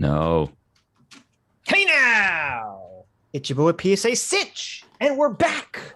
No. Hey now! It's your boy PSA Sitch, and we're back.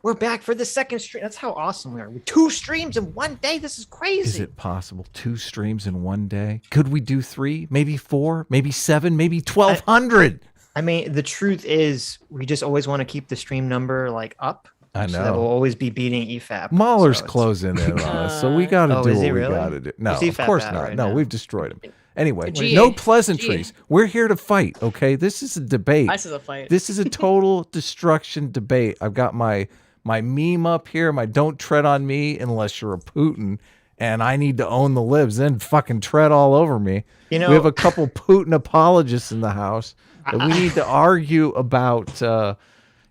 We're back for the second stream. That's how awesome we are. With 2 streams in one day. This is crazy. Is it possible? 2 streams in one day? Could we do 3? Maybe 4? Maybe 7? Maybe 1,200? I mean, the truth is, we just always want to keep the stream number like up. I know. So that will always be beating EFAP. Mahler's closing in on us, so we got to do what we got to do. No, of course not. Right no, now? We've destroyed him. Anyway, GA. no pleasantries. We're here to fight, okay? This is a debate. This is a fight. This is a total destruction debate. I've got my meme up here, my don't tread on me unless you're a Putin, and I need to own the libs, then fucking tread all over me. You know, we have a couple Putin apologists in the house that we need to argue about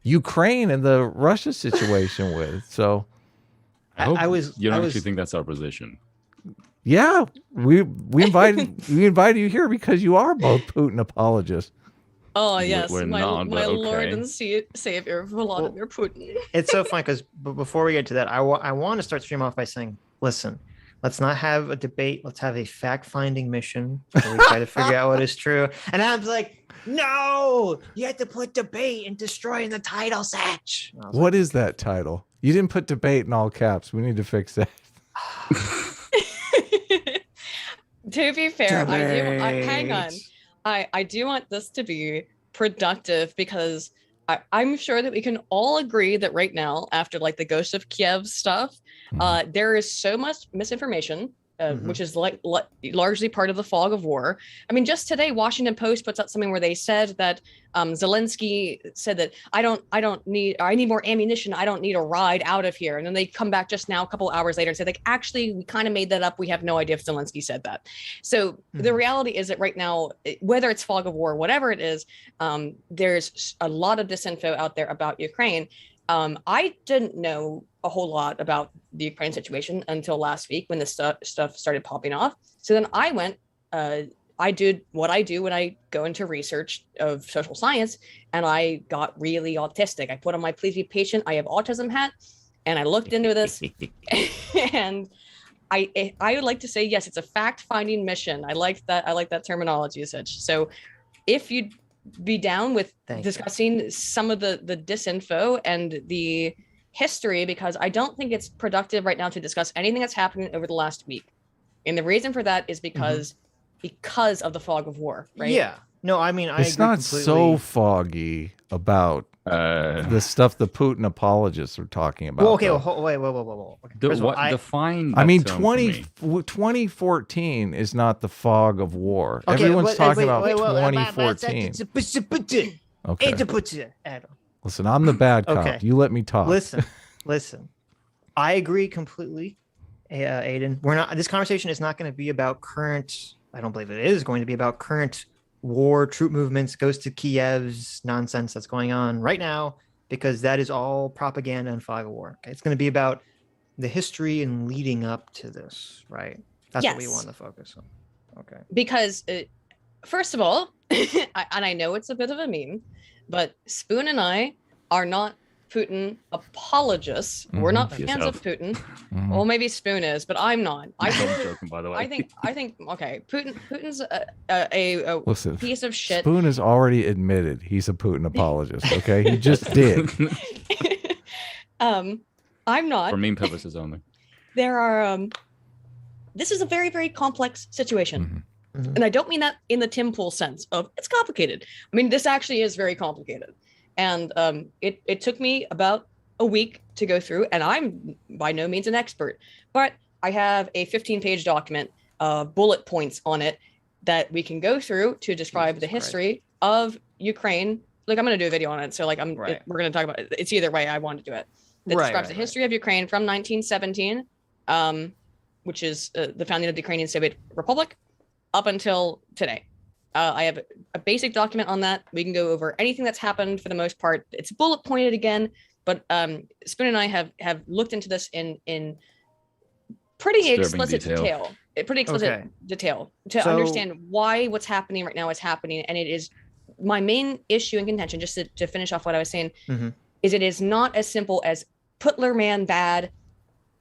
Ukraine and the Russia situation with. So You don't actually think that's our position. yeah, we invited you here because you are both Putin apologists. Oh yes, We're my not, but Lord okay. and Savior Vladimir Putin. it's so fun because before we get to that, I want to start stream off by saying, listen, let's not have a debate. Let's have a fact-finding mission where we try to figure out what is true. And I'm like, no, you have to put debate and destroy in the title, Satch. What is that title? You didn't put debate in all caps. We need to fix that. To be fair, hang on. Debate. I do want this to be productive because I'm sure that we can all agree that right now, after like the Ghost of Kiev stuff, there is so much misinformation, which is largely part of the fog of war. I mean, just today, Washington Post puts out something where they said that Zelensky said that I need more ammunition. I don't need a ride out of here. And then they come back just now, a couple hours later, and say like, actually, we kind of made that up. We have no idea if Zelensky said that. So the reality is that right now, whether it's fog of war, whatever it is, there's a lot of disinfo out there about Ukraine. I didn't know a whole lot about the Ukraine situation until last week when this stuff started popping off. So then I went, I did what I do when I go into research of social science, and I got really autistic. I put on my please be patient, I have autism hat, and I looked into this, and I would like to say, yes, it's a fact-finding mission. I like that terminology as such. So if you'd be down with discussing some of the disinfo and the history, because I don't think it's productive right now to discuss anything that's happening over the last week. And the reason for that is because of the fog of war, right? Yeah. No, I mean, It's not so foggy about the stuff the Putin apologists are talking about. Well, okay, though. wait. Okay. First of all, Define. I mean, that term for me. 2014 is not the fog of war. Okay, Everyone's talking about wait, 2014. Okay. Listen, I'm the bad cop. Okay. You let me talk. Listen. I agree completely, Aydin. This conversation is not going to be about current. I don't believe it is going to be about current war, troop movements, goes to Kiev's nonsense that's going on right now, because that is all propaganda and fog of war. Okay? It's going to be about the history and leading up to this, right? That's what we want to focus on. Okay. Because first of all, and I know it's a bit of a meme, but Spoon and I are not Putin apologists. We're not fans of Putin. Well, maybe Spoon is, but I'm not. I'm joking, by the way. I think. Okay, Putin's a Listen, piece of shit. Spoon has already admitted he's a Putin apologist. Okay, he just did. I'm not. For meme purposes only. There are. This is a very, very complex situation. And I don't mean that in the Tim Pool sense of it's complicated. I mean, this actually is very complicated. And it took me about a week to go through, and I'm by no means an expert, but I have a 15-page document, bullet points on it that we can go through to describe the history of Ukraine. Like, I'm going to do a video on it. So like, we're going to talk about it. It's either way I want to do it. That describes the history of Ukraine from 1917, which is the founding of the Ukrainian Soviet Republic, up until today. I have a basic document on that. We can go over anything that's happened for the most part. It's bullet pointed again, but Spoon and I have looked into this in pretty explicit detail. To understand why what's happening right now is happening. And it is my main issue and contention, just to finish off what I was saying, is it is not as simple as Putler man bad,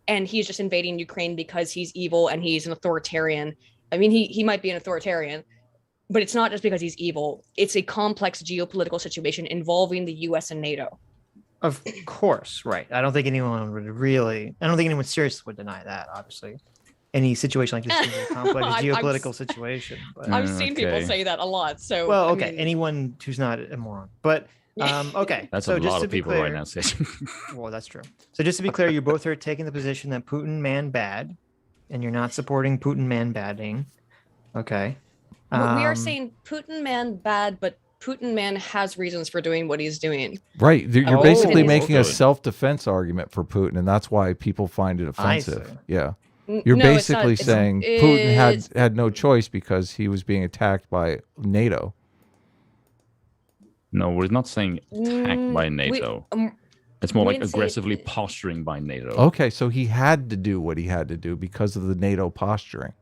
and he's just invading Ukraine because he's evil and he's an authoritarian. I mean, he might be an authoritarian, But it's not just because he's evil. It's a complex geopolitical situation involving the U.S. and NATO. Of course, right. I don't think anyone seriously would deny that, obviously. Any situation like this is a complex geopolitical situation. But, I've seen people say that a lot. So well, okay, anyone who's not a moron. But okay. That's so a just lot to of be people clear, right now saying. Well, that's true. So just to be clear, you both are taking the position that Putin man bad, and you're not supporting Putin man badding. Okay. We are saying Putin man bad, but Putin man has reasons for doing what he's doing. Right. You're basically making a Okay. self-defense argument for Putin, and that's why people find it offensive. see. Yeah. You're No, it's not. basically saying Putin had no choice because he was being attacked by NATO. No, we're not saying attacked by NATO. It's more we like didn't say- aggressively posturing by NATO. Okay, so he had to do what he had to do because of the NATO posturing.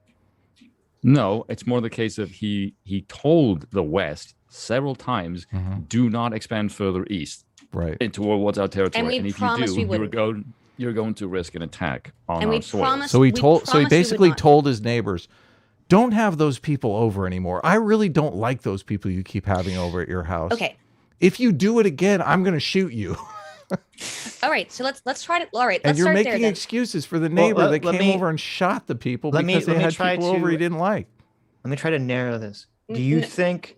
No, it's more the case of he told the West several times, do not expand further east Right. towards our territory. And we And if you promised do, we wouldn't. you're going to risk an attack on And our we soil. promised. So he we told. So he promised we would basically not. told his neighbors, "Don't have those people over anymore. I really don't like those people you keep having over at your house. Okay. If you do it again, I'm going to shoot you." All right. So let's try to. All right. And Let's you're start making there then. excuses for the neighbor that let came me- over and shot the people let me- because they let me had try people over to- he didn't like. Let me try to narrow this. Do you N- think?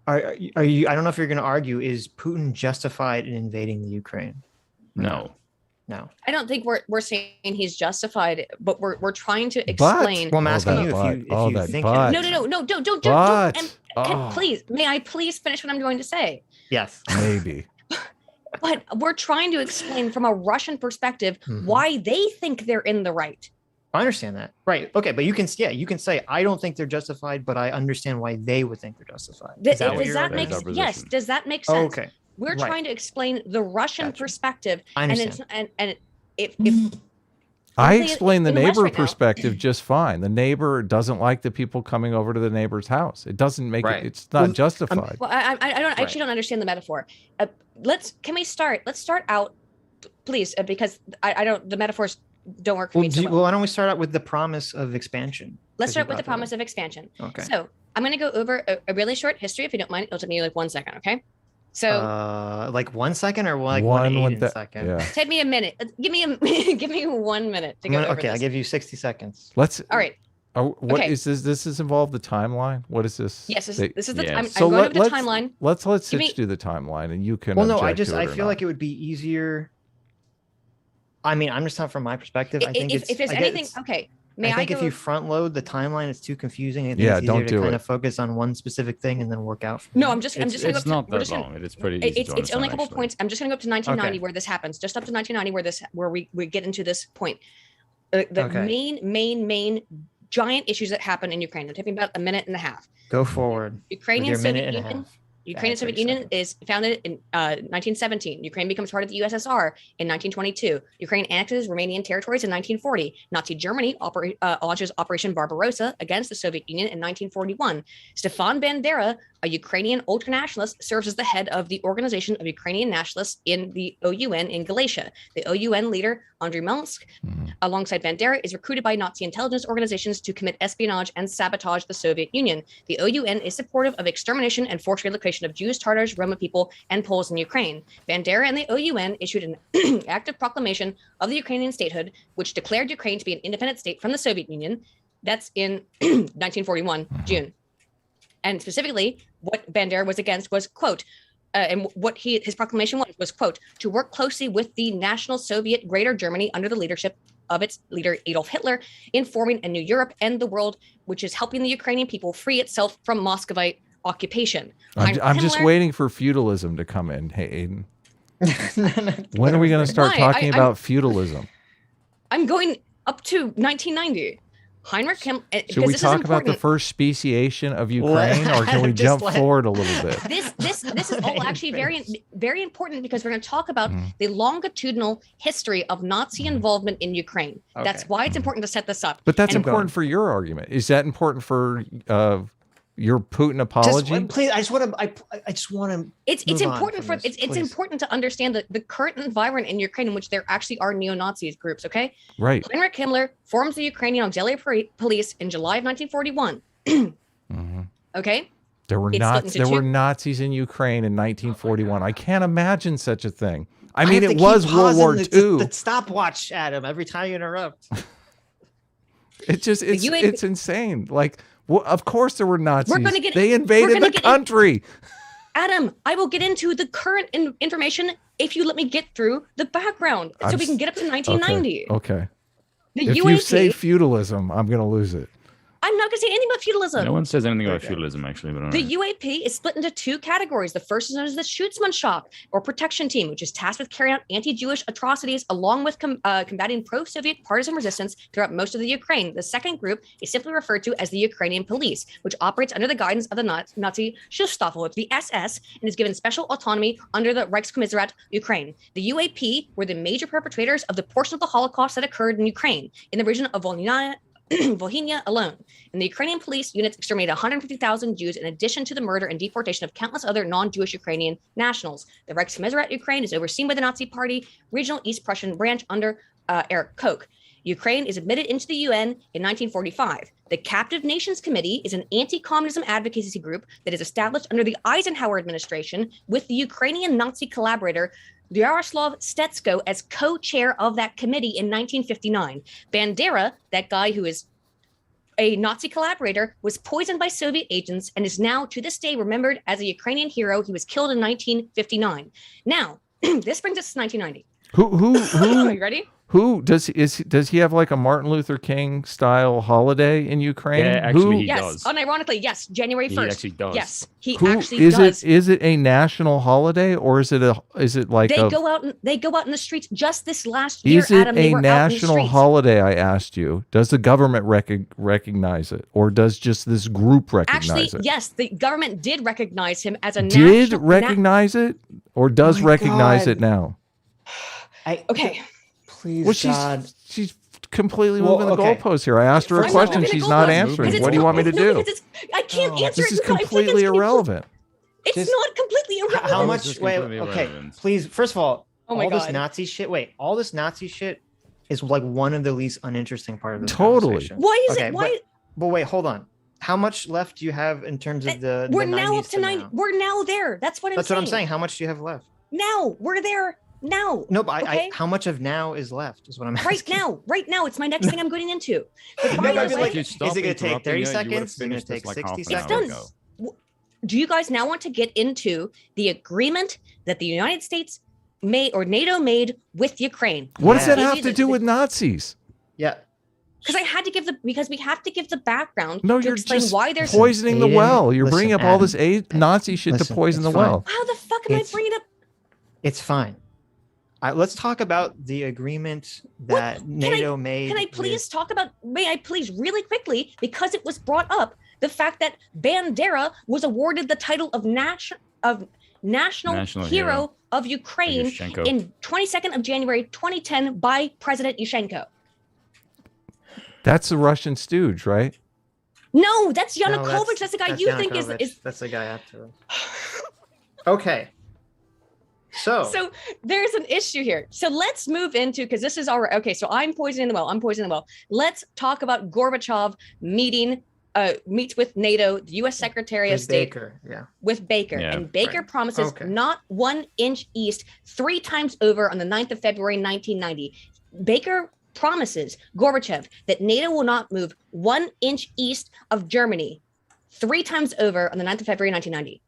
Are you? I don't know if you're going to argue. Is Putin justified in invading the Ukraine? No. No. I don't think we're saying he's justified, but we're trying to explain. Well, I'm asking that you but. if you Oh, if you that think. but. No, don't. But- Please, may I please finish what I'm going to say? Yes. Maybe. But we're trying to explain from a Russian perspective Mhm. why they think they're in the right. I understand that. Right. Okay. But you can say, I don't think they're justified, but I understand why they would think they're justified. Is that what Does you're that arguing? make That's our yes? position. Does that make Oh, sense? okay. We're Right. trying to explain the Russian Gotcha. perspective, I and understand. if I Frankly, explain the in the West neighbor right now- perspective just fine. The neighbor doesn't like the people coming over to the neighbor's house. It doesn't make Right. it. It's not Well, justified. well, I don't Right. actually don't understand the metaphor. Let's start out, please, because I don't the metaphors don't work for Well, me. So why don't we start out with the promise of expansion? let's 'Cause you start with the brought that promise of expansion. up. Okay. So I'm going to go over a really short history, if you don't mind. It'll take me like 1 second, okay? So like 1 second or like One one with eighth that- second? yeah. take me a minute. Give me give me 1 minute to go over Okay, I'll this. give you 60 seconds. Let's. All right. What Okay. is this? This is involved the timeline. What is this? Yes, this They- is the Yes. I'm So going over the let's- timeline. Let's Give Sitch me- do the timeline, and you can. Well, no, object to I it or feel not. like it would be easier. I mean, I'm just not from my perspective. I think If there's I guess anything, it's- okay. May I think go if you front load the timeline, it's too confusing. I think Yeah, it's don't easier to do kind it. of focus on one specific thing and then work out. From No, there. I'm just It's gonna go not we're that just gonna- long. It's pretty easy to It's only a couple understand, points. I'm just going to go up to 1990 Okay. where this happens. Just up to 1990 where we get into this point. The Okay. main giant issues that happen in Ukraine. It'll take me about a minute and a half. Go forward. with Ukrainian your Soviet minute and a Union. half. Ukrainian Yeah, Soviet 30 Union is founded in 1917. Ukraine becomes part of the USSR in 1922. Ukraine annexes Romanian territories in 1940. Nazi Germany launches Operation Barbarossa against the Soviet Union in 1941. Stepan Bandera, a Ukrainian ultranationalist, serves as the head of the Organization of Ukrainian Nationalists in the OUN in Galicia. The OUN leader, Andriy Melnyk, alongside Bandera, is recruited by Nazi intelligence organizations to commit espionage and sabotage the Soviet Union. The OUN is supportive of extermination and forced relocation of Jews, Tatars, Roma people, and Poles in Ukraine. Bandera and the OUN issued an active proclamation of the Ukrainian statehood, which declared Ukraine to be an independent state from the Soviet Union. That's in 1941, June. And specifically, what Bandera was against was, quote, and what his proclamation was, quote, to work closely with the National Soviet Greater Germany under the leadership of its leader Adolf Hitler in forming a new Europe and the world, which is helping the Ukrainian people free itself from Moscovite occupation. I'm just Himmler- waiting for feudalism to come in. Hey, Aydin. When are we going to start Why? talking I'm- about feudalism? I'm going up to 1990. Heinrich Himmler. Should we talk about the first speciation of Ukraine, or can we jump forward a little bit? This is all actually very important because we're going to talk about the longitudinal history of Nazi involvement in Ukraine. That's Okay. why it's important to set this up. But that's And- important for your argument. Is that important for your Putin apology? Please, I just want to. It's move on important from for this, it's please. important to understand the current environment in Ukraine in which there actually are neo-Nazis groups. Okay, Right. Heinrich Himmler forms the Ukrainian Auxiliary Police in July of 1941. Okay. There were It's split into There were two. Nazis in Ukraine in 1941. I can't imagine such a thing. I I mean, have it to was keep World War pausing II. the stopwatch, Adam, every time you interrupt. It's insane. Like, well, of course there were Nazis. They we're invaded gonna the country. Adam, I will get into the current information if you let me get through the background, so we can get up to 1990. Okay. The If UAP. you say feudalism, I'm going to lose it. I'm not going to say anything about feudalism. No one says anything about feudalism, actually. But The UAP is split into two categories. The first is known as the Schutzmannschaft, or protection team, which is tasked with carrying out anti-Jewish atrocities along with combating pro-Soviet partisan resistance throughout most of the Ukraine. The second group is simply referred to as the Ukrainian police, which operates under the guidance of the Nazi Schutzstaffel, the SS, and is given special autonomy under the Reichskommissariat Ukraine. The UAP were the major perpetrators of the portion of the Holocaust that occurred in Ukraine, in the region of Volhynia alone. And the Ukrainian police units exterminated 150,000 Jews in addition to the murder and deportation of countless other non-Jewish Ukrainian nationals. The Reichskommissariat Ukraine is overseen by the Nazi Party regional East Prussian branch under Erich Koch. Ukraine is admitted into the UN in 1945. The Captive Nations Committee is an anti-communism advocacy group that is established under the Eisenhower administration with the Ukrainian Nazi collaborator Yaroslav Stetsko as co-chair of that committee in 1959. Bandera, that guy who is a Nazi collaborator, was poisoned by Soviet agents and is now to this day remembered as a Ukrainian hero. He was killed in 1959. Now, this brings us to 1990. Who Are you ready? Who does he have like a Martin Luther King style holiday in Ukraine? Yeah, actually, he does. Unironically, yes, January 1st. He actually does. Yes, he Who actually does. Is it a national holiday or is it like they go out in the streets just this last year, Is it Adam, they a were out in the national streets. holiday? I asked you. Does the government recognize it, or does just this group recognize it? Yes, the government did recognize him as a Did recognize it, or does recognize God. it now? Okay. Please, Well, God. she's completely moving the okay. goalposts here. I asked her a I'm not question. moving the She's not goalposts, answering. because What do you want me to do? because I can't answer This it is in 5 completely seconds. irrelevant. It's Just- not completely irrelevant. How It's much? just Wait, completely okay. irrelevant. Please, first of all, Oh my all this God. Nazi shit. Wait, all this Nazi shit is like one of the least uninteresting part of this Totally. conversation. Why is Okay, it? Why? But wait, hold on. How much left do you have in terms of the? We're the now 90s up to 90. now? We're now there. That's what I'm That's saying. what I'm saying. How much do you have left? Now we're there. Now. No, but okay? how much of now is left? Is what I'm asking. Right now, it's my next thing I'm going into. The No, final but way- like, is it going to take 30 seconds? Is it going to take 60 It's seconds? done. Do you guys now want to get into the agreement that the United States made or NATO made with Ukraine? What does that Yeah. have to do with Nazis? Yeah. Because we have to give the background No, to you're explain just why there's poisoning the Aiden, well. You're listen, bringing up all this Nazi shit listen, to poison the it's fine. well. How the fuck am I It's- bringing up? It's fine. Let's talk about the agreement that NATO made. Can I please talk about? May I please really quickly, because it was brought up, the fact that Bandera was awarded the title of national hero of Ukraine Yushchenko. in 22nd of January 2010 by President Yushchenko. That's the Russian stooge, right? No, that's No, Yanukovych. That's the guy you think is. That's the guy after. Okay. So there's an issue here. So let's move into, because this is our okay. So I'm poisoning the well. Let's talk about Gorbachev meets with NATO, the U.S. Secretary of State Baker, yeah. with Baker, Yeah, and Baker right. promises Okay. not 1 inch east 3 times over on the 9th of February 1990. Baker promises Gorbachev that NATO will not move 1 inch east of Germany 3 times over on the 9th of February 1990.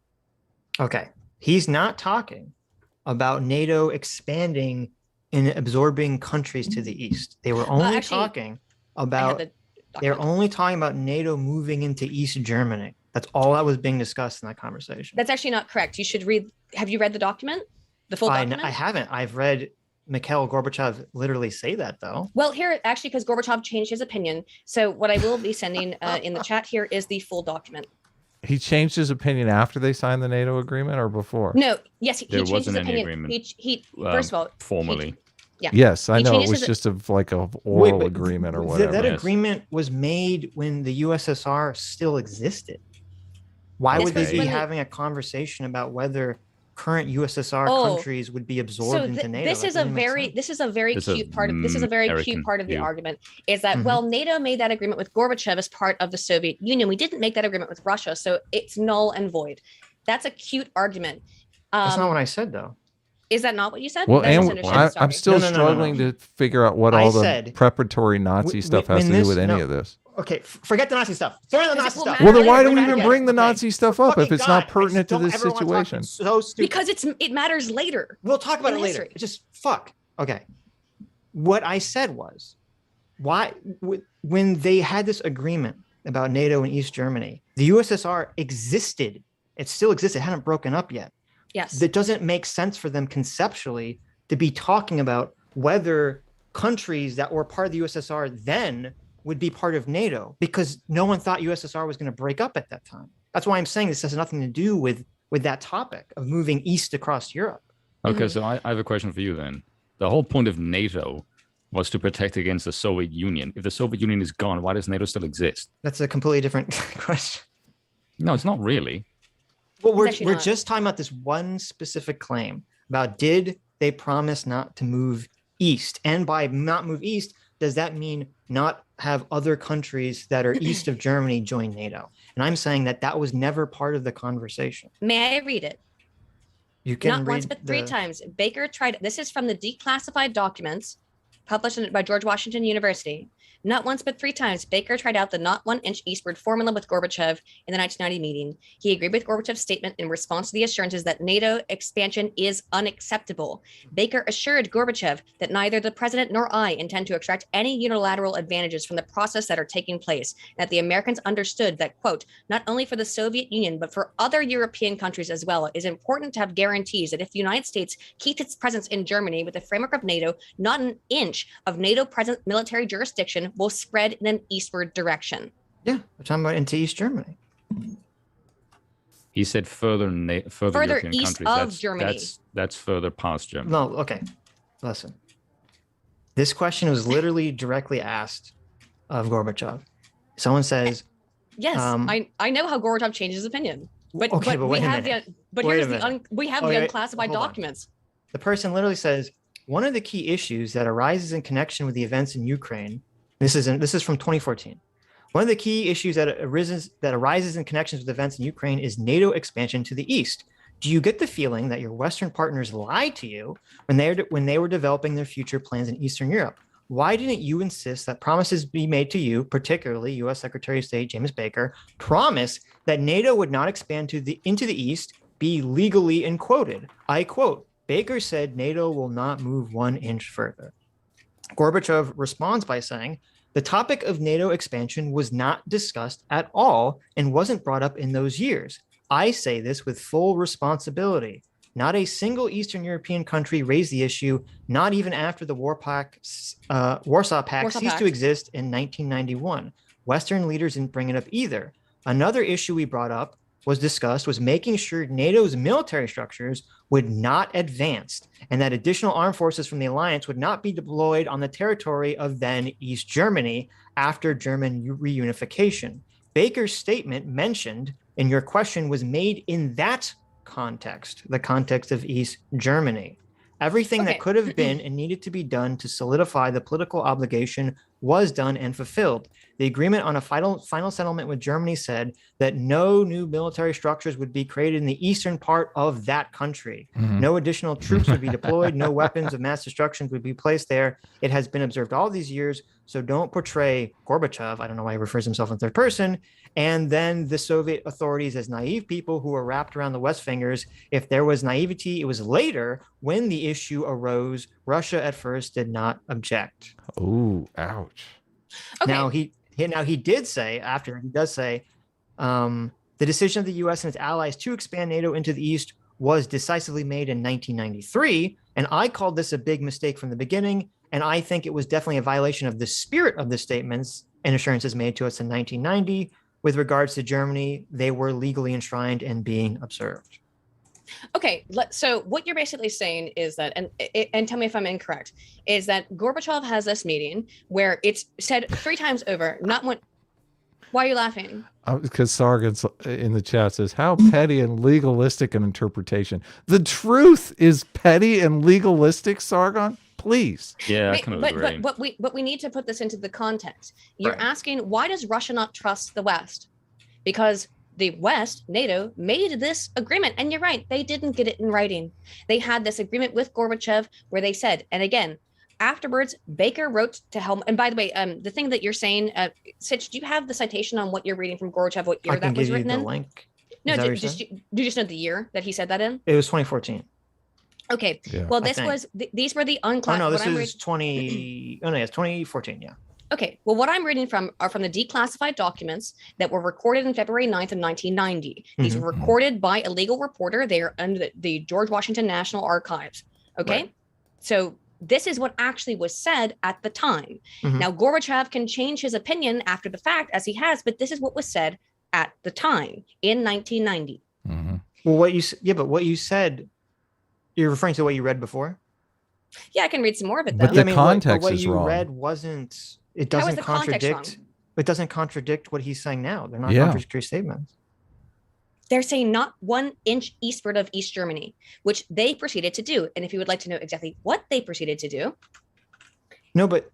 Okay. He's not talking about NATO expanding and absorbing countries to the east. They were only actually, talking I have about the they're document. only talking about NATO moving into East Germany. That's all that was being discussed in that conversation. That's actually not correct. You should read. Have you read the document? The full I document? haven't. I've read Mikhail Gorbachev literally say that though. Well, here, actually, because Gorbachev changed his opinion. So what I will be sending in the chat here is the full document. He changed his opinion after they signed the NATO agreement or before? No, yes, he There changed his wasn't any opinion. agreement, He first of all, formally. Yes, I He know. It changes was his- just like a oral but agreement or th- whatever. That Yes. agreement was made when the USSR still existed. Why Yes, would they but be when- having a conversation about whether current USSR countries would be absorbed into NATO. This is a very cute part of the argument is that well, NATO made that agreement with Gorbachev as part of the Soviet Union. We didn't make that agreement with Russia, so it's null and void. That's a cute argument. That's not what I said, though. Is that not what you said? Well, and I'm still struggling to figure out what all the preparatory Nazi stuff has to do with any of this. Okay, forget the Nazi stuff. Throw in the Nazi stuff. Well, then why do we even bring the Nazi stuff up if it's not pertinent to this situation? So stupid. Because it matters later. We'll talk about it later. It's just fuck. Okay. What I said was, why when they had this agreement about NATO and East Germany, the USSR existed. It still exists. It hadn't broken up yet. Yes. That doesn't make sense for them conceptually to be talking about whether countries that were part of the USSR then would be part of NATO, because no one thought USSR was going to break up at that time. That's why I'm saying this has nothing to do with that topic of moving east across Europe. Okay, so I have a question for you then. The whole point of NATO was to protect against the Soviet Union. If the Soviet Union is gone, why does NATO still exist? That's a completely different question. No, it's not really. Well, we're just talking about this one specific claim about did they promise not to move east? And by not move east, does that mean not have other countries that are east of Germany join NATO? And I'm saying that was never part of the conversation. May I read it? You can not once, but 3 times. Baker tried. This is from the declassified documents published by George Washington University. Not once, but 3 times, Baker tried out the not 1 inch eastward formula with Gorbachev in the 1990 meeting. He agreed with Gorbachev's statement in response to the assurances that NATO expansion is unacceptable. Baker assured Gorbachev that neither the president nor I intend to extract any unilateral advantages from the process that are taking place, and that the Americans understood that, quote, not only for the Soviet Union, but for other European countries as well, it is important to have guarantees that if the United States keeps its presence in Germany with the framework of NATO, not an inch of NATO present military jurisdiction will spread in an eastward direction. Yeah, we're talking about into East Germany. He said further European east countries. Of Germany. That's further past Germany. No, okay. Listen. This question was literally directly asked of Gorbachev. Someone says, yes, I know how Gorbachev changed his opinion. But we have the unclassified documents. The person literally says, one of the key issues that arises in connection with the events in Ukraine, this is from 2014. One of the key issues that arises in connections with events in Ukraine is NATO expansion to the east. Do you get the feeling that your Western partners lied to you when they were developing their future plans in Eastern Europe? Why didn't you insist that promises be made to you, particularly U.S. Secretary of State James Baker, promise that NATO would not expand into the east, be legally and quoted? I quote, Baker said NATO will not move 1 inch further. Gorbachev responds by saying, the topic of NATO expansion was not discussed at all and wasn't brought up in those years. I say this with full responsibility. Not a single Eastern European country raised the issue, not even after the Warsaw Pact ceased to exist in 1991. Western leaders didn't bring it up either. Another issue we brought up was making sure NATO's military structures would not advance and that additional armed forces from the alliance would not be deployed on the territory of then East Germany after German reunification. Baker's statement mentioned in your question was made in that context, the context of East Germany. Everything that could have been and needed to be done to solidify the political obligation was done and fulfilled. The agreement on a final settlement with Germany said that no new military structures would be created in the eastern part of that country. Mm-hmm. No additional troops would be deployed. No weapons of mass destruction would be placed there. It has been observed all these years. So don't portray Gorbachev, I don't know why he refers himself in third person, and then the Soviet authorities as naive people who were wrapped around the West fingers. If there was naivety, it was later when the issue arose. Russia at first did not object. Oh, ouch. Okay. Now he did say, the decision of the U.S. and its allies to expand NATO into the East was decisively made in 1993. And I called this a big mistake from the beginning. And I think it was definitely a violation of the spirit of the statements and assurances made to us in 1990. With regards to Germany, they were legally enshrined and being observed. Okay, so what you're basically saying is that, and tell me if I'm incorrect, is that Gorbachev has this meeting where it's said 3 times over, not one. Why are you laughing? Because Sargon's in the chat says, how petty and legalistic an interpretation. The truth is petty and legalistic, Sargon? Please. Yeah, I kind of agree. But we need to put this into the context. You're Right. asking, why does Russia not trust the West? Because the West, NATO, made this agreement. And you're right, they didn't get it in writing. They had this agreement with Gorbachev where they said, and again, afterwards, Baker wrote to Helmut. And by the way, the thing that you're saying, Sitch, do you have the citation on what you're reading from Gorbachev, what year I can that was give you written the in? link. No, Is that do what you're saying? you just know the year that he said that in? It was 2014. Okay. Yeah. Well, I this think. was, these were the Oh unclassified. no, this is 20. Oh no, it's 2014. Yeah. Okay, well, what I'm reading from are from the declassified documents that were recorded on February 9th of 1990. These were recorded by a legal reporter. They are under the George Washington National Archives. Okay, Right. so this is what actually was said at the time. Mhm. Now, Gorbachev can change his opinion after the fact, as he has, but this is what was said at the time in 1990. Mhm. Well, but what you said, you're referring to what you read before. Yeah, I can read some more of it, But though. the I mean, context what is you wrong. read wasn't. It How is doesn't the context contradict. wrong? It doesn't contradict what he's saying now. They're not Yeah. contradictory statements. They're saying not 1 inch eastward of East Germany, which they proceeded to do. And if you would like to know exactly what they proceeded to do, No, but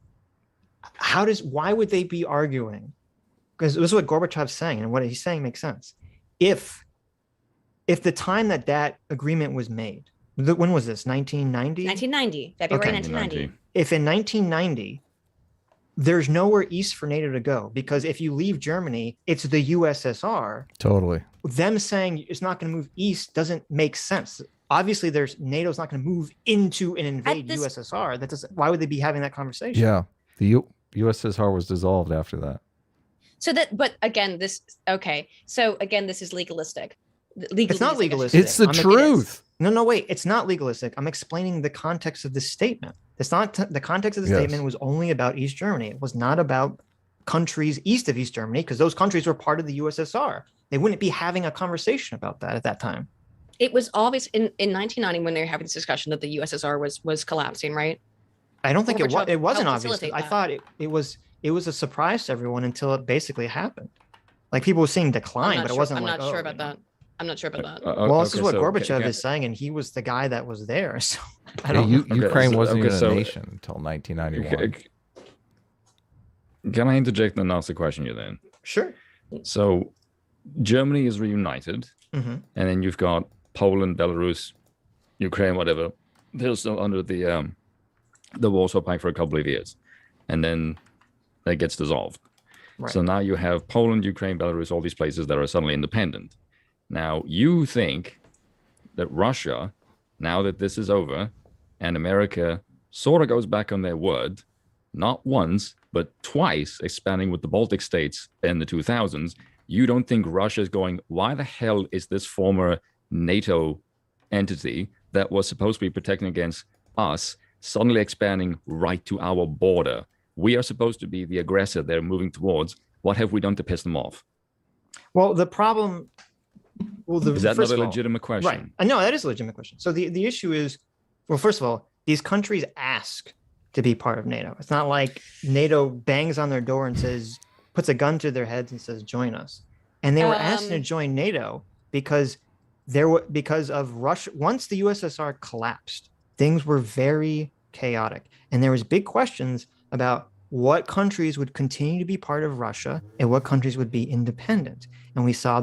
why would they be arguing? Because this is what Gorbachev's saying, and what he's saying makes sense. If the time that agreement was made, when was this? 1990? 1990, February Okay. 1990. If in 1990, there's nowhere east for NATO to go, because if you leave Germany, it's the USSR. Totally. Them saying it's not going to move east doesn't make sense. Obviously, NATO's not going to move into and invade this- USSR. That doesn't. Why would they be having that conversation? Yeah. The USSR was dissolved after that. So that, but again, this is legalistic. It's not legalistic. It's the I'm- truth. No, wait. It's not legalistic. I'm explaining the context of this statement. It's not the context of the Yes. statement was only about East Germany. It was not about countries east of East Germany, because those countries were part of the USSR. They wouldn't be having a conversation about that at that time. It was obvious in 1990 when they were having this discussion that the USSR was collapsing, right? I don't think Gorbachev it wasn't helped obvious. facilitate I that. thought it was a surprise to everyone until it basically happened. Like people were seeing decline, but it wasn't I'm like, not sure oh, about you know. that. I'm not sure about that. Well, this is Okay, what so Gorbachev can- is saying, and he was the guy that was there. So I Yeah, don't know. Ukraine so- wasn't okay, even so- a nation until 1991. Can I interject and ask a question here then? Sure. So Germany is reunited, hmm and then you've got Poland, Belarus, Ukraine, whatever. They're still under the Warsaw Pact for a couple of years, and then that gets dissolved. Right. So now you have Poland, Ukraine, Belarus, all these places that are suddenly independent. Now you think that Russia, now that this is over, and America sort of goes back on their word, not once but twice, expanding with the Baltic states in the 2000s. You don't think Russia is going, why the hell is this former NATO entity that was supposed to be protecting against us suddenly expanding right to our border? We are supposed to be the aggressor they're moving towards. What have we done to piss them off? Well, the problem. Well, Is that not first a of all- legitimate question? Right. No, that is a legitimate question. So the issue is, well, first of all, these countries ask to be part of NATO. It's not like NATO bangs on their door and puts a gun to their heads and says, join us. And they were asked to join NATO because because of Russia. Once the USSR collapsed, things were very chaotic. And there was big questions about what countries would continue to be part of Russia and what countries would be independent. And we saw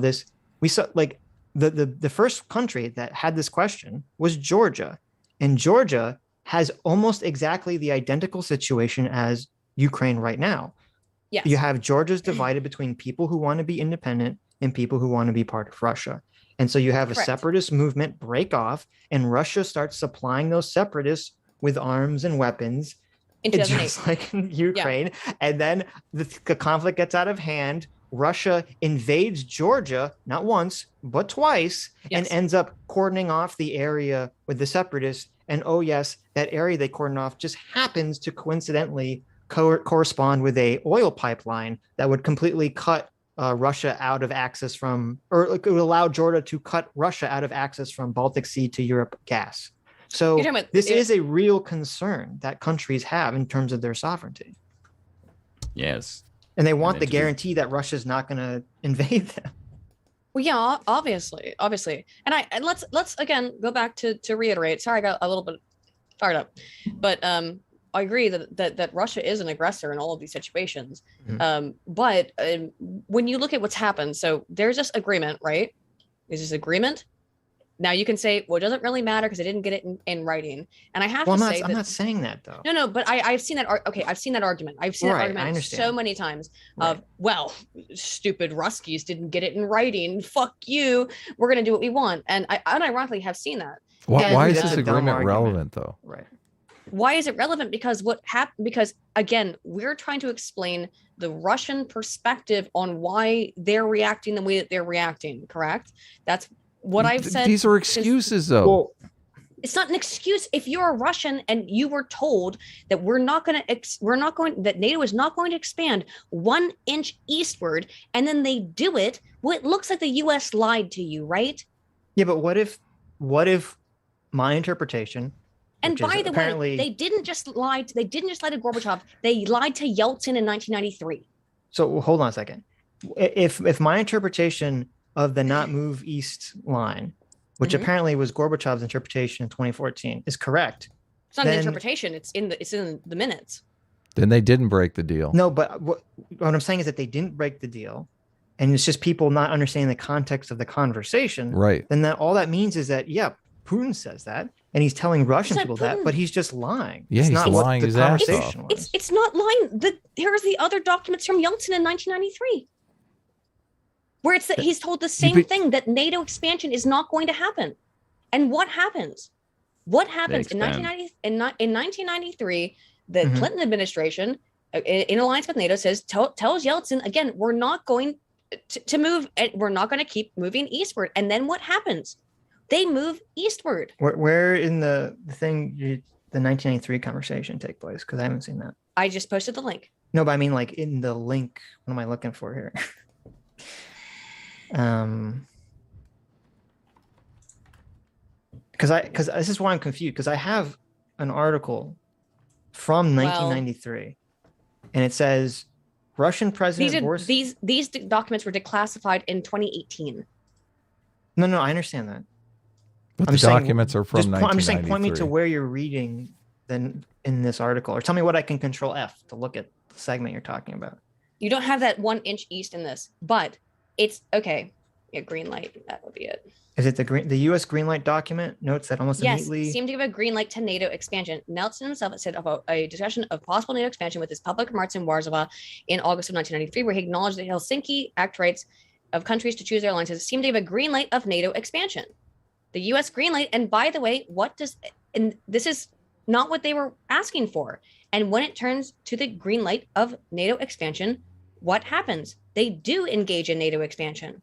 like the first country that had this question was Georgia. And Georgia has almost exactly the identical situation as Ukraine right now. Yes. You have Georgia's divided between people who want to be independent and people who want to be part of Russia. And so you have a Correct. separatist movement break off, and Russia starts supplying those separatists with arms and weapons, In 2008. just like in Ukraine. And then the conflict gets out of hand. Russia invades Georgia, not once, but twice, and Yes. ends up cordoning off the area with the separatists. And oh, yes, that area they cordon off just happens to coincidentally correspond with a oil pipeline that would completely cut Russia out of access from, or it would allow Georgia to cut Russia out of access from Baltic Sea to Europe gas. So You're talking about- this is a real concern that countries have in terms of their sovereignty. Yes. And they want then the to be- guarantee that Russia's not going to invade them. Well, yeah, obviously. And let's again go back to reiterate. Sorry, I got a little bit fired up, but I agree that Russia is an aggressor in all of these situations. But when you look at what's happened, so there's this agreement, right? There's this agreement. Now you can say, well, it doesn't really matter because I didn't get it in writing. And I have to say I'm not saying that though. No, but I've seen that. Okay, I've seen that argument. I've seen that argument so many times of, well, stupid Ruskies didn't get it in writing. Fuck you. We're going to do what we want. And I unironically have seen that. Why is that's this a dumb agreement argument. relevant though? Right. Why is it relevant? Because what happened? Because again, we're trying to explain the Russian perspective on why they're reacting the way that they're reacting. Correct? That's what I've said. These are excuses, though. Well, it's not an excuse. If you're a Russian and you were told that that NATO is not going to expand 1 inch eastward, and then they do it, well, it looks like the U.S. lied to you, right? yeah, but what if my interpretation? And which is by the way, they didn't just lie to Gorbachev. They lied to Yeltsin in 1993. So hold on a second. If my interpretation of the not move east line, which apparently was Gorbachev's interpretation in 2014, is correct. It's not an interpretation. It's in the minutes. Then they didn't break the deal. No, but what I'm saying is that they didn't break the deal, and it's just people not understanding the context of the conversation. Right. Then all that means is that Putin says that, and he's telling Russian people that, but he's just lying. Yeah, it's he's not lying what his the ass off. conversation was. It's not lying. Here's the other documents from Yeltsin in 1993. Where he's told the same thing, that NATO expansion is not going to happen. And what happens? What happens in 1993? The Clinton administration, in alliance with NATO, tells Yeltsin again, we're not going to move. We're not going to keep moving eastward. And then what happens? They move eastward. Where in the thing the 1993 conversation take place? Because I haven't seen that. I just posted the link. No, but I mean like in the link. What am I looking for here? Because this is why I'm confused, because I have an article from 1993 and it says Russian President these documents were declassified in 2018. No, I understand that. But the documents are from 1993. I'm just saying, point me to where you're reading then in this article, or tell me what I can Control F to look at the segment you're talking about. You don't have that 1 inch east in this, but it's okay. Yeah, green light. That would be it. Is it the U.S. green light document notes that almost immediately seemed to give a green light to NATO expansion? Nelson himself said about a discussion of possible NATO expansion with his public remarks in Warsaw in August of 1993, where he acknowledged the Helsinki Act rights of countries to choose their alliances seemed to give a green light of NATO expansion. The U.S. green light, and by the way, and this is not what they were asking for. And when it turns to the green light of NATO expansion, what happens? They do engage in NATO expansion.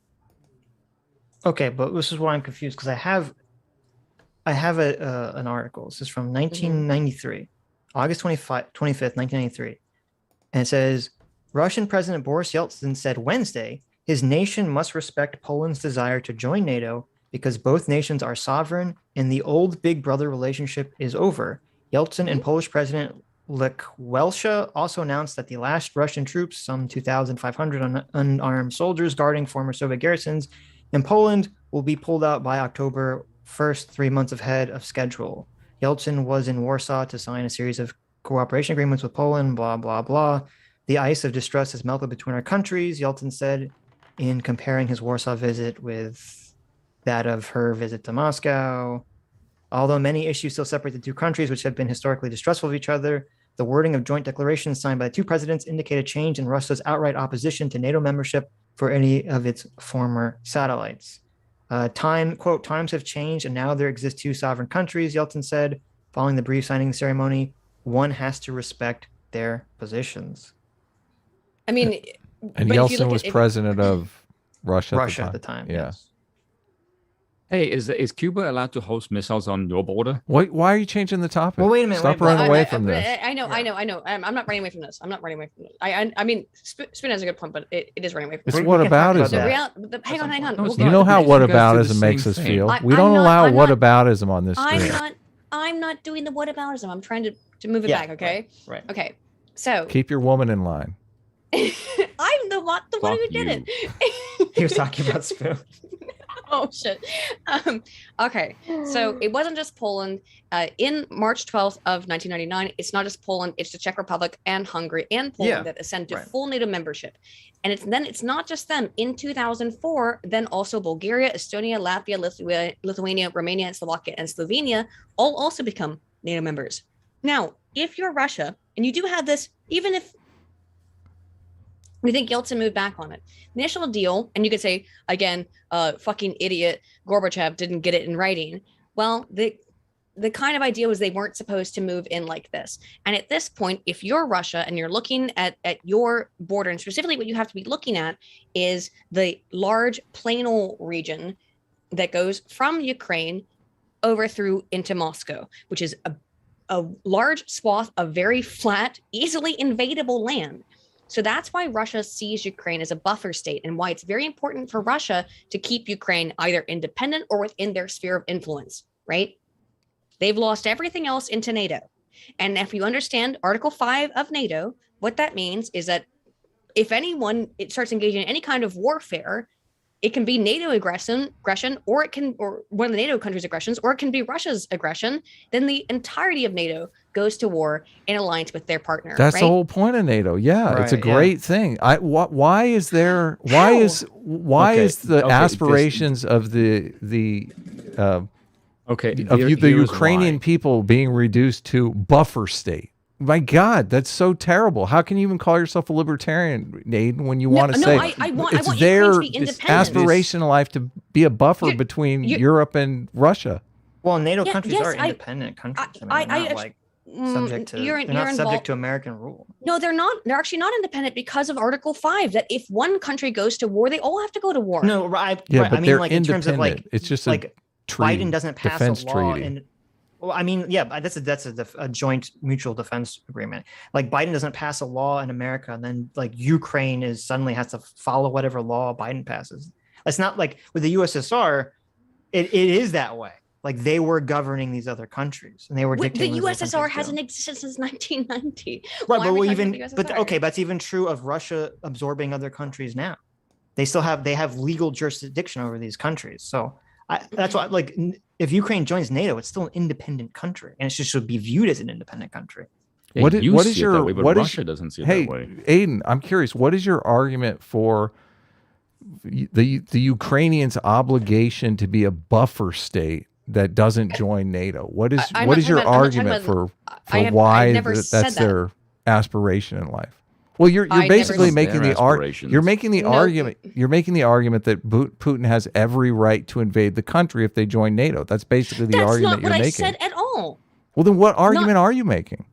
Okay, but this is why I'm confused, because I have an article. This is from 1993, August 25th, 1993. And it says, Russian President Boris Yeltsin said Wednesday, his nation must respect Poland's desire to join NATO because both nations are sovereign and the old big brother relationship is over. Yeltsin and Polish President Lech Walesa also announced that the last Russian troops, some 2,500 unarmed soldiers guarding former Soviet garrisons in Poland, will be pulled out by October 1st, 3 months ahead of schedule. Yeltsin was in Warsaw to sign a series of cooperation agreements with Poland, blah, blah, blah. The ice of distrust has melted between our countries, Yeltsin said, in comparing his Warsaw visit with that of her visit to Moscow. Although many issues still separate the two countries, which have been historically distrustful of each other, the wording of joint declarations signed by the two presidents indicate a change in Russia's outright opposition to NATO membership for any of its former satellites. Times have changed and now there exist two sovereign countries, Yeltsin said, following the brief signing ceremony. One has to respect their positions. I mean, and Yeltsin was president of Russia at the time. Yeah. Yes. Hey, is Cuba allowed to host missiles on your border? Why are you changing the topic? Well, wait a minute. Stop running away from this. I know. I'm not running away from this. I mean, Spoon has a good point, but it is running away from It's this. whataboutism. Hang on. No, You know how Because whataboutism it's makes the us same feel. thing. We don't allow whataboutism on this stream. I'm not doing the whataboutism. I'm trying to move it back. Okay. Right. Okay. So Keep your woman in line. I'm the one who did it. He was talking about Spoon. Oh shit. Okay, so it wasn't just Poland. In March 12th of 1999, it's not just Poland, it's the Czech Republic and Hungary and Poland that ascend to full NATO membership. And it's not just them. In 2004, then also Bulgaria, Estonia, Latvia, Lithuania, Romania, and Slovakia, and Slovenia all also become NATO members. Now, if you're Russia, and you do have this, even if we think Yeltsin moved back on it. The initial deal, and you could say, again, fucking idiot, Gorbachev didn't get it in writing. Well, the kind of idea was they weren't supposed to move in like this. And at this point, if you're Russia and you're looking at your border, and specifically what you have to be looking at is the large plainal region that goes from Ukraine over through into Moscow, which is a large swath of very flat, easily invadable land. So that's why Russia sees Ukraine as a buffer state, and why it's very important for Russia to keep Ukraine either independent or within their sphere of influence, right? They've lost everything else into NATO. And if you understand Article 5 of NATO, what that means is that if anyone starts engaging in any kind of warfare, it can be NATO aggression, or one of the NATO countries' aggressions, or it can be Russia's aggression. Then the entirety of NATO goes to war in alliance with their partner. That's right? the whole point of NATO. Yeah, it's a great thing. Why is the aspirations of the Ukrainian people being reduced to buffer state? My God, that's so terrible. How can you even call yourself a libertarian, Aydin, when you want to say I want their Ukraine to be independent. aspiration in life to be a buffer between Europe and Russia? Well, NATO countries are independent countries. They're not subject to they're not subject to American rule. No, they're not. They're actually not independent because of Article 5. That if one country goes to war, they all have to go to war. No, but I mean, they're like in terms of like it's just like treaty, Biden doesn't pass a law and. Well, I mean, yeah, that's a joint mutual defense agreement. Like Biden doesn't pass a law in America, and then like Ukraine suddenly has to follow whatever law Biden passes. It's not like with the USSR, it is that way. Like they were governing these other countries, and they were dictating. The USSR hasn't existed since 1990. Right, but that's even true of Russia absorbing other countries now. They have legal jurisdiction over these countries. So that's why, like, if Ukraine joins NATO, it's still an independent country, and it should be viewed as an independent country. Yeah, what is your way, but Russia doesn't see it that way. Aydin, I'm curious. What is your argument for the Ukrainians' obligation to be a buffer state that doesn't join NATO? What is your argument for why that's their aspiration in life? Well, you're basically making the argument. You're making the argument. You're making the argument that Putin has every right to invade the country if they join NATO. That's basically the argument you're making. That's not what I said at all. Well, then what argument are you making?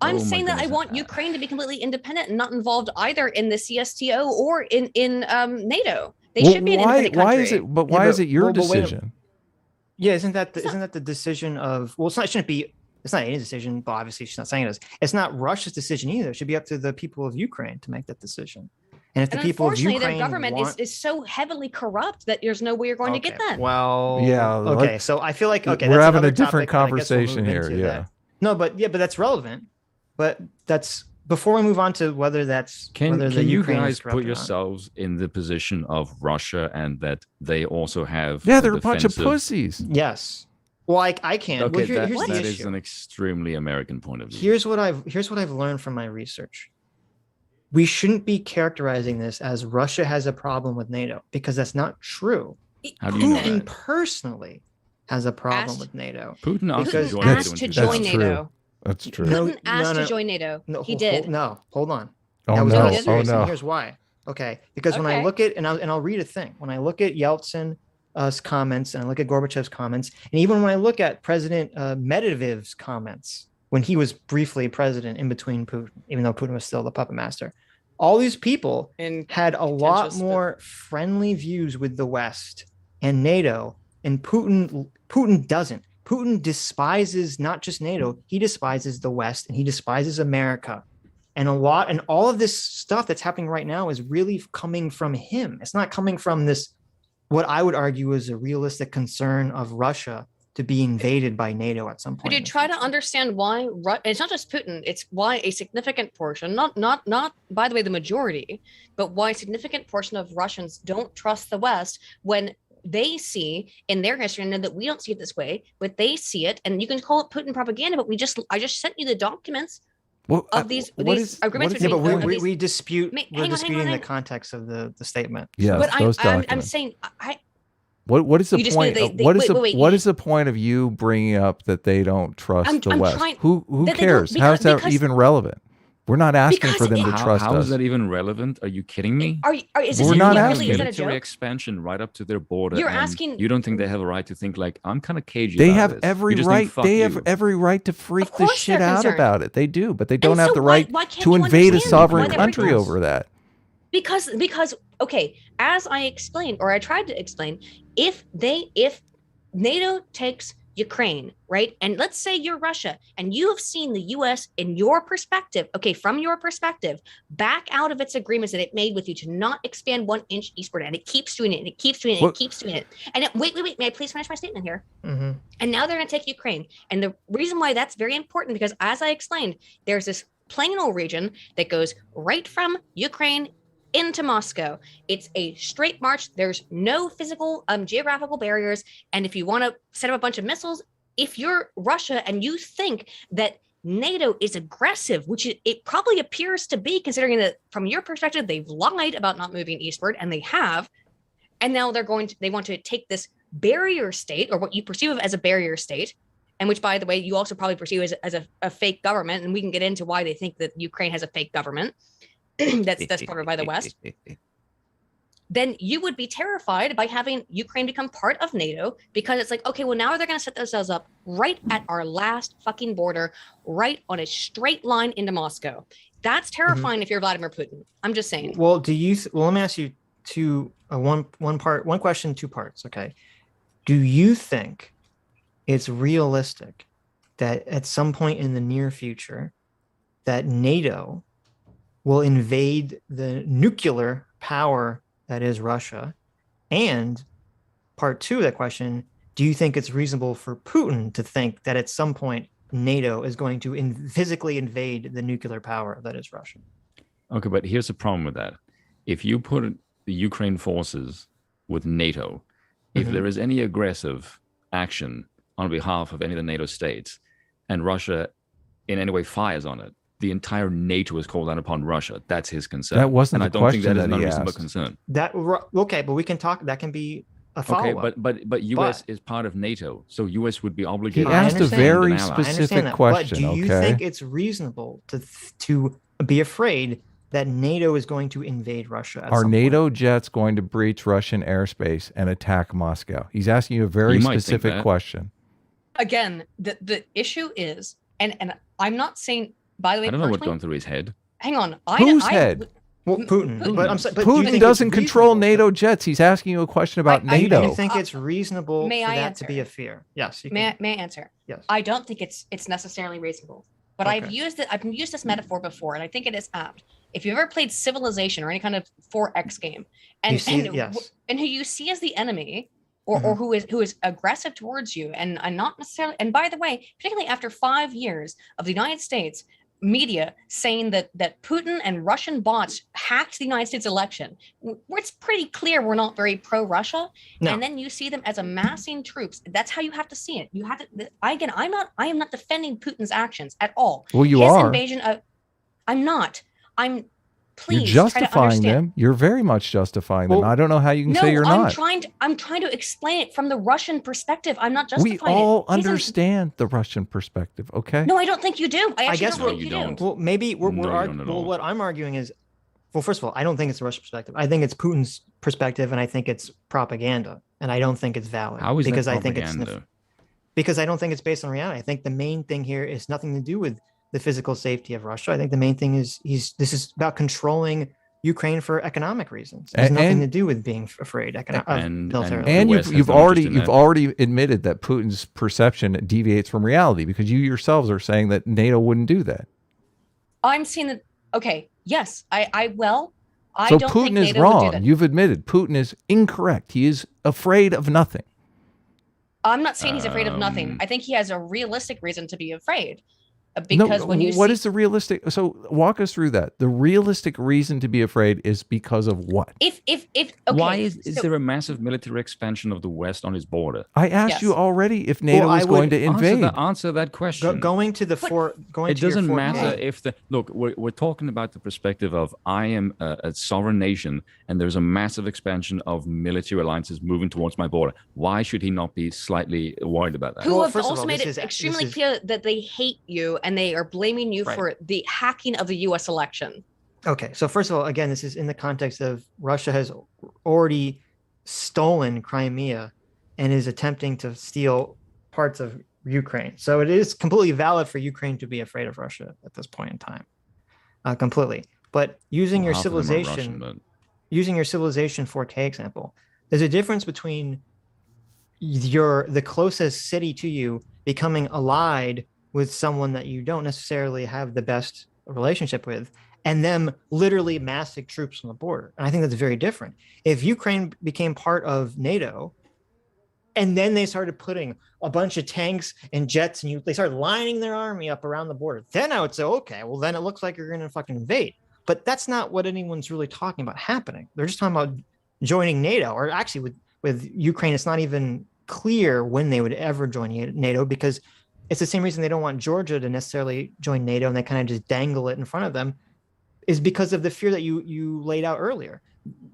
I'm saying that I want Ukraine to be completely independent and not involved either in the CSTO or in NATO. They should be an independent country. Why is it your decision? Yeah, isn't that the decision of? Well, it shouldn't be. It's not any decision, but obviously she's not saying it is. It's not Russia's decision either. It should be up to the people of Ukraine to make that decision. And if the people of Ukraine their government is so heavily corrupt that there's no way you're going to get that. Well, yeah. Okay, so I feel like we're having a different conversation here. Yeah. That. No, but that's relevant. But that's before we move on to whether that's can you guys put yourselves in the position of Russia and that they also have they're a bunch of pussies. Yes. Well, I can't. Okay, here's that is an extremely American point of view. Here's what I've learned from my research. We shouldn't be characterizing this as Russia has a problem with NATO, because that's not true. How do you know Putin that? personally has a problem with NATO. Putin asked to join NATO. That's true. Putin asked to join NATO. He did. Hold on. Oh no. And here's why. Okay, because when I look at and I'll read a thing. When I look at Yeltsin's comments and I look at Gorbachev's comments, and even when I look at President Medvedev's comments when he was briefly president in between Putin, even though Putin was still the puppet master, all these people had a lot more friendly views with the West and NATO, and Putin doesn't. Putin despises not just NATO, he despises the West and he despises America. And all of this stuff that's happening right now is really coming from him. It's not coming from this, what I would argue is a realistic concern of Russia to be invaded by NATO at some point. But you try to understand why, it's not just Putin, it's why a significant portion, not by the way, the majority, but why a significant portion of Russians don't trust the West when they see in their history, and that we don't see it this way, but they see it, and you can call it Putin propaganda, but I just sent you the documents of these agreements. Yeah, but we dispute. We're disputing the context of the statement. Yeah, but I'm saying What is the point? What is the point of you bringing up that they don't trust the West? Who cares? How is that even relevant? We're not asking for them to trust us. How is that even relevant? Are you kidding me? We're not asking. Military expansion right up to their border. You're asking. You don't think they have a right to think like, I'm kind of cagey. They have every right. They have every right to freak the shit out about it. They do, but they don't have the right to invade a sovereign country over that. Because okay, as I explained, or I tried to explain, if NATO takes Ukraine, right? And let's say you're Russia and you have seen the US in your perspective, okay, from your perspective, back out of its agreements that it made with you to not expand 1 inch eastward, and it keeps doing it, and it keeps doing it, and it keeps doing it. And wait, may I please finish my statement here? Mm-hmm. And now they're going to take Ukraine. And the reason why that's very important, because as I explained, there's this plain old region that goes right from Ukraine into Moscow. It's a straight march. There's no physical geographical barriers. And if you want to set up a bunch of missiles, if you're Russia and you think that NATO is aggressive, which it probably appears to be, considering that from your perspective, they've lied about not moving eastward, and they have. And now they want to take this barrier state, or what you perceive as a barrier state, and which, by the way, you also probably perceive as a fake government. And we can get into why they think that Ukraine has a fake government. that's covered by the West, then you would be terrified by having Ukraine become part of NATO, because it's like, okay, well, now they're going to set themselves up right at our last fucking border, right on a straight line into Moscow. That's terrifying if you're Vladimir Putin. I'm just saying. Well, let me ask you one question, 2 parts. Okay. Do you think it's realistic that at some point in the near future that NATO will invade the nuclear power that is Russia? And part 2 of that question, do you think it's reasonable for Putin to think that at some point NATO is going to physically invade the nuclear power that is Russia? Okay, but here's the problem with that. If you put the Ukraine forces with NATO, if there is any aggressive action on behalf of any of the NATO states, and Russia in any way fires on it, the entire NATO is called out upon Russia. That's his concern. That wasn't and the I don't think question that is an that he unreasonable asked. concern. Okay, but we can talk. That can be a follow-up. Okay, but US is part of NATO, so US would be obligated. He asked a very I specific that, question. But do you think it's reasonable to be afraid that NATO is going to invade Russia? Are NATO jets going to breach Russian airspace and attack Moscow? He's asking you a very specific question. Again, the issue is, and I'm not saying. By the way, I don't know what's going through his head. Hang on. Whose head? Well, Putin. But Putin doesn't control NATO jets. He's asking you a question about NATO. Do you think it's reasonable for that to be a fear? Yes. May I answer? Yes. I don't think it's necessarily reasonable. But okay. I've used this metaphor before, and I think it is apt. If you've ever played Civilization or any kind of 4X game, and who you see as the enemy, or who is aggressive towards you, and not necessarily. And by the way, particularly after 5 years of the United States media saying that Putin and Russian bots hacked the United States election, where it's pretty clear we're not very pro-Russia, and then you see them as amassing troops. That's how you have to see it. You have to. I am not defending Putin's actions at all. Well, you are. Invasion of. I'm not. Please, you're justifying them. You're very much justifying them. I don't know how you can say you're not. I'm trying to explain it from the Russian perspective. I'm not justifying it. We all understand the Russian perspective, okay? No, I don't think you do. I guess don't think you don't. Well, maybe what I'm arguing is, well, first of all, I don't think it's the Russian perspective. I think it's Putin's perspective, and I think it's propaganda, and I don't think it's valid. How is because that I think because I don't think it's based on reality. I think the main thing here is nothing to do with the physical safety of Russia. I think the main thing is this is about controlling Ukraine for economic reasons. It has nothing to do with being afraid militarily. And you've already admitted that Putin's perception deviates from reality, because you yourselves are saying that NATO wouldn't do that. I'm saying that. Okay, yes, I don't Putin think is NATO wrong. would do that. You've admitted Putin is incorrect. He is afraid of nothing. I'm not saying he's afraid of nothing. I think he has a realistic reason to be afraid. Because when you what is the realistic? So walk us through that. The realistic reason to be afraid is because of what? Okay, why is there a massive military expansion of the West on his border? I asked you already if NATO is going to invade. Answer that question. It doesn't matter if we're talking about the perspective of I am a sovereign nation and there's a massive expansion of military alliances moving towards my border. Why should he not be slightly worried about that? Who have also made it extremely clear that they hate you and they are blaming you for the hacking of the U.S. election. Okay, so first of all, again, this is in the context of Russia has already stolen Crimea and is attempting to steal parts of Ukraine. So it is completely valid for Ukraine to be afraid of Russia at this point in time, completely. But using your civilization, using your civilization 4K example, there's a difference between the closest city to you becoming allied with someone that you don't necessarily have the best relationship with, and them literally massing troops on the border. And I think that's very different. If Ukraine became part of NATO, and then they started putting a bunch of tanks and jets, and they started lining their army up around the border, then I would say, okay, well, then it looks like you're going to fucking invade. But that's not what anyone's really talking about happening. They're just talking about joining NATO, or actually with Ukraine, it's not even clear when they would ever join NATO, because it's the same reason they don't want Georgia to necessarily join NATO, and they kind of just dangle it in front of them, is because of the fear that you laid out earlier.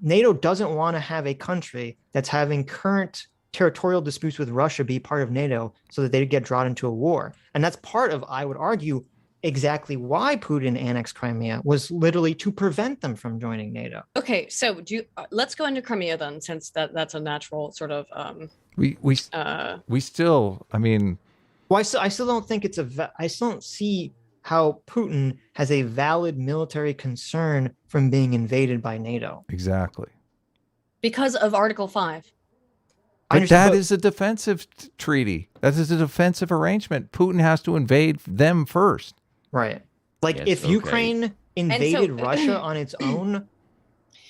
NATO doesn't want to have a country that's having current territorial disputes with Russia be part of NATO so that they get drawn into a war. And that's part of, I would argue, exactly why Putin annexed Crimea, was literally to prevent them from joining NATO. Okay, so let's go into Crimea then, since that's a natural sort of we still, I mean, well, I still don't think I still don't see how Putin has a valid military concern from being invaded by NATO. Exactly. Because of Article 5. But that is a defensive treaty. That is a defensive arrangement. Putin has to invade them first. Right. Like if Ukraine invaded Russia on its own,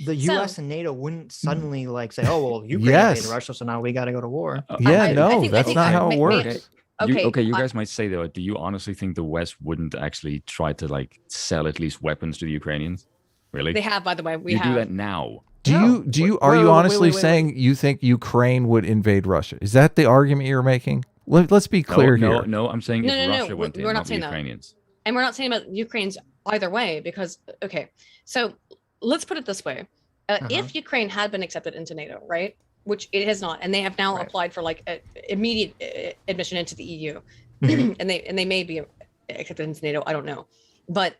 the U.S. and NATO wouldn't suddenly say, oh, well, Ukraine invaded Russia, so now we got to go to war. That's not how it works. Okay, you guys might say, though, do you honestly think the West wouldn't actually try to sell at least weapons to the Ukrainians? Really? They have, by the way. You do that now. Are you honestly saying you think Ukraine would invade Russia? Is that the argument you're making? Let's be clear here. No, I'm saying if Russia went in, we're not not saying the Ukrainians. And we're not saying about Ukraine's either way, because, okay, so let's put it this way. If Ukraine had been accepted into NATO, right, which it has not, and they have now applied for immediate admission into the EU, and they may be accepted into NATO, I don't know. But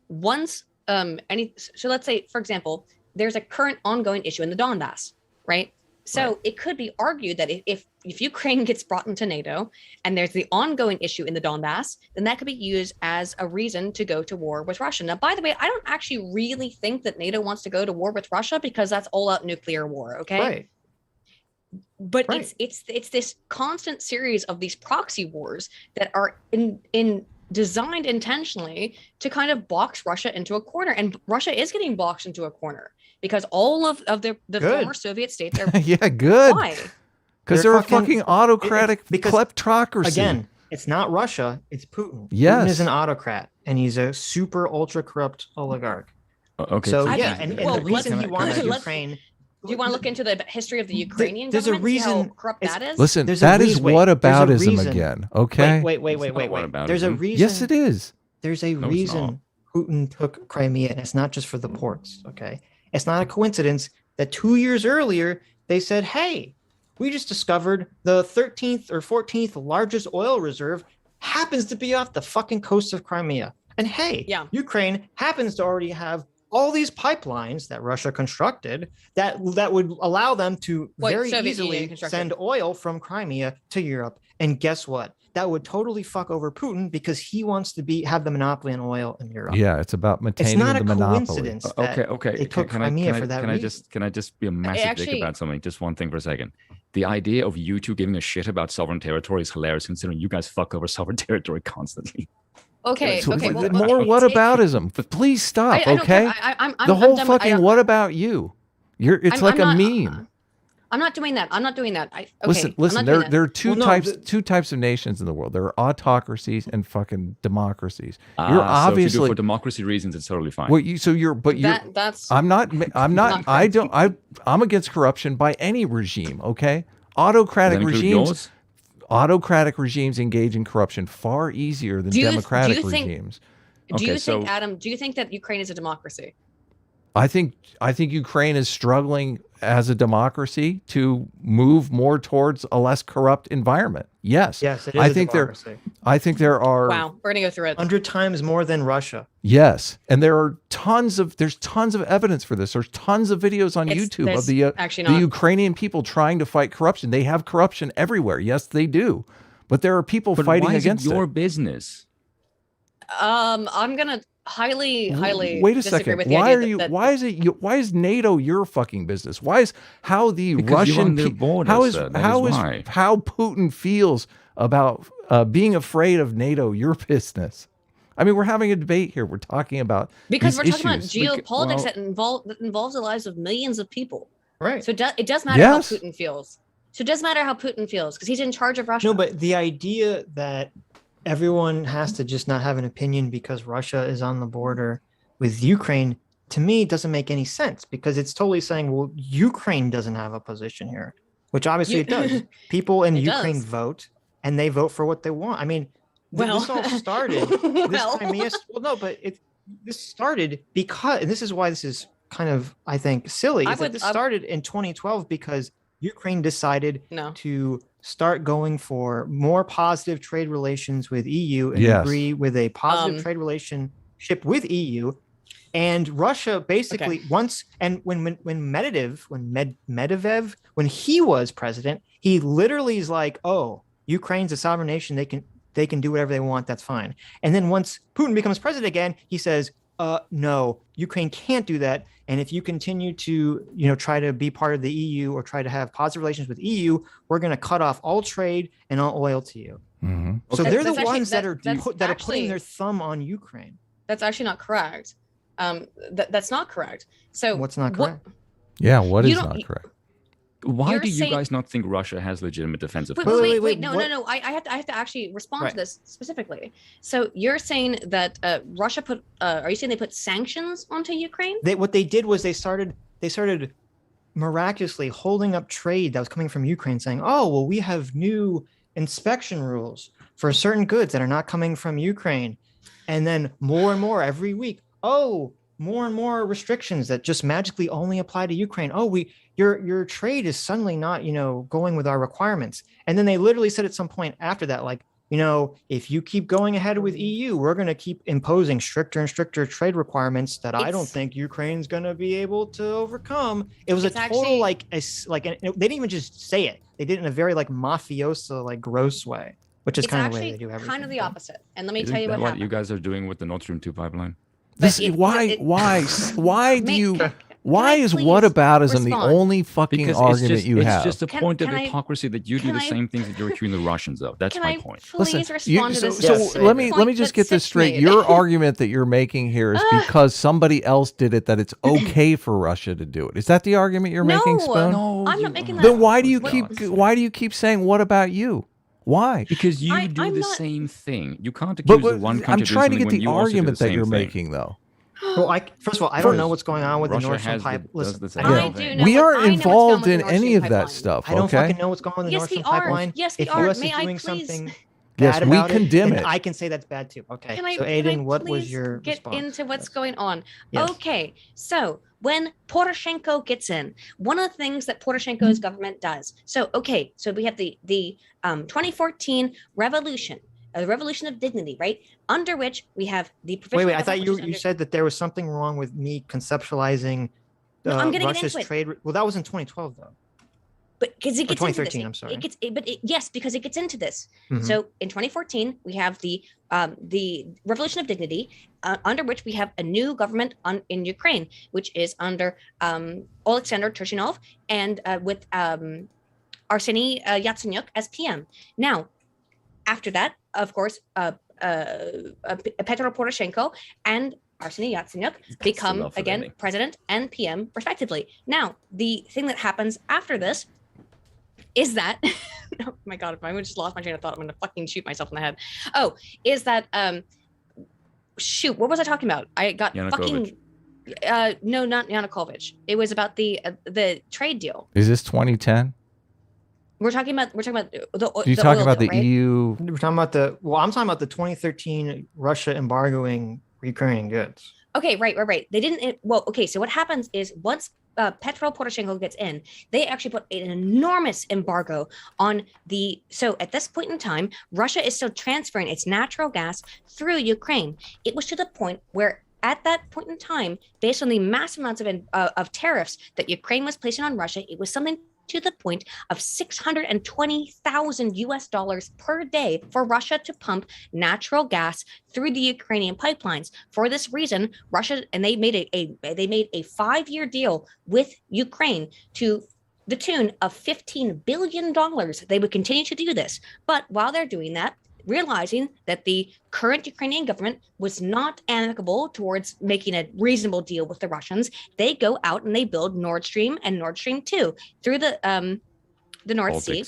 once so let's say, for example, there's a current ongoing issue in the Donbass, right? So it could be argued that if Ukraine gets brought into NATO and there's the ongoing issue in the Donbass, then that could be used as a reason to go to war with Russia. Now, by the way, I don't actually really think that NATO wants to go to war with Russia, because that's all out nuclear war, okay? Right. But it's this constant series of these proxy wars that are designed intentionally to kind of box Russia into a corner, and Russia is getting boxed into a corner because all of the former Soviet states are good. Why? Because they're a fucking autocratic kleptocracy. Again, it's not Russia, it's Putin. Yes. Putin is an autocrat, and he's a super ultra corrupt oligarch. Okay. So and the reason he wants Ukraine. Do you want to look into the history of the Ukrainian there's government? A reason, see how corrupt that is? Listen, that is whataboutism again, okay? Wait. There's a reason. Yes, it is. There's a reason Putin took Crimea, and it's not just for the ports, okay? It's not a coincidence that 2 years earlier, they said, hey, we just discovered the 13th or 14th largest oil reserve happens to be off the fucking coast of Crimea. And hey, Ukraine happens to already have all these pipelines that Russia constructed that would allow them to very easily send oil from Crimea to Europe. And guess what? That would totally fuck over Putin, because he wants to have the monopoly on oil in Europe. Yeah, it's about maintaining the monopoly. It's not a coincidence that they took Crimea for that reason. Can I just be a massive dick about something? Just one thing for a second. The idea of you two giving a shit about sovereign territory is hilarious, considering you guys fuck over sovereign territory constantly. Okay. More whataboutism. Please stop. Okay. The whole fucking what about you? It's like a meme. I'm not doing that. I'm not doing that. Listen. There are two types of nations in the world. There are autocracies and fucking democracies. You're obviously, so if you do it for democracy reasons, it's totally fine. Well, I'm against corruption by any regime. Okay, autocratic regimes engage in corruption far easier than democratic regimes. Do you think, Adam? Do you think that Ukraine is a democracy? I think Ukraine is struggling as a democracy to move more towards a less corrupt environment. Yes. Yes, it is a democracy. I think there are. Wow, we're gonna go through it 100 times more than Russia. Yes, and there's tons of evidence for this. There's tons of videos on YouTube of the Ukrainian people trying to fight corruption. They have corruption everywhere. Yes, they do, but there are people fighting against it. Your business. I'm gonna highly wait a second. With the idea Why is NATO your fucking business? Why is how Putin feels about being afraid of NATO your business? I mean, we're having a debate here. We're talking about we're talking about geopolitics that involves the lives of millions of people. Right. So it does matter how Putin feels. So it does matter how Putin feels because he's in charge of Russia. No, but the idea that everyone has to just not have an opinion because Russia is on the border with Ukraine, to me, doesn't make any sense because it's totally saying, well, Ukraine doesn't have a position here, which obviously it does. People in Ukraine vote and they vote for what they want. I mean, this all started. This started because, and this is why this is kind of, I think, silly. This started in 2012 because Ukraine decided to start going for more positive trade relations with EU and agree with a positive trade relationship with EU. And Russia basically when Medvedev, when he was president, he literally is like, oh, Ukraine's a sovereign nation. They can do whatever they want. That's fine. And then once Putin becomes president again, he says, no, Ukraine can't do that. And if you continue to, try to be part of the EU or try to have positive relations with EU, we're going to cut off all trade and all oil to you. Mm-hmm. So they're the ones that are putting their thumb on Ukraine. That's actually not correct. That's not correct. So what's not correct? What is not correct? Why do you guys not think Russia has legitimate defensive? Wait, no. I have to actually respond to this specifically. So you're saying that Russia put? Are you saying they put sanctions onto Ukraine? What they did was they started miraculously holding up trade that was coming from Ukraine, saying, "Oh, well, we have new inspection rules for certain goods that are not coming from Ukraine," and then more and more every week. Oh, more and more restrictions that just magically only apply to Ukraine. Oh, your trade is suddenly not, going with our requirements. And then they literally said at some point after that, like, if you keep going ahead with EU, we're going to keep imposing stricter and stricter trade requirements that I don't think Ukraine's going to be able to overcome. It was a total they didn't even just say it. They did it in a very mafioso, gross way, which is kind of the way they do everything. Kind of the opposite. And let me tell you what happened. You guys are doing with the Nord Stream 2 pipeline? Why is whataboutism the only fucking argument you have? It's just a point of hypocrisy that you do the same things that you're accusing the Russians of. That's my point. Please respond to this. So let me just get this straight. Your argument that you're making here is because somebody else did it that it's okay for Russia to do it. Is that the argument you're making, Spoon? No, I'm not making that. Then why do you keep saying what about you? Why? Because you do the same thing. You can't accuse the one country. I'm trying to get the argument that you're making, though. Well, first of all, I don't know what's going on with the Nord Stream pipeline. Listen, I do know. We aren't involved in any of that stuff. I don't fucking know what's going on with the Nord Stream pipeline. Yes, we are. May I please? Something yes, we condemn it. I can say that's bad too. Okay. So Aydin, what was your get response? Into what's going on? Yes. Okay. So when Poroshenko gets in, one of the things that Poroshenko's government does. So we have the 2014 revolution. The revolution of dignity, right? Under which we have the wait. I thought you said that there was something wrong with me conceptualizing Russia's trade. Well, that was in 2012, though. But because it gets 2013, into this, I'm sorry. Yes, because it gets into this. Mm-hmm. So in 2014, we have the revolution of dignity, under which we have a new government in Ukraine, which is under Alexander Turchinov and with Arseny Yatsenyuk as PM. Now, after that, of course, Petro Poroshenko and Arseny Yatsenyuk become again president and PM respectively. Now, the thing that happens after this is that oh my god, if I just lost my train of thought, I'm gonna fucking shoot myself in the head. Oh, is that shoot, what was I talking about? I got Yanukovych. fucking no, not Yanukovych. It was about the trade deal. Is this 2010? We're talking about the You talking about deal, the right? EU? We're talking about I'm talking about the 2013 Russia embargoing Ukrainian goods. Okay, right. They didn't. Well, okay. So what happens is once Petro Poroshenko gets in, they actually put an enormous embargo on the. So at this point in time, Russia is still transferring its natural gas through Ukraine. It was to the point where, at that point in time, based on the massive amounts of tariffs that Ukraine was placing on Russia, it was something to the point of $620,000 per day for Russia to pump natural gas through the Ukrainian pipelines. For this reason, Russia, and they made a 5-year deal with Ukraine to the tune of $15 billion. They would continue to do this. But while they're doing that, realizing that the current Ukrainian government was not amicable towards making a reasonable deal with the Russians, they go out and they build Nord Stream and Nord Stream 2 through the North Sea,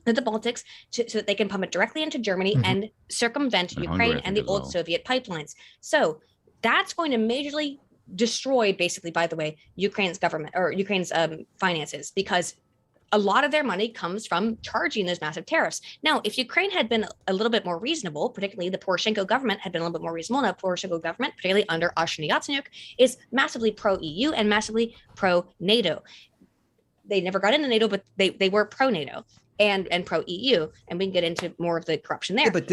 the Baltics, so that they can pump it directly into Germany and circumvent Ukraine and the old Soviet pipelines. So that's going to majorly destroy, basically, by the way, Ukraine's government or Ukraine's finances, because a lot of their money comes from charging those massive tariffs. Now, if Ukraine had been a little bit more reasonable, particularly the Poroshenko government had been a little bit more reasonable, now Poroshenko government, particularly under Yeltsin and Yatsenyuk, is massively pro-EU and massively pro-NATO. They never got into NATO, but they were pro-NATO and pro-EU, and we can get into more of the corruption there. Yeah, but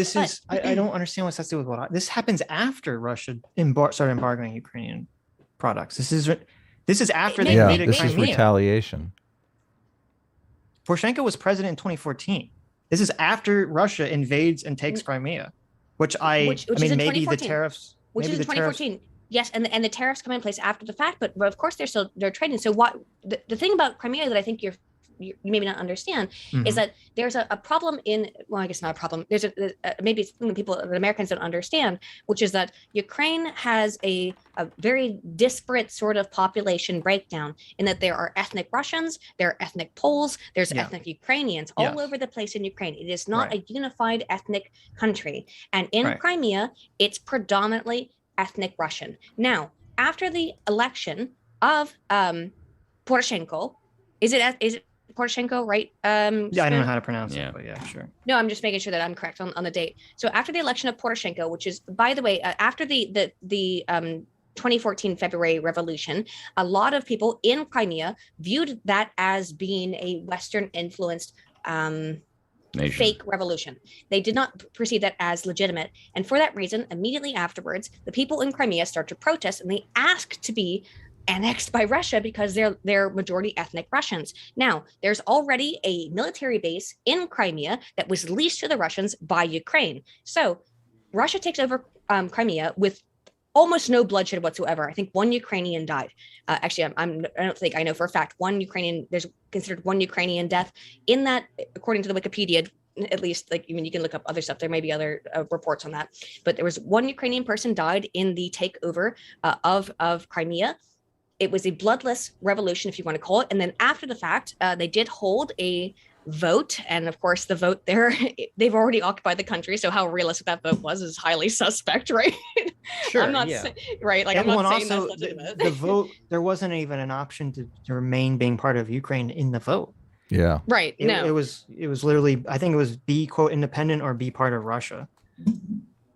I don't understand what's that to do with what this happens after Russia started embargoing Ukrainian products. This is after they made it. This is retaliation. Poroshenko was president in 2014. This is after Russia invades and takes Crimea, which maybe the tariffs. Which is in 2014. Yes, and the tariffs come in place after the fact, but of course they're trading. So what the thing about Crimea that I think you maybe not understand is that there's a problem I guess not a problem. There's maybe it's something that Americans don't understand, which is that Ukraine has a very disparate sort of population breakdown, in that there are ethnic Russians, there are ethnic Poles, there's ethnic Ukrainians all over the place in Ukraine. It is not a unified ethnic country. And in Crimea, it's predominantly ethnic Russian. Now, after the election of Poroshenko, is it Poroshenko, right? I don't know how to pronounce it, but yeah, sure. No, I'm just making sure that I'm correct on the date. So after the election of Poroshenko, which is, by the way, after the 2014 February revolution, a lot of people in Crimea viewed that as being a Western influenced fake revolution. They did not perceive that as legitimate. And for that reason, immediately afterwards, the people in Crimea start to protest, and they ask to be annexed by Russia because they're majority ethnic Russians. Now, there's already a military base in Crimea that was leased to the Russians by Ukraine. So Russia takes over Crimea with almost no bloodshed whatsoever. I think one Ukrainian died. Actually, I don't think, I know for a fact, there's considered one Ukrainian death in that, according to the Wikipedia, at least, like, you can look up other stuff. There may be other reports on that, but there was one Ukrainian person died in the takeover of Crimea. It was a bloodless revolution, if you want to call it. And then after the fact, they did hold a vote. And of course, the vote there, they've already occupied the country. So how realistic that vote was is highly suspect, right? Sure. I'm not right. Like, I'm not saying also, that's legitimate. the vote, there wasn't even an option to remain being part of Ukraine in the vote. Yeah. Right. It was literally, I think it was be quote independent or be part of Russia.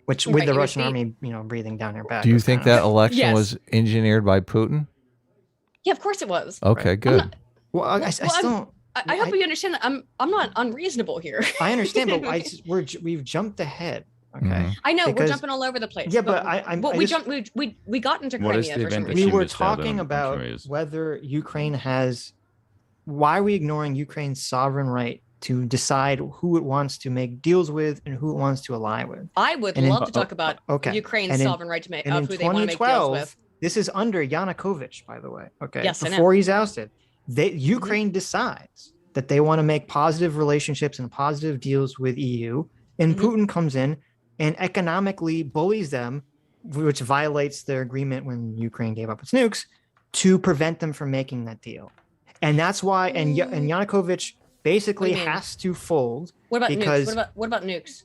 Which with the Russian army, breathing down their back. Do you think that election was engineered by Putin? Yeah, of course it was. Okay, good. I still don't. I hope you understand that I'm not unreasonable here. I understand, but we've jumped ahead. Okay. I know we're jumping all over the place. Yeah, but we got into Crimea for some reason. We were talking about whether Ukraine has. Why are we ignoring Ukraine's sovereign right to decide who it wants to make deals with and who it wants to ally with? I would love to talk about Ukraine's sovereign right to make of who they want to make deals with. This is under Yanukovych, by the way. Okay. Yes, before he's ousted, Ukraine decides that they want to make positive relationships and positive deals with EU, and Putin comes in and economically bullies them, which violates their agreement when Ukraine gave up its nukes, to prevent them from making that deal. And that's why, and Yanukovych basically What do you mean? has to fold. What about because nukes? What about nukes?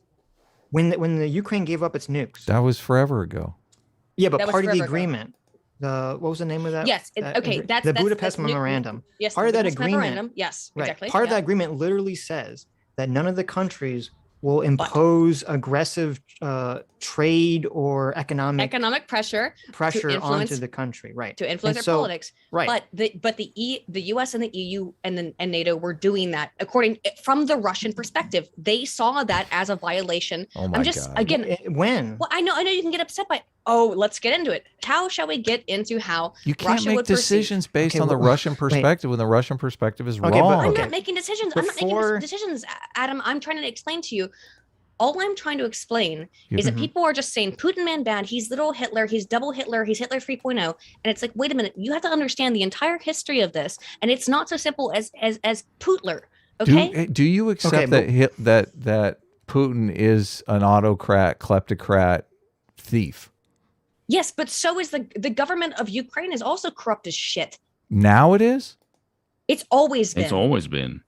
when the Ukraine gave up its nukes. That was forever ago. Yeah, but That was part of the forever ago. agreement, what was the name of that? Yes. That's the Budapest memorandum. Yes. Part of that Budapest agreement. memorandum, yes. Right. Exactly. Part of that agreement literally says that none of the countries will impose aggressive trade or economic pressure onto the country, right? To influence their politics, right? But the U.S. and the EU and NATO were doing that from the Russian perspective. They saw that as a violation. Oh my God. Again, when? Well, I know you can get upset by. Oh, let's get into it. How shall we get into how you can't Russia make would decisions based on the Russian perspective when the Russian perspective is wrong? I'm not making decisions. I'm not making decisions, Adam. I'm trying to explain to you. All I'm trying to explain is that people are just saying Putin man bad. He's little Hitler. He's double Hitler. He's Hitler 3.0. And it's like, wait a minute. You have to understand the entire history of this, and it's not so simple as Putler. Okay. Do you accept that Putin is an autocrat, kleptocrat, thief? Yes, but so is the government of Ukraine is also corrupt as shit. Now it is? It's always been. It's always been.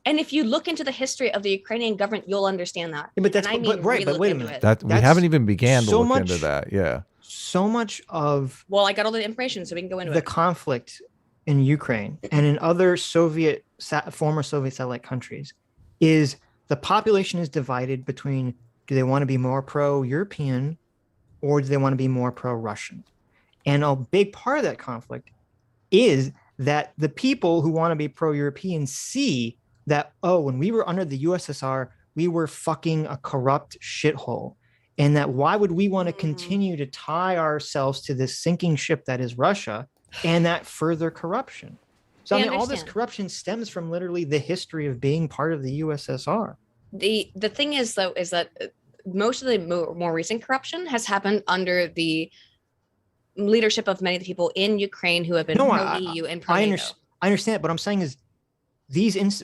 And if you look into the history of the Ukrainian government, you'll understand that. Yeah, but that's but wait a minute. We haven't even began to look into that. Yeah. So much of I got all the information, so we can go into the conflict in Ukraine and in other former Soviet satellite countries is the population is divided between do they want to be more pro-European or do they want to be more pro-Russian? And a big part of that conflict is that the people who want to be pro-European see that, when we were under the USSR, we were fucking a corrupt shithole. And that why would we want to continue to tie ourselves to this sinking ship that is Russia and that further corruption? So, all this corruption stems from literally the history of being part of the USSR. The thing is, though, is that most of the more recent corruption has happened under the leadership of many of the people in Ukraine who have been pro-EU and pro-NATO. I understand, but I'm saying is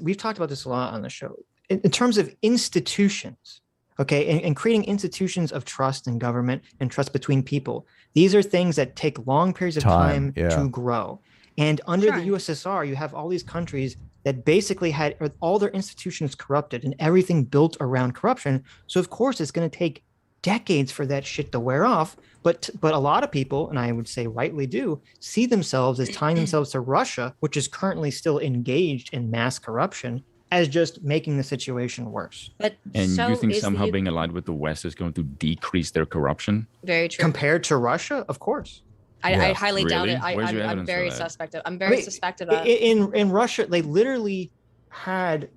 we've talked about this a lot on the show in terms of institutions, okay, and creating institutions of trust in government and trust between people. These are things that take long periods of time to grow. And under the USSR, you have all these countries that basically had all their institutions corrupted and everything built around corruption. So of course it's going to take decades for that shit to wear off. But a lot of people, and I would say rightly do, see themselves as tying themselves to Russia, which is currently still engaged in mass corruption, as just making the situation worse. You think somehow being allied with the West is going to decrease their corruption? Very true. Compared to Russia, of course. I highly doubt it. I'm very suspect of. I'm very suspect of that. In Russia, they literally had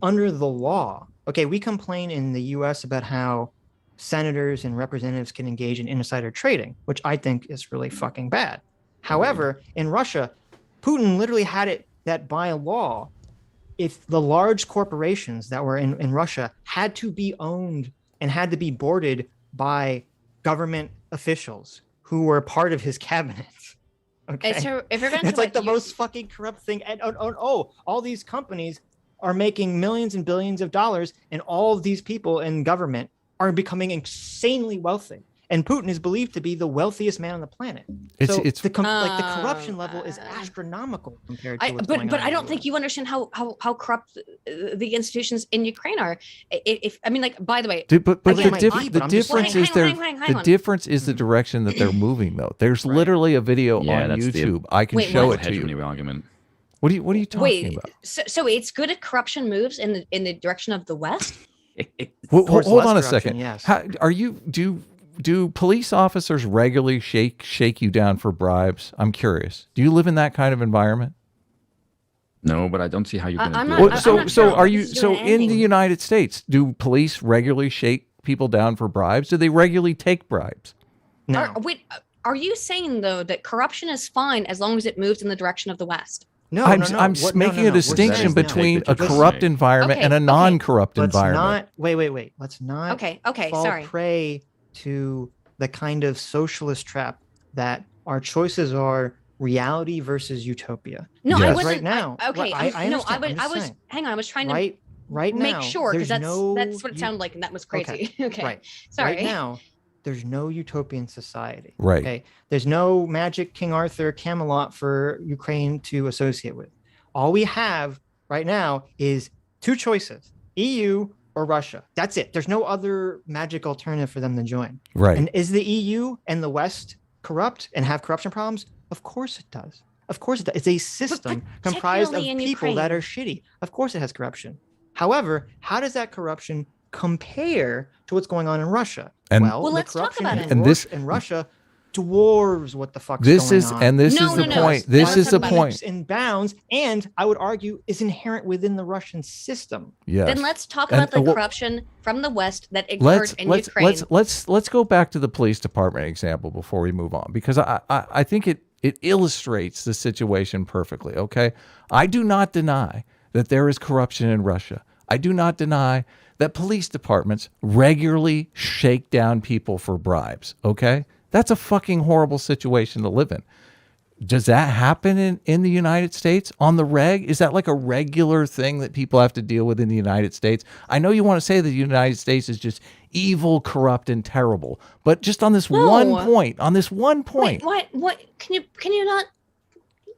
under the law. Okay, we complain in the U.S. about how senators and representatives can engage in insider trading, which I think is really fucking bad. However, in Russia, Putin literally had it that by law, if the large corporations that were in Russia had to be owned and had to be boarded by government officials who were part of his cabinet. Okay, so if you're going it's like the most fucking corrupt thing. And all these companies are making millions and billions of dollars, and all of these people in government are becoming insanely wealthy. And Putin is believed to be the wealthiest man on the planet. The corruption level is astronomical compared to what's going on. But I don't think you understand how corrupt the institutions in Ukraine are. By the way, the difference is the direction that they're moving, though. There's literally a video on YouTube. I can show it to you. Argument. What are you talking about? So it's good at corruption moves in the direction of the West. Hold on a second. Yes. Do police officers regularly shake you down for bribes? I'm curious. Do you live in that kind of environment? No, but I don't see how you can. In the United States, do police regularly shake people down for bribes? Do they regularly take bribes? No. Are you saying though that corruption is fine as long as it moves in the direction of the West? No, I'm making a distinction between a corrupt environment and a non-corrupt environment. Wait. Let's not fall prey to the kind of socialist trap that our choices are reality versus utopia. No, yes. I wasn't. Right now. I was. Hang on. I was trying to right make now, sure because that's what it sounded like, and that was crazy. Okay. Right. Sorry. Right now, there's no utopian society. Right. Okay. There's no magic King Arthur Camelot for Ukraine to associate with. All we have right now is two choices: EU or Russia. That's it. There's no other magic alternative for them to join. Right. And is the EU and the West corrupt and have corruption problems? Of course it does. Of course it does. It's a system comprised of people that are shitty. Of course it has corruption. However, how does that corruption compare to what's going on in Russia? And well, let's talk about it. And this in Russia dwarves what the fuck's going on. And this is the point. This is the point. In bounds, and I would argue is inherent within the Russian system. Yes. Then let's talk about the corruption from the West that occurred in Ukraine. Let's go back to the police department example before we move on, because I think it illustrates the situation perfectly. Okay, I do not deny that there is corruption in Russia. I do not deny that police departments regularly shake down people for bribes. Okay. That's a fucking horrible situation to live in. Does that happen in the United States on the reg? Is that like a regular thing that people have to deal with in the United States? I know you want to say that the United States is just evil, corrupt, and terrible, but just on this one point, Wait, what? Can you not,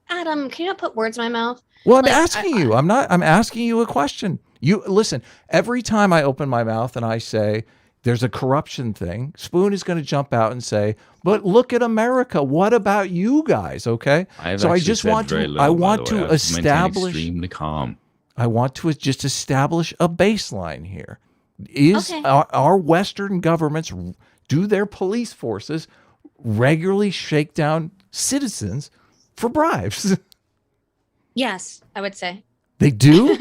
Adam? Can you not put words in my mouth? Well, I'm asking you. I'm asking you a question. You listen. Every time I open my mouth and I say there's a corruption thing, Spoon is going to jump out and say, but look at America. What about you guys? Okay. So I just want to, I want to establish, extremely calm. I want to just establish a baseline here. Is our Western governments, do their police forces regularly shake down citizens for bribes? Yes, I would say. They do?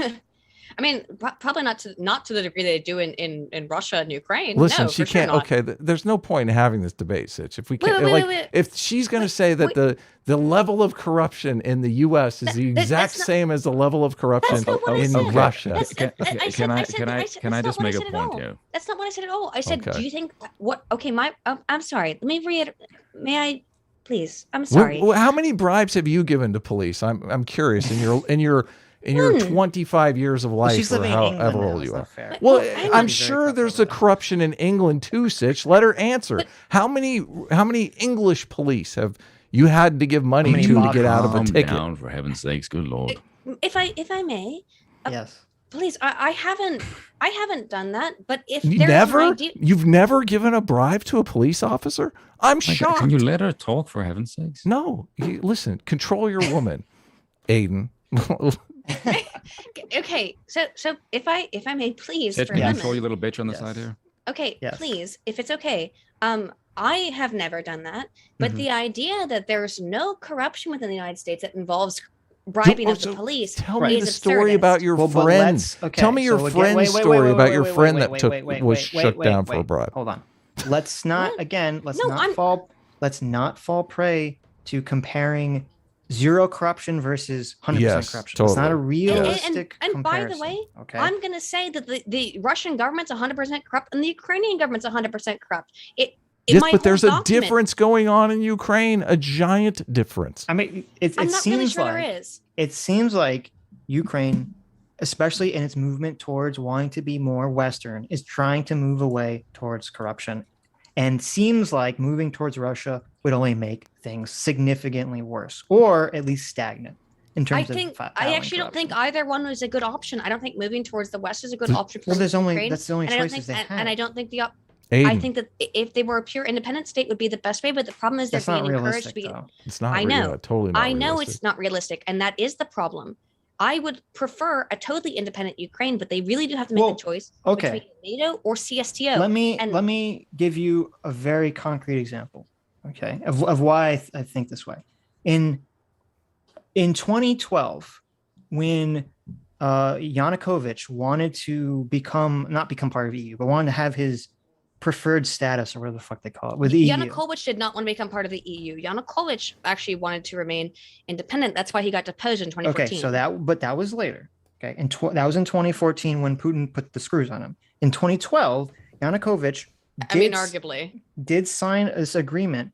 I mean, probably not to the degree they do in Russia and Ukraine. Listen, no, she can't. Sure okay, there's no point in having this debate, Sitch. If we can't, wait. if she's going to say that the level of corruption in the U.S. is the exact same as the level of corruption in Russia, can I just make a point here? That's not what I said at all. I said, do you think what? Okay, I'm sorry. Let me reiterate. May I? Please, I'm sorry. How many bribes have you given to police? I'm curious. In your 25 years of life, or however old you are. Well, I'm sure there's a corruption in England too, Sitch. Let her answer. How many English police have you had to give money to get out of a ticket? Down, for heaven's sakes, good lord. If I may, yes. Please, I haven't done that. But if you've never given a bribe to a police officer? I'm shocked. Can you let her talk, for heaven's sakes? No, listen. Control your woman, Aydin. Okay, so if I may, please, Can you control your little bitch on the side here? Okay, please, if it's okay. I have never done that, but the idea that there's no corruption within the United States that involves bribing of the police. Tell me the story about your friend. Tell me your friend's story about your friend that was shook down for a bribe. Hold on. Let's not let's not fall prey to comparing zero corruption versus 100% corruption. Totally. It's not a realistic and comparison. By the way, I'm going to say that the Russian government's 100% corrupt and the Ukrainian government's 100% corrupt. Yes, but there's a difference going on in Ukraine, a giant difference. I mean, I'm not really sure there is. It seems like Ukraine, especially in its movement towards wanting to be more Western, is trying to move away towards corruption, and seems like moving towards Russia would only make things significantly worse, or at least stagnant in terms of. I actually don't think either one was a good option. I don't think moving towards the West is a good option for Ukraine. That's the only choices they have. And I don't think I think that if they were a pure independent state would be the best way, but the problem is they're being encouraged to be. It's not. I know. Totally. I know it's not realistic, and that is the problem. I would prefer a totally independent Ukraine, but they really do have to make the choice between NATO or CSTO. Let me give you a very concrete example, of why I think this way. In 2012, when Yanukovych wanted to not become part of EU, but wanted to have his preferred status, or whatever the fuck they call it, with the EU. Yanukovych did not want to become part of the EU. Yanukovych actually wanted to remain independent. That's why he got deposed in 2014. Okay, so that was later. Okay, and that was in 2014 when Putin put the screws on him. In 2012, Yanukovych did sign this agreement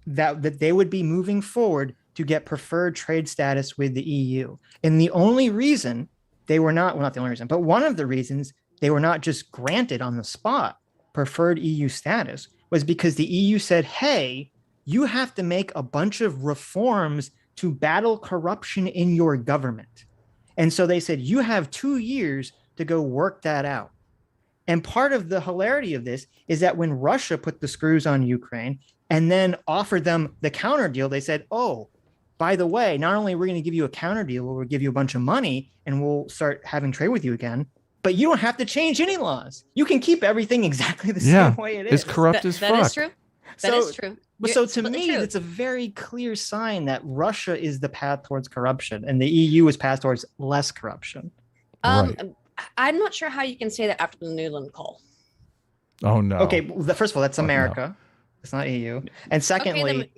that they would be moving forward to get preferred trade status with the EU. And the only reason they were not the only reason, but one of the reasons they were not just granted on the spot preferred EU status was because the EU said, hey, you have to make a bunch of reforms to battle corruption in your government. And so they said, you have 2 years to go work that out. And part of the hilarity of this is that when Russia put the screws on Ukraine and then offered them the counter deal, they said, oh, by the way, not only are we going to give you a counter deal, we'll give you a bunch of money and we'll start having trade with you again, but you don't have to change any laws. You can keep everything exactly the same way it is. It's corrupt as fuck. That is true. That is true. So to me, it's a very clear sign that Russia is the path towards corruption and the EU is path towards less corruption. Right. I'm not sure how you can say that after the Nuland call. Oh no. Okay, first of all, that's America. No. It's not EU. And secondly,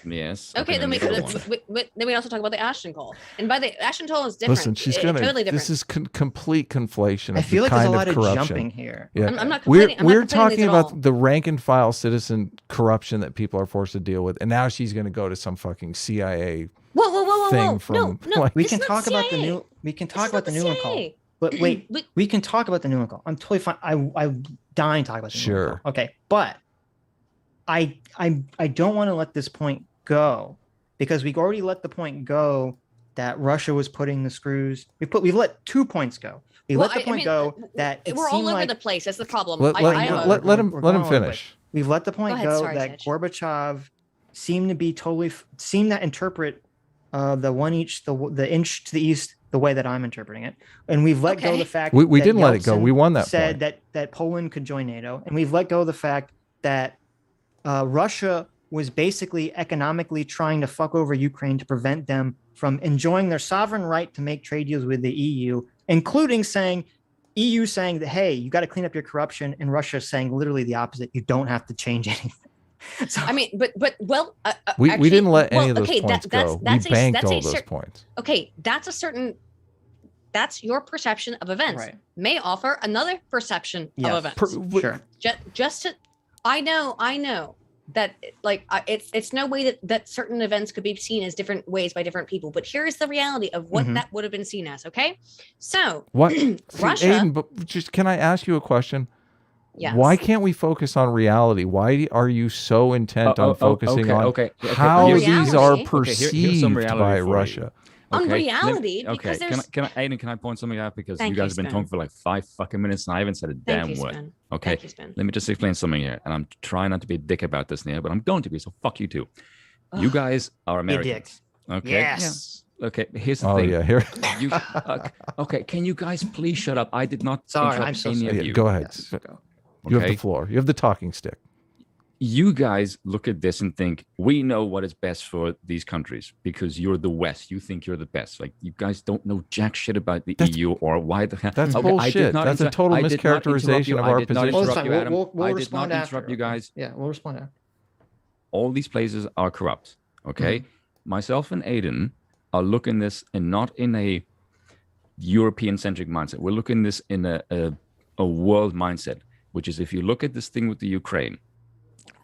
yes. Okay, then we also talk about the Ashton call. And by the Ashton call is different. Listen, she's gonna. Totally different. This is complete conflation. I feel like there's a lot of corruption. jumping here. Yeah. I'm not complaining. We're talking about the rank and file citizen corruption that people are forced to deal with, and now she's going to go to some fucking CIA thing from. No, like, we can talk about the new. We can talk about the Nuland call. But wait, we can talk about the Nuland call. I'm totally fine. I'm dying to talk about the Nuland call. Okay, but I don't want to let this point go because we've already let the point go that Russia was putting the screws. We've let 2 points go. We let the point go that we're all over the place. That's the problem. Let him finish. We've let the point go that Gorbachev seemed to interpret the 1 inch, the inch to the east the way that I'm interpreting it, and we've let go of the fact we that didn't let it go. We won that. Said that Poland could join NATO, and we've let go of the fact that Russia was basically economically trying to fuck over Ukraine to prevent them from enjoying their sovereign right to make trade deals with the EU, including EU saying that, hey, you got to clean up your corruption, and Russia saying literally the opposite. You don't have to change anything. So, I mean, well, we didn't let any of those points go. We banked all those points. Okay, that's your perception of events. Right. May offer another perception of events. Sure. Just to, I know that it's no way that certain events could be seen as different ways by different people, but here is the reality of what that would have been seen as. Okay, so what Russia? Aydin, but just can I ask you a question? Yes. Why can't we focus on reality? Why are you so intent on focusing on how these are perceived by Russia? On reality, because there's... Aydin, can I point something out? Because you guys have been talking for like 5 fucking minutes and I haven't said a damn word. Okay, let me just explain something here. And I'm trying not to be a dick about this now, but I'm going to be, so fuck you too. You guys are Americans. Okay. Yes. Yeah. Okay, here's the thing. Oh, yeah, here. Okay, can you guys please shut up? I did not interrupt any of you. Go ahead. Yes, go. You have the floor. You have the talking stick. You guys look at this and think, we know what is best for these countries because you're the West. You think you're the best. Like, you guys don't know jack shit about the EU or why the hell. That's bullshit. That's a total mischaracterization of our position. We'll respond after you guys. Yeah, we'll respond after. All these places are corrupt. Okay? Myself and Aydin are looking this and not in a European-centric mindset. We're looking this in a world mindset, which is if you look at this thing with the Ukraine,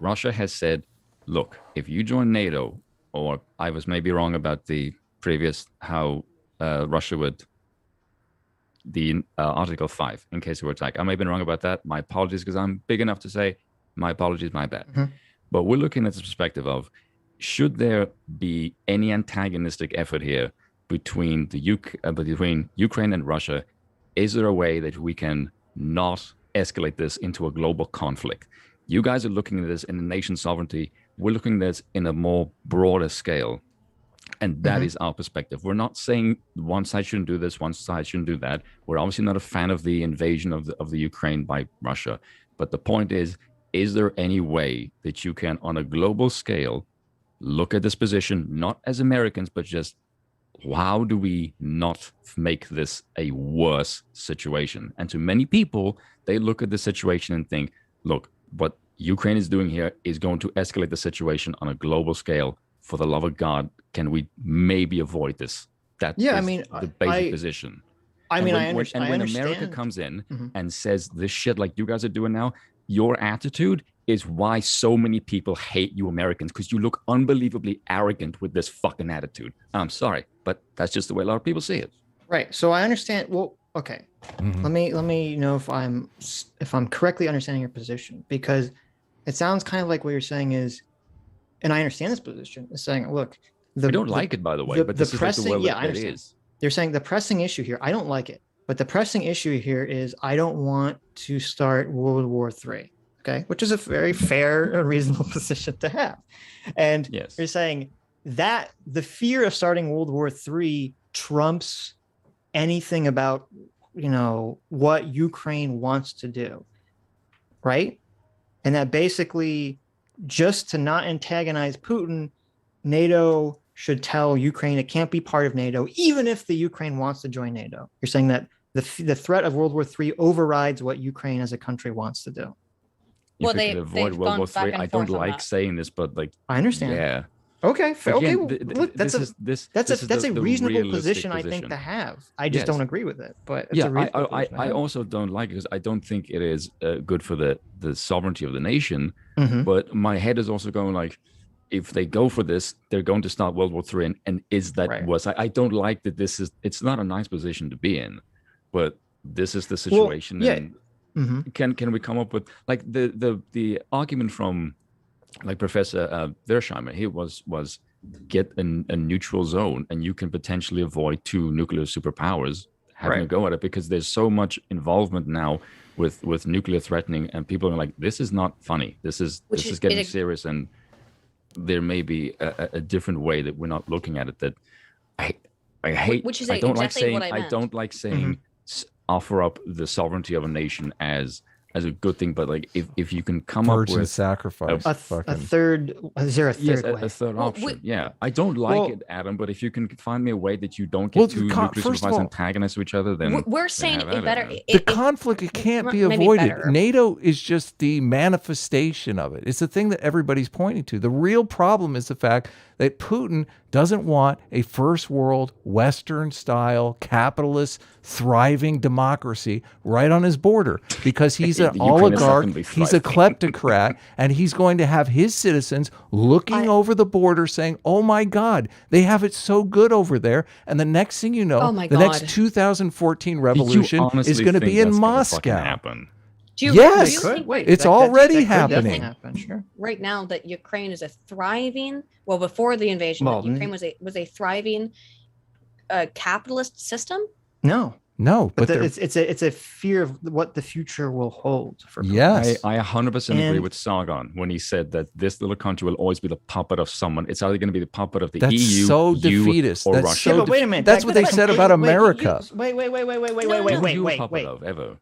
Russia has said, look, if you join NATO, or I was maybe wrong about the previous, how Russia would, the Article 5, in case of attack. I may have been wrong about that. My apologies, because I'm big enough to say, my apologies, my bad. But we're looking at the perspective of, should there be any antagonistic effort here between between Ukraine and Russia? Is there a way that we can not escalate this into a global conflict? You guys are looking at this in a nation sovereignty. We're looking at this in a more broader scale. And that is our perspective. We're not saying one side shouldn't do this, one side shouldn't do that. We're obviously not a fan of the invasion of the Ukraine by Russia. But the point is there any way that you can, on a global scale, look at this position, not as Americans, but just how do we not make this a worse situation? And to many people, they look at the situation and think, look, what Ukraine is doing here is going to escalate the situation on a global scale. For the love of God, can we maybe avoid this? That's the basic position. I understand. And when America comes in and says this shit like you guys are doing now, your attitude is why so many people hate you Americans, because you look unbelievably arrogant with this fucking attitude. I'm sorry, but that's just the way a lot of people see it. Right. So I understand. Well, okay. Let me know if I'm correctly understanding your position, because it sounds kind of like what you're saying is, and I understand this position, is saying, look, I don't like it, by the way, but this is like the world that it is. They're saying the pressing issue here, I don't like it, but the pressing issue here is I don't want to start World War III. Okay, which is a very fair and reasonable position to have. And Yes. you're saying that the fear of starting World War III trumps anything about, what Ukraine wants to do, right? And that basically, just to not antagonize Putin, NATO should tell Ukraine it can't be part of NATO, even if the Ukraine wants to join NATO. You're saying that the threat of World War III overrides what Ukraine as a country wants to do. If they could avoid World War III, I don't like saying this, but I understand. Yeah. Okay. Okay. Look, that's a reasonable position, I think, to have. I just don't agree with it. But it's I also don't like it because I don't think it is good for the sovereignty of the nation. Mm-hmm. But my head is also going like, if they go for this, they're going to start World War III, and is that worse? I don't like that. It's not a nice position to be in, but this is the situation. Well, yeah. And mm-hmm. Can we come up with like the argument from like Professor Wersheimer? He was get a neutral zone, and you can potentially avoid two nuclear superpowers having a go at it, because there's so much involvement now with nuclear threatening, and people are like, this is not funny. This is getting serious, and there may be a different way that we're not looking at it. That I hate. Which is I don't exactly like saying. I don't like saying offer up the sovereignty of a nation as a good thing, but like if you can come up with sacrifice a third, is there a third way? A third option. I don't like it, Adam, but if you can find me a way that you don't get two nuclear superpowers antagonists to each other, then we're saying it better. The conflict, it can't be avoided. NATO is just the manifestation of it. It's the thing that everybody's pointing to. The real problem is the fact that Putin doesn't want a first world, Western style, capitalist, thriving democracy right on his border, because he's an oligarch, he's a kleptocrat, and he's going to have his citizens looking over the border saying, oh my God, they have it so good over there. And the next thing you know, next 2014 revolution is going to be in Moscow. Yes, it's already happening. Sure. Right now, that Ukraine is a thriving. Well, before the invasion, Ukraine was a thriving capitalist system. No, but it's a fear of what the future will hold for Putin. Yes, I 100% agree with Sargon when he said that this little country will always be the puppet of someone. It's either going to be the puppet of the EU, so defeatist, or that's Russia. But wait a minute. That's what they said about America. Wait.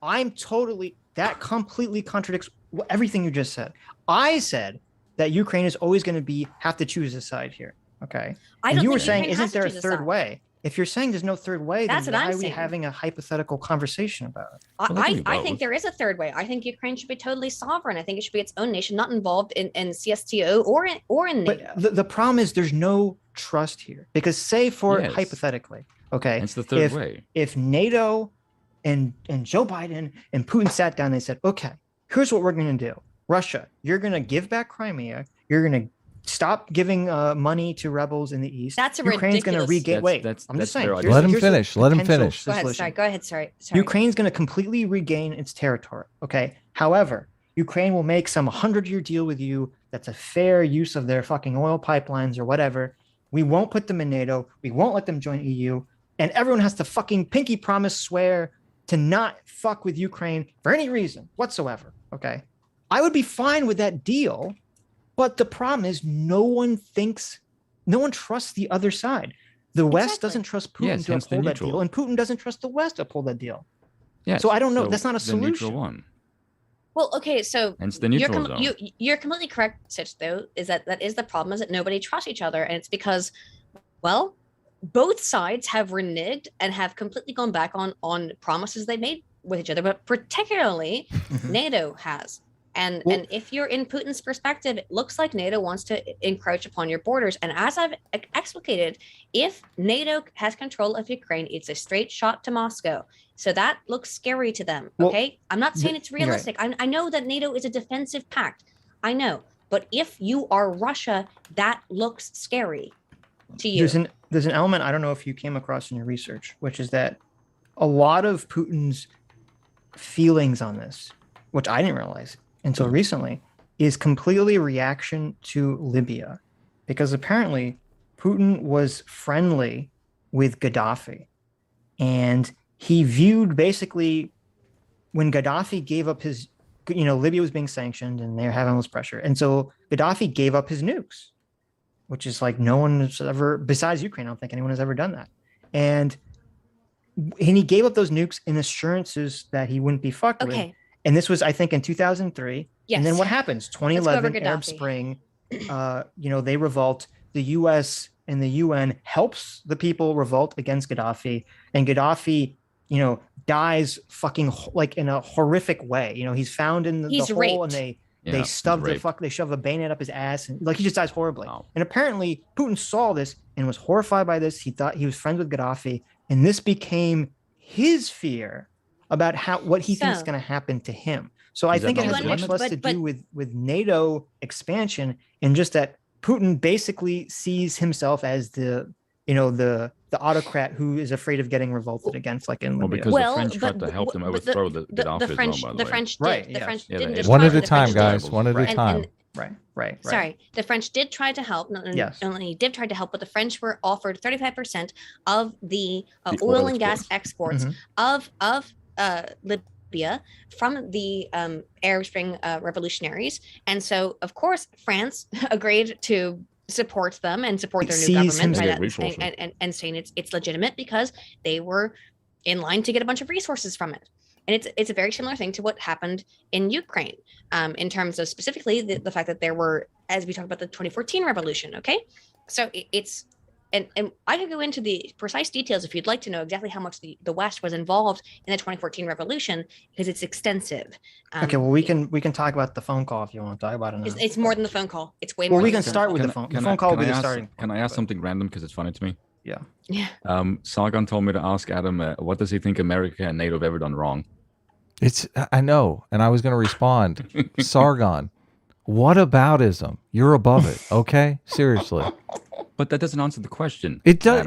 I'm totally. That completely contradicts everything you just said. I said that Ukraine is always going to have to choose a side here. Okay. And you were saying, isn't there a third way? If you're saying there's no third way, then why are we having a hypothetical conversation about it? I think there is a third way. I think Ukraine should be totally sovereign. I think it should be its own nation, not involved in CSTO or in NATO. But the problem is there's no trust here, because say hypothetically, okay, it's the third way. If NATO and Joe Biden and Putin sat down, they said, okay, here's what we're going to do. Russia, you're going to give back Crimea. You're going to stop giving money to rebels in the east. That's a Ukraine's going to regain. I'm just saying. Let him finish. Let him finish. Go ahead. Sorry. Ukraine's going to completely regain its territory. Okay. However, Ukraine will make some 100-year deal with you. That's a fair use of their fucking oil pipelines or whatever. We won't put them in NATO. We won't let them join EU. And everyone has to fucking pinky promise swear to not fuck with Ukraine for any reason whatsoever. Okay. I would be fine with that deal. But the problem is no one trusts the other side. The West doesn't trust Putin to uphold that deal, and Putin doesn't trust the West to uphold that deal. Yes, so I don't know. That's not a solution. The neutral one. Well, okay, so hence the neutral zone. You're completely correct, Sitch, though, is that is the problem, is that nobody trusts each other. And it's because, well, both sides have reneged and have completely gone back on promises they made with each other, but particularly NATO has. And if you're in Putin's perspective, it looks like NATO wants to encroach upon your borders. And as I've explicated, if NATO has control of Ukraine, it's a straight shot to Moscow. So that looks scary to them. Okay, I'm not saying it's realistic. Right. I know that NATO is a defensive pact. I know, but if you are Russia, that looks scary to you. There's an element I don't know if you came across in your research, which is that a lot of Putin's feelings on this, which I didn't realize until recently, is completely a reaction to Libya, because apparently Putin was friendly with Gaddafi And he viewed basically when Gaddafi gave up his, Libya was being sanctioned and they're having all this pressure. And so Gaddafi gave up his nukes, which is like no one has ever, besides Ukraine, I don't think anyone has ever done that. And he gave up those nukes in assurances that he wouldn't be fucked with. And this was, I think, in 2003. Yes. And then what happens? 2011, Arab Spring, they revolt. The U.S. and the UN helps the people revolt against Gaddafi. And Gaddafi, dies fucking like in a horrific way. He's found in the hole and they shove a bayonet up his ass and like he just dies horribly. Wow. And apparently Putin saw this and was horrified by this. He thought he was friends with Gaddafi, and this became his fear about what he thinks is going to happen to him. So I think it has much less to do with NATO expansion and just that Putin basically sees himself as the autocrat who is afraid of getting revolted against, like in Libya. Because the French tried to help them overthrow the Gaddafi as well, by the way. French did. Right, the French did. One at a time, guys. One at a time. Right. Sorry, the French did try to help. Not only did try to help, but the French were offered 35% of the oil and gas exports of Libya from the Arab Spring revolutionaries, and so of course France agreed to support them and support their new government by that, and saying it's legitimate because they were in line to get a bunch of resources from it. And it's a very similar thing to what happened in Ukraine, in terms of specifically the fact that there were, as we talked about the 2014 revolution. Okay, so it's and I could go into the precise details if you'd like to know exactly how much the West was involved in the 2014 revolution, because it's extensive. Okay, well we can talk about the phone call if you want to talk about it now. It's more than the phone call. It's way more. Well, we can start with the phone. The phone call will be the starting. Can I ask something random because it's funny to me? Yeah. Sargon told me to ask Adam, what does he think America and NATO have ever done wrong? I know, and I was going to respond. Sargon, whataboutism? You're above it, okay? Seriously. But that doesn't answer the question. It does.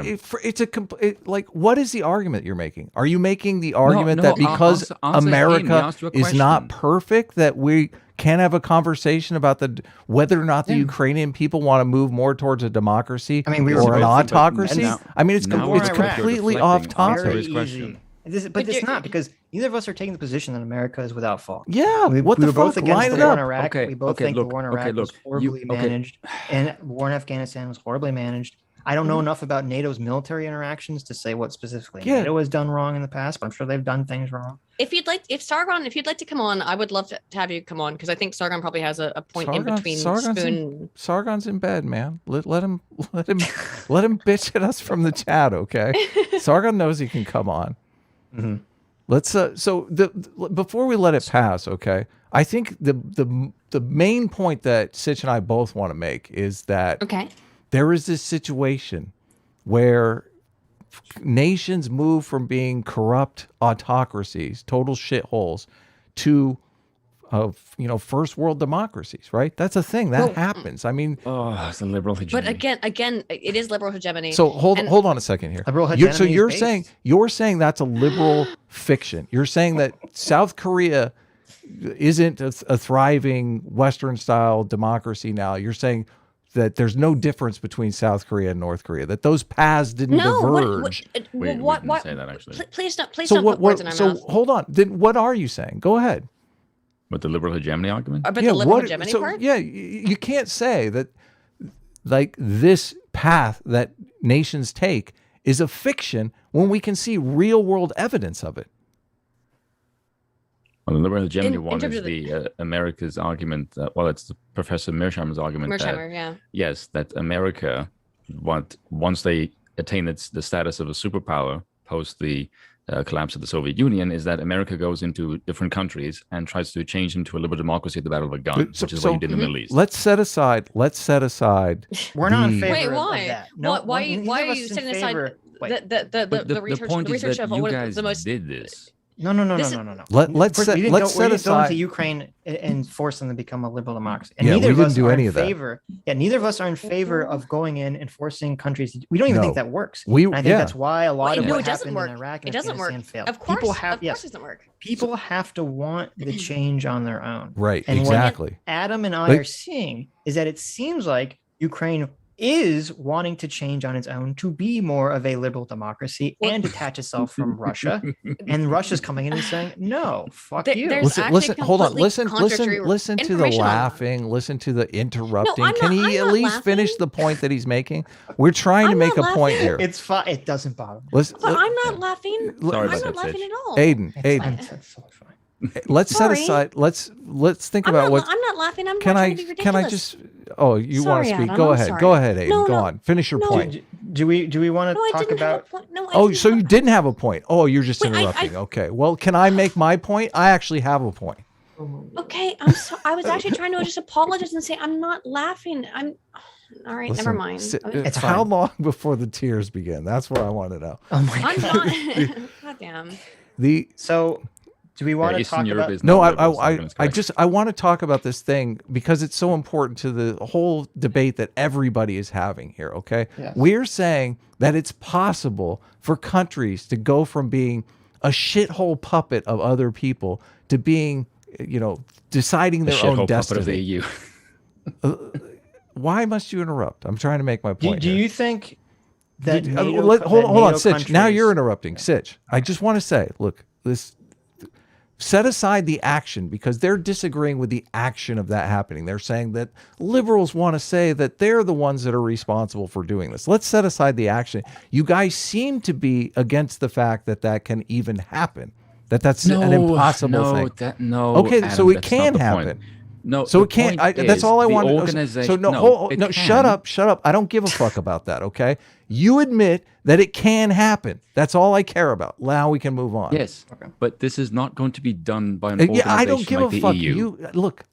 What is the argument you're making? Are you making the argument that because America is not perfect, that we can't have a conversation about whether or not the Ukrainian people want to move more towards a democracy or an autocracy? It's completely off topic. But it's not, because neither of us are taking the position that America is without fault. Yeah, we were both against the war in Iraq. Okay, we both think the war in Iraq was horribly managed, and the war in Afghanistan was horribly managed. I don't know enough about NATO's military interactions to say what specifically NATO has done wrong in the past, but I'm sure they've done things wrong. If you'd like to come on, I would love to have you come on, because I think Sargon probably has a point in between. Sargon's in bed, man. Let him bitch at us from the chat, okay? Sargon knows he can come on. Mm-hmm. Let's before we let it pass, okay? I think the main point that Sitch and I both want to make is that there is this situation where nations move from being corrupt autocracies, total shitholes, to first world democracies, right? That's a thing that happens. It's a liberal hegemony. But again, it is liberal hegemony. So hold on a second here. Liberal hegemony you're saying that's a liberal fiction. You're saying that South Korea isn't a thriving Western style democracy now. You're saying that there's no difference between South Korea and North Korea, that those paths didn't diverge. We didn't say that, actually. Please don't put words in our mouth. So hold on. Then what are you saying? Go ahead. With the liberal hegemony argument? But the liberal hegemony part? Yeah, you can't say that this path that nations take is a fiction when we can see real world evidence of it. Well, the liberal hegemony one is the America's argument. It's Professor Mearsheimer's argument. Yes, that America, once they attain the status of a superpower post the collapse of the Soviet Union, is that America goes into different countries and tries to change them to a liberal democracy at the battle of a gun, which is what you did in the Middle East. Let's set aside. We're not in favor of that. Why are you setting aside the research of what the most did this? No. Let's set aside. Go into Ukraine and force them to become a liberal democracy. And neither of us are in favor. Yeah, neither of us are in favor of going in and forcing countries. We don't even think that works. I think that's why a lot of what happened in Iraq and Afghanistan failed. Of course, it doesn't work. People have to want the change on their own. Right. And exactly. What Adam and I are seeing is that it seems like Ukraine is wanting to change on its own to be more of a liberal democracy and detach itself from Russia. And Russia's coming in and saying, no, fuck you. Listen, hold on. Listen to the laughing, listen to the interrupting. No, Can he at least laughing. finish the point that he's making? We're trying to make a point here. It's fine. It doesn't bother me. But I'm not laughing. Sorry I'm about not that, laughing Sitch. at all. Aydin, That's so fine. let's set aside. Let's think about what. I'm not laughing. I'm Can trying to be I ridiculous. just? Oh, you want to Sorry, speak? Adam, Go I'm ahead. sorry. Go ahead, Aydin. No, Go no. on. Finish your No. point. Do we want No, I to talk didn't have a about? point. No, I Oh, didn't so have you a- didn't have a point. Oh, you're just Wait, interrupting. Okay. Well, can I make my point? I actually have a point. Okay, I'm so. I was actually trying to just apologize and say I'm not laughing. I'm. All right, Listen, never mind. It's how fine. long before the tears begin? That's what I want to know. Oh my I'm god. not. God damn. So, do we want to Eastern talk Europe about? is No, not liberal, so it's correct. I want to talk about this thing because it's so important to the whole debate that everybody is having here. Okay, Yes. we're saying that it's possible for countries to go from being a shithole puppet of other people to being, deciding the their own shithole puppet of the destiny. EU. Why must you interrupt? I'm trying to make my Do point. you think that NATO, hold on, NATO Sitch. Now countries- you're interrupting, Sitch. I just want to say, look, set aside the action because they're disagreeing with the action of that happening. They're saying that liberals want to say that they're the ones that are responsible for doing this. Let's set aside the action. You guys seem to be against the fact that that can even happen. That's an impossible thing. Okay, Adam, so it that's can not the point. happen. No, So the it can't. point That's is all I the want. organization- So it shut can. up, shut up. I don't give a fuck about that. Okay, you admit that it can happen. That's all I care about. Now we can move on. Yes, but this is not going to be done by an Yeah, organization I don't give like a the fuck. EU.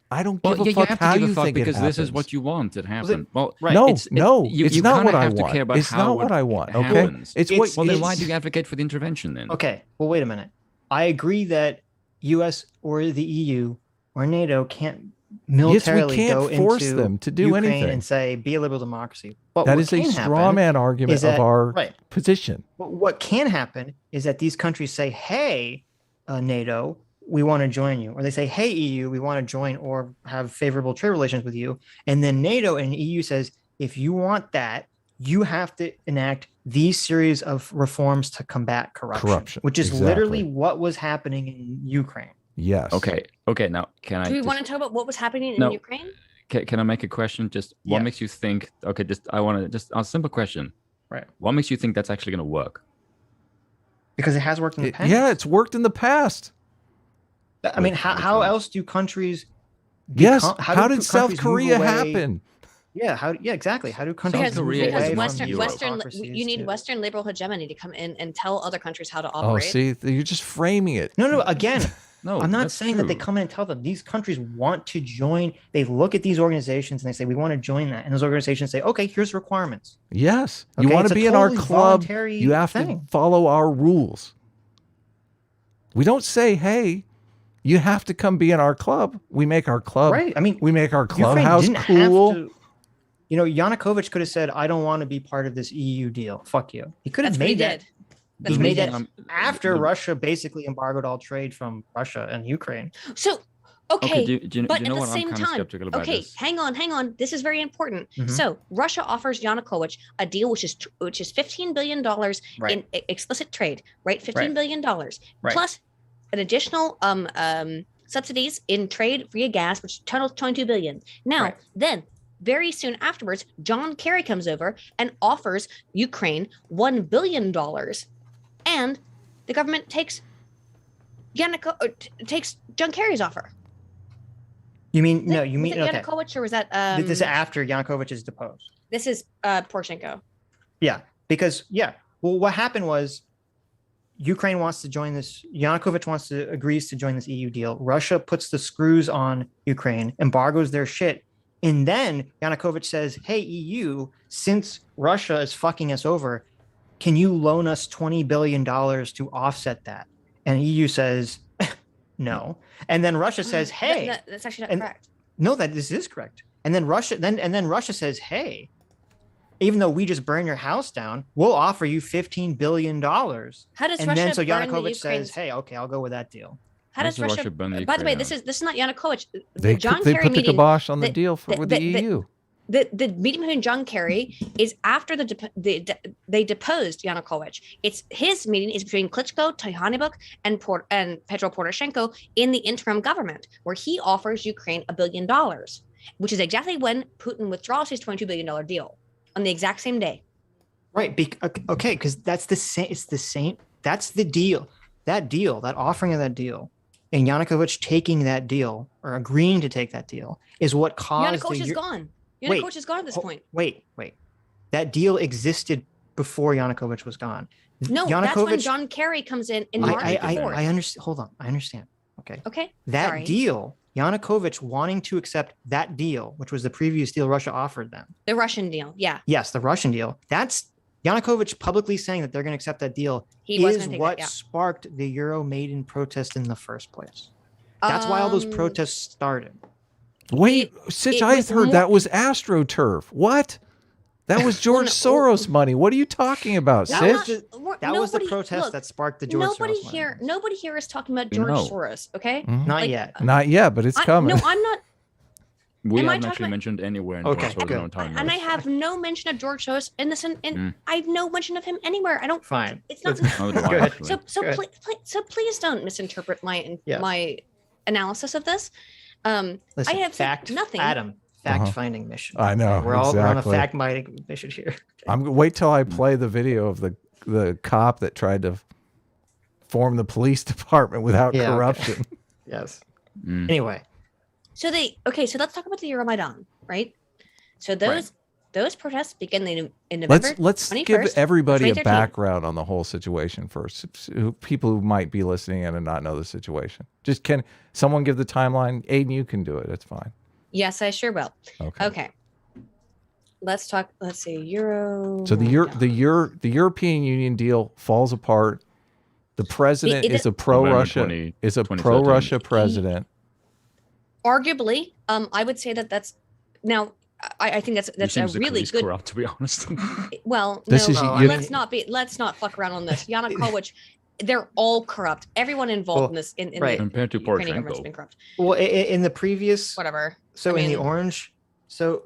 I don't Well, give a yeah, fuck you have how to give you a fuck think because it this is happens. what you want to happen. Well, Right. No, it's no, you it's you not kinda what I have to want. care about It's how not what I want. Okay, happens. it's It's- what. Well, then it's- why do you advocate for the intervention then? Okay, well, wait a minute. I agree that U.S. or the EU or NATO can't militarily can't go force into them to do Ukraine anything. and say be a liberal democracy. But That what is a can straw happen man argument is that- of our right. position. But what can happen is that these countries say, "Hey, NATO, we want to join you," or they say, "Hey, EU, we want to join or have favorable trade relations with you," and then NATO and EU says, "If you want that, you have to enact these series of reforms to combat corruption," which is literally exactly. what was happening in Ukraine. Yes. Okay. Now can I? Do we just- want to talk about what was happening in No. Ukraine? Can I make a question? Just what Yeah. makes you think? Okay, I want to just a simple question. Right. What makes you think that's actually going to work? Because it has worked in the past. Yeah, it's worked in the past. I mean, Which how ones? else do countries? Yes. become- How do did South countries move Korea away- happen? Yeah. Yeah. Exactly. How do countries Because, move Korea is away not from Europe. Western, autocracies you need to- Western liberal hegemony to come in and tell other countries how to Oh, operate. see, you're just framing it. No. Again, No, I'm not that's saying that they true. come in and tell them. These countries want to join. They look at these organizations and they say, "We want to join that." And those organizations say, "Okay, here's requirements." Yes. You Okay, want it's to a be in our totally club, voluntary you have to thing. follow our rules. We don't say, hey, you have to come be in our club. We make our club. Right. I mean, We make our Ukraine clubhouse didn't have cool. to. Yanukovych could have said, "I don't want to be part of this EU deal. Fuck you." He could have That's what he made that. did. He That's what made he that did. after Russia basically embargoed all trade from Russia and Ukraine. So, okay, do you but know at the what? I'm same kind of time, skeptical about okay, this. hang on. This is very important. Mhm. So, Russia offers Yanukovych a deal which is $15 billion Right. in explicit trade, right? $15 billion Right. plus an additional subsidies in trade via gas, which totals 22 billion. Now, Right. then. Very soon afterwards, John Kerry comes over and offers Ukraine $1 billion, and the government takes takes John Kerry's offer. You mean no? Was You mean it okay? Yanukovych or was that This is after Yanukovych is deposed. this is Poroshenko? Yeah, because well, what happened was Ukraine wants to join this. Yanukovych agrees to join this EU deal. Russia puts the screws on Ukraine, embargoes their shit, and then Yanukovych says, "Hey EU, since Russia is fucking us over, can you loan us $20 billion to offset that?" And EU says, "No." And then Russia says, "Hey." That's actually not and- correct. No, that this is correct. And then Russia says, "Hey, even though we just burned your house down, we'll offer you $15 billion." How does And Russia then so burn the Yanukovych says, Ukraine's? "Hey, okay, I'll go with that deal." How does Russia Russia? burn the By the way, Ukraine this is not Yanukovych. They John they Kerry put the meeting. kibosh on the the- deal with the EU. the meeting between John Kerry is after they deposed Yanukovych. It's his meeting is between Klitschko, Tihanibuk, and Petro Poroshenko in the interim government, where he offers Ukraine $1 billion, which is exactly when Putin withdraws his $22 billion deal on the exact same day. Right. Okay, because that's the same. It's the same. That's the deal. That offering of that deal, and Yanukovych taking that deal or agreeing to take that deal is what caused. Yanukovych is gone. Yanukovych is gone at this point. Wait. That deal existed before Yanukovych was gone. No, that's when John Kerry comes in March. I understand. Hold on. I understand. Okay. That deal, Yanukovych wanting to accept that deal, which was the previous deal Russia offered them. The Russian deal. Yeah. Yes, the Russian deal. That's Yanukovych publicly saying that they're going to accept that deal is what sparked the Maidan protest in the first place. That's why all those protests started. Wait, Sitch, I heard that was AstroTurf. What? That was George Soros money. What are you talking about, Sitch? That was the protest that sparked the George Soros money. Nobody here is talking about George Soros, okay? Mm-hmm. Not yet. Not yet, but it's coming. No, I'm not. We haven't actually mentioned anywhere in George Soros' time. And I have no mention of George Soros in this, and I have no mention of him anywhere. I don't. Fine. It's not. Good. So please don't misinterpret my analysis of this. Listen, I have nothing. Adam, fact-finding mission. I know. We're all on a fact-finding mission here. I'm gonna wait till I play the video of the cop that tried to form the police department without corruption. Okay. Yes. Anyway. So let's talk about the Euromaidan, right? So those protests begin in November. Let's give everybody a background on the whole situation first. People who might be listening in and not know the situation. Just can someone give the timeline? Aydin, you can do it. It's fine. Yes, I sure will. Okay. Let's talk. Let's see. So the European Union deal falls apart. The president is a pro-Russia president. Arguably, I would say that's now. I think that's a really good. Corrupt, to be honest. Well, let's not fuck around on this. Yanukovych, they're all corrupt. Everyone involved in this in compared to Ukrainian government's been corrupt. Well, in the previous whatever. So in the orange. So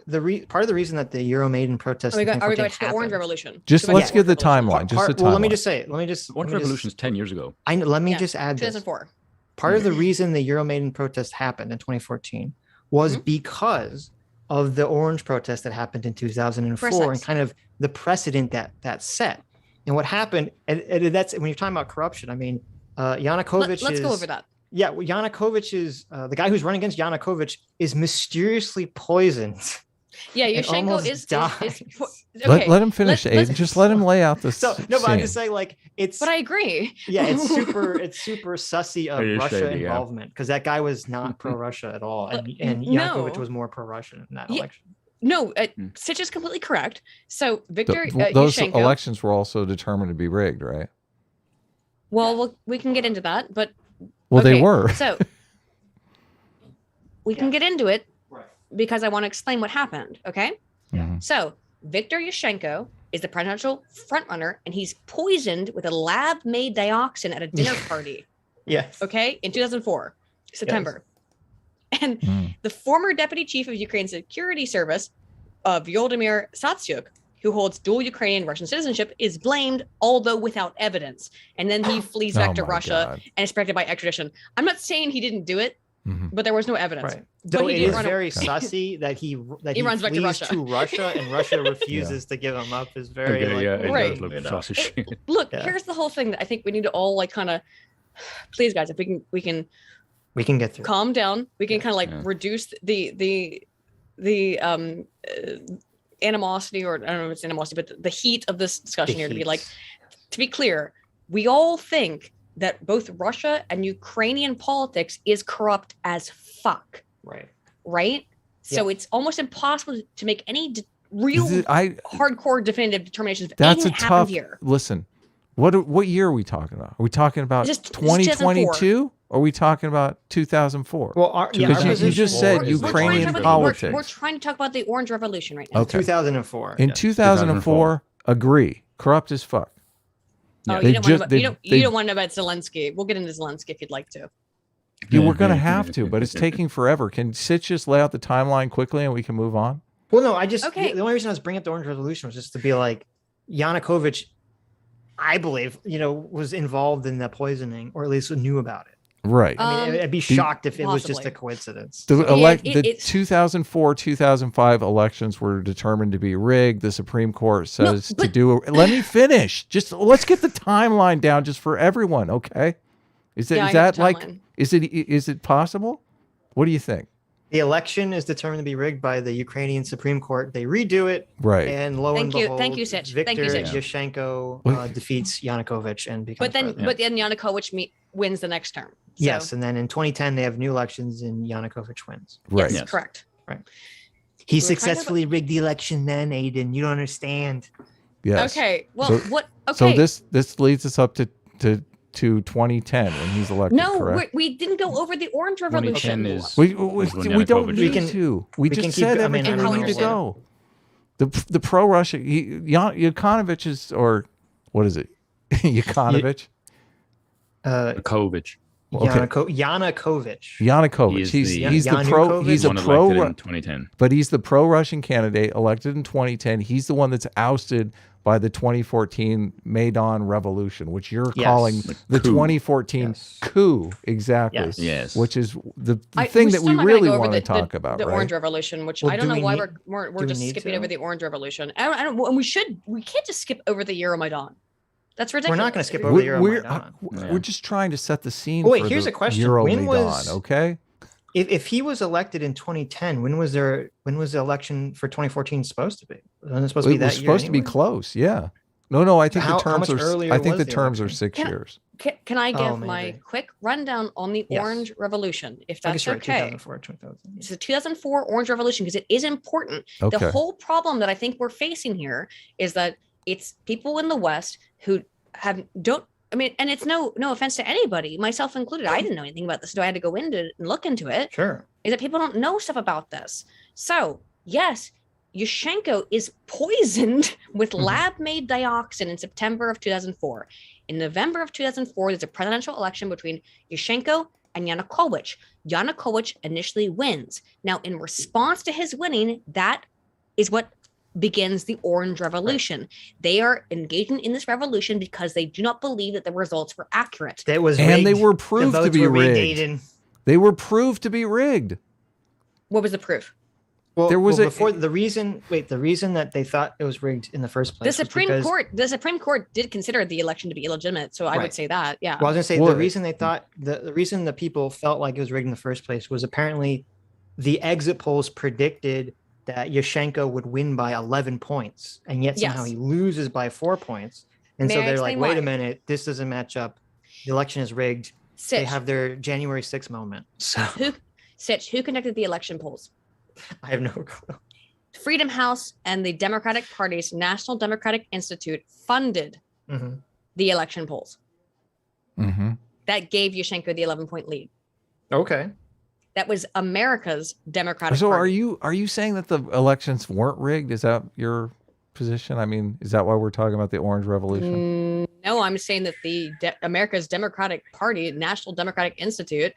part of the reason that the Euromaidan protests are we going to the Orange Revolution? Let's give the timeline. Well, let me just say. Orange Revolution is 10 years ago. Let me just add 2004. This. Part of the reason the Euromaidan protest happened in 2014 was because of the Orange protest that happened in 2004 and kind of the precedent that set. And what happened, and that's when you're talking about corruption. I mean, Yanukovych. Let's go over that. Yeah, Yanukovych is the guy who's running against Yanukovych is mysteriously poisoned. Yeah, Yushchenko is okay. Let him finish, Aydin. Just let him lay out this. But I'm just saying, like, it's. But I super sussy of Russia involvement because that guy was not pro-Russia at all, and Yanukovych was more pro-Russian in that election. No, Sitch is completely correct. So Viktor those Yushchenko, elections were also determined to be rigged, right? Well, we can get into that, but they were. So we can get into it. Because I want to explain what happened, okay? Mm-hmm. So Viktor Yushchenko is the presidential frontrunner, and he's poisoned with a lab-made dioxin at a dinner party. Yes. Okay, in 2004, September. Yes. And the former deputy chief of Ukraine's security service, Volodymyr Satsyuk, who holds dual Ukrainian and Russian citizenship, is blamed, although without evidence. And then he flees back to Russia and is protected by extradition. I'm not saying he didn't do it, but there was no evidence. Right. Though it is very sussy that he runs back to Russia and Russia refuses to give him up is very right. Look, here's the whole thing that I think we need to all like kind of please guys, if we can get through. Calm down. We can kind of reduce the animosity, or I don't know if it's animosity, but the heat of this discussion here to be clear, we all think that both Russia and Ukrainian politics is corrupt as fuck. Right? So it's almost impossible to make any real hardcore definitive determinations of anything that happened here. Listen, what year are we talking about? Are we talking about 2022? Or are we talking about 2004? Well, because you just said Ukrainian politics. We're trying to talk about the Orange Revolution right now. Okay. 2004. In 2004, agree. Corrupt as fuck. Oh, you don't want to know about Zelensky. We'll get into Zelensky if you'd like to. Yeah, we're going to have to, but it's taking forever. Can Sitch just lay out the timeline quickly and we can move on? Well, no, I just Okay. the only reason I was bringing up the Orange Revolution was just to be like Yanukovych, I believe, was involved in the poisoning, or at least knew about it. Right. I mean, I'd be shocked if it was just a possibly. coincidence. The 2004, 2005 elections were determined to be rigged. The Supreme Court says to do. Let me finish. Just let's get the timeline down, just for everyone. Okay. Is it possible? What do you think? The election is determined to be rigged by the Ukrainian Supreme Court. They redo it, right? And lo and behold, thank you, Sitch. Viktor Thank you, Yushchenko defeats Yanukovych and becomes president. But then Yanukovych wins the next term. So. Yes, and then in 2010 they have new elections and Yanukovych wins. Right. Yes, correct. Right. He successfully rigged the election. Then Aydin, you don't understand. Yes. Okay. Well, what? Okay. So this leads us up to 2010 when he's elected. No, we didn't go over the Orange Revolution. We don't need to. We just said everything we need to go. The pro-Russia Yanukovych is, or what is it? Yanukovych. Yanukovych. Yanukovych. He's the pro. He's a pro. In 2010. But he's the pro-Russian candidate elected in 2010. He's the one that's ousted by the 2014 Maidan revolution, which you're calling the 2014 coup. Exactly. Yes. Which is the thing that we really want to talk about. The right? Orange Revolution, which I don't know why we're just skipping over the Orange Revolution. I don't. And we can't just skip over the Euromaidan. That's ridiculous. We're not going to skip over the Euromaidan. We're just trying to set the scene. Wait, here's a question. Euromaidan, okay? If he was elected in 2010, when was the election for 2014 supposed to be? Wasn't it supposed to be that year? It was supposed to be close, yeah. No, I think the terms are 6 years. Can I give my quick rundown on the Orange Revolution, if that's okay? 2004, 2000. It's the 2004 Orange Revolution because it is important. Okay. The whole problem that I think we're facing here is that it's people in the West who and it's no offense to anybody, myself included. I didn't know anything about this, so I had to go into it and look into it. Sure. Is that people don't know stuff about this. So, yes, Yushchenko is poisoned with lab-made dioxin in September of 2004. In November of 2004, there's a presidential election between Yushchenko and Yanukovych. Yanukovych initially wins. Now, in response to his winning, that is what begins the Orange Revolution. Right. They are engaging in this revolution because they do not believe that the results were accurate. They were proved to be rigged. They were proved to be rigged. What was the proof? Well, the reason that they thought it was rigged in the first place. The Supreme Court did consider the election to be illegitimate, so I would say that. Yeah. Well, I was gonna say the reason they thought the reason the people felt like it was rigged in the first place was apparently the exit polls predicted that Yushchenko would win by 11 points, and yet somehow he loses by 4 points. And so they're like, wait a minute, this doesn't match up. The election is rigged. They have their January 6th moment. So who conducted the election polls? I have no clue. Freedom House and the Democratic Party's National Democratic Institute funded the election polls. That gave Yushchenko the 11-point lead. Okay. That was America's Democratic Party. So are you saying that the elections weren't rigged? Is that your position? I mean, is that why we're talking about the Orange Revolution? No, I'm saying that the America's Democratic Party, National Democratic Institute,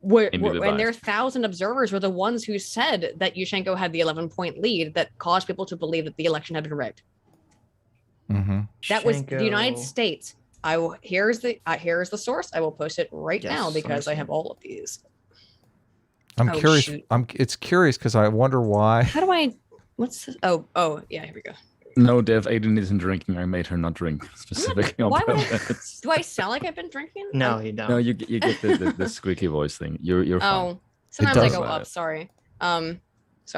and their 1,000 observers were the ones who said that Yushchenko had the 11-point lead that caused people to believe that the election had been rigged. That was the United States. Here's the source. I will post it right now because I have all of these. I'm curious. Shoot. It's curious because I wonder why. How do I? What's this? Oh yeah. Here we go. No, Dev, Aydin isn't drinking. I made her not drink specifically. Why would do I sound like I've been drinking? No, you don't. No, you get the squeaky voice thing. You're fine. Sometimes I go up. Sorry. Sorry.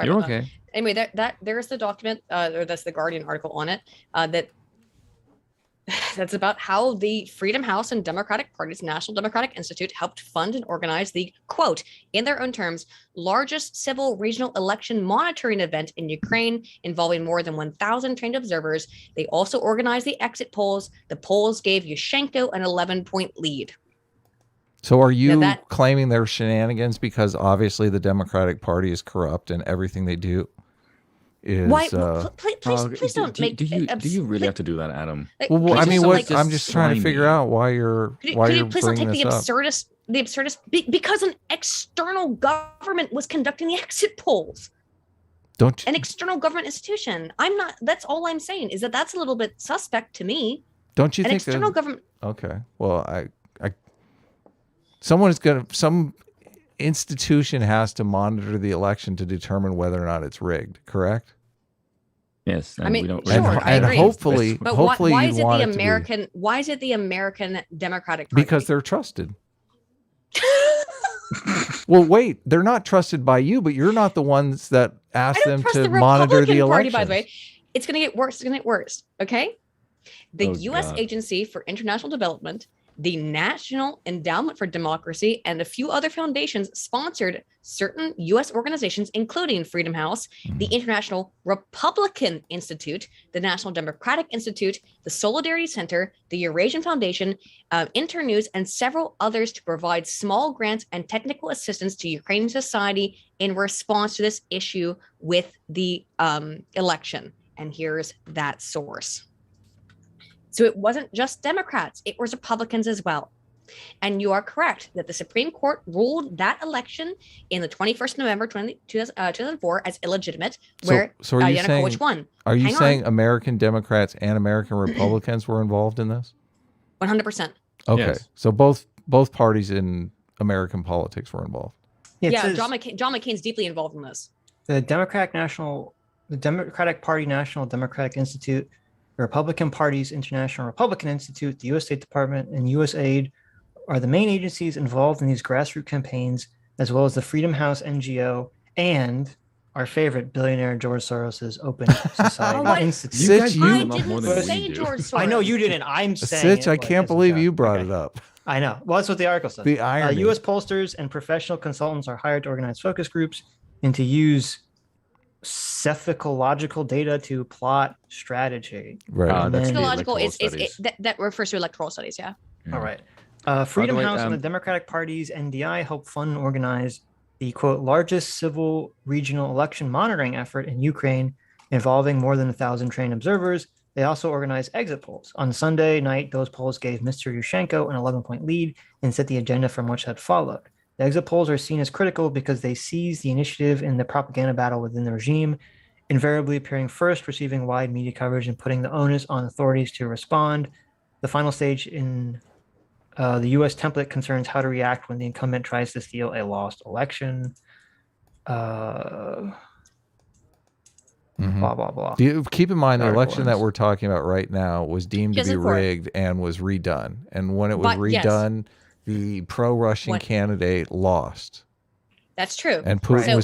You're okay. Anyway, there's the document, or that's the Guardian article on it. That's about how the Freedom House and Democratic Party's National Democratic Institute helped fund and organize the, quote, in their own terms, largest civil regional election monitoring event in Ukraine involving more than 1,000 trained observers. They also organized the exit polls. The polls gave Yushchenko an 11-point lead. So are you claiming they're shenanigans because obviously the Democratic Party is corrupt and everything they do is why? Please don't make. Do you really have to do that, Adam? Well, I mean, I'm just trying to figure out why you're please don't take the absurdist because an external government was conducting the exit polls. Don't an external government institution. I'm not. That's all I'm saying is that that's a little bit suspect to me. Don't you An think external government? Okay. Well, some institution has to monitor the election to determine whether or not it's rigged, correct? Yes. I mean, we don't sure, really I and agree. hopefully, But hopefully why you'd is it want the it to be- American? Why is it the American Democratic Party? Because they're trusted. Well, wait, they're not trusted by you, but you're not the ones that asked them to monitor the Republican Party, elections. by the way. It's going to get worse. It's going to get worse. Okay. The Oh, U.S. God. Agency for International Development, the National Endowment for Democracy, and a few other foundations sponsored certain U.S. organizations, including Freedom House, the International Republican Institute, the National Democratic Institute, the Solidarity Center, the Eurasian Foundation, Internews, and several others to provide small grants and technical assistance to Ukrainian society in response to this issue with the election. And here's that source. So it wasn't just Democrats, it was Republicans as well. And you are correct that the Supreme Court ruled that election in the 21st November 2004 as illegitimate, where so are you Yanukovych won. Are you Hang saying on. American Democrats and American Republicans were involved in this? 100%. Okay. Yes. So both parties in American politics were involved. It Yeah, says John McCain's deeply involved in this. the Democratic Party National Democratic Institute, the Republican Party's International Republican Institute, the U.S. State Department, and USAID are the main agencies involved in these grassroots campaigns, as well as the Freedom House NGO and our favorite billionaire George Soros's Open Society what? Institute. Sitch, guys you- use I them up more didn't than say we do. George Soros. I know you didn't. I'm saying Sitch, it I like can't as a believe joke. you brought Okay. it up. I know. Well, that's what the article says. The irony. U.S. pollsters and professional consultants are hired to organize focus groups and to use psephological data to plot strategy. Right. And That's then- the Psychological electoral is studies. that refers to electoral studies, yeah. All right. Freedom way, House and the Democratic Party's NDI help fund and organize the quote largest civil regional election monitoring effort in Ukraine, involving more than 1,000 trained observers. They also organize exit polls. On Sunday night, those polls gave Mr. Yushchenko an 11-point lead and set the agenda for much that followed. The exit polls are seen as critical because they seize the initiative in the propaganda battle within the regime, invariably appearing first, receiving wide media coverage, and putting the onus on authorities to respond. The final stage in the U.S. template concerns how to react when the incumbent tries to steal a lost election. Mhm. Blah, blah, blah. Keep in mind the Article election that ends. we're talking about right now was deemed to be 2004. rigged and was redone. And when it was But, yes. redone, the pro-Russian What- candidate lost. That's true. And Putin Right.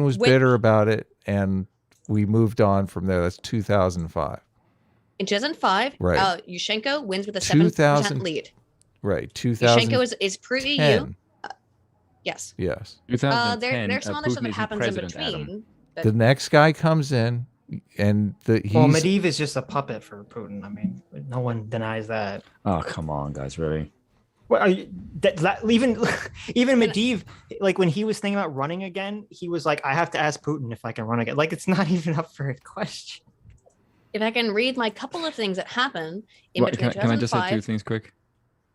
was When- bitter about it, and we moved on from there. That's 2005. In 2005, Right. Yushchenko wins with a 7% 2000 lead. Right. 2010. Yushchenko is pro-EU. Yes. Yes. 2010, There's some other stuff Putin that isn't happens in president, Adam. between. But The next guy comes in, and he's Well, Medvedev is just a puppet for Putin. I mean, no one denies that. Oh, come on, guys, really? Well, even Medvedev, like when he was thinking about running again, he was like, "I have to ask Putin if I can run again." Like it's not even up for a question. if I can read my couple of things that happen in What, between can I just say 2005. two things quick?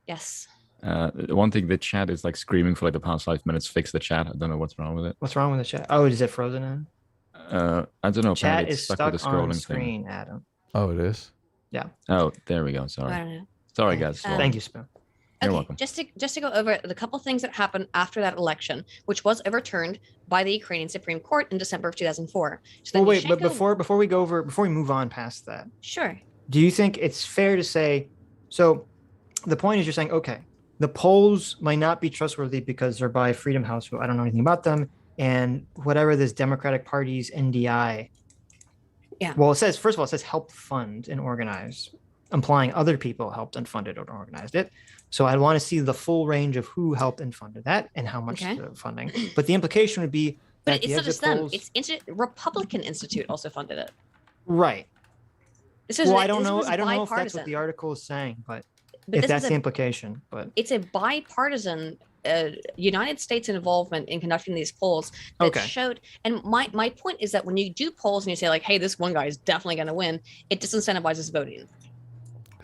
Yes. One thing, the chat is like screaming for like the past 5 minutes. Fix the chat. I don't know what's wrong with it. What's wrong with the chat? Oh, is it frozen in? I don't know. Chat Apparently is it's stuck stuck with the on scrolling thing. screen, Adam. Oh, it is. Oh, there we go. I Sorry. don't know. Sorry, guys. Thank you, Spoon. You're Okay, welcome. just to go over the couple things that happened after that election, which was overturned by the Ukrainian Supreme Court in December of 2004. So Well, then wait, but Yushchenko- before we move on past that, Sure. do you think it's fair to say? So, the point is, you're saying, okay, the polls might not be trustworthy because they're by Freedom House, who I don't know anything about them, and whatever this Democratic Party's NDI. Yeah. Well, it says first of all, it says help fund and organize, implying other people helped and funded or organized it. So I'd want to see the full range of who helped and funded that and how much Okay. the funding. But the implication would be But that it's the not just exit them. polls, It's Republican Institute also funded it. right. This is Well, I don't this know. was I don't know if that's what bipartisan. the article is saying, but But if this that's is the a, implication. But it's a bipartisan United States involvement in conducting these polls that Okay. showed. And my point is that when you do polls and you say like, "Hey, this one guy is definitely going to win," it disincentivizes voting.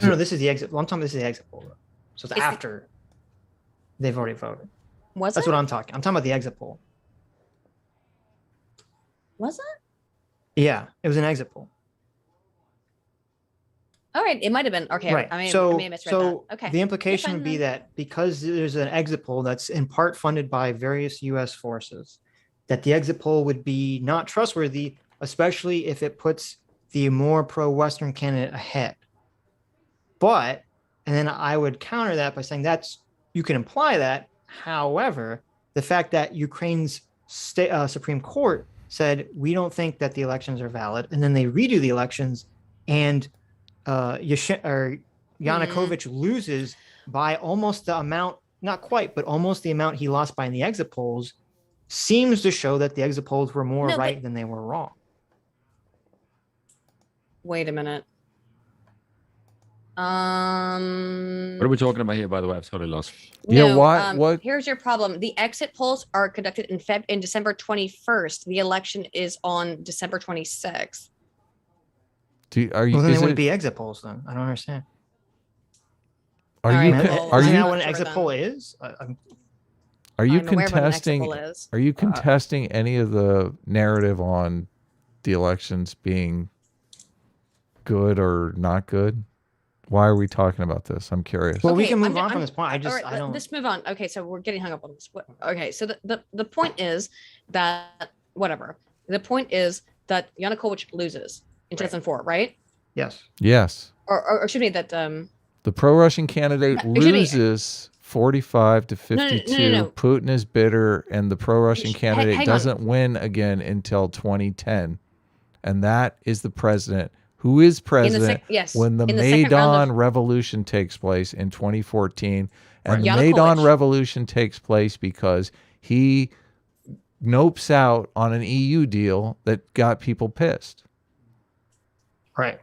no, this is the exit. Well, I'm talking. This is the exit poll, though. So it's It's the- after they've already voted. Was That's it? what I'm talking. I'm talking about the exit poll. Was it? Yeah, it was an exit poll. All right, it might have been. Okay, Right. I may so, have misread so that. Okay. the implication fine would be then. that because there's an exit poll that's in part funded by various U.S. forces, that the exit poll would be not trustworthy, especially if it puts the more pro-Western candidate ahead. But, and then I would counter that by saying you can imply that. However, the fact that Ukraine's Supreme Court said, we don't think that the elections are valid, and then they redo the elections, and Yanukovych loses by almost the amount, not quite, but almost the amount he lost by in the exit polls, seems to show that the exit polls were more right than they were wrong. Wait a minute. What are we talking about here, by the way? I've totally lost. Yeah, what? Here's your problem. The exit polls are conducted in December 21st. The election is on December 26th. Are you? Well, then it would be exit polls. Then I don't understand. Are All you? right, Are Isn't you? that what an exit poll is? Are you I'm aware of what an exit contesting? poll is. Are you contesting any of the narrative on the elections being good or not good? Why are we talking about this? I'm curious. Well, we Okay, can move I'm- on from this point. I All right, let's move on. Okay, so we're getting hung up on this. Okay, so the point is that whatever. The point is that Yanukovych loses in 2004, right? Yes. Yes. Or excuse me, that The pro-Russian candidate Excuse me. loses 45 to 52. No. Putin is bitter, and the pro-Russian candidate hang on. doesn't win again until 2010. And that is the president who is president when the in the second round Maidan of- revolution takes place in 2014. And the Yanukovych. Maidan revolution takes place because he nopes out on an EU deal that got people pissed. Right.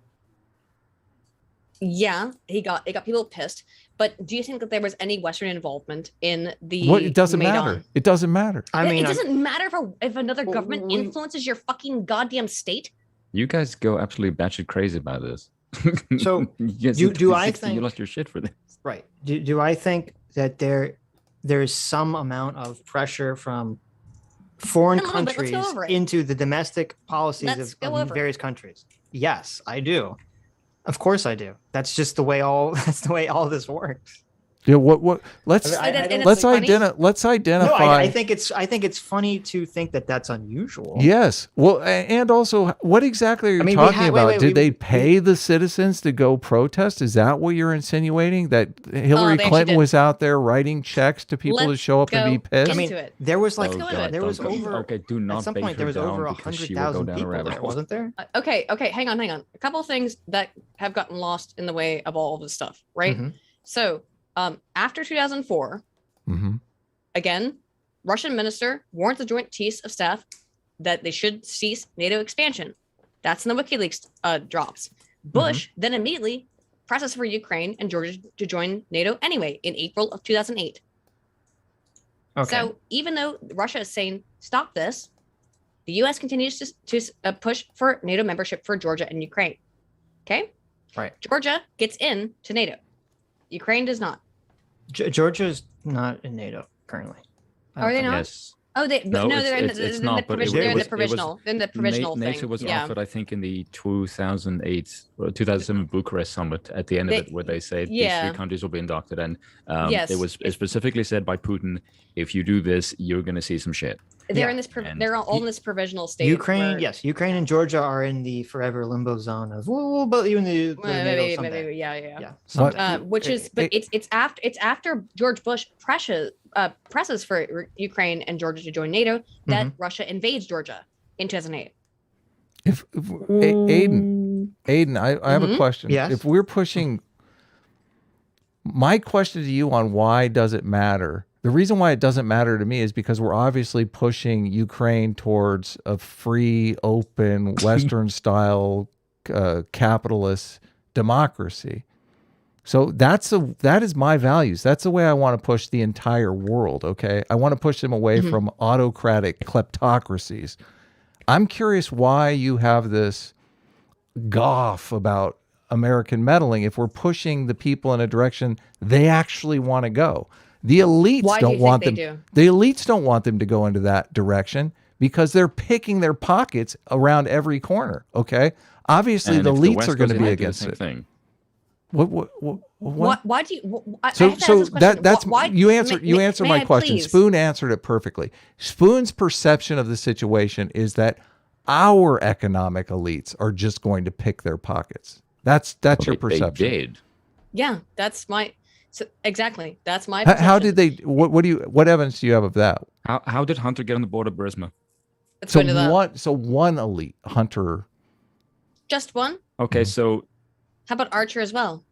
Yeah, it got people pissed. But do you think that there was any Western involvement in the What? It doesn't Maidan? matter. It doesn't matter. I mean, it doesn't matter if another Well, government we- influences your fucking goddamn state. You guys go absolutely batshit crazy about this. So, Yes, do I 60, you think- lost your shit for this? right. Do I think that there is some amount of pressure from foreign A little bit. Let's go countries over it. into the domestic policies Let's go of over various countries? Yes, I do. Of course I do. That's just the way all this works. Yeah, what let's I don't- And let's it's funny. let's No, identify. I think it's funny to think that that's unusual. Yes. Well, and also, what exactly are you I mean, talking about? wait, Did they pay the citizens to go protest? Is that what you're insinuating? That Hillary they actually Clinton did. was out there writing checks to people to Let's show up and go be pissed? I mean, into it. there was like Let's go into it. there was Don't go- over Okay, do not at some bait point there her was over down because she will go 100,000 down a people rabbit there, hole. wasn't there? Okay, hang on. A couple of things that have gotten lost in the way of all of this stuff, right? Mhm. So, after 2004, Mm-hmm. again, Russian minister warns the Joint Chiefs of Staff that they should cease NATO expansion. That's in the WikiLeaks drops. Bush then immediately presses for Ukraine and Georgia to join NATO anyway in April of 2008. Okay. So even though Russia is saying stop this, the U.S. continues to push for NATO membership for Georgia and Ukraine. Okay, Right. Georgia gets in to NATO. Ukraine does not. Georgia's not in NATO currently. I Are don't they think. not? Yes. Oh, they're in the provisional. They're in the provisional thing. NATO was Yeah. offered, I think, in the 2008 or 2007 Bucharest summit at the end of it, where they said these yeah. three countries will be inducted, and Yes. it was specifically said by Putin, if you do this, you're going to see some shit. They're Yeah. in this. And They're all in this provisional state. Ukraine, where- yes, Ukraine and Georgia are in the forever limbo zone of well, but even the NATO someday. Maybe, yeah. Yeah, someday. Which is, but it's after George Bush presses for Ukraine and Georgia to join NATO that Mm-hmm. Russia invades Georgia in 2008. If Aydin, I have a question. Yes. If we're pushing, my question to you on why does it matter? The reason why it doesn't matter to me is because we're obviously pushing Ukraine towards a free, open, Western-style capitalist democracy. So that is my values. That's the way I want to push the entire world. Okay, I want to push them away from autocratic kleptocracies. I'm curious why you have this guffaw about American meddling if we're pushing the people in a direction they actually want to go. The elites Why do you don't think want they them. do? The elites don't want them to go into that direction because they're picking their pockets around every corner. Okay, obviously And the if elites West are going to goes be ahead, do the against same it. thing. What? Why do you? I have So to ask this question. that's Why, you answer may my I question. please? Spoon answered it perfectly. Spoon's perception of the situation is that our economic elites are just going to pick their pockets. That's your perception. They did. Yeah, that's my. So exactly, that's my. How did perception. they? What evidence do you have of that? How did Hunter get on the board of Burisma? Let's go into that. One elite Hunter. Just one. Okay, so How about Archer as well?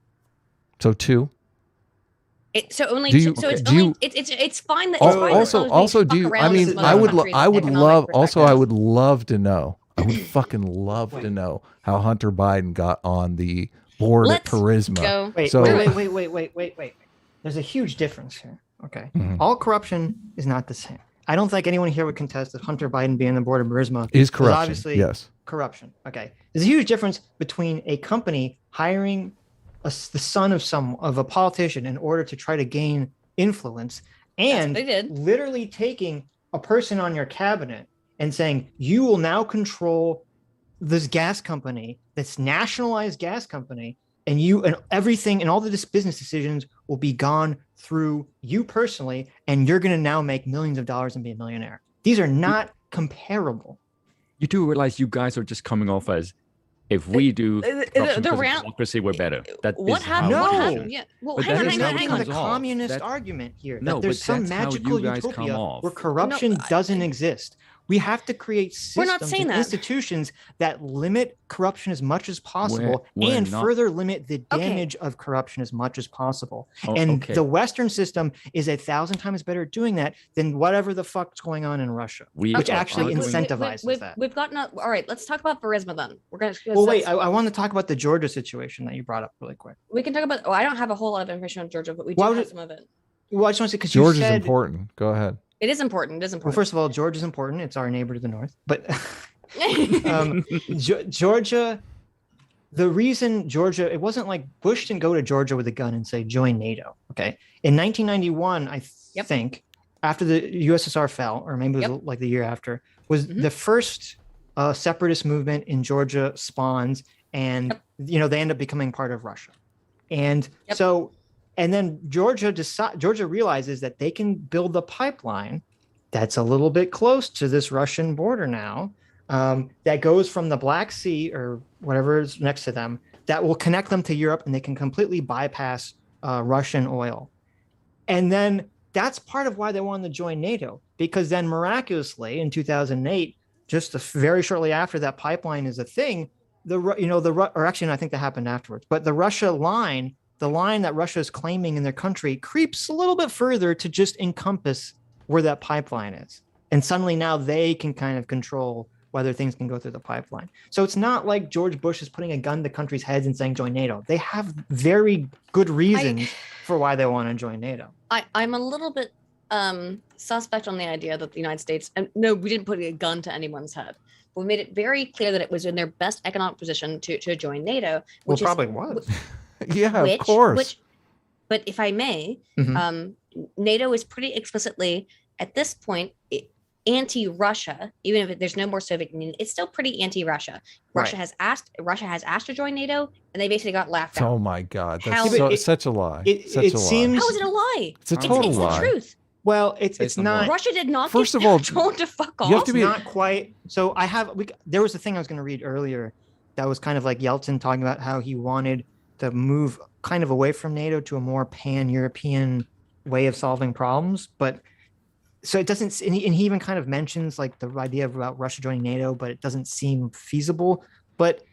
So two. So only. Do you- so it's do only. you- It's fine that. It's fine that those Also, fuck do you? around I with mean, some I other would. countries' I would economic love. Also, I perspectives. would love to know. I would fucking love to know how Hunter Biden got on the board Let's at Burisma. go. Wait, So- wait. There's a huge difference here. Okay. Mhm. All corruption is not the same. I don't think anyone here would contest that Hunter Biden being on the board of Burisma Is corruption? obviously Yes. corruption. Okay. There's a huge difference between a company hiring the son of a politician in order to try to gain influence and what they did. literally taking a person on your cabinet and saying, you will now control this gas company, this nationalized gas company, and you and everything and all the business decisions will be gone through you personally, and you're going to now make millions of dollars and be a millionaire. These are not comparable. you do realize you guys are just coming off as if we do corruption because of democracy, we're better. That What is happened? how What it happened? is. Yeah. Well, But hang that on, is hang how on, it hang The on. comes off. communist That- argument here No, that there's but some that's how magical you guys come utopia off. where corruption No, doesn't exist. We have to create We're not systems saying and that. institutions that limit corruption as much as possible We're and not- further limit the Okay. damage of corruption as much as possible. Oh, And okay. the Western system is 1,000 times better at doing that than whatever the fuck's going on in Russia. We Which are actually arguing- incentivizes that. We've gotten up. All right, let's talk about Burisma then. We're gonna. Well, wait, I want to talk about the Georgia situation that you brought up really quick. we can talk about. Oh, I don't have a whole lot of information on Georgia, but we do Why have would- some of it. Well, I just want to say, because you George is said, important. Go ahead. It is important. It is well, important. first of all, Georgia is important. It's our neighbor to the north. But Georgia, the reason Georgia, it wasn't like Bush didn't go to Georgia with a gun and say, join NATO. Okay. In 1991, I Yep. think, after the USSR fell, or maybe it was like the year after, was Mhm. the first separatist movement in Georgia spawns. And, they end up becoming part of Russia. And Yep. so, and then Georgia realizes that they can build a pipeline that's a little bit close to this Russian border now, that goes from the Black Sea or whatever is next to them, that will connect them to Europe, and they can completely bypass Russian oil. And then that's part of why they wanted to join NATO, because then miraculously in 2008, just very shortly after that pipeline is a thing, or actually, no, I think that happened afterwards, but the Russia line, the line that Russia is claiming in their country, creeps a little bit further to just encompass where that pipeline is. And suddenly now they can kind of control whether things can go through the pipeline. So it's not like George Bush is putting a gun to countries' heads and saying, join NATO. They have very good reasons for why they want to join NATO. I'm a little bit suspect on the idea that the United States, and no, we didn't put a gun to anyone's head. We made it very clear that it was in their best economic position to join NATO. Well, probably was. Yeah, of course. But if I may, Mhm. NATO is pretty explicitly at this point anti-Russia. Even if there's no more Soviet Union, it's still pretty anti-Russia. Russia has asked to join NATO, and they basically got laughed Oh out. my God, How- that's Yeah, but such a lie. it Such a seems- lie. How is it a lie? It's a total It's lie. the truth. Well, it's Based on not. what? Russia did not First get of all, told to fuck off. you have to be- Not quite. So there was a thing I was going to read earlier that was kind of like Yeltsin talking about how he wanted to move kind of away from NATO to a more pan-European way of solving problems. But so it doesn't, and he even kind of mentions like the idea about Russia joining NATO, but it doesn't seem feasible. But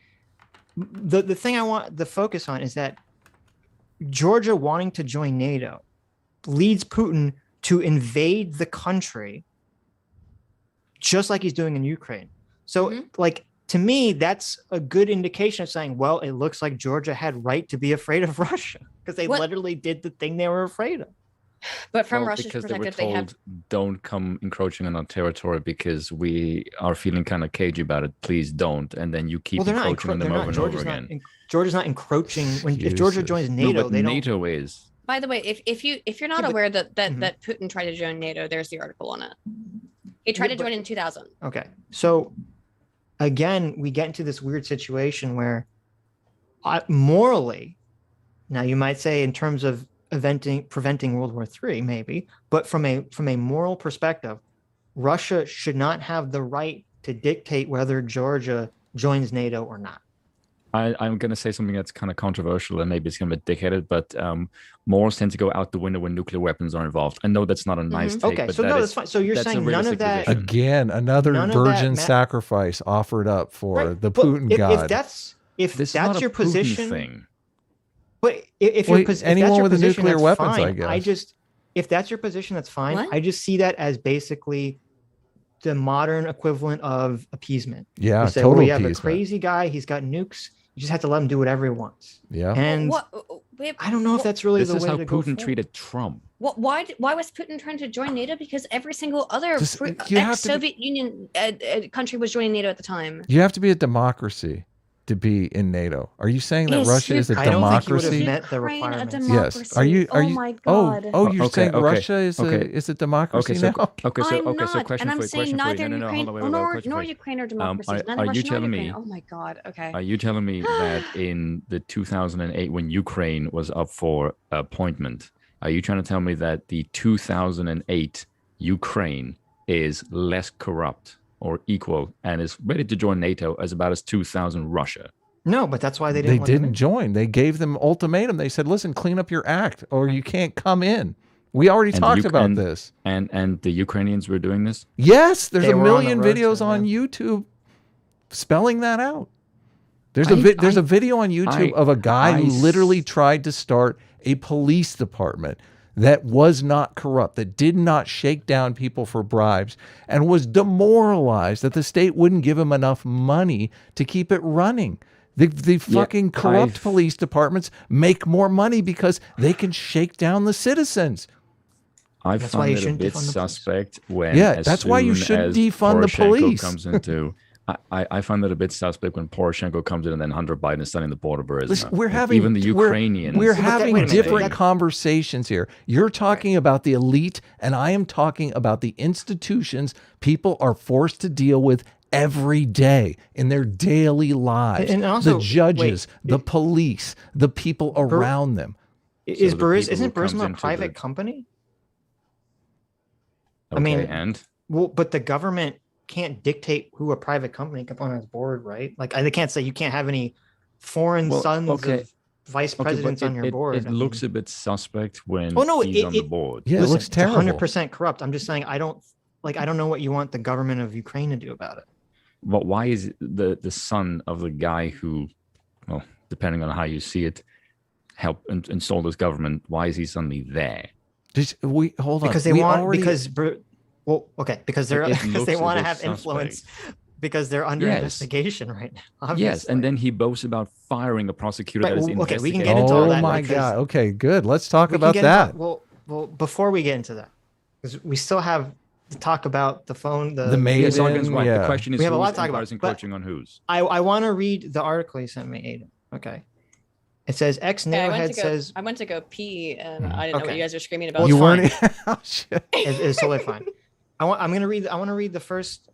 the thing I want the focus on is that Georgia wanting to join NATO leads Putin to invade the country just like he's doing in Ukraine. So like, to me, that's a good indication of saying, well, it looks like Georgia had right to be afraid of Russia because they literally did the thing they were afraid of. But from Well, Russia's because they were perspective, they told, have don't come encroaching on our territory because we are feeling kind of cagey about it. Please don't. And then you keep Well, they're not. encroaching on them over and over Georgia's again. Georgia's not encroaching. If Georgia Jesus. joins No, NATO, but they don't. NATO is. By the way, if you're not Yeah, but- aware that Mhm. that Putin tried to join NATO, there's the article on it. He tried to join in 2000. Okay. So again, we get into this weird situation where morally, now you might say in terms of preventing World War III, maybe, but from a moral perspective, Russia should not have the right to dictate whether Georgia joins NATO or not. I'm going to say something that's kind of controversial and maybe it's going to be dickheaded, but morals tend to go out the window when nuclear weapons are involved. I know that's not a nice take. Okay, but so no, that's fine. So you're saying none of that. Position. Again, another virgin sacrifice offered up for the Putin god. If this that's your Putin position, thing. But if anyone with nuclear weapons, I guess. If that's your position, that's fine. What? I just see that as basically the modern equivalent of appeasement. Yeah, say, total we have appeasement. a crazy guy. He's got nukes. You just have to let him do whatever he wants. Yeah. And I don't know if that's really the way to go. This is how Putin treated Trump. Why was Putin trying to join NATO? Because every single other ex-Soviet Union country was joining NATO at the time. You have to be a democracy to be in NATO. Are you saying that Russia is a democracy? I don't think he would have met the requirements. Yes. Are you? Oh my God. You're saying Russia is a democracy now? So question and I'm for saying you. neither Ukraine nor Ukraine are democracies. Neither Russia nor Ukraine. Oh my God. Okay. Are you telling me that in the 2008 when Ukraine was up for appointment, are you trying to tell me that the 2008 Ukraine is less corrupt or equal and is ready to join NATO as about as 2000 Russia? No, but that's why they didn't join. They gave them ultimatum. They said, listen, clean up your act or you can't come in. We already talked about this. And the Ukrainians were doing this? Yes, there's a million videos on YouTube spelling that out. There's a video on YouTube of a guy who literally tried to start a police department that was not corrupt, that did not shake down people for bribes, and was demoralized that the state wouldn't give him enough money to keep it running. The fucking corrupt police departments make more money because they can shake down the citizens. I find it a bit suspect when that's why you shouldn't defund the police. Comes into I find that a bit suspect when Poroshenko comes in and then Hunter Biden is signing the border Burisma. Listen, we're having even the Ukrainians. We're having different conversations here. You're talking about the elite, and I am talking about the institutions people are forced to deal with every day in their daily lives. And also, the judges, the police, the people around them. Isn't Burisma a private company? Okay, I mean, but the government can't dictate who a private company can put on its board, right? Like they can't say you can't have any foreign sons of vice presidents on your board. It looks a bit suspect when he's on the board. Yeah, it looks terrible. 100% corrupt. I'm just saying I don't know what you want the government of Ukraine to do about it. But why is the son of the guy who, well, depending on how you see it, helped install this government? Why is he suddenly there? Hold on. Because they want because they want to have influence because they're under investigation right now. Obviously. Yes, and then he boasts about firing a prosecutor that is investigating. Okay, we can get into all that. Oh my God. Okay, good. Let's talk about that. Well, before we get into that, because we still have to talk about the Maidan. The question is, we have a lot to talk about. Encroaching on whose? I want to read the article you sent me, Aydin. Okay. It says ex-narrowhead says... I went to go pee, and I didn't know what you guys were screaming about. You weren't... Oh, shit. It's totally fine. I want to read the first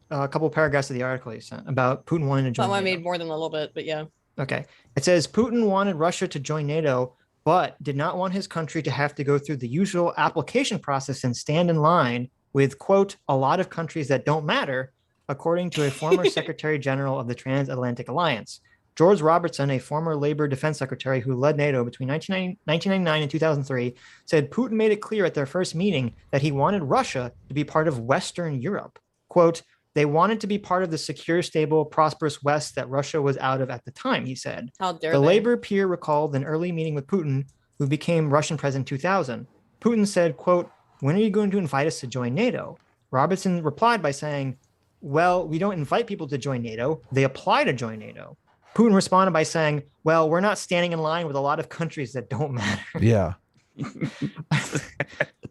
couple paragraphs of the article you sent about Putin wanting to join NATO. I made more than a little bit, but yeah. Okay. It says Putin wanted Russia to join NATO, but did not want his country to have to go through the usual application process and stand in line with, quote, a lot of countries that don't matter, according to a former Secretary General of the Transatlantic Alliance. George Robertson, a former Labor Defense Secretary who led NATO between 1999 and 2003, said Putin made it clear at their first meeting that he wanted Russia to be part of Western Europe. Quote, they wanted to be part of the secure, stable, prosperous West that Russia was out of at the time, he said. How dare the Labor peer recalled an early meeting with Putin, who became Russian president in 2000. Putin said, quote, when are you going to invite us to join NATO? Robertson replied by saying, well, we don't invite people to join NATO. They apply to join NATO. Putin responded by saying, well, we're not standing in line with a lot of countries that don't matter. Yeah. I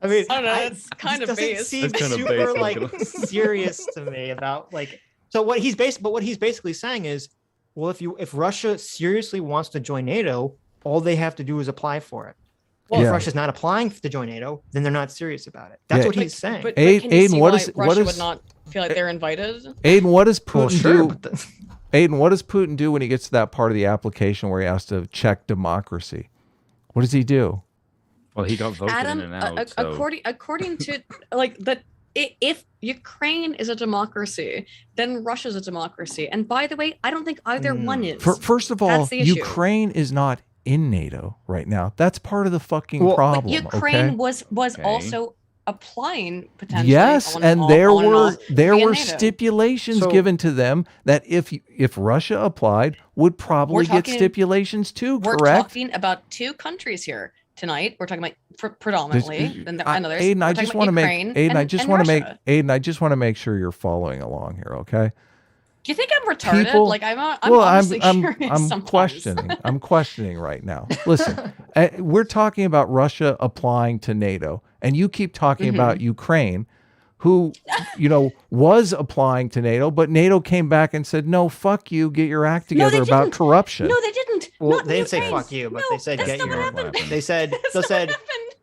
mean, I don't know, it's kind of base. Seems super serious to me about so what he's basically saying is, well, if Russia seriously wants to join NATO, all they have to do is apply for it. Well, if Russia's not applying to join NATO, then they're not serious about it. That's what he's saying. But can you Aydin, see what why is Russia would not feel like they're invited? Aydin, what does Putin do? But Aydin, what does Putin do when he gets to that part of the application where he has to check democracy? What does he do? Well, he got voted in and out. According to like that, if Ukraine is a democracy, then Russia's a democracy. And by the way, I don't think either one is. First of all, Ukraine is not in NATO right now. That's part of the fucking problem. But Ukraine was also applying potentially. Yes, and there were stipulations given to them that if Russia applied, would probably get stipulations too. Correct. We're talking about two countries here tonight. We're talking about predominantly, and others. Aydin, I just want to make sure you're following along here. Okay. Do you think I'm retarded? I'm questioning. I'm questioning right now. Listen, we're talking about Russia applying to NATO, and you keep talking about Ukraine, who, was applying to NATO, but NATO came back and said, "No, fuck you. Get your act together about corruption." No, they didn't. Well, they didn't say "fuck you," but they said, "Get your own weapon." They said,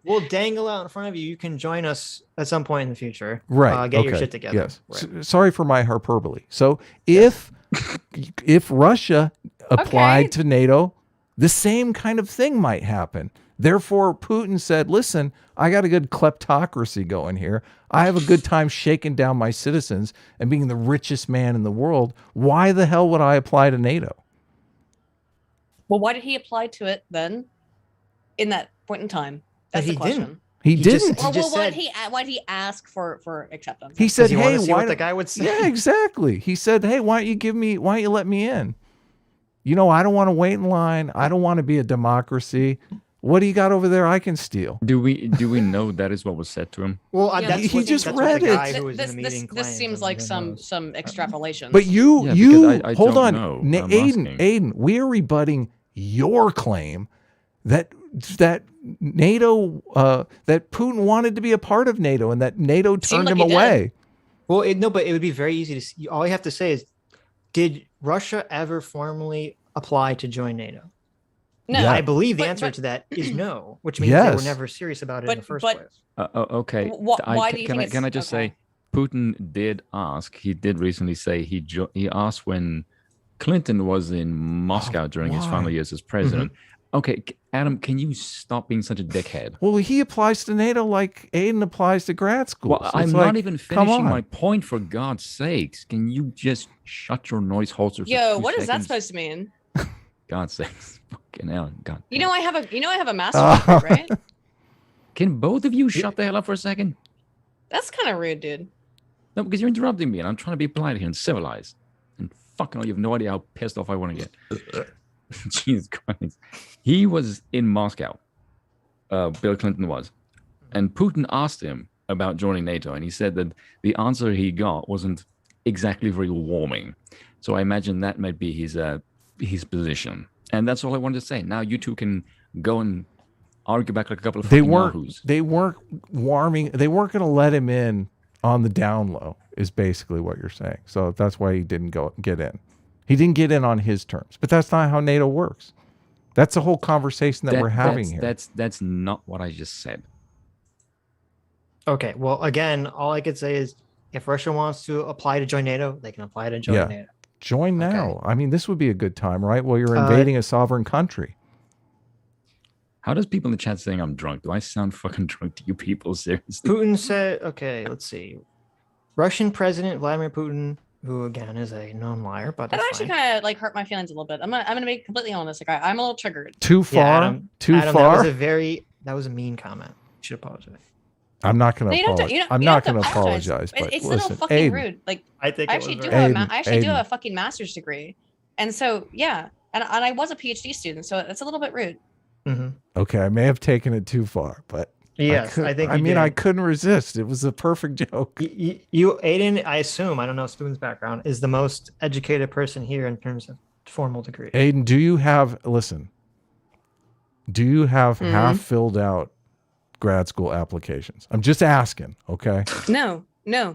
"We'll dangle out in front of you. You can join us at some point in the future. Right. Get your shit together." Yes. Right. Sorry for my hyperbole. So if Russia applied to NATO, the same kind of thing might happen. Therefore, Putin said, "Listen, I got a good kleptocracy going here. I have a good time shaking down my citizens and being the richest man in the world. Why the hell would I apply to NATO?" Well, why did he apply to it then? In that point in time, that's the question. He didn't. Why did he ask for acceptance? He said, "Hey, what the guy would say?" Yeah, exactly. He said, "Hey, why don't you let me in? I don't want to wait in line. I don't want to be a democracy. What do you got over there I can steal?" Do we know that is what was said to him? Well, he just read it. This seems like some extrapolation. But you hold on, Aydin. We are rebutting your claim that NATO, that Putin wanted to be a part of NATO and that NATO turned him away. Well, but it would be very easy to see. All you have to say is, did Russia ever formally apply to join NATO? No. Yeah. I believe the answer to that is no, which means they were never serious about it in the first place. Okay. Why do you think can I just say, Putin did ask, he did recently say he asked when Clinton was in Moscow during his final years as president. Okay, Adam, can you stop being such a dickhead? Well, he applies to NATO like Aydin applies to grad school. Well, I'm not even finishing my point, for God's sakes. Can you just shut your noise holster for 2 seconds? What is that supposed to mean? God's sakes. Fucking hell. God. I have a master's degree, right? Can both of you shut the hell up for a second? That's kind of rude, dude. No, because you're interrupting me and I'm trying to be polite here and civilized. And fucking hell, you have no idea how pissed off I want to get. Jesus Christ. He was in Moscow. Bill Clinton was. And Putin asked him about joining NATO. And he said that the answer he got wasn't exactly very warming. So I imagine that might be his position. And that's all I wanted to say. Now you two can go and argue back like a couple of yahoos. They weren't warming. They weren't going to let him in on the down low, is basically what you're saying. So that's why he didn't get in. He didn't get in on his terms. But that's not how NATO works. That's the whole conversation that we're having here. That's not what I just said. Okay. Well, again, all I could say is if Russia wants to apply to join NATO, they can apply to join NATO. Join now. Okay. I mean, this would be a good time, right? Well, you're invading a sovereign country. How does people in the chat saying I'm drunk? Do I sound fucking drunk to you people? Seriously? Putin said, okay, let's see. Russian President Vladimir Putin, who again is a known liar, but that actually kind of like hurt my feelings a little bit. I'm gonna be completely honest. Like I'm a little triggered. Too far. Yeah, Adam, far. That was a mean comment. You should apologize. I'm not going to apologize. I'm not going to apologize. But it's listen, a little fucking Aydin, rude. Like I actually do have a fucking master's degree, and so and I was a PhD student, so it's a little bit rude. Mm-hmm. Okay, I may have taken it too far, but yes, I couldn't resist. It was a perfect joke. You, Aydin, I assume, I don't know Spoon's background, is the most educated person here in terms of formal degree. Aydin, do you have half filled out grad school applications? I'm just asking, okay? No,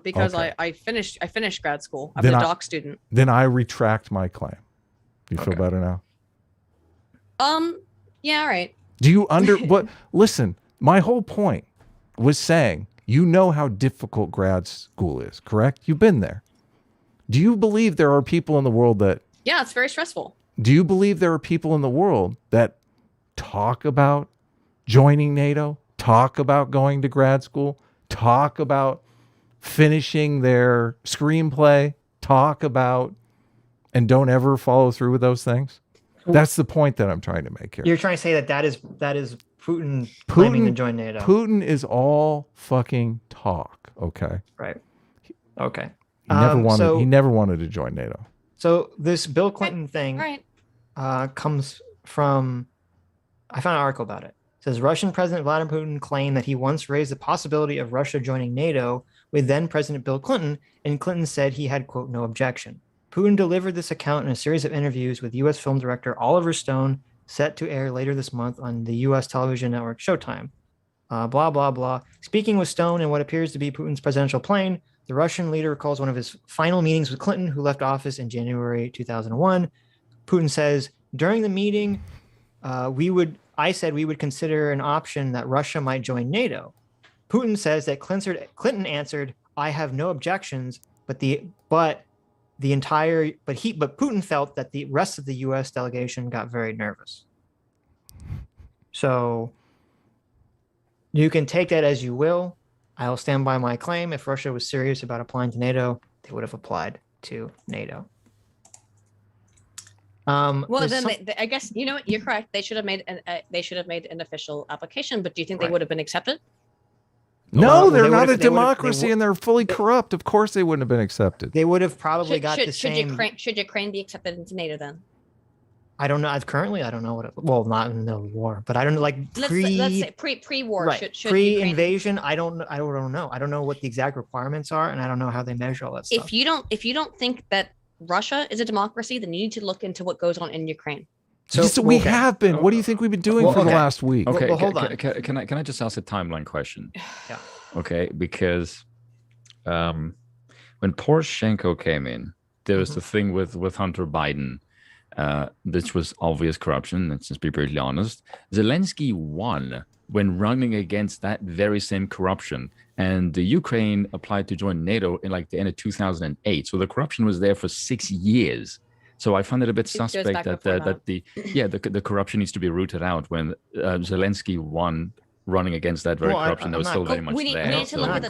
because okay. I finished grad school. I'm a doc student. Then I retract my claim. Do you feel better now? Yeah, all right. Do you what? Listen, my whole point was saying, you know how difficult grad school is, correct? You've been there. Do you believe there are people in the world that... Yeah, it's very stressful. Do you believe there are people in the world that talk about joining NATO, talk about going to grad school, talk about finishing their screenplay, talk about, and don't ever follow through with those things? That's the point that I'm trying to make here. You're trying to say that is Putin claiming to join NATO. Putin is all fucking talk. Okay. Right. Okay. He never wanted to join NATO. So this Bill Clinton thing comes from, I found an article about it. It says Russian President Vladimir Putin claimed that he once raised the possibility of Russia joining NATO with then President Bill Clinton, and Clinton said he had, quote, no objection. Putin delivered this account in a series of interviews with U.S. film director Oliver Stone, set to air later this month on the U.S. television network Showtime. Blah, blah, blah. Speaking with Stone in what appears to be Putin's presidential plane, the Russian leader recalls one of his final meetings with Clinton, who left office in January 2001. Putin says, during the meeting, I said we would consider an option that Russia might join NATO. Putin says that Clinton answered, I have no objections, but Putin felt that the rest of the U.S. delegation got very nervous. So you can take that as you will. I'll stand by my claim. If Russia was serious about applying to NATO, they would have applied to NATO. Well, then I guess you're correct. They should have made an official application. But do you think they would have been accepted? No, they're not a democracy, and they're fully corrupt. Of course, they wouldn't have been accepted. They would have probably got the same. Should Ukraine be accepted into NATO then? I don't know. I don't know what. Not in the war, but I don't know. Like let's say pre-war. Right. Pre-invasion. I don't know. I don't know what the exact requirements are, and I don't know how they measure all that stuff. If you don't think that Russia is a democracy, then you need to look into what goes on in Ukraine. So we have been. What do you think we've been doing for the last week? Okay, hold on. Can I just ask a timeline question? Yeah. Okay, because when Poroshenko came in, there was the thing with Hunter Biden. This was obvious corruption. Let's just be brutally honest. Zelensky won when running against that very same corruption, and the Ukraine applied to join NATO in like the end of 2008. So the corruption was there for 6 years. So I find it a bit suspect that the corruption needs to be rooted out when Zelensky won running against that very corruption that was still very much there. Then we need to look at the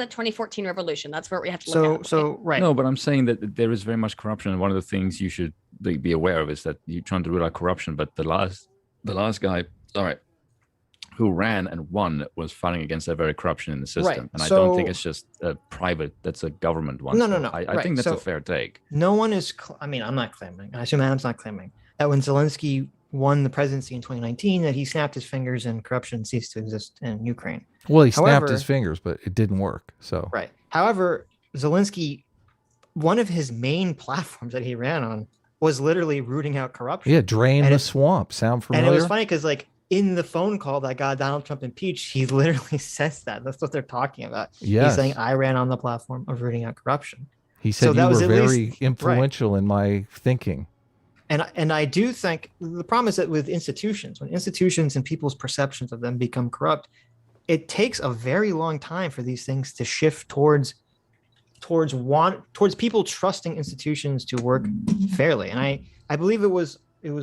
2014 revolution. That's where we have to look at. Right. No, but I'm saying that there is very much corruption, and one of the things you should be aware of is that you're trying to root out corruption. But the last guy, who ran and won was fighting against that very corruption in the system. Right. And I don't think it's just a private, that's a government one. No. I think that's a fair take. No one is, I'm not claiming, I assume Adam's not claiming, that when Zelensky won the presidency in 2019, that he snapped his fingers and corruption ceased to exist in Ukraine. Well, he snapped his fingers, but it didn't work. So right. However, Zelensky, one of his main platforms that he ran on was literally rooting out corruption. Yeah, drain the swamp. Sound familiar? And it was funny because in the phone call that got Donald Trump impeached, he literally says that. That's what they're talking about. Yes. He's saying, I ran on the platform of rooting out corruption. He said you were very influential in my thinking. And I do think the problem is that with institutions, when institutions and people's perceptions of them become corrupt, it takes a very long time for these things to shift towards people trusting institutions to work fairly. And I believe it was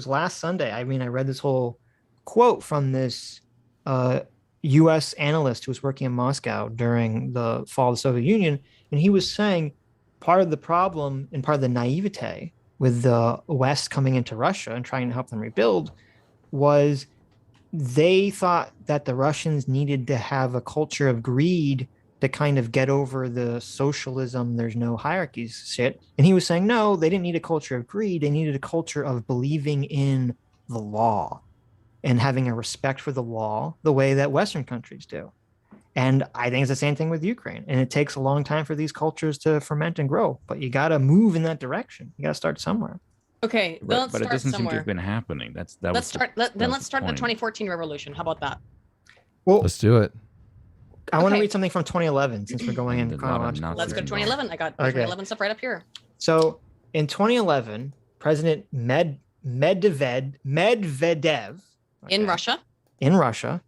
last Sunday. I mean, I read this whole quote from this U.S. analyst who was working in Moscow during the fall of the Soviet Union, and he was saying part of the problem and part of the naivete with the West coming into Russia and trying to help them rebuild was they thought that the Russians needed to have a culture of greed to kind of get over the socialism, there's no hierarchies shit. And he was saying, no, they didn't need a culture of greed. They needed a culture of believing in the law and having a respect for the law the way that Western countries do. And I think it's the same thing with Ukraine. And it takes a long time for these cultures to ferment and grow, but you got to move in that direction. You got to start somewhere. Okay, but it doesn't seem to have been happening. Let's start the 2014 revolution. How about that? Well, let's do it. I want to read something from 2011 since we're going in chronological. Let's go to 2011. I got 2011 stuff right up here. So in 2011, President Medvedev, In Russia? In Russia,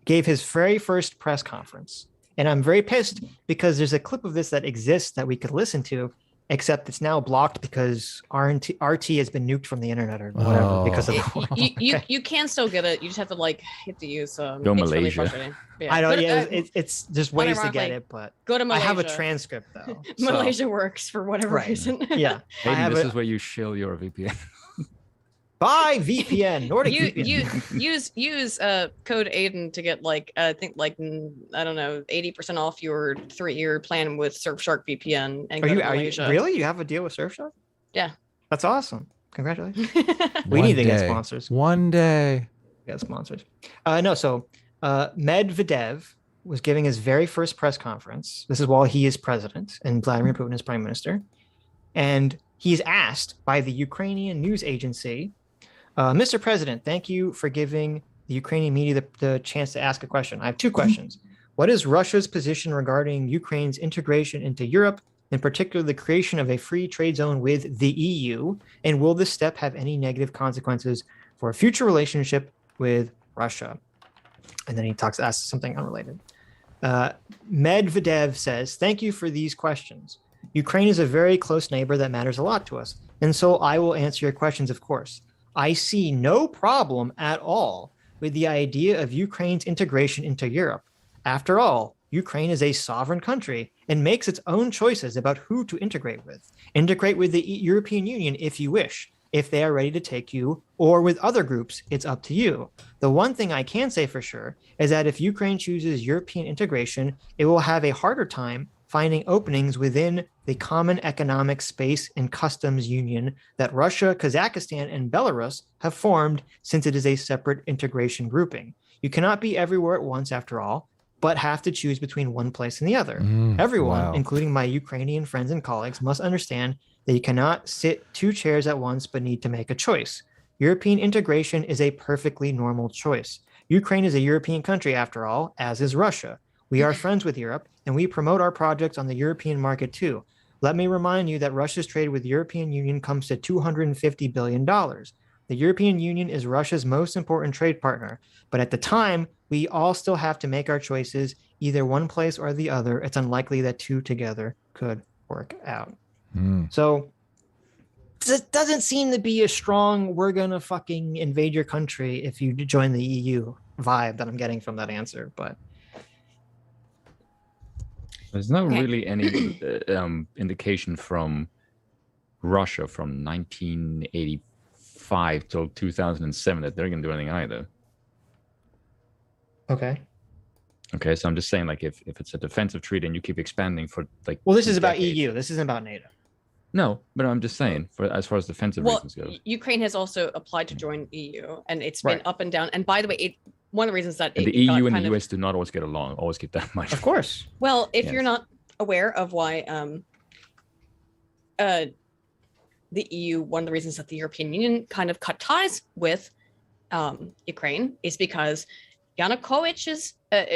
gave his very first press conference. And I'm very pissed because there's a clip of this that exists that we could listen to, except it's now blocked because RT has been nuked from the internet or whatever because of the war. You can still get it. You just have to like hit the use. Go it's Malaysia. Really yeah. I know. Yeah, it's just ways to get it, but go to Malaysia. I have a transcript though. Malaysia works for whatever reason. Yeah, Aydin, this is where you shill your VPN. Buy VPN, Nordic VPN. Use code Aydin to get like I think like I don't know 80% off your 3-year plan with Surfshark VPN. And are you really? You have a deal with Surfshark? Yeah, that's awesome. Congratulations. We need to get sponsors. One day. Get sponsors. No, so Medvedev was giving his very first press conference. This is while he is president and Vladimir Putin is prime minister, and he's asked by the Ukrainian news agency. Mr. President, thank you for giving the Ukrainian media the chance to ask a question. I have 2 questions. What is Russia's position regarding Ukraine's integration into Europe, in particular the creation of a free trade zone with the EU? And will this step have any negative consequences for a future relationship with Russia? And then he asks something unrelated. Medvedev says, thank you for these questions. Ukraine is a very close neighbor that matters a lot to us. And so I will answer your questions, of course. I see no problem at all with the idea of Ukraine's integration into Europe. After all, Ukraine is a sovereign country and makes its own choices about who to integrate with. Integrate with the European Union if you wish, if they are ready to take you, or with other groups, it's up to you. The one thing I can say for sure is that if Ukraine chooses European integration, it will have a harder time finding openings within the common economic space and customs union that Russia, Kazakhstan, and Belarus have formed since it is a separate integration grouping. You cannot be everywhere at once, after all, but have to choose between one place and the other. Everyone, including my Ukrainian friends and colleagues, must understand that you cannot sit 2 chairs at once but need to make a choice. European integration is a perfectly normal choice. Ukraine is a European country, after all, as is Russia. We are friends with Europe, and we promote our projects on the European market too. Let me remind you that Russia's trade with the European Union comes to $250 billion. The European Union is Russia's most important trade partner, but at the time, we all still have to make our choices, either one place or the other. It's unlikely that 2 together could work out. So it doesn't seem to be a strong, we're going to fucking invade your country if you join the EU vibe that I'm getting from that answer, but... There's not really any indication from Russia from 1985 till 2007 that they're going to do anything either. Okay, so I'm just saying, like, if it's a defensive treaty and you keep expanding for like... Well, this is about EU. This isn't about NATO. No, but I'm just saying, as far as defensive reasons goes. Ukraine has also applied to join EU, and it's been up and down. And by the way, one of the reasons that the EU and the US do not always get along. Always keep that in mind. Of course. Well, if you're not aware of why the EU, one of the reasons that the European Union kind of cut ties with Ukraine is because Yanukovych's,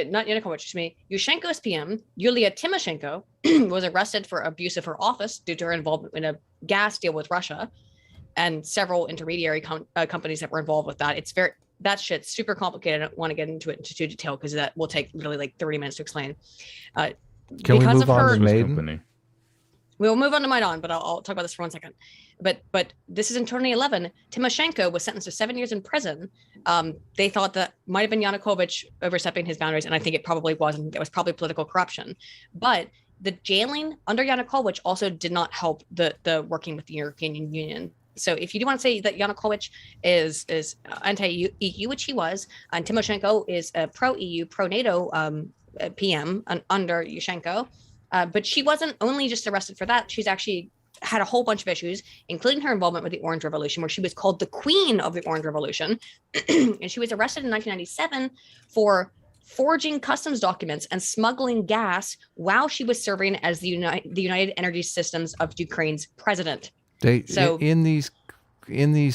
not Yanukovych, excuse me, Yushchenko's PM, Yulia Timoshenko, was arrested for abuse of her office due to her involvement in a gas deal with Russia, and several intermediary companies that were involved with that. That shit's super complicated. I don't want to get into it into too detail because that will take literally like 30 minutes to explain. Can we move on to Maidan? We'll move on to Maidan, but I'll talk about this for 1 second. But this is in 2011. Timoshenko was sentenced to 7 years in prison. They thought that might have been Yanukovych overstepping his boundaries, and I think it probably wasn't. It was probably political corruption. But the jailing under Yanukovych also did not help the working with the European Union. So if you do want to say that Yanukovych is anti-EU, which he was, and Timoshenko is a pro-EU, pro-NATO PM under Yushchenko, but she wasn't only just arrested for that. She's actually had a whole bunch of issues, including her involvement with the Orange Revolution, where she was called the Queen of the Orange Revolution. And she was arrested in 1997 for forging customs documents and smuggling gas while she was serving as the United Energy Systems of Ukraine's president. In these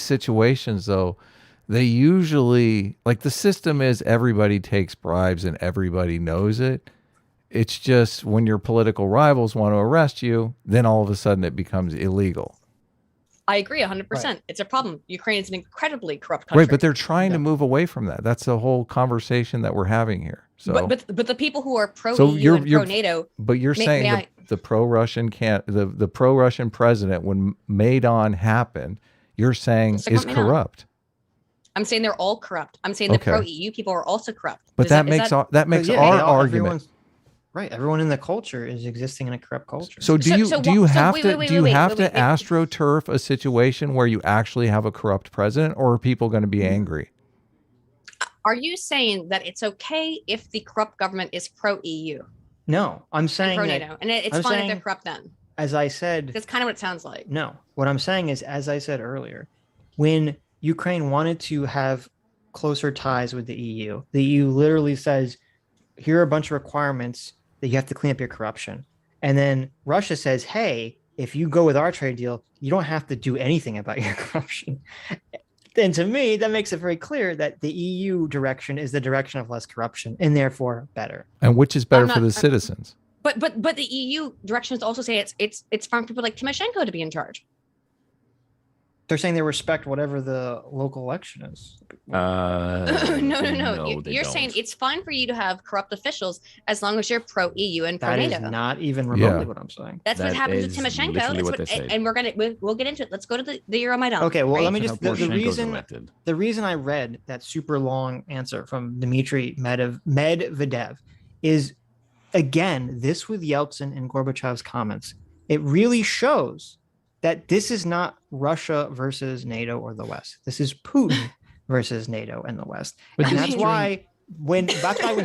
situations, though, they usually, like, the system is everybody takes bribes and everybody knows it. It's just when your political rivals want to arrest you, then all of a sudden it becomes illegal. I agree 100%. Right. It's a problem. Ukraine is an incredibly corrupt country. Right, but they're trying to move away from that. That's the whole conversation that we're having here. So, but the people who are pro-EU and pro-NATO. But you're saying the pro-Russian the pro-Russian president, when Maidan happened, you're saying is corrupt. I'm saying they're all corrupt. I'm saying the pro-EU people are also corrupt. But that makes our argument. Right, everyone in the culture is existing in a corrupt culture. So do you have to astroturf a situation where you actually have a corrupt president, or are people going to be angry? Are you saying that it's okay if the corrupt government is pro-EU? No, I'm saying pro-NATO, and it's fine if they're corrupt then. As I said, that's kind of what it sounds like. No, what I'm saying is, as I said earlier, when Ukraine wanted to have closer ties with the EU literally says, here are a bunch of requirements that you have to clean up your corruption. And then Russia says, hey, if you go with our trade deal, you don't have to do anything about your corruption. And to me, that makes it very clear that the EU direction is the direction of less corruption and therefore better. And which is better for the citizens. But the EU direction is also saying it's fine for people like Timoshenko to be in charge. They're saying they respect whatever the local election is. No. You're saying it's fine for you to have corrupt officials as long as you're pro-EU and pro-NATO. That is not even remotely what I'm saying. That's what happens with Timoshenko. And we'll get into it. Let's go to the Euromaidan. Okay, well, let me just the reason I read that super long answer from Dmitry Medvedev is, again, this with Yeltsin and Gorbachev's comments. It really shows that this is not Russia versus NATO or the West. This is Putin versus NATO and the West. And that's why when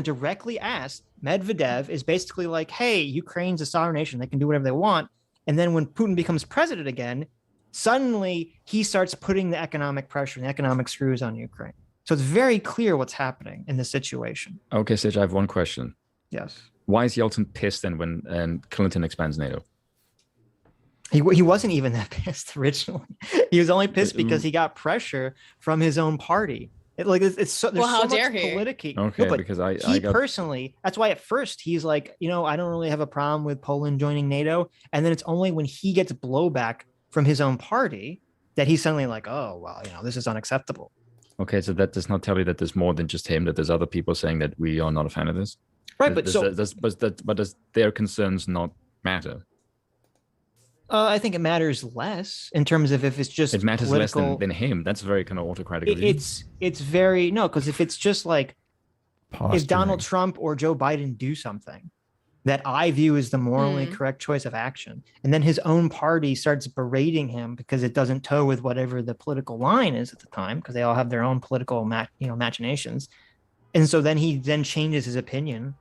directly asked, Medvedev is basically like, hey, Ukraine's a sovereign nation. They can do whatever they want. And then when Putin becomes president again, suddenly he starts putting the economic pressure and the economic screws on Ukraine. So it's very clear what's happening in this situation. Okay, Sage, I have one question. Yes. Why is Yeltsin pissed then when Clinton expands NATO? He wasn't even that pissed originally. He was only pissed because he got pressure from his own party. There's so much politicking. Okay, no, because I personally, that's why at first he's like, I don't really have a problem with Poland joining NATO. And then it's only when he gets blowback from his own party that he's suddenly like, oh, well, this is unacceptable. Okay, so that does not tell you that there's more than just him, that there's other people saying that we are not a fan of this? Right, but does their concerns not matter? I think it matters less in terms of if it's just it matters political... less than him. That's very kind of autocratic of you. It's very because if it's just like Posturing. If Donald Trump or Joe Biden do something that I view as the morally correct choice of action, and then his own party starts berating him because it doesn't toe with whatever the political line is at the time, because they all have their own political machinations, and so then he changes his opinion.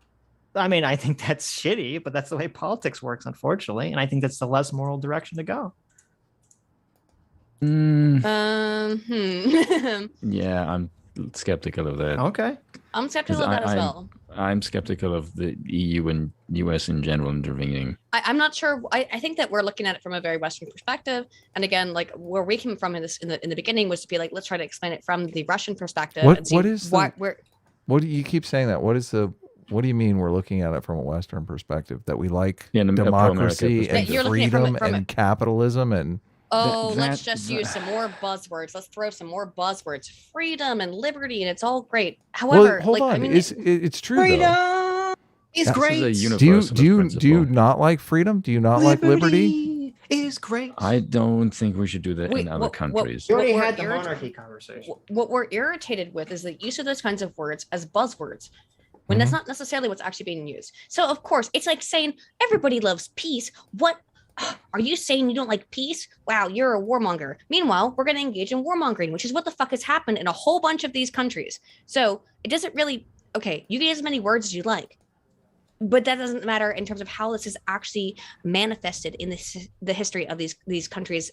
I mean, I think that's shitty, but that's the way politics works, unfortunately. And I think that's the less moral direction to go. Yeah, I'm skeptical of that. Okay. I'm skeptical of that as well. I'm skeptical of the EU and US in general intervening. I'm not sure. I think that we're looking at it from a very Western perspective. And again, like where we came from in the beginning was to be like, let's try to explain it from the Russian perspective. What do you keep saying that? What do you mean we're looking at it from a Western perspective? That we like democracy and freedom and capitalism and... let's just use some more buzzwords. Let's throw some more buzzwords. Freedom and liberty, and it's all great. However, hold on. I mean, it's true, freedom is great. Do you not like freedom? Do you not like liberty? Is great. I don't think we should do that in other countries. We already had the monarchy conversation. What we're irritated with is the use of those kinds of words as buzzwords, when that's not necessarily what's actually being used. So, of course, it's like saying everybody loves peace. What? Are you saying you don't like peace? Wow, you're a warmonger. Meanwhile, we're going to engage in warmongering, which is what the fuck has happened in a whole bunch of these countries. So it doesn't really... Okay, you can use as many words as you like, but that doesn't matter in terms of how this is actually manifested in the history of these countries'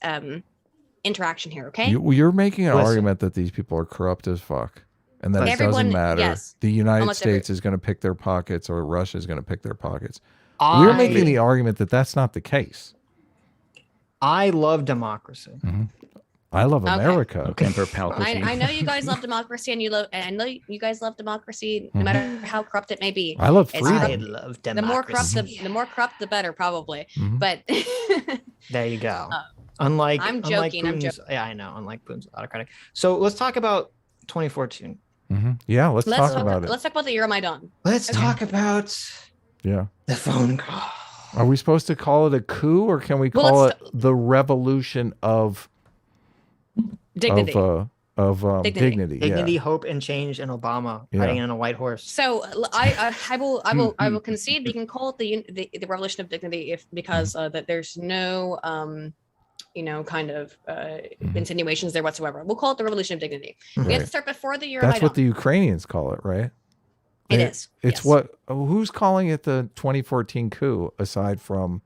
interaction here, okay? You're making an argument that these people are corrupt as fuck. And that it doesn't matter. Yes, the United States is going to pick their pockets or Russia is going to pick their pockets. We're making the argument that that's not the case. I love democracy. Mm-hmm. I love America. Okay. I know you guys love democracy, and I know you guys love democracy, no matter how corrupt it may be. I love freedom. I love democracy. The more corrupt, the better, probably. Mm-hmm. But there you go. Unlike I'm unlike joking. I'm Putin's, joking. yeah, I know. Unlike Putin's autocratic. So let's talk about 2014. Yeah, let's talk about it. Let's talk about the Euromaidan. Let's talk about Yeah. the phone call. Are we supposed to call it a coup, or can we call it the revolution of Dignity. dignity? Dignity, Yeah. hope, and change, and Obama riding on a white horse. So I will concede we can call it the revolution of dignity because that there's no kind of insinuations there whatsoever. We'll call it the revolution of dignity. We have to start before the Euromaidan. That's what the Ukrainians call it, right? It is. It's yes. what? Who's calling it the 2014 coup aside from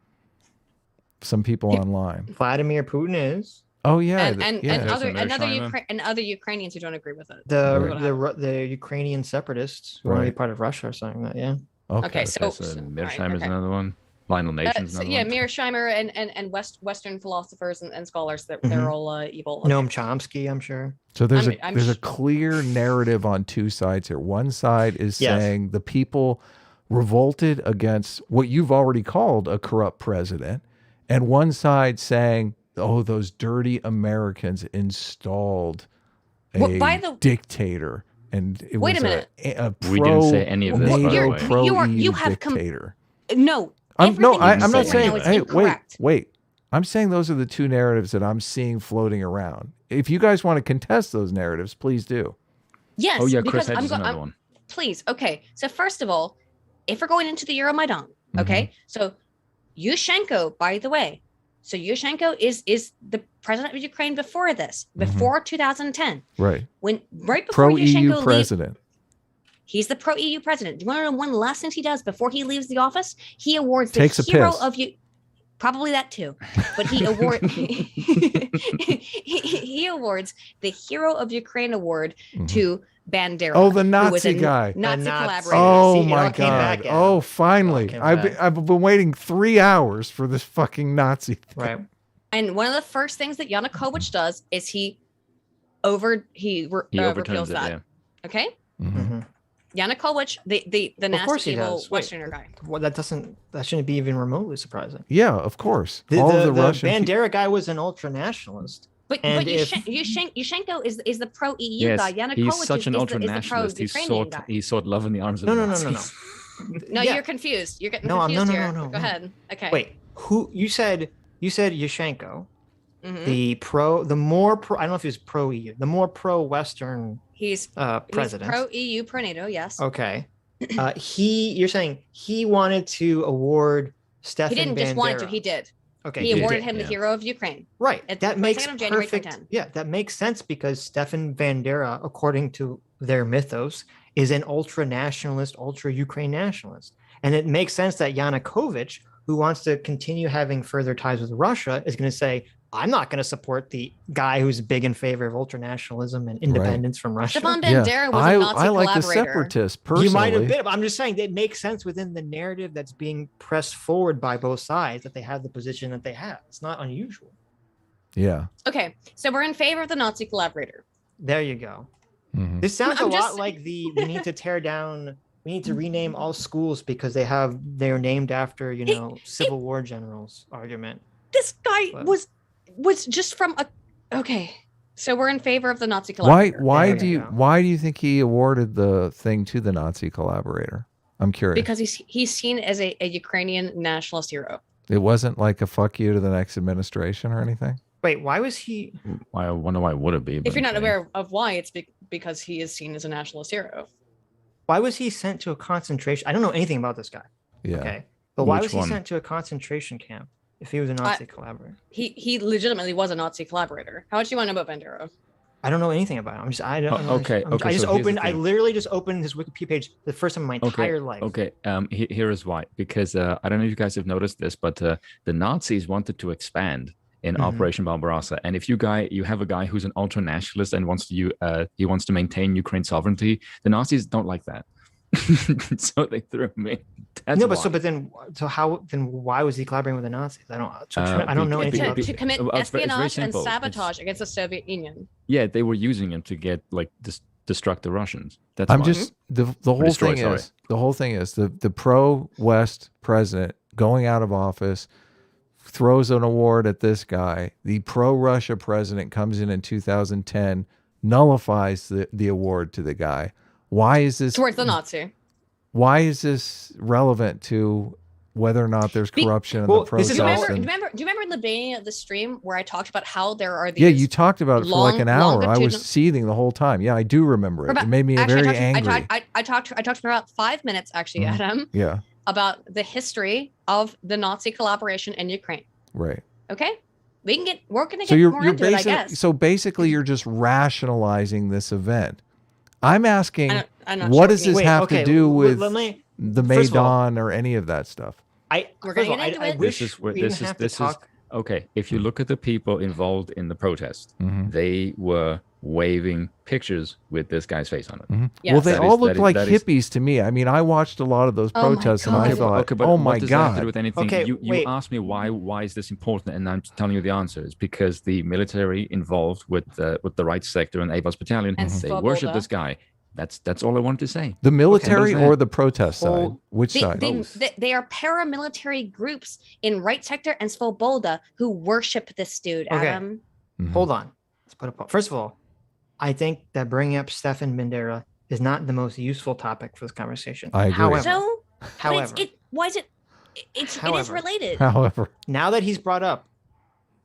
some people online? Vladimir Putin is. Oh yeah, and other Ukrainians who don't agree with it. The Ukrainian separatists who want to be part of Russia are saying that. Yeah. Okay, so Mearsheimer's another one. Lionel Nation's another one. Mearsheimer and Western philosophers and scholars they're all evil. Okay. Noam Chomsky, I'm sure. So there's a clear narrative on two sides here. One side is saying the people revolted against what you've already called a corrupt president, and one side saying, "Oh, those dirty Americans installed a dictator." And it wait was a minute. We didn't say any of this. NATO, by the way. you have dictator. No. I'm not saying. Right Hey, wait. I'm saying those are the two narratives that I'm seeing floating around. If you guys want to contest those narratives, please do. Yes. Oh yeah, Chris Hedges is another one. Please. Okay. So first of all, if we're going into the Euromaidan, okay. So Yushchenko, by the way, Yushchenko is the president of Ukraine before this, before 2010. Right. Right before pro-EU Yushchenko president. He's the pro-EU president. Do you want to know one last thing he does before he leaves the office? He awards the Takes hero a piss. of you. Probably that too, but he awards the Hero of Ukraine award to Bandera. Oh, the Nazi guy. Nazi collaborator. Oh See, my God. Oh, finally. I've been waiting 3 hours for this fucking Nazi thing. Right. And one of the first things that Yanukovych does is he repeals that. Yeah. Okay? Mm-hmm. Yanukovych, the nasty evil Westerner guy. Well, that shouldn't be even remotely surprising. Yeah, of course. The Russian Bandera guy was an ultra nationalist. But Yushchenko is the pro EU guy. Yanukovych he's such an ultra is the nationalist. He sought love in the arms of No. No, you're confused. You're getting confused here. Go ahead. Okay. Wait, who you said Yushchenko, the more pro, I don't know if he's pro EU, the more pro Western he's president. He's pro EU, pro NATO, yes. Okay. You're saying he wanted to award Stepan Bandera. He didn't just want to, he did. Okay. He awarded him the Hero of Ukraine. Right. That makes perfect. Yeah, that makes sense because Stepan Bandera, according to their mythos, is an ultra nationalist, ultra Ukraine nationalist. And it makes sense that Yanukovych, who wants to continue having further ties with Russia, is going to say, I'm not going to support the guy who's big in favor of ultranationalism and independence from Russia. Stepan Bandera was a Nazi I like collaborator. the separatists personally. You might have been, but I'm just saying it makes sense within the narrative that's being pressed forward by both sides that they have the position that they have. It's not unusual. Yeah. Okay, so we're in favor of the Nazi collaborator. There you go. Mm-hmm. This sounds a lot like we need to tear down, we need to rename all schools because they're named after, Civil War generals argument. This guy was just from a, okay. So we're in favor of the Nazi collaborator. Why do you think he awarded the thing to the Nazi collaborator? I'm curious. Because he's seen as a Ukrainian nationalist hero. It wasn't like a fuck you to the next administration or anything? Wait, why was he? I wonder why would it be? If you're not aware of why, it's because he is seen as a nationalist hero. Why was he sent to a concentration? I don't know anything about this guy. Yeah. Okay. But why was he sent to a concentration camp if he was a Nazi collaborator? He legitimately was a Nazi collaborator. How much do you want to know about Bandera? I don't know anything about him. I don't know. Okay. I literally just opened his Wikipedia page the first time in my entire life. Okay. Here is why. Because I don't know if you guys have noticed this, but the Nazis wanted to expand in Operation Barbarossa. And if you have a guy who's an ultra nationalist and wants to maintain Ukraine sovereignty, the Nazis don't like that. So they threw him in. Why was he collaborating with the Nazis? I don't know anything about to commit espionage and sabotage against the Soviet Union. Yeah, they were using him to get destruct the Russians. That's I'm why. just the whole thing is the pro-West president going out of office, throws an award at this guy. The pro-Russia president comes in 2010, nullifies the award to the guy. Why is this towards the Nazi? Why is this relevant to whether or not there's corruption in the process? Do you remember in the beginning of the stream where I talked about how there are these? Yeah, you talked about it for like an hour. I was seething the whole time. Yeah, I do remember it. It made me very angry. I talked for about 5 minutes actually, Adam. Yeah. About the history of the Nazi collaboration in Ukraine. Right. Okay. We're gonna get more into it, I guess. So basically, you're just rationalizing this event. I'm asking, what does this have to do with the Maidan or any of that stuff? We're going to get into it. This is okay. If you look at the people involved in the protest, they were waving pictures with this guy's face on it. Yes. Well, they all look like hippies to me. I mean, I watched a lot of those protests and I thought, oh my God. That have to do with anything? You asked me why is this important, and I'm telling you the answer is because the military involved with the right sector and AZOV battalion, they worship this guy. That's all I wanted to say. The military or the protest side? Which side? They are paramilitary groups in right sector and Svoboda who worship this dude, Adam. Hold on. Let's put a pause. First of all, I think that bringing up Stepan Bandera is not the most useful topic for this conversation. I agree. However, it is related. However, now that he's brought up,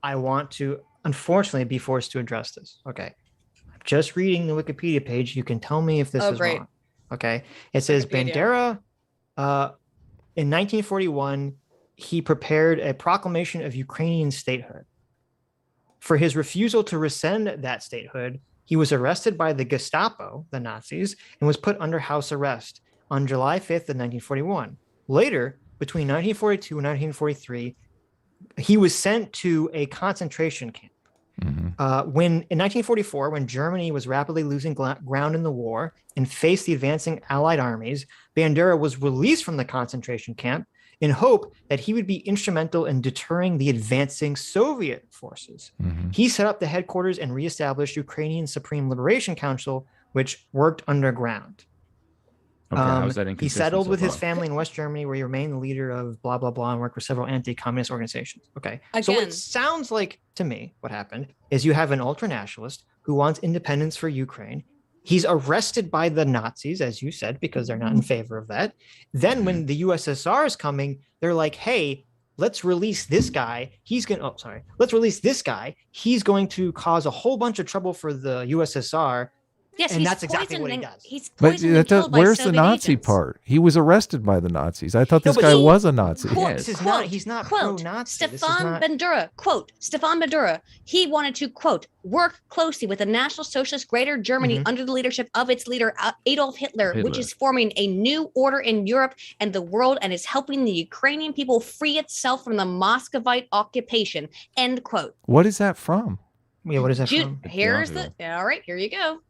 I want to unfortunately be forced to address this. Okay. Just reading the Wikipedia page, you can tell me if this is wrong. Okay. It says Bandera, in 1941, he prepared a proclamation of Ukrainian statehood. For his refusal to rescind that statehood, he was arrested by the Gestapo, the Nazis, and was put under house arrest on July 5th of 1941. Later, between 1942 and 1943, he was sent to a concentration camp. When in 1944, when Germany was rapidly losing ground in the war and faced the advancing Allied armies, Bandera was released from the concentration camp in hope that he would be instrumental in deterring the advancing Soviet forces. He set up the headquarters and reestablished Ukrainian Supreme Liberation Council, which worked underground. He settled with his family in West Germany, where he remained the leader of blah, blah, blah, and worked with several anti-communist organizations. Okay. So it sounds like, to me, what happened is you have an ultranationalist who wants independence for Ukraine. He's arrested by the Nazis, as you said, because they're not in favor of that. Then when the USSR is coming, they're like, hey, let's release this guy. Let's release this guy. He's going to cause a whole bunch of trouble for the USSR. Yes, and that's exactly what he does. He's poisoned and killed by where's the Soviet Nazi agents. part? He was arrested by the Nazis. I thought this guy was a Nazi. He's not pro-Nazi. Stepan Bandera, he wanted to, quote, work closely with the National Socialist Greater Germany under the leadership of its leader, Adolf Hitler, which is forming a new order in Europe and the world and is helping the Ukrainian people free itself from the Muscovite occupation, end quote. What is that from? Yeah, what is that from? All right, here you go.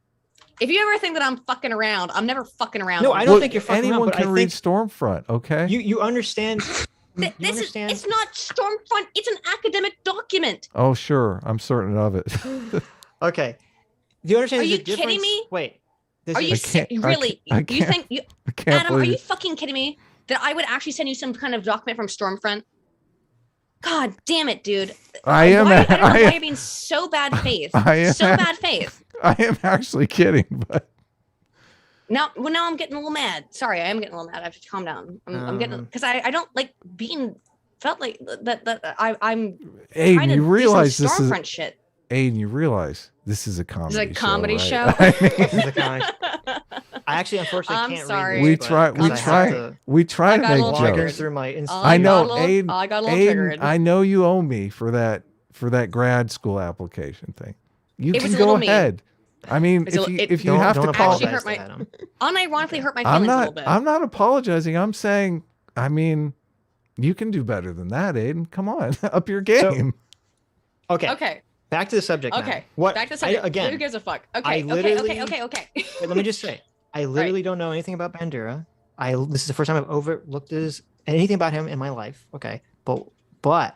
If you ever think that I'm fucking around, I'm never fucking around. No, I don't think you're fucking around. Anyone can read Stormfront, okay? You understand. It's not Stormfront. It's an academic document. Oh, sure. I'm certain of it. Okay. Do you understand? Are you kidding me? Wait. Are you really? You think you, Adam? Are you fucking kidding me? That I would actually send you some kind of document from Stormfront? God damn it, dude! I don't know why you're being so bad faith. Bad faith. I am actually kidding, but now I'm getting a little mad. Sorry, I am getting a little mad. I have to calm down. I'm getting because I don't like being felt like that. I'm Aydin, trying to you realize do some this Stormfront is shit. Aydin, you realize this is a comedy. It's a comedy show. Right? This is a comedy. I actually, unfortunately, can't read. We try to make jokes. Through my I know, Aydin. I got a little triggered. I know you owe me for that grad school application thing. You can go ahead. I mean, if you have to call, unironically hurt my feelings a little bit. I'm not apologizing. I'm saying, I mean, you can do better than that, Aydin. Come on, up your game. Okay. Back to the subject. Okay. What? Back to the subject. Again, who gives a fuck? Okay. Okay. Wait, let me just say, I literally don't know anything about Bandera. This is the first time I've overlooked anything about him in my life. Okay, but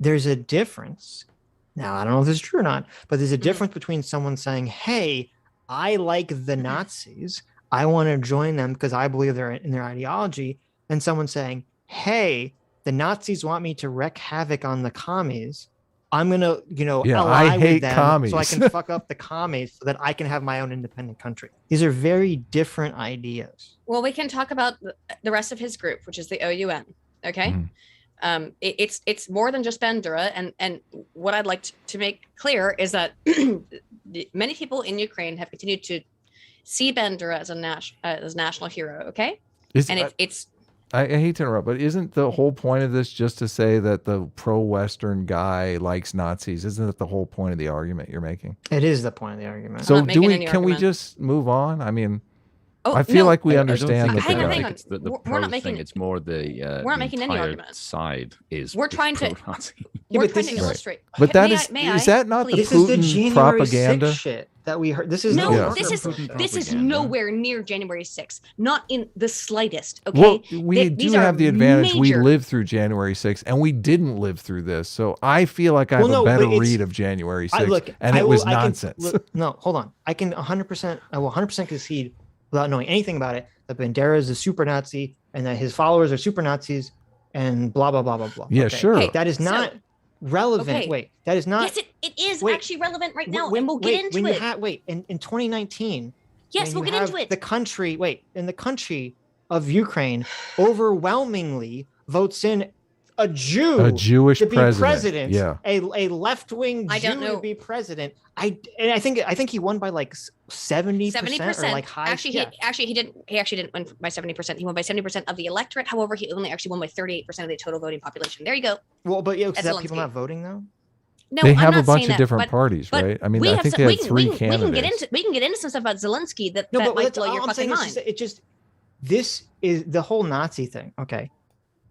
there's a difference. Now, I don't know if this is true or not, but there's a difference between someone saying, hey, I like the Nazis, I want to join them because I believe they're in their ideology, and someone saying, hey, the Nazis want me to wreak havoc on the commies, I'm gonna, Yeah, ally I hate with them commies. so I can fuck up the commies so that I can have my own independent country. These are very different ideas. Well, we can talk about the rest of his group, which is the OUN. Okay. It's more than just Bandera, and what I'd like to make clear is that many people in Ukraine have continued to see Bandera as a national hero. Okay. It's I hate to interrupt, but isn't the whole point of this just to say that the pro-Western guy likes Nazis? Isn't that the whole point of the argument you're making? It is the point of the argument. So can we just move on? I mean, I feel like we understand that. Hang on. It's the pro thing. It's more we're not making any argument. Side is we're trying to illustrate. But that is that not the This Putin is the January propaganda 6th shit that we heard. This is this is nowhere near January 6th. Not in the slightest. Okay. Well, we do have the advantage. We major. lived through January 6th, and we didn't live through this. So I feel like I have a better read of January 6th, and it was nonsense. No, hold on. I can 100%. I will 100% concede without knowing anything about it that Bandera is a super Nazi and that his followers are super Nazis and blah blah blah blah blah. Yeah, okay. sure. Hey, that is not relevant. Okay. Wait, that is not. Yes, it is actually relevant right now, and we'll get into it. In 2019. Yes, we'll get into it. The country, in the country of Ukraine, overwhelmingly votes in a Jewish to be president. Yeah, a left-wing Jew to be president. I think he won by like 70%. Or like high. He actually didn't win by 70%. He won by 70% of the electorate. However, he only actually won by 38% of the total voting population. There you go. Well, but is that people not voting though? No, they have a bunch of different parties, right? I mean, I think they had three candidates. We can get into some stuff about Zelensky that might blow your fucking mind. This is the whole Nazi thing. Okay.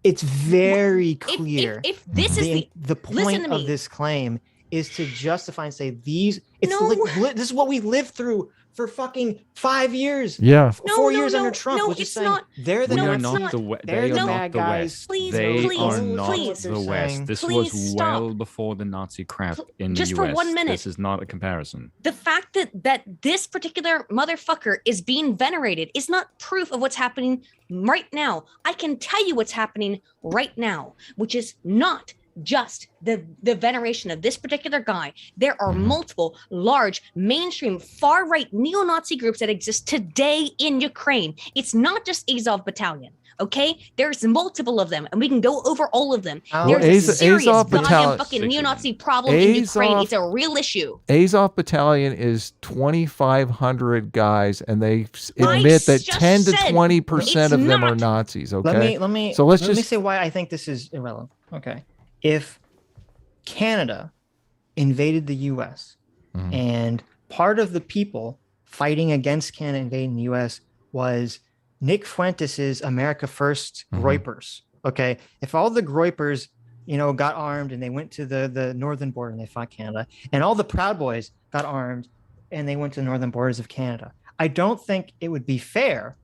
It's very clear. If this is the point of this claim is to justify and say this is what we lived through for fucking 5 years. Yeah. 4 years under Trump, which is saying they're the Nazis. They are not the West. They are not the West. This was well before the Nazi crap in the US. Just for 1 minute. This is not a comparison. The fact that this particular motherfucker is being venerated is not proof of what's happening right now. I can tell you what's happening right now, which is not just the veneration of this particular guy. There are multiple large mainstream far-right neo-Nazi groups that exist today in Ukraine. It's not just AZOV battalion. Okay, there's multiple of them, and we can go over all of them. There's a serious goddamn fucking neo-Nazi problem in Ukraine. It's a real issue. AZOV battalion is 2,500 guys, and they admit that 10 to 20% of them are Nazis. Okay, let me say why I think this is irrelevant. Okay, if Canada invaded the U.S. and part of the people fighting against Canada invading the U.S. was Nick Fuentes's America First Groypers. Okay, if all the Groypers, got armed and they went to the northern border and they fought Canada, and all the Proud Boys got armed and they went to the northern borders of Canada, I don't think it would be fair,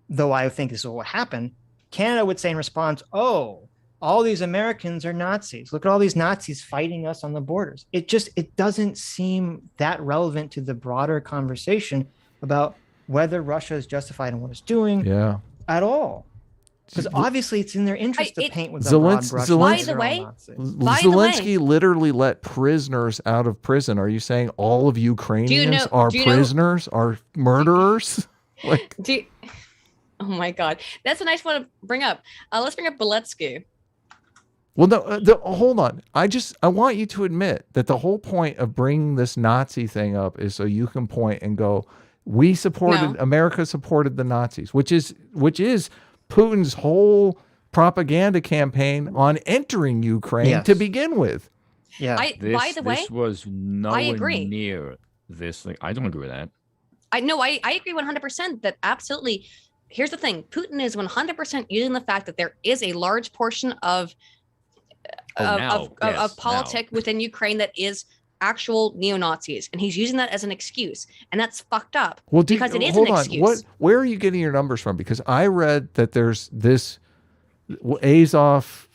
though I think this is what would happen. Canada would say in response, "Oh, all these Americans are Nazis. Look at all these Nazis fighting us on the borders." It doesn't seem that relevant to the broader conversation about whether Russia is justified in what it's doing at all. Because obviously it's in their interest to paint with a broad brush. By the way, Zelensky literally let prisoners out of prison. Are you saying all of Ukrainians are prisoners, are murderers? Oh my God. That's a nice one to bring up. Let's bring up Beletsky. Well, no, hold on. I want you to admit that the whole point of bringing this Nazi thing up is so you can point and go, America supported the Nazis, which is Putin's whole propaganda campaign on entering Ukraine to begin with. Yeah. By the way, this was nowhere near this thing. I don't agree with that. I agree 100% that absolutely. Here's the thing. Putin is 100% using the fact that there is a large portion of politic within Ukraine that is actual neo-Nazis, and he's using that as an excuse, and that's fucked up. Well, because it is an excuse. Where are you getting your numbers from? Because I read that there's this AZOV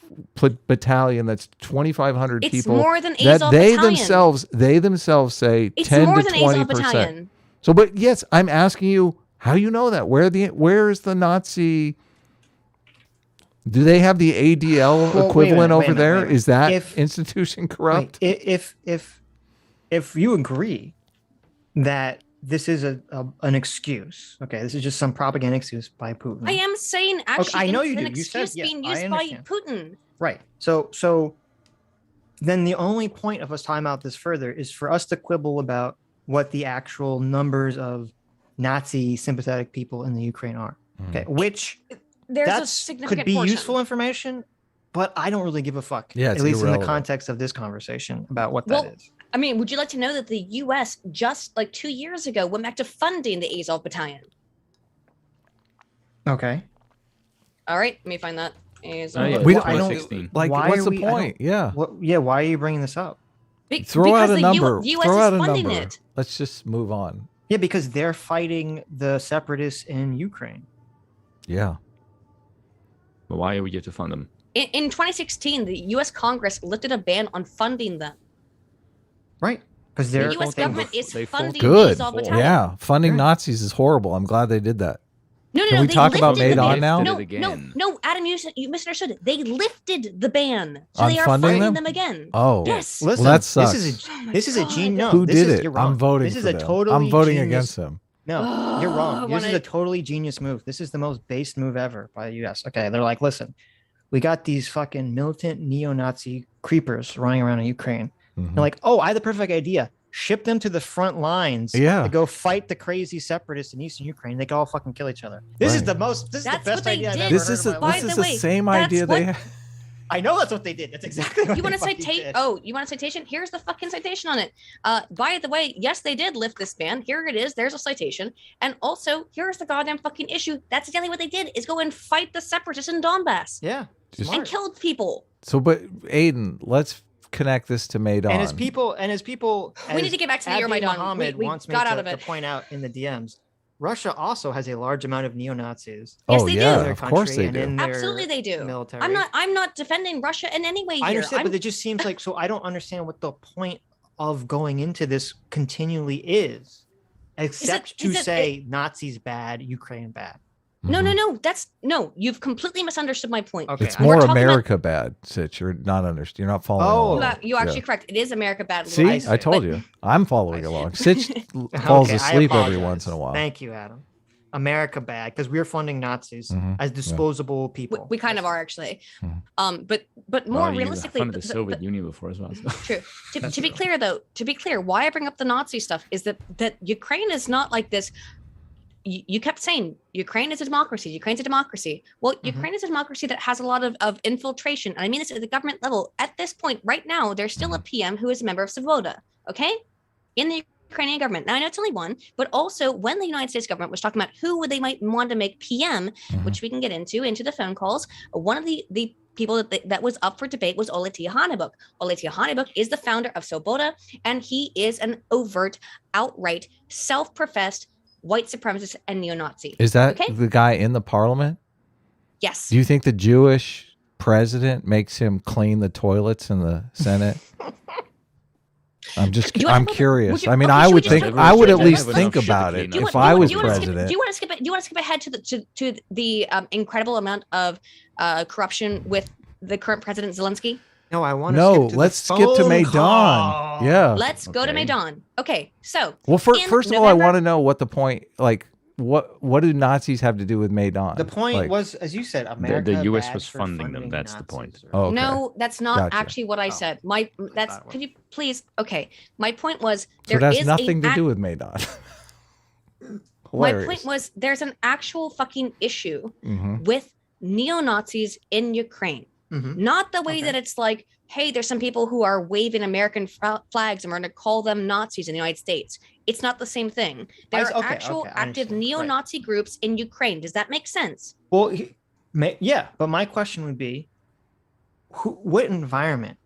battalion that's 2,500 people. It's more than AZOV that they themselves say it's 10 more to than 20%. So, but yes, I'm asking you, how do you know that? Where is the Nazi Do they have the ADL Well, equivalent wait a over there? minute. Is that If- institution corrupt? If you agree that this is an excuse, okay, this is just some propaganda excuse by Putin. I am saying actually, I know you an do. You said, excuse yeah, being I used by understand. Putin. Right. So then the only point of us talking about this further is for us to quibble about what the actual numbers of Nazi sympathetic people in the Ukraine are. Okay, which There's a that's significant could be portion. useful information, but I don't really give a fuck. Yeah, it's at least in irrelevant. the context of this conversation about what Well, that is. I mean, would you like to know that the U.S. just like 2 years ago went back to funding the AZOV battalion? Okay. All right, let me find that. AZOV. Oh, yeah, We don't- 2016. Like, Why what's are the we- I don't- point? Yeah. Why are you bringing this up? Throw out because a the number. U.S. Throw is out a funding number. it. Let's just move on. Yeah, because they're fighting the separatists in Ukraine. Yeah. But why are we here to fund them? In 2016, the U.S. Congress lifted a ban on funding them. Right. Because The they're U.S. government is they fought funding Good. the AZOV battalion. Yeah. Funding Right. Nazis is horrible. I'm glad they did that. No, Can we they talk about lifted the Maidan ban. now? No, Did it no, again. no, Adam, you misunderstood it. They lifted the ban, so On they are funding funding them? them again. Oh. Yes. Listen, Well, that sucks. This is a God. genius. Who this did is, it? You're wrong. I'm voting This for is a them. totally I'm voting genius, against them. No, you're wrong. I This is wanna- a totally genius move. This is the most based move ever by the US. Okay, they're like, listen, we got these fucking militant neo-Nazi creepers running around in Ukraine. Mhm. They're like, oh, I had the perfect idea. Ship them to the front lines Yeah. to go fight the crazy separatists in Eastern Ukraine. They could all fucking kill each other. This is Right. the most. This is That's the best what they idea I've did. ever This heard is in my a, life. this By is the the way, same that's idea what- they had. I know that's what they did. That's exactly what You want they a fucking citation? did. Oh, you want a citation? Here's the fucking citation on it. By the way, yes, they did lift this ban. Here it is. There's a citation. And also, here's the goddamn fucking issue. That's exactly what they did: is go and fight the separatists in Donbass Yeah. Just- and smart. killed people. So, but Aiden, let's connect this to Maidan. And as people, We need to get back to the Abdi Euromaidan. Mohammed We wants me got to, out of to it. point out in the DMs, Russia also has a large amount of neo-Nazis. Yes, Oh they yeah, do. their of course country they and do. in their Absolutely, they do. military. I'm not defending Russia in any way here. I understand, I'm- but it just seems like so. I don't understand what the point of going into this continually is, except is to it- say Nazis bad, Ukraine bad. No, Mhm. no. No, you've completely misunderstood my point. Okay, It's I- more We're talking about- America bad, Sitch. You're not understand. You're not following. Oh. along. You're actually Yeah. correct. It is America bad. See, I I, see. told But- you. I'm following I see. along. Sitch falls Okay, I asleep every apologize. once in a while. Thank you, Adam. America bad because we're funding Nazis Mhm, as disposable We, people. we kind of are actually. Mhm. But more Well, you realistically, funded the Soviet Union before as well. So. true. That's To be true. clear, though, why I bring up the Nazi stuff is that Ukraine is not like this. You kept saying Ukraine is a democracy. Ukraine's a democracy. Well, Mhm. Ukraine is a democracy that has a lot of infiltration. And I mean this at the government level. At this point, right now, there's still a PM who is a member of Svoboda, okay? In the Ukrainian government. Now, I know it's only one, but also when the United States government was talking about who would they might want to make PM, Mhm. which we can get into the phone calls, one of the people that was up for debate was Ole Tihanebuk. Ole Tihanebuk is the founder of Svoboda, and he is an overt, outright, self-professed white supremacist and neo-Nazi. Is that Okay. the guy in the parliament? Yes. Do you think the Jewish president makes him clean the toilets in the Senate? I'm curious. would you- I mean, okay, I should we would just think have- I would should at we least just- think enough shit about to it clean if up. I was do you wanna skip- president. do you want to skip it? Do you want to skip ahead to the incredible amount of corruption with the current president Zelensky? No, I want to. No, skip to let's the skip to phone Maidan. call. Yeah. Let's go to Okay. Maidan. Okay, so Well, in first of all, I November- want to know what the point. Like, what do Nazis have to do with Maidan? The point Like, was, as you said, America. the US bad was for funding them, that's the Nazis point. or- Oh, okay. no, that's not Gotcha. actually what I Oh, said. that That's one. could you please? Okay, my point was so there it has is nothing a to do with Maidan. my Hilarious. point was there's an actual fucking issue Mhm. with neo-Nazis in Ukraine. Mhm. Not the way Okay. that it's like, hey, there's some people who are waving American flags and we're going to call them Nazis in the United States. It's not the same thing. There are Okay, actual okay, I active understand. Right. neo-Nazi groups in Ukraine. Does that make sense? Well, yeah, but my question would be, what environment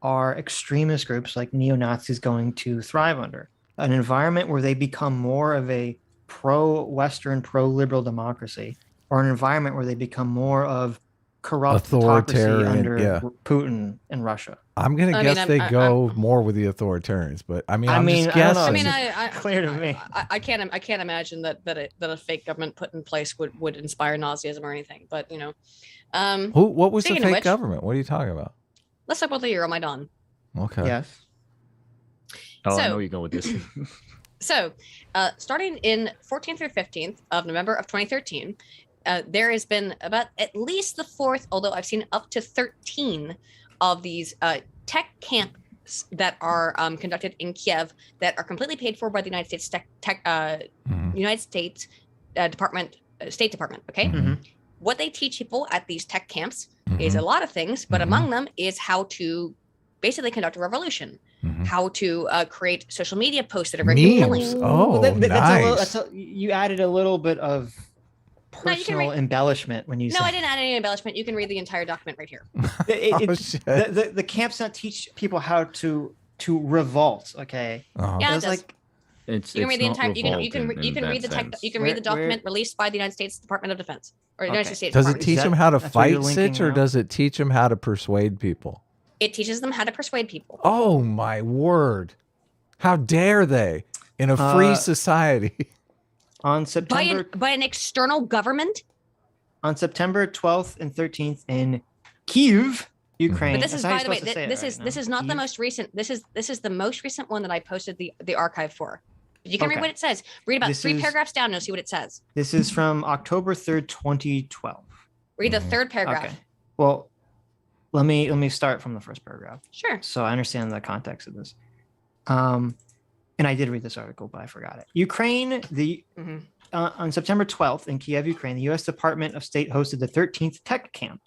are extremist groups like neo-Nazis going to thrive under? An environment where they become more of a pro-Western, pro-liberal democracy, or an environment where they become more of corrupt autocracy Authoritarian, under Putin and Russia. I'm gonna guess they go more with the authoritarians, but I'm just guessing. Clear to me. I can't imagine that a fake government put in place would inspire Nazism or anything. But what was the fake government? What are you talking about? Let's talk about the Maidan. Okay. Yes. Oh, I know you go with this. So, starting in 14th through 15th of November of 2013, there has been about at least the fourth, although I've seen up to 13 of these tech camps that are conducted in Kiev that are completely paid for by the United States United States State Department. Okay, what they teach people at these tech camps is a lot of things, but among them is how to basically conduct a revolution, how to create social media posts that are very compelling. Oh, nice. You added a little bit of personal embellishment when you say. No, I didn't add any embellishment. You can read the entire document right here. The camps don't teach people how to revolt. Okay. Yeah, it does. Like you can read the entire. You can read the document released by the United States Department of Defense or United States. Does it teach them how to fight, Sitch, or does it teach them how to persuade people? It teaches them how to persuade people. Oh my word! How dare they in a free society? On September by an external government. On September 12th and 13th in Kyiv, Ukraine. But this is, by the way, this is not the most recent. This is the most recent one that I posted the archive for. You can read what it says. Read about three paragraphs down and you'll see what it says. This is from October 3rd, 2012. Read the third paragraph. Okay. Well, let me start from the first paragraph. Sure. So I understand the context of this. And I did read this article, but I forgot it. Ukraine, on September 12th in Kiev, Ukraine, the U.S. Department of State hosted the 13th Tech Camp,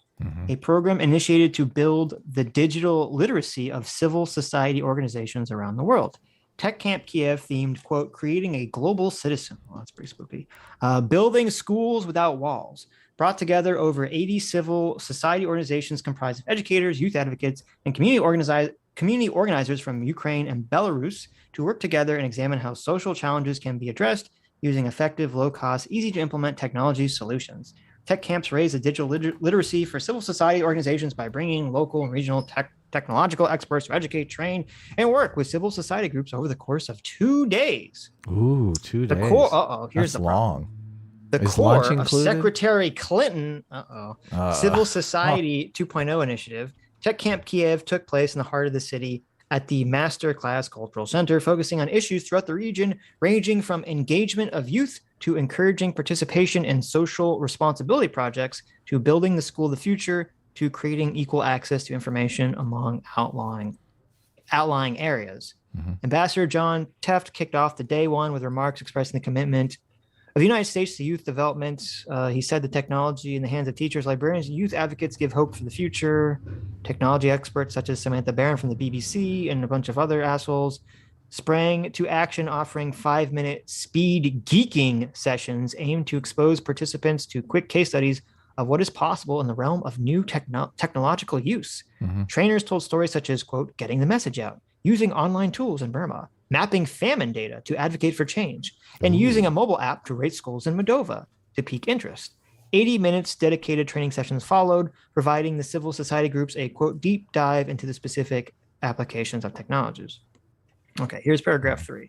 a program initiated to build the digital literacy of civil society organizations around the world. Tech Camp Kiev themed, quote, creating a global citizen. Well, that's pretty spooky. Building schools without walls. Brought together over 80 civil society organizations comprised of educators, youth advocates, and community organizers from Ukraine and Belarus to work together and examine how social challenges can be addressed using effective, low-cost, easy-to-implement technology solutions. Tech camps raise the digital literacy for civil society organizations by bringing local and regional technological experts to educate, train, and work with civil society groups over the course of 2 days. Ooh, 2 days. Here's the long. The core of Secretary Clinton, Civil Society 2.0 initiative, Tech Camp Kiev took place in the heart of the city at the Masterclass Cultural Center, focusing on issues throughout the region, ranging from engagement of youth to encouraging participation in social responsibility projects to building the school of the future to creating equal access to information among outlying areas. Ambassador John Teft kicked off the day one with remarks expressing the commitment of the United States to youth development. He said the technology in the hands of teachers, librarians, and youth advocates give hope for the future. Technology experts such as Samantha Barron from the BBC and a bunch of other assholes sprang to action, offering 5-minute speed geeking sessions aimed to expose participants to quick case studies of what is possible in the realm of new technological use. Trainers told stories such as, quote, getting the message out, using online tools in Burma, mapping famine data to advocate for change, and using a mobile app to rate schools in Moldova to pique interest. 80 minutes dedicated training sessions followed, providing the civil society groups a, quote, deep dive into the specific applications of technologies. Okay, here's paragraph 3.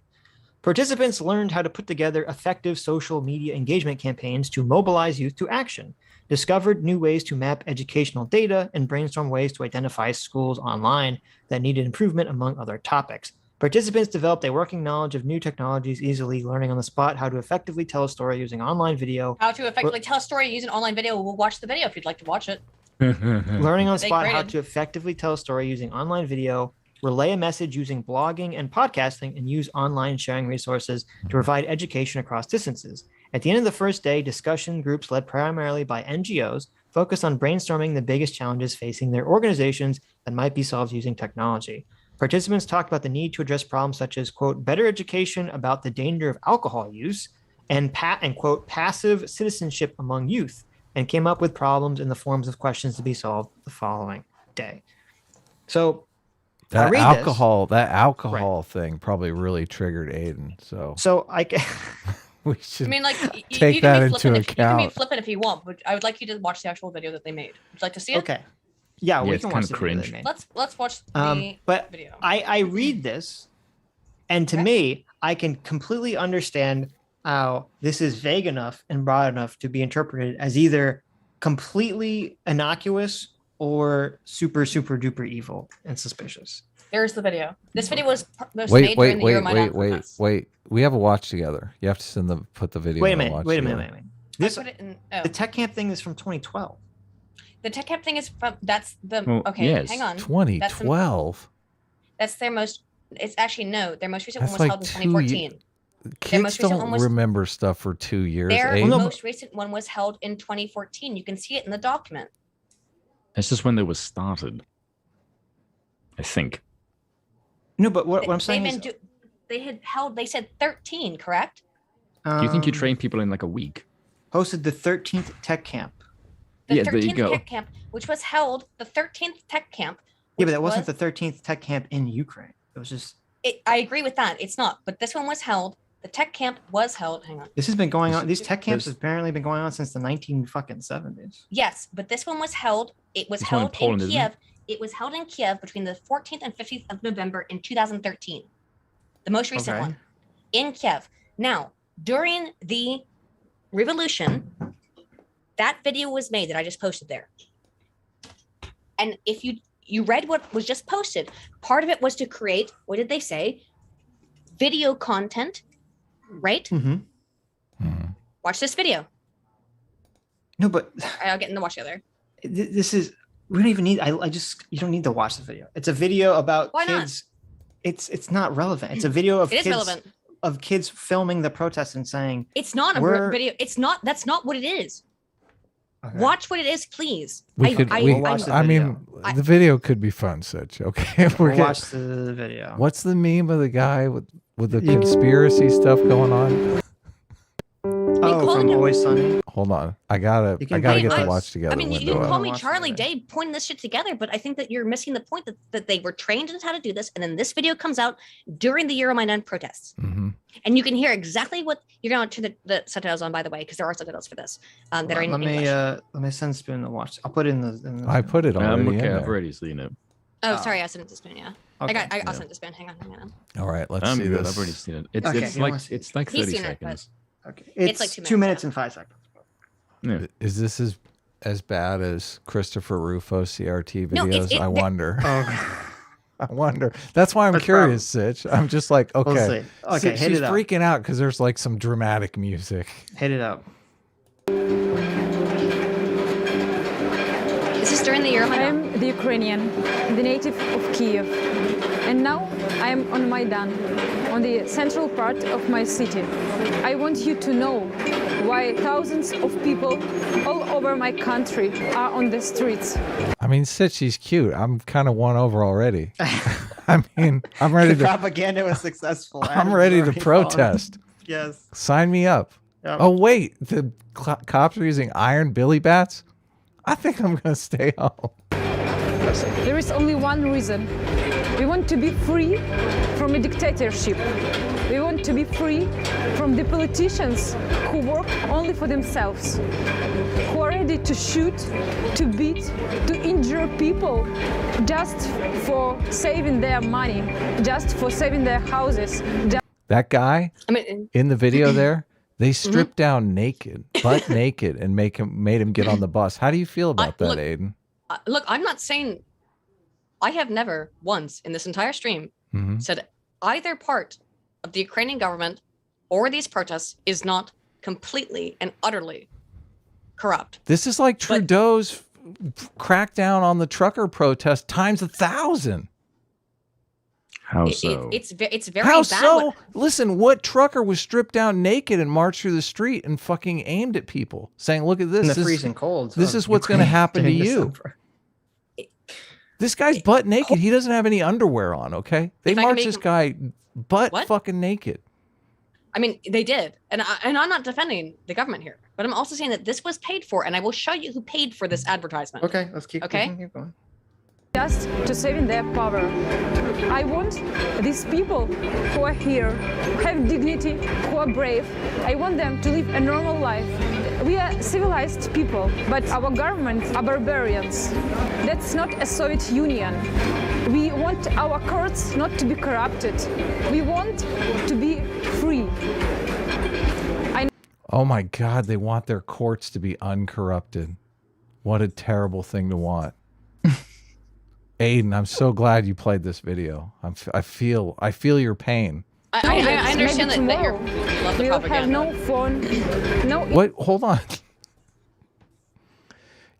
Participants learned how to put together effective social media engagement campaigns to mobilize youth to action, discovered new ways to map educational data, and brainstormed ways to identify schools online that needed improvement, among other topics. Participants developed a working knowledge of new technologies, easily learning on the spot how to effectively tell a story using online video. How to effectively tell a story using online video. We'll watch the video if you'd like to watch it. Learning on the spot how to effectively tell a story using online video, relay a message using blogging and podcasting, and use online sharing resources to provide education across distances. At the end of the first day, discussion groups led primarily by NGOs focused on brainstorming the biggest challenges facing their organizations that might be solved using technology. Participants talked about the need to address problems such as, quote, better education about the danger of alcohol use and quote, passive citizenship among youth, and came up with problems in the forms of questions to be solved the following day. So that alcohol thing probably really triggered Aydin. So We should I mean, like, take you that can be into flippant you can be account. flippant if you want, but I would like you to watch the actual video that they made. Would you like to see it? Okay. Yeah, we it's can kind watch of the video they cringe. made. Let's watch the But video. I read this, and to me, I can completely understand how this is vague enough and broad enough to be interpreted as either completely innocuous or super, super duper evil and suspicious. There's the video. This video was made during the Maidan protests. wait. We have a watch together. You have to put the video. Wait a in the minute. watch Wait a together. minute. This I put it in, the tech camp thing is from 2012. the tech camp thing is from Well, okay, yes. hang on. 2012. That's their most it's actually no, their most recent That's one was like held in 2 2014. Kids most recent don't one was- remember stuff for 2 years. Their Aiden. no, most recent one was held in 2014. You can see it in the document. It's just when they were started. I think. No, but what I'm saying is, They said 13, correct? Do you think you train people in like a week? hosted the 13th tech camp? The Yeah, there you 13th go. tech camp, which was held, the 13th tech camp. Yeah, but which that wasn't was- the 13th tech camp in Ukraine. It was just I agree with that. It's not, but this one was held. The tech camp was held. Hang on. this has been going on. These tech camps There's- have apparently been going on since the 1970s. Yes, but this one was held. It was This one in held in Poland, isn't it? Kiev. It was held in Kiev between the 14th and 15th of November in 2013. The most recent Okay. one in Kiev. Now, during the revolution, that video was made that I just posted there. And if you read what was just posted, part of it was to create, what did they say? Video content, right? Mm-hmm. Mhm. Watch this video. No, but I'll get in the watch together. this is we don't even need. I just you don't need to watch the video. It's a video about Why not? kids. It's not relevant. It's a video of It is kids relevant. of kids filming the protests and saying, It's not a We're- video. That's not what it is. okay. Watch what it is, please. We'll watch the I video. mean, the video could be fun, Sitch. Okay, We'll watch the video. What's the meme of the guy with the conspiracy stuff going on? Oh, call from it- Always Sunny. Hold on, I gotta You can get play the it. watch together. I mean, when you we're can done. call me Watch the Charlie video. Day pointing this shit together, but I think that you're missing the point that they were trained in how to do this, and then this video comes out during the Euromaidan protests, Mhm. and you can hear exactly what you're going to turn the subtitles on, by the way, because there are subtitles for this that are in let me English. let me send Spoon the watch. I'll put it in the I put it already in okay, there. I've already seen it. Oh, sorry, I sent it to Spoon. Yeah, Okay. I'll send it to Spoon. Hang on. All right, let's I'm see good. this. I've already seen it. It's Okay, it's you like wanna see it? it's like He's 30 seen it, but- seconds. Okay. It's It's like 2 2 minutes minutes, and 5 seconds. Yeah. Is this as bad as Christopher Rufo CRT No, videos? I wonder. Oh, I wonder. That's why I'm That's curious, Sitch. I'm just like, okay. we'll see. Okay, Sitch, hit she's it up. freaking out because there's like some dramatic music. Hit it up. This is during the I Euromaidan. am the Ukrainian, the native of Kiev. And now I am on Maidan, on the central part of my city. I want you to know why thousands of people all over my country are on the streets. I mean, Sitch, she's cute. I'm kind of won over already. I mean, I'm ready The to. propaganda was successful. I'm ready to protest. Yes. Sign me up. Yep. Oh wait, the cops are using iron billy bats. I think I'm gonna stay home. There is only one reason. We want to be free from a dictatorship. We want to be free from the politicians who work only for themselves, who are ready to shoot, to beat, to injure people just for saving their money, just for saving their houses. That guy I mean, in the video there, they stripped down naked, butt naked, and made him get on the bus. How do you feel about that, look, Aiden? look, I'm not saying. I have never once in this entire stream Mhm. said either part of the Ukrainian government or these protests is not completely and utterly corrupt. This is like Trudeau's crackdown on the trucker protest times 1,000. How so? It's very How bad. so? Listen, what trucker was stripped down naked and marched through the street and fucking aimed at people, saying, "Look at this. In the This- freezing cold. this of is what's going to Ukraine happen to during you." December. This guy's butt naked. He doesn't have any underwear on, okay? They If I can marched make- this guy butt What? fucking naked. I mean, they did, and I'm not defending the government here, but I'm also saying that this was paid for, and I will show you who paid for this advertisement. Okay, let's keep Okay. keep going. just to saving their power. I want these people who are here, who have dignity, who are brave, I want them to live a normal life. We are civilized people, but our governments are barbarians. That's not a Soviet Union. We want our courts not to be corrupted. We want to be free. Oh my God, they want their courts to be uncorrupted. What a terrible thing to want. Aydin, I'm so glad you played this video. I feel your pain. I understand that you love the propaganda. Have no phone. No. What? Hold on.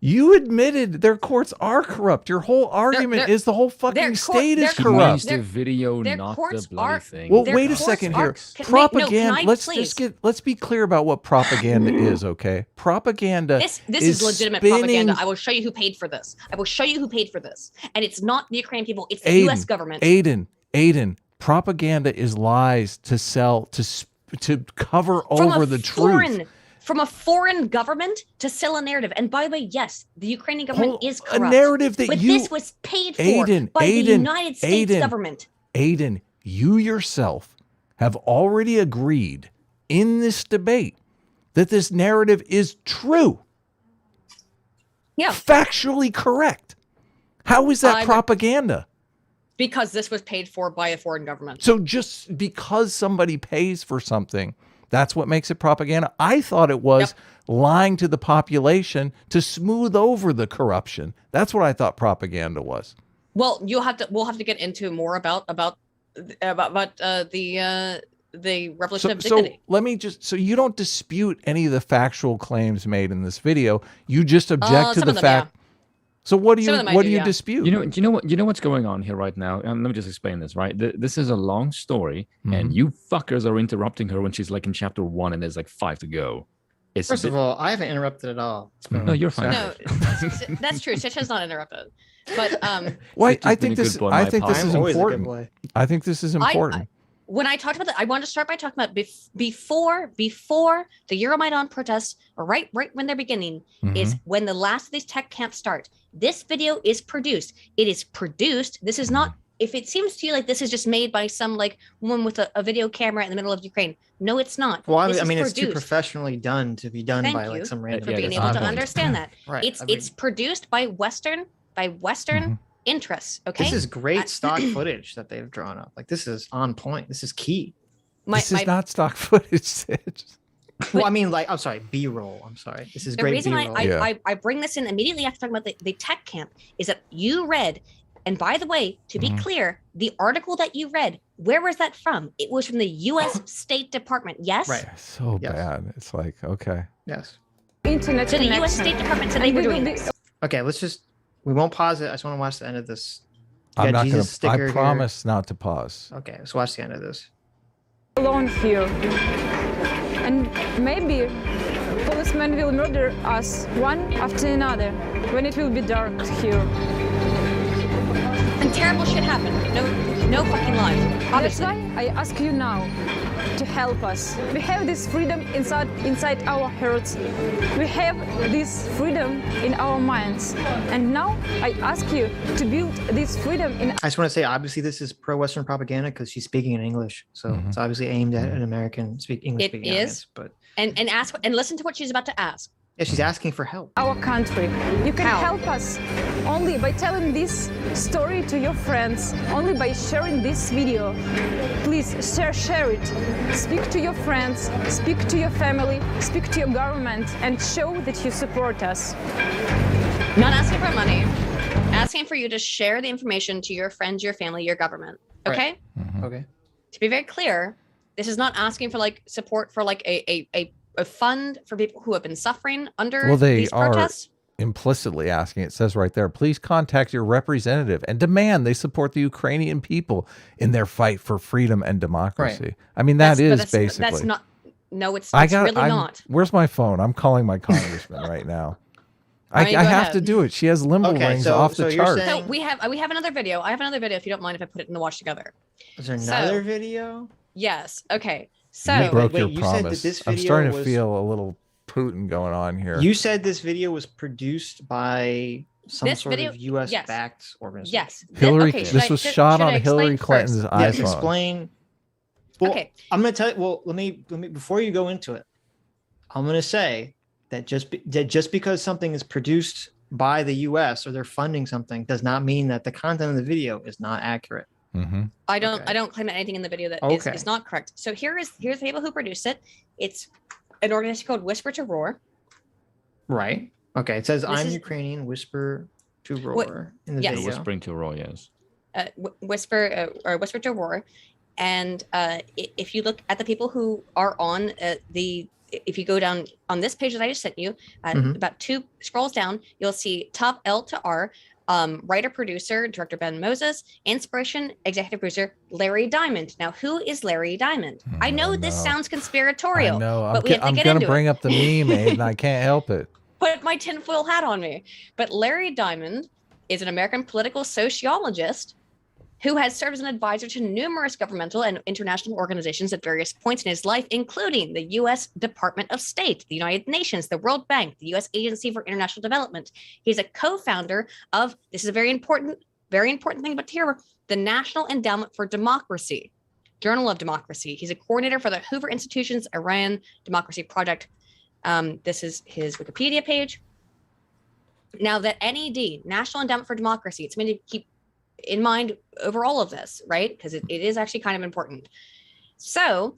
You admitted their courts are corrupt. Your whole argument is the whole fucking state is corrupt. The video, not the bloody thing. Well, wait a second here. Propaganda. Let's be clear about what propaganda is, okay? Propaganda. This is legitimate propaganda. I will show you who paid for this. I will show you who paid for this, and it's not the Ukrainian people. It's the U.S. government. Aydin. Propaganda is lies to sell to cover over the truth. From a foreign government to sell a narrative. And by the way, yes, the Ukrainian government is corrupt. A narrative that but this was paid for by the United States government. Aydin, you yourself have already agreed in this debate that this narrative is true. Yeah. Factually correct. How is that propaganda? Because this was paid for by a foreign government. So just because somebody pays for something, that's what makes it propaganda? I thought it was lying to the population to smooth over the corruption. That's what I thought propaganda was. Well, we'll have to get into more about the revolution of dignity. So let me so you don't dispute any of the factual claims made in this video. You just object to the fact. Yeah. So what do you dispute? You know what's going on here right now. Let me just explain this. Right, this is a long story, and you fuckers are interrupting her when she's like in chapter 1, and there's like 5 to go. First of all, I haven't interrupted at all. No, you're fine. No, that's true. Stitch has not interrupted. But I think this is important. I think this is important. When I talked about that, I want to start by talking about before the Euromaidan protests, or right when they're beginning, is when the last of these tech camps start. This video is produced. It is produced. This is not, if it seems to you like this is just made by some like woman with a video camera in the middle of Ukraine. No, it's not. Well, I mean, it's too professionally done to be done by like some random. For being able to understand that. Right. It's produced by Western interests. Okay. This is great stock footage that they've drawn up. Like, this is on point. This is key. This is not stock footage. Well, I mean, like, I'm sorry, B-roll. I'm sorry. This is great B-roll. The reason I bring this in immediately after talking about the tech camp is that you read, and by the way, to be clear, the article that you read, where was that from? It was from the U.S. State Department. Yes. Right. So bad. It's like, okay. Yes. Internet. So the U.S. State Department said they were doing this. Okay, we won't pause it. I just want to watch the end of this. I'm not going to. I promise not to pause. Okay, let's watch the end of this. Alone here, and maybe policemen will murder us one after another when it will be dark here. And terrible shit happened. No fucking lies. That's why I ask you now to help us. We have this freedom inside our hearts. We have this freedom in our minds. And now I ask you to build this freedom in. I just want to say, obviously, this is pro-Western propaganda because she's speaking in English, so it's obviously aimed at an American English speaking audience. But and ask and listen to what she's about to ask. Yeah, she's asking for help. Our country. You can help us only by telling this story to your friends, only by sharing this video. Please share it. Speak to your friends, speak to your family, speak to your government, and show that you support us. Not asking for money, asking for you to share the information to your friends, your family, your government. Okay? Right. Okay. To be very clear, this is not asking for like support for like a fund for people who have been suffering under these protests. Implicitly asking, it says right there, please contact your representative and demand they support the Ukrainian people in their fight for freedom and democracy. Right. I mean, that's basically. That's not. No, it's really not. Where's my phone? I'm calling my congressman right now. I have to do it. She has limbo rings off the chart. So we have another video. I have another video if you don't mind if I put it in the watch together. Is there another video? Yes. Okay. So you broke your promise. I'm starting to feel a little Putin going on here. You said this video was produced by some This sort video- of U.S. yes. backed organization. Yes. Hillary. Okay, this was shot on Hillary Clinton's Yeah, iPhone. explain. Well, Okay. I'm going to tell you. Well, let me before you go into it, I'm going to say that just because something is produced by the U.S. or they're funding something does not mean that the content of the video is not accurate. Mm-hmm. I don't Okay. I don't claim anything in the video that Okay. is not correct. So here's the people who produced it. It's an organization called Whisper to Roar. Right. Okay. It says This I'm is- Ukrainian. Whisper to roar in the yes. video. Whispering to Roy, yes. Whisper to Roar. And if you look at the people who are on if you go down on this page that I just sent you, Mhm. about 2 scrolls down, you'll see top L to R, writer, producer, director Ben Moses, inspiration, executive producer Larry Diamond. Now, who is Larry Diamond? I know this no. sounds conspiratorial. I know. but we have to I'm get gonna into bring it. up the meme, Aiden. I can't help it. Put my tinfoil hat on me. But Larry Diamond is an American political sociologist who has served as an advisor to numerous governmental and international organizations at various points in his life, including the U.S. Department of State, the United Nations, the World Bank, the U.S. Agency for International Development. He's a co-founder of, this is a very important thing about here, the National Endowment for Democracy, Journal of Democracy. He's a coordinator for the Hoover Institution's Iran Democracy Project. This is his Wikipedia page. Now that NED, National Endowment for Democracy, it's meant to keep in mind over all of this, right? Because it is actually kind of important. So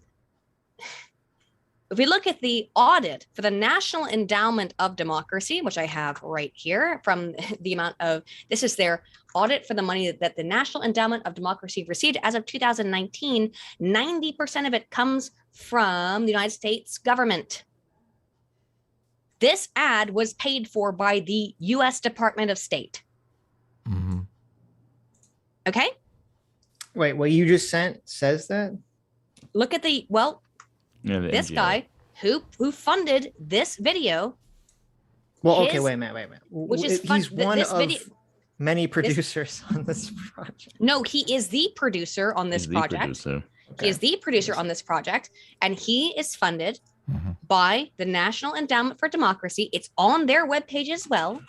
if we look at the audit for the National Endowment of Democracy, which I have right here from the amount of, this is their audit for the money that the National Endowment of Democracy received as of 2019, 90% of it comes from the United States government. This ad was paid for by the U.S. Department of State. Mm-hmm. Okay? Wait, what you just sent says that? Look at this NGO. guy who funded this video. Well, okay, His- wait a minute. which is fun- He's one this of video- many producers on this project. No, he is the producer on this He's the project. producer. He is the producer on this project, and he is funded Mm-hmm. by the National Endowment for Democracy. It's on their webpage as well.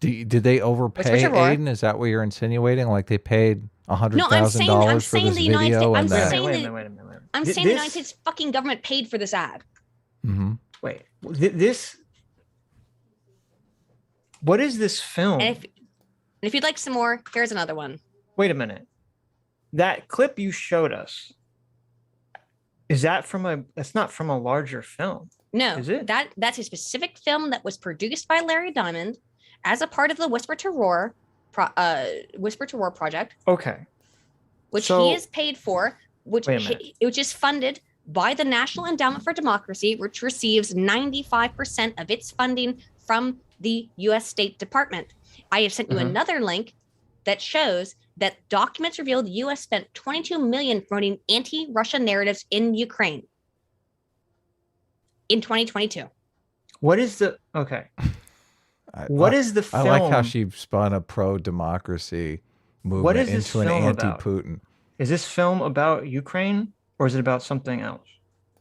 Did they overpay, Whisper to Roar. Aiden? Is that what you're insinuating? Like they paid $100,000 No, I'm saying for this the United video States- and I'm that? saying- Wait a minute. I'm saying the United States fucking government paid for this ad. Mm-hmm. Wait, this. What is this film? And if you'd like some more, here's another one. Wait a minute. That clip you showed us. Is that that's not from a larger film? No, Is it? That's a specific film that was produced by Larry Diamond as a part of the Whisper to Roar project, Okay. which So- he is paid for, which Wait a minute. which is funded by the National Endowment for Democracy, which receives 95% of its funding from the U.S. State Department. I have sent you Mhm. another link that shows that documents reveal the U.S. spent $22 million promoting anti-Russia narratives in Ukraine in 2022. What is the okay? What is the I film? like how she spun a pro-democracy movement is this into an film about? anti-Putin. Is this film about Ukraine or is it about something else?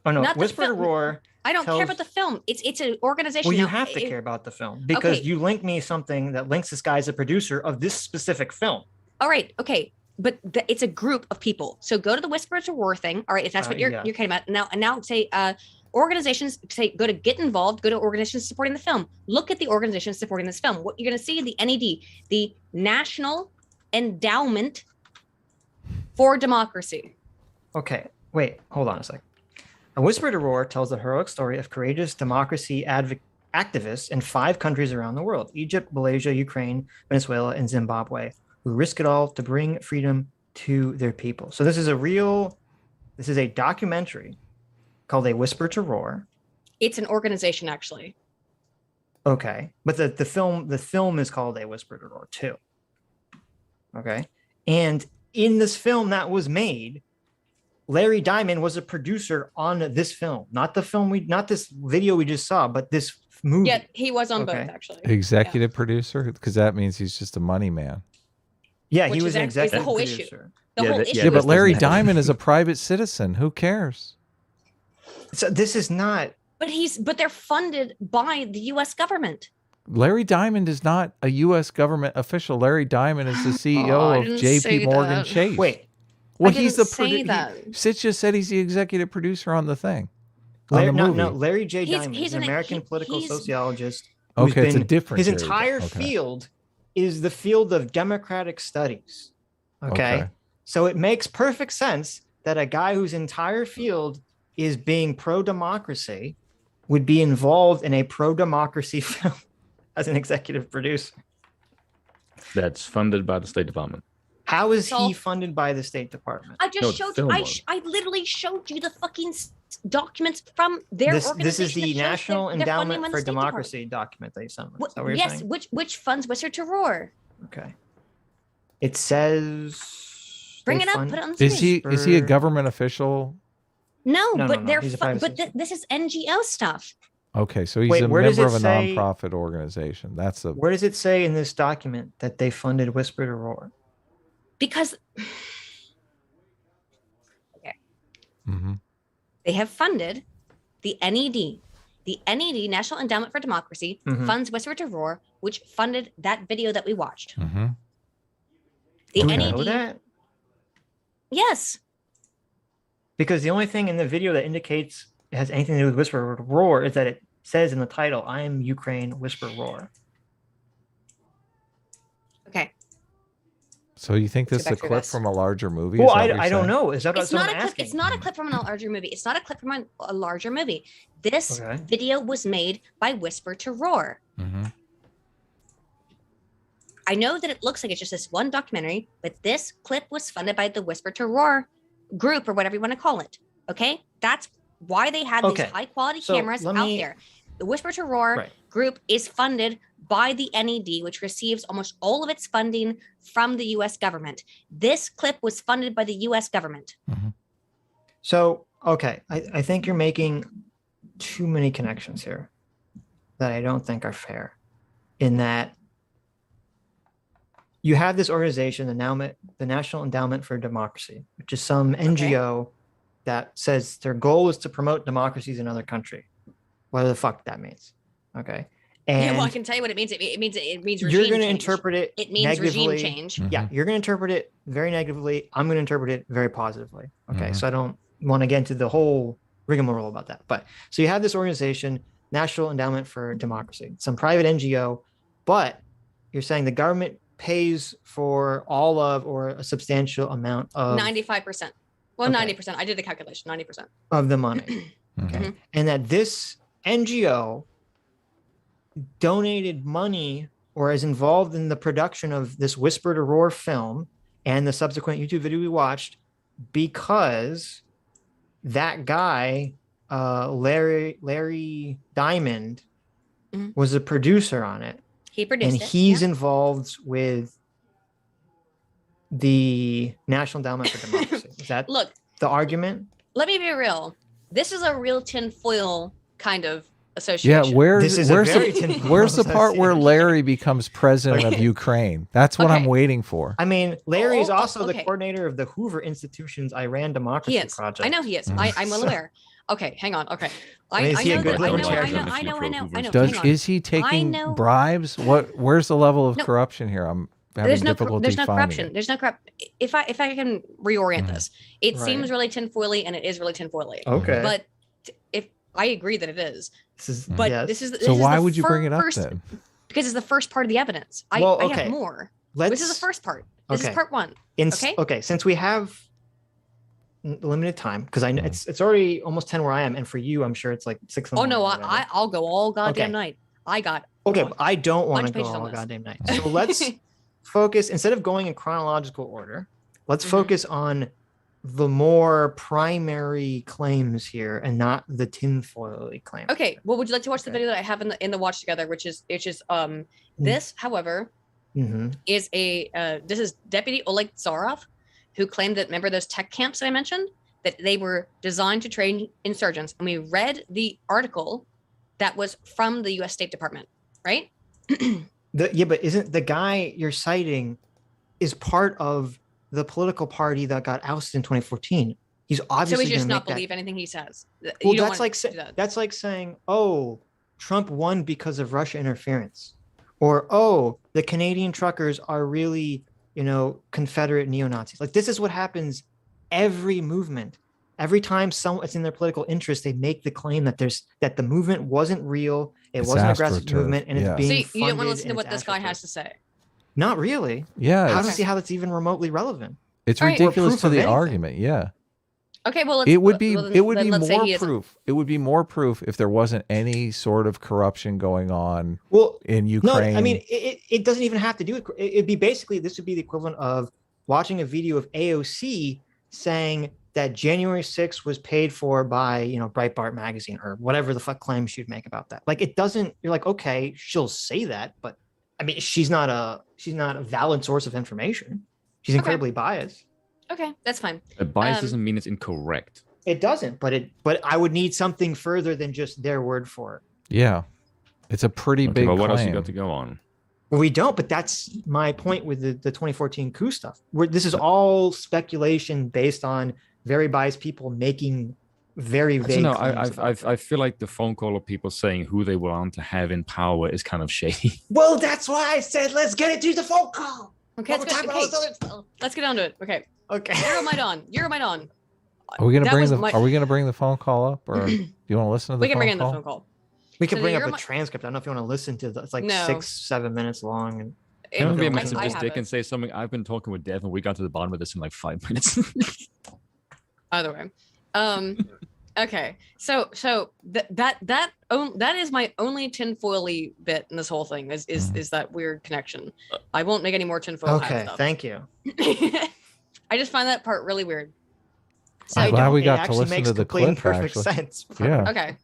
Oh no, Not the Whisper to film. Roar. I don't care tells- about the film. It's an organization. Well, you Now, have to it- care about the film because Okay. you link me something that links this guy as a producer of this specific film. All right, okay, but it's a group of people. So go to the Whisper to Roar thing. All right, if that's what you're Yeah. caring about now. And now say organizations say go to get involved. Go to organizations supporting the film. Look at the organizations supporting this film. What you're going to see the NED, the National Endowment for Democracy. Okay, wait, hold on a sec. A Whisper to Roar tells the heroic story of courageous democracy activists in 5 countries around the world: Egypt, Malaysia, Ukraine, Venezuela, and Zimbabwe, who risk it all to bring freedom to their people. So this is a documentary called A Whisper to Roar. It's an organization, actually. Okay, but the film is called A Whisper to Roar too. Okay, and in this film that was made, Larry Diamond was a producer on this film, not this video we just saw, but this movie. Yeah, he was on Okay. both, actually. Executive producer? Because that means he's just a money man. Yeah, Which he was is an actually the executive whole issue. producer. The Yeah, whole that- issue. Yeah, this but doesn't Larry happen. Diamond is a private citizen. Who cares? So this is not. But they're funded by the U.S. government. Larry Diamond is not a U.S. government official. Larry Diamond is the CEO of J.P. Morgan Chase. Wait. Well, he's the producer. Sid just said he's the executive producer on the thing. On the movie. No, Larry J. Diamond is an American political sociologist. Okay, it's a different. His entire field is the field of democratic studies. Okay. So it makes perfect sense that a guy whose entire field is being pro-democracy would be involved in a pro-democracy film as an executive producer. That's funded by the State Department. How is he funded by the State Department? I just showed you. I literally showed you the fucking documents from their organization. This is the National Endowment for Democracy document they sent me. Yes, which funds Whisper to Roar. Okay. It says bring it up, put it on the screen. Is he a government official? No, but they're this is NGO stuff. Okay, so he's a member of a nonprofit organization. Where does it say in this document that they funded Whisper to Roar? Because they have funded the NED. The NED, National Endowment for Democracy, funds Whisper to Roar, which funded that video that we watched. The Do we NED. know that? Yes. Because the only thing in the video that indicates it has anything to do with Whisper to Roar is that it says in the title, "I am Ukraine, Whisper Roar." Okay. So you think this is a clip from a larger movie? Well, I don't know. Is that what I'm asking? It's not a clip from a larger movie. It's not a clip from a larger movie. This video was made by Whisper to Roar. I know that it looks like it's just this one documentary, but this clip was funded by the Whisper to Roar group or whatever you want to call it. Okay? That's why they had these high quality cameras out there. The Whisper to Roar group is funded by the NED, which receives almost all of its funding from the U.S. government. This clip was funded by the U.S. government. So, I think you're making too many connections here that I don't think are fair. In that you have this organization, the National Endowment for Democracy, which is some NGO that says their goal is to promote democracies in other countries. Whatever the fuck that means. Okay. And I can tell you what it means. It means regime you're going to change. interpret it. It means regime change. Yeah, you're going to interpret it very negatively. I'm going to interpret it very positively. Okay, so I don't want to get into the whole rigmarole about that. But so you have this organization, National Endowment for Democracy, some private NGO, but you're saying the government pays for all of or a substantial amount of 95%. Well, 90%. I did the calculation. 90% of the money. Okay, and that this NGO donated money or is involved in the production of this Whisper to Roar film and the subsequent YouTube video we watched because that guy, Larry Diamond, was a producer on it. He produced it. And he's involved with the National Endowment for Democracy. Is that the argument? Let me be real. This is a real tinfoil kind of association. Yeah, where's the part where Larry becomes president of Ukraine? That's what I'm waiting for. I mean, Larry is also the coordinator of the Hoover Institution's Iran Democracy Project. I know he is. I'm well aware. Okay, hang on. Okay. I know. Is he taking bribes? Where's the level of corruption here? I'm having difficulty There's no corruption. it. There's no corruption. If I can reorient this, it seems really tinfoily and it is really tinfoily. Okay. But if I agree that it is. This is so why would you bring it up then? Because it's the first part of the evidence. I have more. This is the first part. This is part one. Okay. Since we have limited time, because I know it's already almost 10 where I am, and for you, I'm sure it's like 6. Oh no, I'll go all goddamn night. I got but I don't want to go all goddamn night. So let's focus instead of going in chronological order. Let's focus on the more primary claims here and not the tinfoil claims. Okay. Well, would you like to watch the video that I have in the watch together, which is this, however, is this is Deputy Oleg Zarov, who claimed that, remember those tech camps that I mentioned, that they were designed to train insurgents. And we read the article that was from the U.S. State Department, right? But isn't the guy you're citing is part of the political party that got ousted in 2014? He's obviously so we just not believe anything he says. Well, that's like saying, Trump won because of Russia interference, or oh, the Canadian truckers are really, Confederate neo-Nazis. Like this is what happens every movement. Every time it's in their political interest, they make the claim that the movement wasn't real, it wasn't an aggressive movement, and it's being funded. So you don't want to listen to what this guy has to say? Not really. Yeah. I don't see how that's even remotely relevant. It's ridiculous to the argument. Yeah. Okay, well, it would be more proof. It would be more proof if there wasn't any sort of corruption going on in Ukraine. No, I mean, it doesn't even have to do with it. It'd be basically, this would be the equivalent of watching a video of AOC saying that January 6th was paid for by, Breitbart magazine or whatever the fuck claim she'd make about that. Like, it doesn't, you're like, okay, she'll say that, but I mean, she's not a valid source of information. She's incredibly biased. Okay, that's fine. Bias doesn't mean it's incorrect. It doesn't, but I would need something further than just their word for it. Yeah, it's a pretty big But what claim. else you got to go on? Well, we don't, but that's my point with the 2014 coup stuff. This is all speculation based on very biased people making very vague claims. I feel like the phone call of people saying who they want to have in power is kind of shady. Well, that's why I said let's get into the phone call. Okay, let's get down to it. Okay. Euromaidan. Are we gonna bring the phone call up, or do you want to listen to the phone call? We can bring in the phone call. We can bring up a transcript. I don't know if you want to listen to it's like 6-7 minutes long. And I'm gonna be a massive dick and say something. I've been talking with Dev and we got to the bottom of this in like 5 minutes. Either way. Okay. So that is my only tinfoily bit in this whole thing is that weird connection. I won't make any more tinfoil. Okay, thank you. I just find that part really weird. So I'm glad we got to listen to the clip. Perfect sense. Yeah. Okay.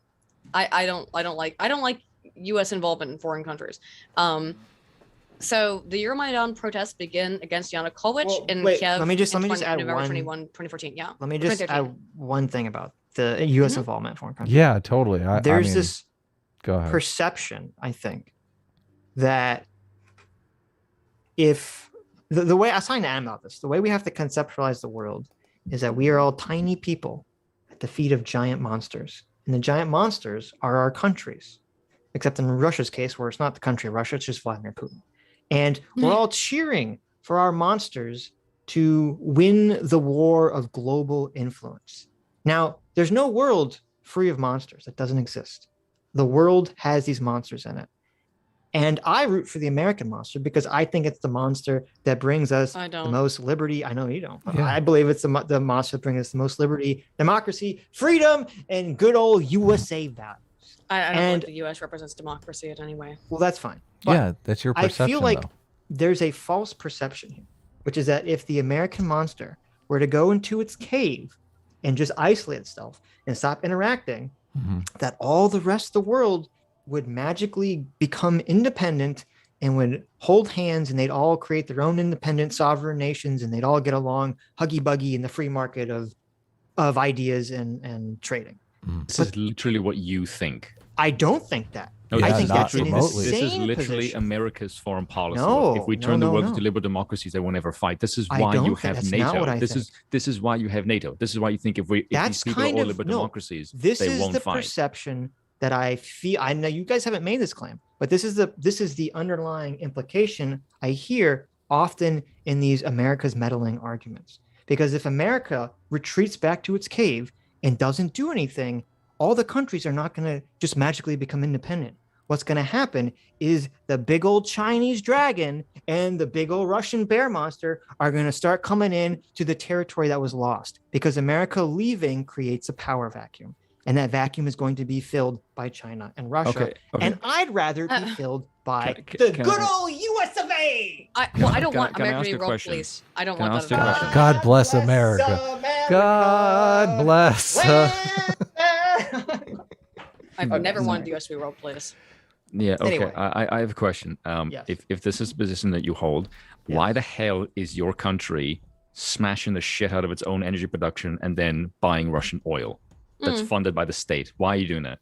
I don't like U.S. involvement in foreign countries. So the Euromaidan protests begin against Yanukovych in Kiev. Let me just add November one. 21, 2014. Yeah. Let me just add one thing about the U.S. involvement in foreign countries. Yeah, totally. There's this perception, I think, that if the way I was talking to Anna about this, the way we have to conceptualize the world is that we are all tiny people at the feet of giant monsters. And the giant monsters are our countries, except in Russia's case, where it's not the country of Russia, it's just Vladimir Putin. And we're all cheering for our monsters to win the war of global influence. Now, there's no world free of monsters. That doesn't exist. The world has these monsters in it. And I root for the American monster because I think it's the monster that brings us the most liberty. I know you don't. Yeah. I believe it's the monster that brings us the most liberty, democracy, freedom, and good old USA values. I don't think the U.S. represents democracy in any way. Well, that's fine. But yeah, that's your perception. I feel like there's a false perception here, which is that if the American monster were to go into its cave and just isolate itself and stop interacting, that all the rest of the world would magically become independent and would hold hands, and they'd all create their own independent sovereign nations, and they'd all get along huggy-buggy in the free market of ideas and trading. This is literally what you think. I don't think that. No, I think that's an This is literally position. America's foreign policy. No, if we turn the world into liberal democracies, they will never fight. This is why you have NATO. This is why you have NATO. This is why you think if these people are all liberal democracies, they won't fight. Perception that I feel. I know you guys haven't made this claim, but this is the underlying implication I hear often in these America's meddling arguments. Because if America retreats back to its cave and doesn't do anything, all the countries are not going to just magically become independent. What's going to happen is the big old Chinese dragon and the big old Russian bear monster are going to start coming in to the territory that was lost, because America leaving creates a power vacuum. And that vacuum is going to be filled by China and Russia. Okay. And I'd rather be filled by the good old US of A. I don't want America to be world police. I don't want that. God bless America. God bless. I've never wanted the US to be world police. Yeah, okay. Anyway. I have a question. Yes. If this is the position that you hold, why the hell is your country smashing the shit out of its own energy production and then buying Russian oil that's funded by the state? Why are you doing that?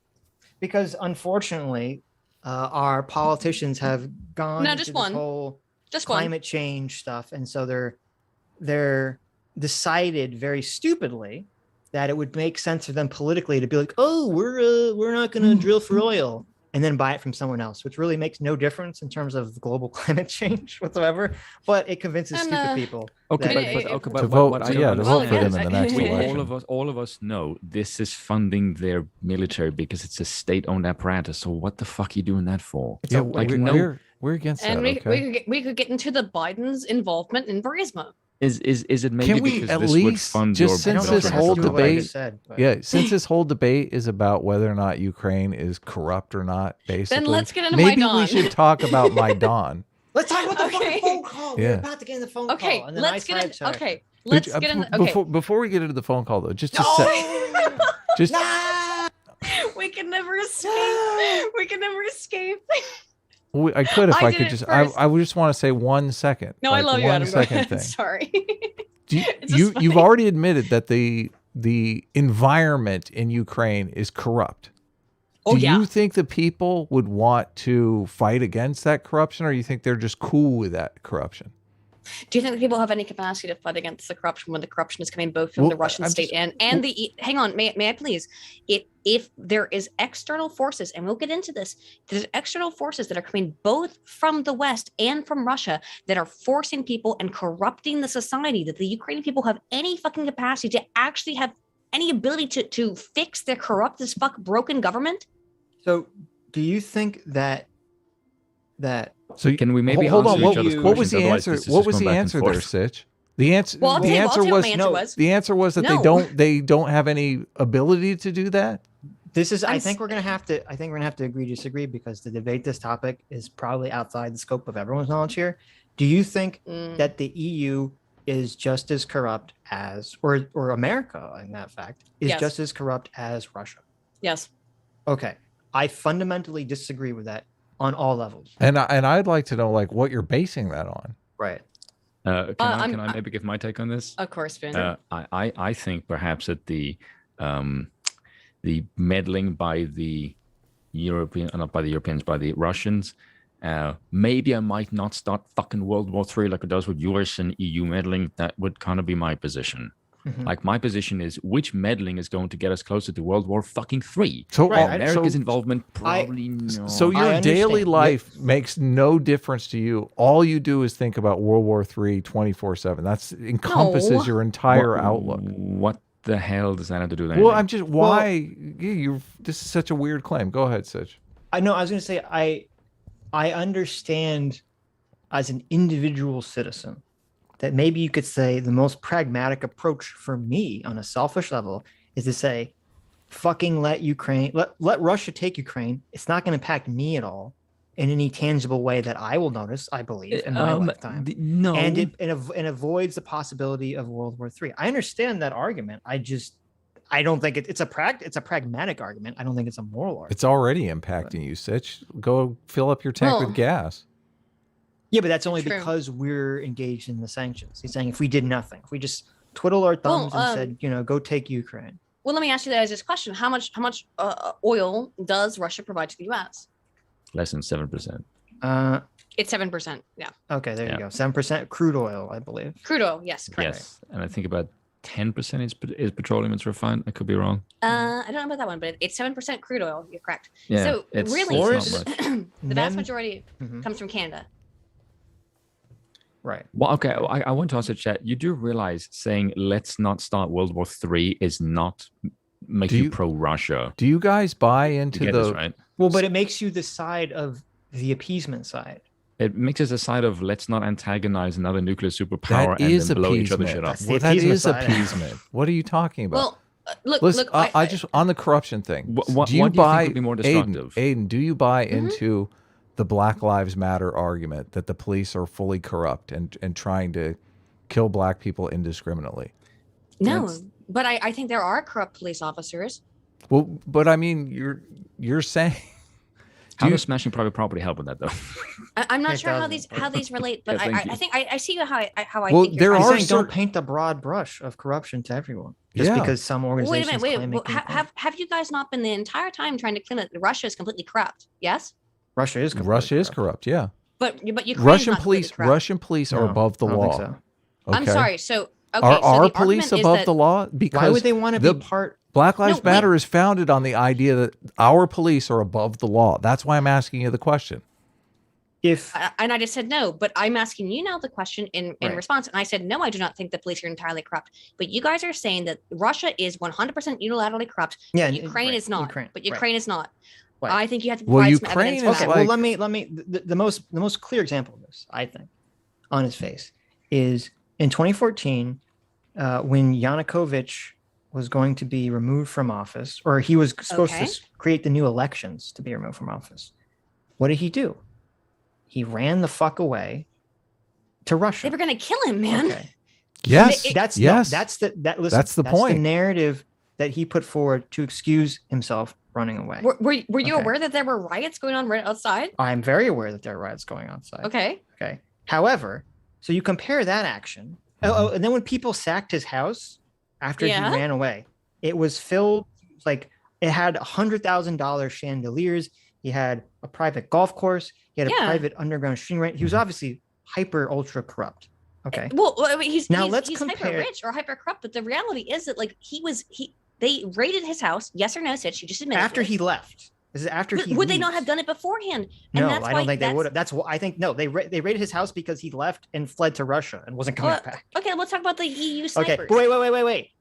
Because unfortunately, our politicians have gone into this whole climate change stuff, and so they're decided very stupidly that it would make sense for them politically to be like, oh, we're not going to drill for oil. and then buy it from someone else, which really makes no difference in terms of global climate change whatsoever. But it convinces stupid people. Okay, that- but to vote, what I yeah, don't to vote for understand them in the Well, next yes, election. all of us know this is funding their military because it's a state-owned apparatus. So what the fuck are you doing that for? Yeah, like, we're against And that. Okay. we could get into the Biden's involvement in Burisma. Is it maybe Can we because at this would least fund just your I don't since know if this it has to whole do with what I debate- just said, but- Yeah, since this whole debate is about whether or not Ukraine is corrupt or not, basically, let's get into maybe Maidan. we should talk about Maidan. Let's talk about the Okay. fucking phone call. Yeah. We're about to get in the phone Okay, call. And then let's get in. sidetracked. Okay, let's get in. Okay, Before we get into the phone call, though, just to No! say, just we can never escape. We can never escape. I could if I I did could it just. first. I would just want to say 1 second. No, I like love you, 1 Adam. Go second ahead. thing. Sorry. It's just You've funny. already admitted that the environment in Ukraine is corrupt. Oh, Do yeah. you think the people would want to fight against that corruption, or you think they're just cool with that corruption? Do you think that people have any capacity to fight against the corruption when the corruption is coming both from Well, the Russian I'm state just- and the hang on, may I please? If there is external forces, and we'll get into this, there's external forces that are coming both from the West and from Russia that are forcing people and corrupting the society, that the Ukrainian people have any fucking capacity to actually have any ability to fix their corrupt as fuck broken government? So, do you think that So Can we maybe hold on? answer each other's What was questions? the Otherwise, answer? this is What just was going the back and answer there, forth. Sitch? The answer. Well, I'll the tell you, answer what was my answer was. the answer was that No. they don't have any ability to do that. this is? I I'm think we're gonna have to. I think we're gonna have to agree to disagree because to debate this topic is probably outside the scope of everyone's knowledge here. Do you think that the EU is just as corrupt as, or America, in that fact, is Yes. just as corrupt as Russia? Yes. Okay, I fundamentally disagree with that on all levels. And I'd like to know like what you're basing that on. Right. Can I'm- I maybe give my take on this? Of course, Finn. I think perhaps that the meddling by the not by the Europeans, by the Russians, maybe I might not start fucking World War III like it does with US and EU meddling. That would kind of be my position. Mhm. Like my position is, which meddling is going to get us closer to World War fucking III? So Right, America's so, involvement probably no. so your I daily understand. life makes no difference to you. All you do is think about World War III 24/7. That's encompasses No. your entire outlook. What the hell does that have to do with Well, anything? I'm just why you. This is such a weird claim. Go ahead, Sitch. I know. I was going to say I understand as an individual citizen that maybe you could say the most pragmatic approach for me on a selfish level is to say, fucking let Russia take Ukraine. It's not going to impact me at all in any tangible way that I will notice, I believe, in my lifetime. No. And it avoids the possibility of World War III. I understand that argument. I don't think it's a pragmatic argument. I don't think it's a moral argument. It's already impacting you, Sitch. Go fill up your tank Well, with gas. Yeah, but that's only True. because we're engaged in the sanctions. He's saying if we did nothing, if we just twiddle our thumbs and said, go take Ukraine. Well, let me ask you that as this question: How much oil does Russia provide to the U.S.? Less than 7%. It's 7%. Yeah, Okay, there Yeah. you go. 7% crude oil, I believe. crude oil. Yes, correct. Yes, and I think about 10% is petroleum it's refined. I could be wrong. I don't know about that one, but it's 7% crude oil. You're correct. Yeah, So it's really, not much. the vast Mem- majority Mhm. comes from Canada. Right. Well, okay. I want to also chat. You do realize saying let's not start World War III is not make Do you you- pro-Russia. Do you guys buy You into get the this, right? Well, but it makes you the side of the appeasement side. It makes us a side of let's not antagonize another nuclear superpower that and is then blow each other appeasement? shit up. That's the Well, that appeasement is side. appeasement. What are you talking about? Well, look, Listen, look. I just on the corruption thing. What do you do you think buy would be more Aydin, destructive? Aydin, do you buy Mm-hmm. into the Black Lives Matter argument that the police are fully corrupt and trying to kill black people indiscriminately? no, That's- but I think there are corrupt police officers. Well, but I mean, you're saying How you- does smashing private property help with that, though? I'm not It sure doesn't. how these relate, but Yeah, thank you. I think I see how I Well, think there you're He's are saying certain- don't paint the broad brush of corruption to everyone. Just Yeah. because some Wait a organizations minute, wait. claim Well, it can. have you guys not been the entire time trying to claim that Russia is completely corrupt? Yes, Russia is completely Russia is corrupt. corrupt. Yeah, but Ukraine's Russian not completely police. corrupt. Russian police are No, above the I don't think law. so. Okay. I'm sorry. So okay, Are so our the police argument is above that- the law? Because Why would they want to the- be part? Black Lives Matter is founded on the idea that our police are above the law. That's why I'm asking you the question. And I just said no, but I'm asking you now the question in response. And I said, no, I do not think the police are entirely corrupt. But you guys are saying that Russia is 100% unilaterally corrupt. Yeah, Ukraine is not. Ukraine is not. Right. I think you have to provide some evidence. Okay, well, let me. The most clear example of this, I think, on his face, is in 2014, when Yanukovych was going to be removed from office, or he was supposed to create the new elections to be removed from office. What did he do? He ran the fuck away to Russia. They were going to kill him, man. Okay. Yes, that's the point. The narrative that he put forward to excuse himself running away. Were you aware that there were riots going on right outside? I'm very aware that there are riots going on outside. Okay. However, so you compare that action. And then when people sacked his house after he ran away, it was filled, like, it had $100,000 chandeliers. He had a private golf course. He had a private underground shooting range. He was obviously hyper ultra corrupt. Okay. Well, I mean, he's compare hyper rich or hyper corrupt, but the reality is that, like, they raided his house. Yes or no, Sitch? You just admitted after he left. This is after he would they not have done it beforehand? And no, I don't think they would have. That's what I think. No, they raided his house because he left and fled to Russia and wasn't coming back. Okay, let's talk about the EU snipers. Okay, wait.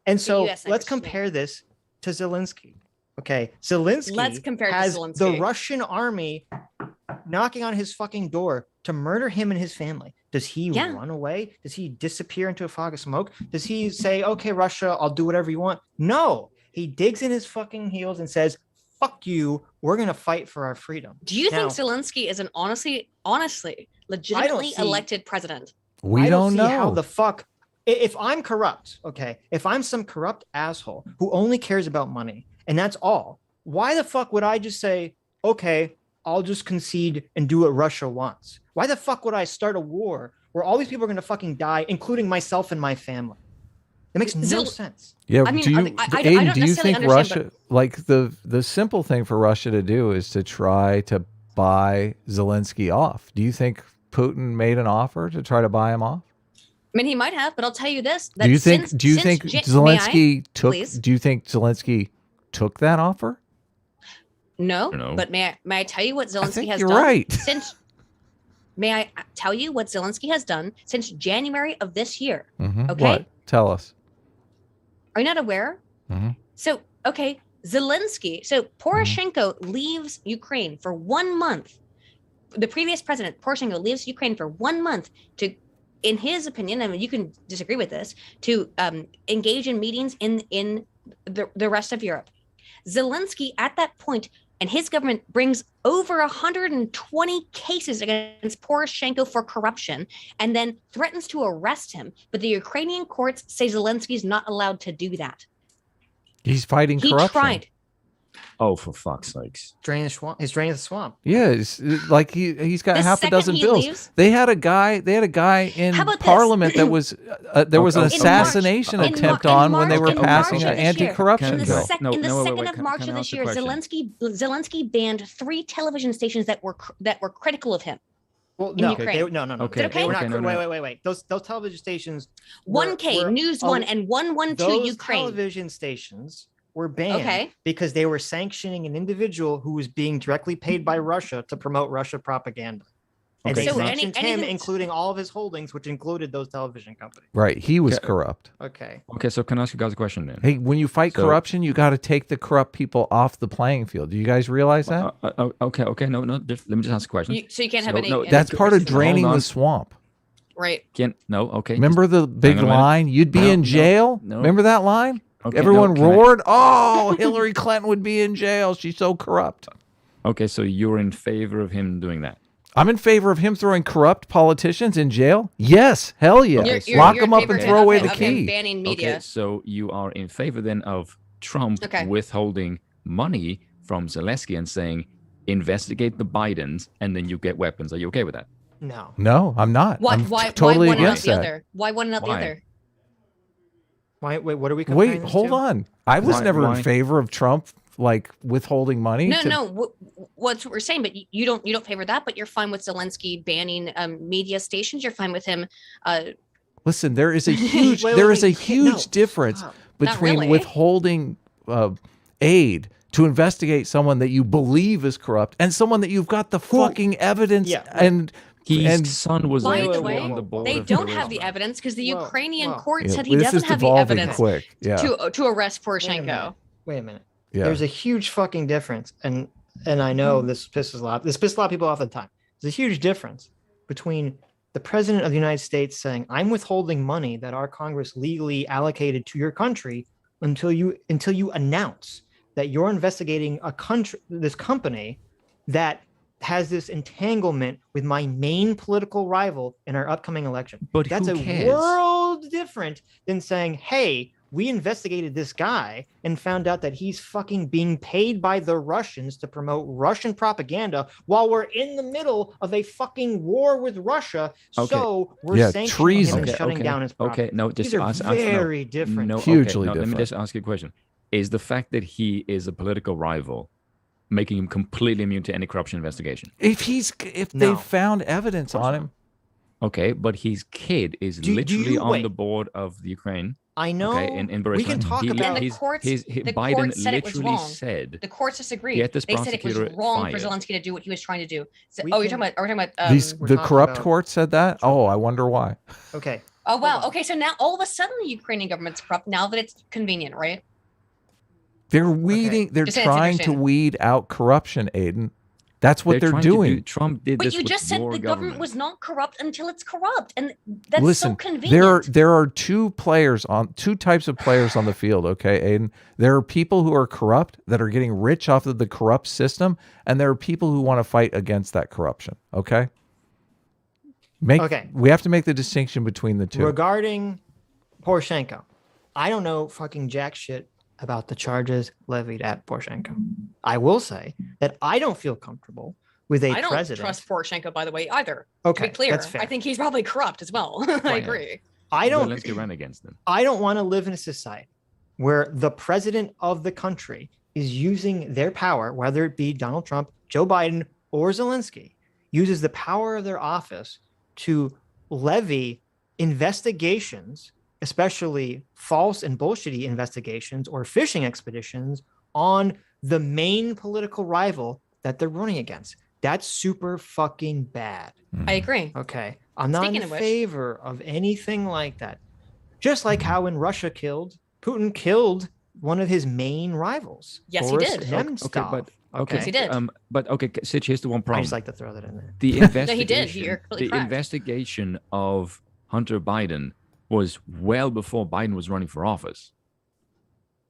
And so let's compare this to Zelensky. Okay, Zelensky has the Russian army knocking on his fucking door to murder him and his family. Does he run away? Does he disappear into a fog of smoke? Does he say, okay, Russia, I'll do whatever you want? No, he digs in his fucking heels and says, fuck you, we're going to fight for our freedom. Do you think Zelensky is an honestly, legitimately elected president? We don't know. How the fuck, if I'm corrupt, okay, if I'm some corrupt asshole who only cares about money, and that's all, why the fuck would I just say, okay, I'll just concede and do what Russia wants? Why the fuck would I start a war where all these people are going to fucking die, including myself and my family? It makes no sense. Yeah, I mean, do you, Aiden, do you think Russia, like the simple thing for Russia to do is to try to buy Zelensky off? Do you think Putin made an offer to try to buy him off? I mean, he might have, but I'll tell you this. Do you think Zelensky took that offer? No, but may I tell you what Zelensky has done? You're right. May I tell you what Zelensky has done since January of this year? Mm-hmm. Okay. What? Tell us. Are you not aware? Mm-hmm. So, okay, Zelensky. So Poroshenko leaves Ukraine for 1 month. The previous president, Poroshenko, leaves Ukraine for 1 month to, in his opinion, I mean, you can disagree with this, to engage in meetings in the rest of Europe. Zelensky, at that point, and his government brings over 120 cases against Poroshenko for corruption and then threatens to arrest him. But the Ukrainian courts say Zelensky's not allowed to do that. He's fighting corruption. He tried. Oh, for fuck's sakes. He's draining the swamp. Yeah, it's like he's got half a dozen bills. Leaves, they had a guy in Parliament that was there was an assassination attempt on when they were passing an anti-corruption bill. In the 2nd of March of this year, Zelensky banned 3 television stations that were critical of him. Well, no, Ukraine. No. Okay. They were not. Wait. Those television stations. 1K, News 1 and 112 Ukraine. Those television stations were banned because they were sanctioning an individual who was being directly paid by Russia to promote Russia propaganda. And they sanctioned him, including all of his holdings, which included those television companies. Right. He was corrupt. Okay, so can I ask you guys a question then? Hey, when you fight corruption, you got to take the corrupt people off the playing field. Do you guys realize that? Okay. No. Let me just ask a question. So you can't have any. That's part of draining the swamp. Right. Okay. Remember the big line? You'd be in jail? No. Remember that line? Okay, everyone roared, oh, Hillary Clinton would be in jail. She's so corrupt. Okay, so you're in favor of him doing that? I'm in favor of him throwing corrupt politicians in jail. Yes, hell yeah. Lock them up and throw away the key. Banning media. Okay, so you are in favor then of Trump withholding money from Zelensky and saying, investigate the Bidens and then you get weapons. Are you okay with that? No, I'm not. I'm totally against that. Why one and not the other? Wait, what are we comparing this hold to? on. I was never in favor of Trump like withholding money. No. What's what we're saying, but you don't favor that, but you're fine with Zelensky banning media stations. You're fine with him. Listen, there is a huge huge difference between really. withholding aid to investigate someone that you believe is corrupt and someone that you've got the fucking evidence and His son was By the literally way, on the board they of don't have the Burisma. evidence because the Well, Ukrainian well. court Yeah, said he this doesn't is have the devolving evidence quick. Yeah. to arrest Wait a Poroshenko. minute. Wait a minute. Yeah. There's a huge fucking difference, and I know this pisses a lot of people off at the time. There's a huge difference between the president of the United States saying, "I'm withholding money that our Congress legally allocated to your country until you announce that you're investigating this company that has this entanglement with my main political rival in our upcoming election." But that's who a cares? world different than saying, "Hey, we investigated this guy and found out that he's fucking being paid by the Russians to promote Russian propaganda while we're in the middle of a fucking war with Russia. Okay. So we're sanctioning treason. him and shutting down his property." Okay, no, These just are very different. No, Hugely Let me different. just ask you a question. Is the fact that he is a political rival making him completely immune to any corruption investigation? If No. they found evidence on him, Okay, but his kid is Do literally you- on wait. the board of the Ukraine. I know. Okay, in Burisma. We can talk He- about. And the his- courts- his- the Biden courts said it was literally wrong. said The courts disagreed. Get this They said it was prosecutor wrong for fired. Zelensky to do what he was trying to do. So, We you're can- talking about the talking corrupt about- court said that. Oh, I wonder why. Okay. oh wow. Hold on. Okay, so now all of a sudden the Ukrainian government's corrupt now that it's convenient, right? They're weeding. They're Just say it's trying to interesting. weed out corruption, Aiden. That's what they're trying to doing. do- Trump did But this you with just said your the government was not corrupt until it's corrupt, and that's Listen, so convenient. there are two types of players on the field. Okay, Aiden. There are people who are corrupt that are getting rich off of the corrupt system, and there are people who want to fight against that corruption. Okay. Okay. We have to make the distinction between the two. Regarding Poroshenko, I don't know fucking jack shit about the charges levied at Poroshenko. I will say that I don't feel comfortable with a I don't president. trust Poroshenko, by the way, either. Okay, To be clear, that's fair. I think he's probably corrupt as well. I Right. agree. I don't. Zelensky ran against them. I don't want to live in a society where the president of the country is using their power, whether it be Donald Trump, Joe Biden, or Zelensky, uses the power of their office to levy investigations, especially false and bullshitty investigations or fishing expeditions on the main political rival that they're running against. That's super fucking bad. I agree. Okay. I'm not Speaking in of which- favor of anything like that. Just like how when Putin killed one of his main rivals. Yes, he Boris did. Nemtsov. but okay, Yes, he did. But okay, Sitch, here's the one I problem. just like to throw that in there. The he did. investigation, You're completely the correct. investigation of Hunter Biden was well before Biden was running for office.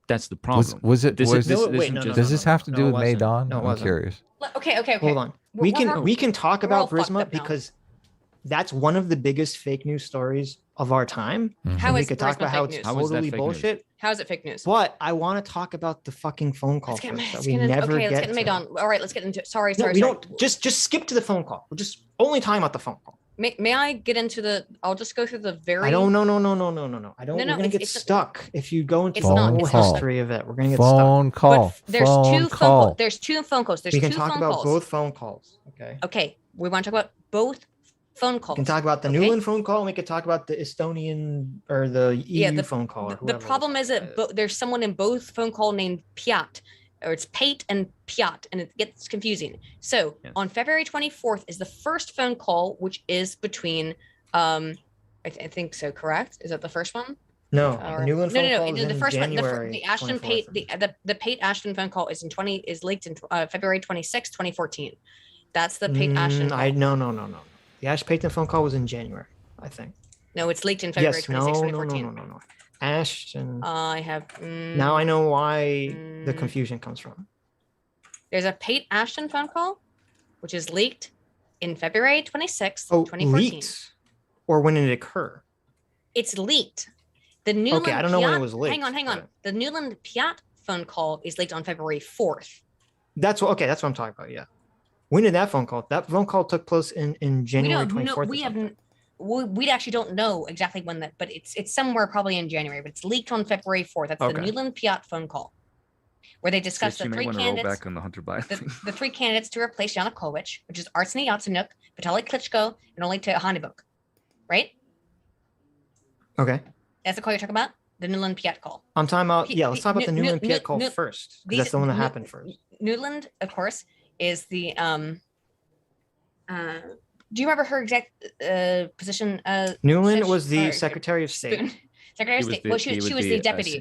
That's the problem. Was it? This was is- this- No, this wait, is no, just- does this have to no, do it with wasn't. Maidan? No, it I'm wasn't. curious. Okay. Hold on. We're- We can talk we're all about fucked Burisma up now. because that's one of the biggest fake news stories of our time. How And we is could talk Burisma about how fake it's news? How is that totally fake news? bullshit. How is it fake news? But I want to talk about the fucking phone call Let's get, first that let's we get in, never okay, let's get get in to. Maidan. All right, let's get into. Sorry. No, we don't just skip to the phone call. We're just only talking about the phone call. May I get into the? I'll just go through the very. I don't. No. I don't. No, we're no, gonna get it's- stuck if you go into It's the not, whole it's not. history of it. We're gonna get stuck. Phone call. But there's phone two phone call. calls. There's two phone calls. There's We can two talk phone about calls. both phone calls. Okay. Okay, we want to talk about both phone We calls. can talk about the okay? Nuland phone call, and we could talk about the Estonian or the EU the- phone call. Or The whoever problem is that there's someone in both phone call named Pyatt, or it's Pate and Pyatt, and it gets confusing. So Yes. on February 24th is the first phone call, which is between, I think so. Correct? Is that the first one? No, Or- the Nuland phone call is the in first one, January. the Ashton 24th. Pate, the Pate Ashton phone call is leaked in February 26, 2014. That's the Pate Ashton. Call. No. The Ash Payton phone call was in January, I think. No, it's leaked in February Yes. 26, No. 2014. No. Ashton. I have. Now I know why the Mm. confusion comes from. There's a Pate Ashton phone call, which is leaked in February 26, Oh, 2014. leaked, or when did it occur? It's leaked. The Nuland Okay, I don't know when it Pyatt- was leaked, Hang on. but- The Nuland-Pyatt phone call is leaked on February 4th. That's what. Okay, that's what I'm talking about. Yeah. When did that phone call? That phone call took place in January 24th. We actually don't know exactly when that, but it's somewhere probably in January. But it's leaked on February 4th. That's Okay. the Nuland-Pyatt phone call, where they discussed Sitch, you the may three want to roll candidates. back on the Hunter Biden thing. The three candidates to replace Yanukovych, which is Arseniy Yatsenyuk, Vitaly Klitschko, and Oleg Tikhonov, right? Okay. That's the call you're talking about? The Nuland-Pyatt call. I'm talking about, let's talk about the Nuland-Pyatt call first, because that's the one that happened first. Nuland, of course, is the, do you remember her exact position? Nuland was the Secretary of State. Secretary of State. Well, she was the deputy.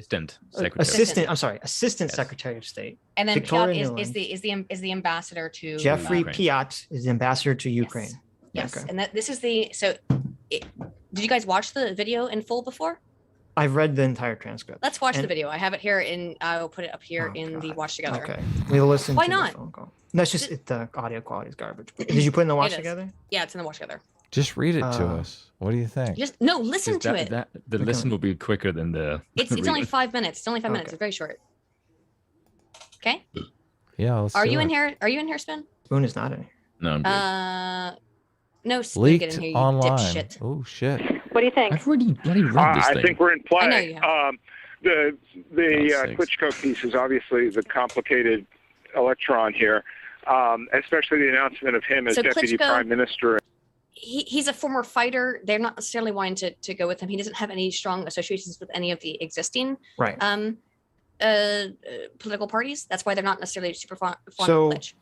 Assistant Secretary of State. And then Pyatt is the ambassador to Jeffrey Pyatt is the ambassador to Ukraine. Yes. Okay. And this is the did you guys watch the video in full before? I've read the entire transcript. Let's watch the video. I have it here I'll put it up here in the watch together. Okay. We'll listen Why to not? the phone call. No, it's just the audio quality is garbage. Did you put in the watch together? Yeah, it's in the watch together. Just read it to us. What do you think? Listen to it. The listen will be quicker than the. It's only 5 minutes. It's only 5 minutes. It's very short. Okay. Yeah. Are you in here? Are you in here, Spin? Spoon is not in here. No. I'm good. No. Spoon, leaked get in here, you online. dipshit. Oh shit. What do you think? I've already bloody read this thing. I think we're in play. I know you have. The Klitschko piece is obviously the complicated electron here, especially the announcement of him as deputy prime minister. He's a former fighter. They're not necessarily wanting to go with him. He doesn't have any strong associations with any of the existing political parties. That's why they're not necessarily super fond of Klitsch.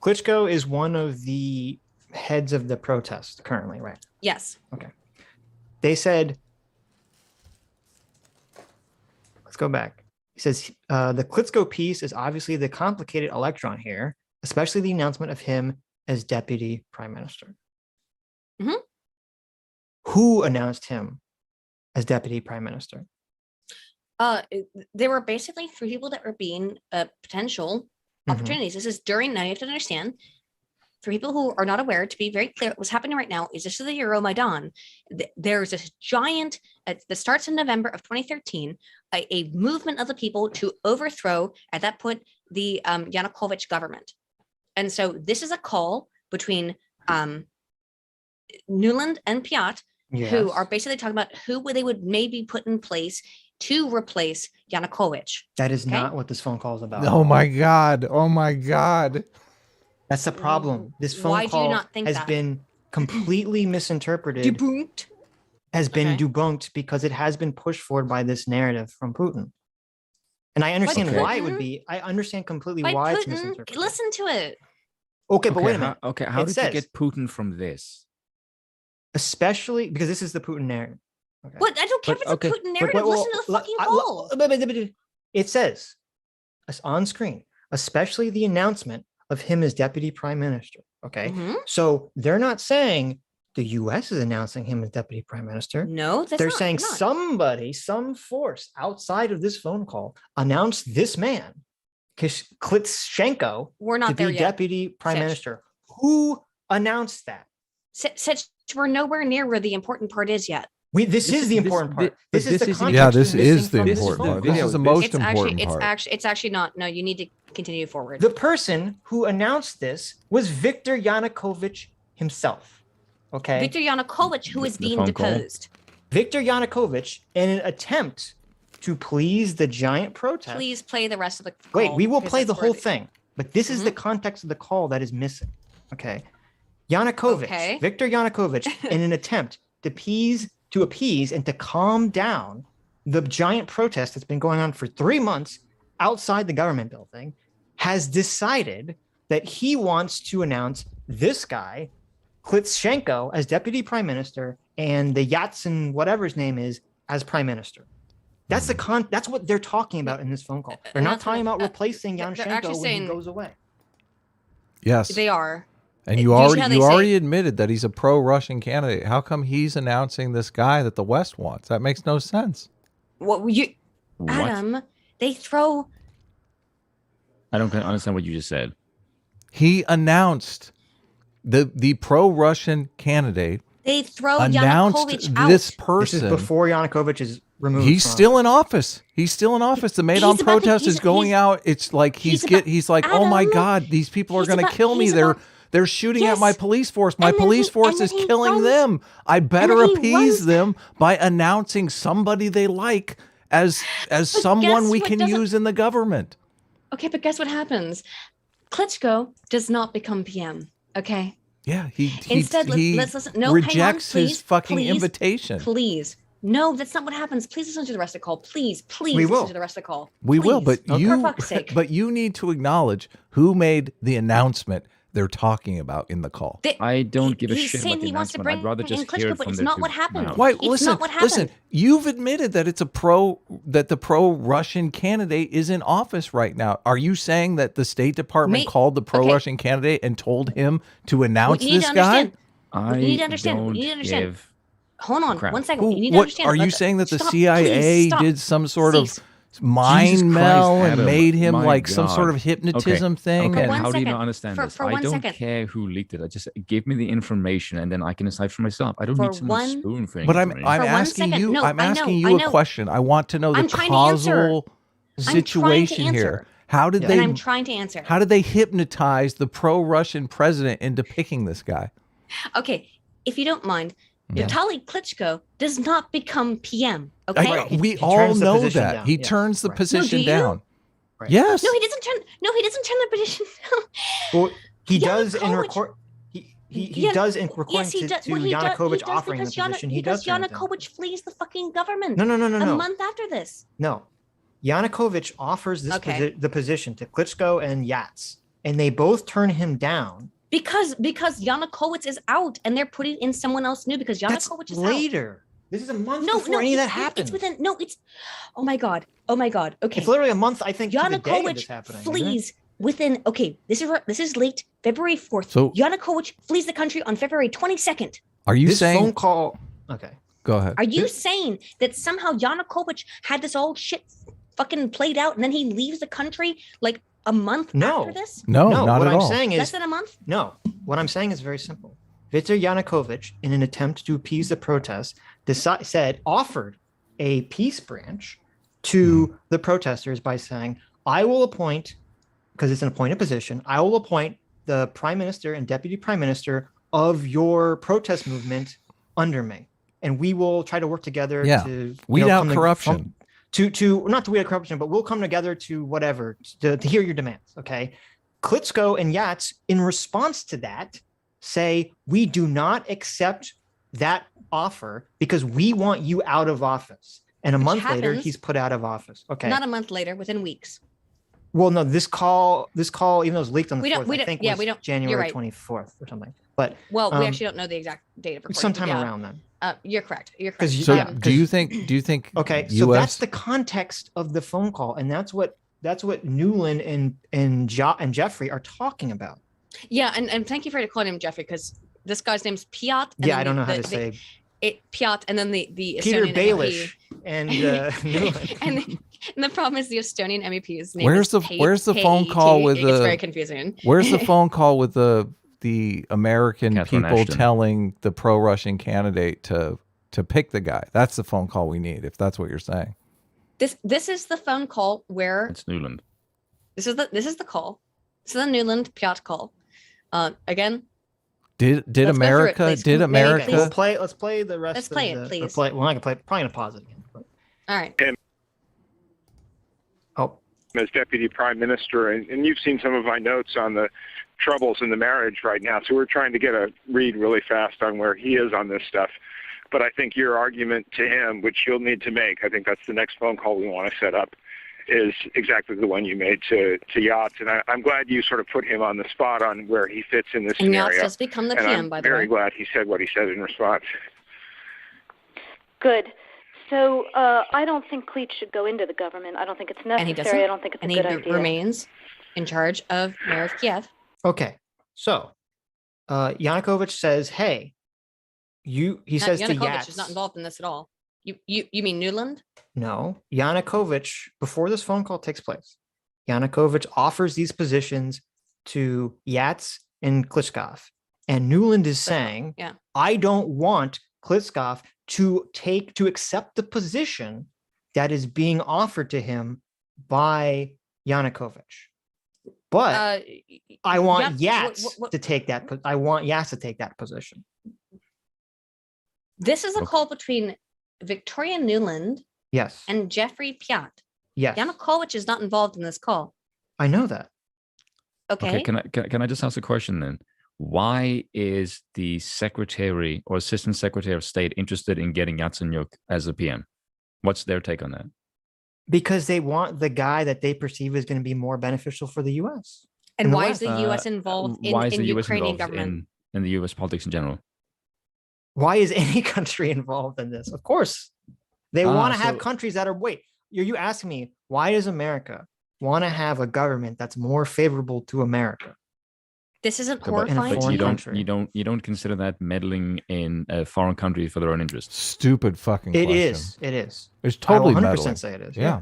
Klitschko is one of the heads of the protest currently, right? Yes. Okay. They said, let's go back. He says, the Klitschko piece is obviously the complicated electron here, especially the announcement of him as deputy prime minister. Mm-hmm. Who announced him as deputy prime minister? There were basically 3 people that were being potential opportunities. This is during, now you have to understand, for people who are not aware, to be very clear, what's happening right now is this is the Euro Maidan. There's this giant, that starts in November of 2013, a movement of the people to overthrow, at that point, the Yanukovych government. And so this is a call between Nuland and Pyatt, who are basically talking about who they would maybe put in place to replace Yanukovych. That is not what this phone call is about. Oh my God. Oh my God. That's the problem. This phone call has been completely misinterpreted. Debunked. Has been debunked because it has been pushed forward by this narrative from Putin. And I understand why it would be. I understand completely why it's misinterpreted. Listen to it. Okay, but wait a minute. How did you get Putin from this? Especially because this is the Putin narrative. Okay. What? I don't care if it's a Putin narrative. Listen to the fucking call. It says on screen, especially the announcement of him as deputy prime minister. Okay. Mm-hmm. So they're not saying the US is announcing him as deputy prime minister. No, they're saying somebody, some force outside of this phone call announced this man, Klitschko, to be deputy prime minister. Who announced that? We're nowhere near where the important part is yet. This is the important part. This is the context. Yeah, this is the important part. This is the most important part. It's actually not. No, you need to continue forward. The person who announced this was Viktor Yanukovych himself. Okay. Viktor Yanukovych, who is being deposed. Viktor Yanukovych, in an attempt to please the giant protest. Please play the rest of the call. Wait, we will play the whole thing, but this is the context of the call that is missing. Okay. Yanukovych, Viktor Yanukovych, in an attempt to appease and to calm down the giant protest that's been going on for 3 months outside the government building, has decided that he wants to announce this guy, Klitschko, as deputy prime minister and the Yeltsin, whatever his name is, as prime minister. That's that's what they're talking about in this phone call. They're not talking about replacing Yanukovych when he goes away. Yes. They are. And you already admitted that he's a pro-Russian candidate. How come he's announcing this guy that the West wants? That makes no sense. Adam, they throw. I don't understand what you just said. He announced the pro-Russian candidate. They throw announced Yanukovych out. This person. This is before Yanukovych is removed. He's still in office. He's still in office. The Maidan protest is going out. It's like he's like, Adam, oh my God, these people are going to kill me. They're shooting at my police force. My police force is killing them. I better appease them by announcing somebody they like as someone we can use in the government. Okay, but guess what happens? Klitschko does not become PM. Okay. Yeah, he instead let's listen. No, rejects hang on, please, his fucking invitation. Please No, that's not what happens. Please listen to the rest of the call. Please We will. listen to the rest of the call. We will, but For you fuck's sake. but you need to acknowledge who made the announcement they're talking about in the call. I don't give a He's shit saying about the he wants to announcement. I'd rather bring in just hear Klitschko, it but from it's their not two what happened. mouths. Why? It's not what Listen. happened. You've admitted that it's that the pro-Russian candidate is in office right now. Are you saying that the State Department called the pro-Russian candidate and told him to announce this guy? What you need to understand. Hold on, crap. 1 second. You need to understand. Are you saying that the Stop, CIA please, stop. did some sort Cease. of mind meld and Adam, made him my like some God. sort of hypnotism thing? Okay, And and how do you second. not understand For- this? for I 1 don't second. care who leaked it. I just give me the information and then I can decide for myself. I don't For need someone one- spoon feeding But to I'm me. asking second. you. No, I'm I asking know, you I a know. question. I want to know the I'm trying to answer. causal I'm trying to situation answer. here. How did And they? I'm trying to answer. How did they hypnotize the pro-Russian president into picking this guy? Okay, if you don't mind, Yeah. Vitaly Klitschko does not become PM. Okay. We He all turns the know position that. down. He Yes, turns the right. position No, do you? down. Right. Yes. No, he doesn't turn. No, he doesn't turn the position down. Well, he does in Yanukovych- record. He Yeah, does in recording Yes, he to, does. to Well, he Yanukovych does offering the because position. He because does turn it down. Yanukovych flees the fucking government. No. A month after this. No, Yanukovych offers this Okay. the position to Klitschko and Yats, and they both turn him down. Because Yanukovych is out and they're putting in someone else new because That's Yanukovych is later. This is a month out. before any of that It's happened. within. No, it's. Oh my god. Okay. It's literally a month, I think, to the day of this Yanukovych happening. isn't it? flees within. Okay, this is late February 4th. So- Yanukovych flees the country on February 22nd. Are you This saying? phone call? Okay. Go ahead. Are you saying that somehow Yanukovych had this all shit fucking played out and then he leaves the country like a month No. after this? No, no, not what at I'm all. saying Less is than a month? no. What I'm saying is very simple. Viktor Yanukovych, in an attempt to appease the protests, offered a peace branch to the protesters by saying, "I will appoint, because it's an appointed position, I will appoint the prime minister and deputy prime minister of your protest movement under me, and we will try to work together Yeah. to Weed out come to- corruption. to not to weed out corruption, but we'll come together to whatever to hear your demands." Okay. Klitschko and Yats, in response to that, say, "We do not accept that offer because we want you out of office." And a month later, happens. he's put out of office. Okay. Not a month later, within weeks. Well, no, this call, even though it was leaked on the We don't- 4th, we I don't- think yeah, was we don't- you're January right. 24th or something. But Well, we Um, actually don't know the exact date of recording. sometime but yeah, around then. You're correct. You're correct. 'Cause So yeah, do you think? Okay, so US that's the context of the phone call, and that's what Nuland and Jeffrey are talking about. Yeah, and thank you for calling him Jeffrey because this guy's name's Pyatt. and Yeah, then I don't know how to the- say Pyatt, and then the Peter Estonian Baelish MEP. and Nuland. and the problem is the Estonian MEP's name Where's is the phone call with It's the- very confusing. Where's the phone call with the American Catherine people Ashton. telling the pro-Russian candidate to pick the guy? That's the phone call we need, if that's what you're saying. This is the phone call where It's Nuland. this is the call. This is the Nuland-Pyatt call. Again, Did Let's go through it, America? please. Did Maybe, America? please. Let's play the rest. Let's play of it, the, please. Well, I can play. Probably gonna pause it again. But, all right. oh, as deputy prime minister, and you've seen some of my notes on the troubles in the marriage right now. So we're trying to get a read really fast on where he is on this stuff. But I think your argument to him, which you'll need to make, I think that's the next phone call we want to set up, is exactly the one you made to Yachts. And I'm glad you sort of put him on the spot on where he fits in this And scenario. Yachts just become the And PM, I'm by the way. very glad he said what he said in response. Good. So I don't think Klitsch should go into the government. I don't think it's And he necessary. doesn't. I don't think it's And a he good idea. remains in charge of Mayor of Kiev. okay. So, Yanukovych says, "Hey, he says to Yanukovych Yats." is not involved in this at all. You mean Nuland? No, Yanukovych, before this phone call takes place, Yanukovych offers these positions to Yats and Klitschko. And Nuland is saying, yeah. I don't want Klitschko to accept the position that is being offered to him by Yanukovych. But I want Yats to take that. I want Yats to take that position. This is a call between Victoria Nuland Yes. and Jeffrey Pyatt. Yes. Yanukovych is not involved in this call. I know that. Okay. Okay, can I just ask a question then? why is the Secretary or Assistant Secretary of State interested in getting Yatsenyuk as a PM? What's their take on that? Because they want the guy that they perceive is going to be more beneficial for the U.S. And why is the U.S. involved in Ukrainian government? In the U.S. politics in general? Why is any country involved in this? Of course. They want to have countries that are, wait, you asking me, why does America want to have a government that's more favorable to America? This isn't horrifying. But you don't consider that meddling in a foreign country for their own interests? Stupid fucking question. It is. It's totally I will 100% meddling. say it is. Yeah.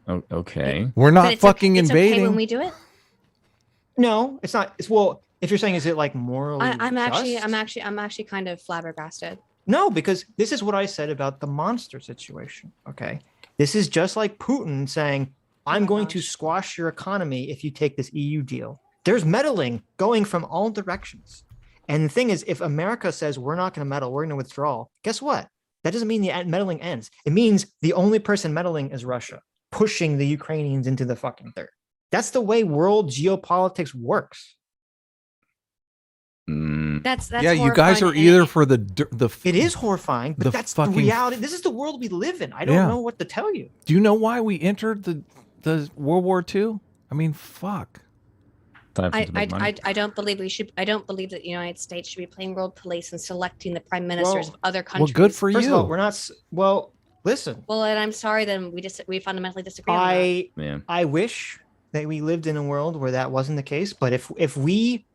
Oh, okay. We're not fucking invading. It's okay when we do it? No, it's not. It's, well, if you're saying, is it like morally I'm just? actually kind of flabbergasted. No, because this is what I said about the monster situation. Okay. This is just like Putin saying, I'm going to squash your economy if you take this EU deal. There's meddling going from all directions. And the thing is, if America says we're not going to meddle, we're going to withdraw, guess what? That doesn't mean the meddling ends. It means the only person meddling is Russia, pushing the Ukrainians into the fucking dirt. That's the way world geopolitics works. That's yeah. You guys are either for the. It is horrifying, but that's the reality. This is the world we live in. I don't know what to tell you. Do you know why we entered the World War II? I mean, fuck. I don't believe we should. I don't believe that the United States should be playing world police and selecting the prime ministers of other countries. Well, good for First you. of all, we're not. Well, listen. Well, and I'm sorry. Then we fundamentally disagree. On that. I wish that we lived in a world where that wasn't the case. But if we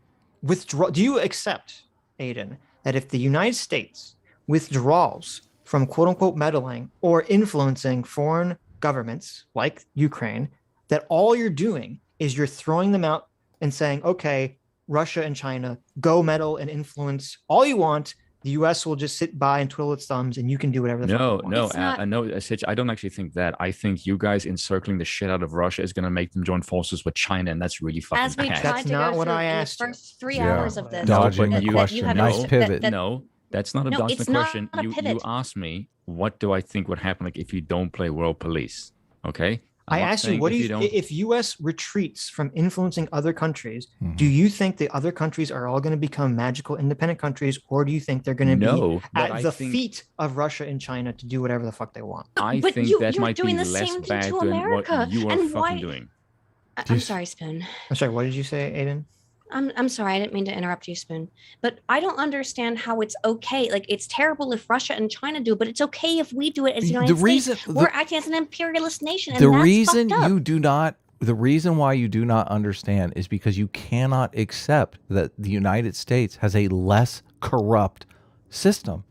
withdraw, do you accept, Aydin, that if the United States withdraws from quote unquote meddling or influencing foreign governments like Ukraine, that all you're doing is you're throwing them out and saying, okay, Russia and China, go meddle and influence all you want. The U.S. will just sit by and twiddle its thumbs, and you can do whatever the fuck you want. No, Sitch, I don't actually think that. I think you guys encircling the shit out of Russia is going to make them join forces with China, and that's really fucking As we bad. tried That's to not go what through I in the asked you. first 3 hours of this. Dodging the question. Nice pivot. No, that's not a dodging the question. You asked me, what do I think would happen if you don't play world police? Okay. I asked you, what do you if U.S. retreats from influencing other countries, do you think the other countries are all going to become magical independent countries, or do you think they're going to be at the feet of Russia and China to do whatever the fuck they want? I think that might be less bad than what you are fucking doing. I'm sorry, Spoon. I'm sorry, what did you say, Aydin? I'm sorry, I didn't mean to interrupt you, Spoon. But I don't understand how it's okay. Like, it's terrible if Russia and China do, but it's okay if we do it as the United States. We're acting as an imperialist nation, and the that's reason fucked up. The reason why you do not understand is because you cannot accept that the United States has a less corrupt system.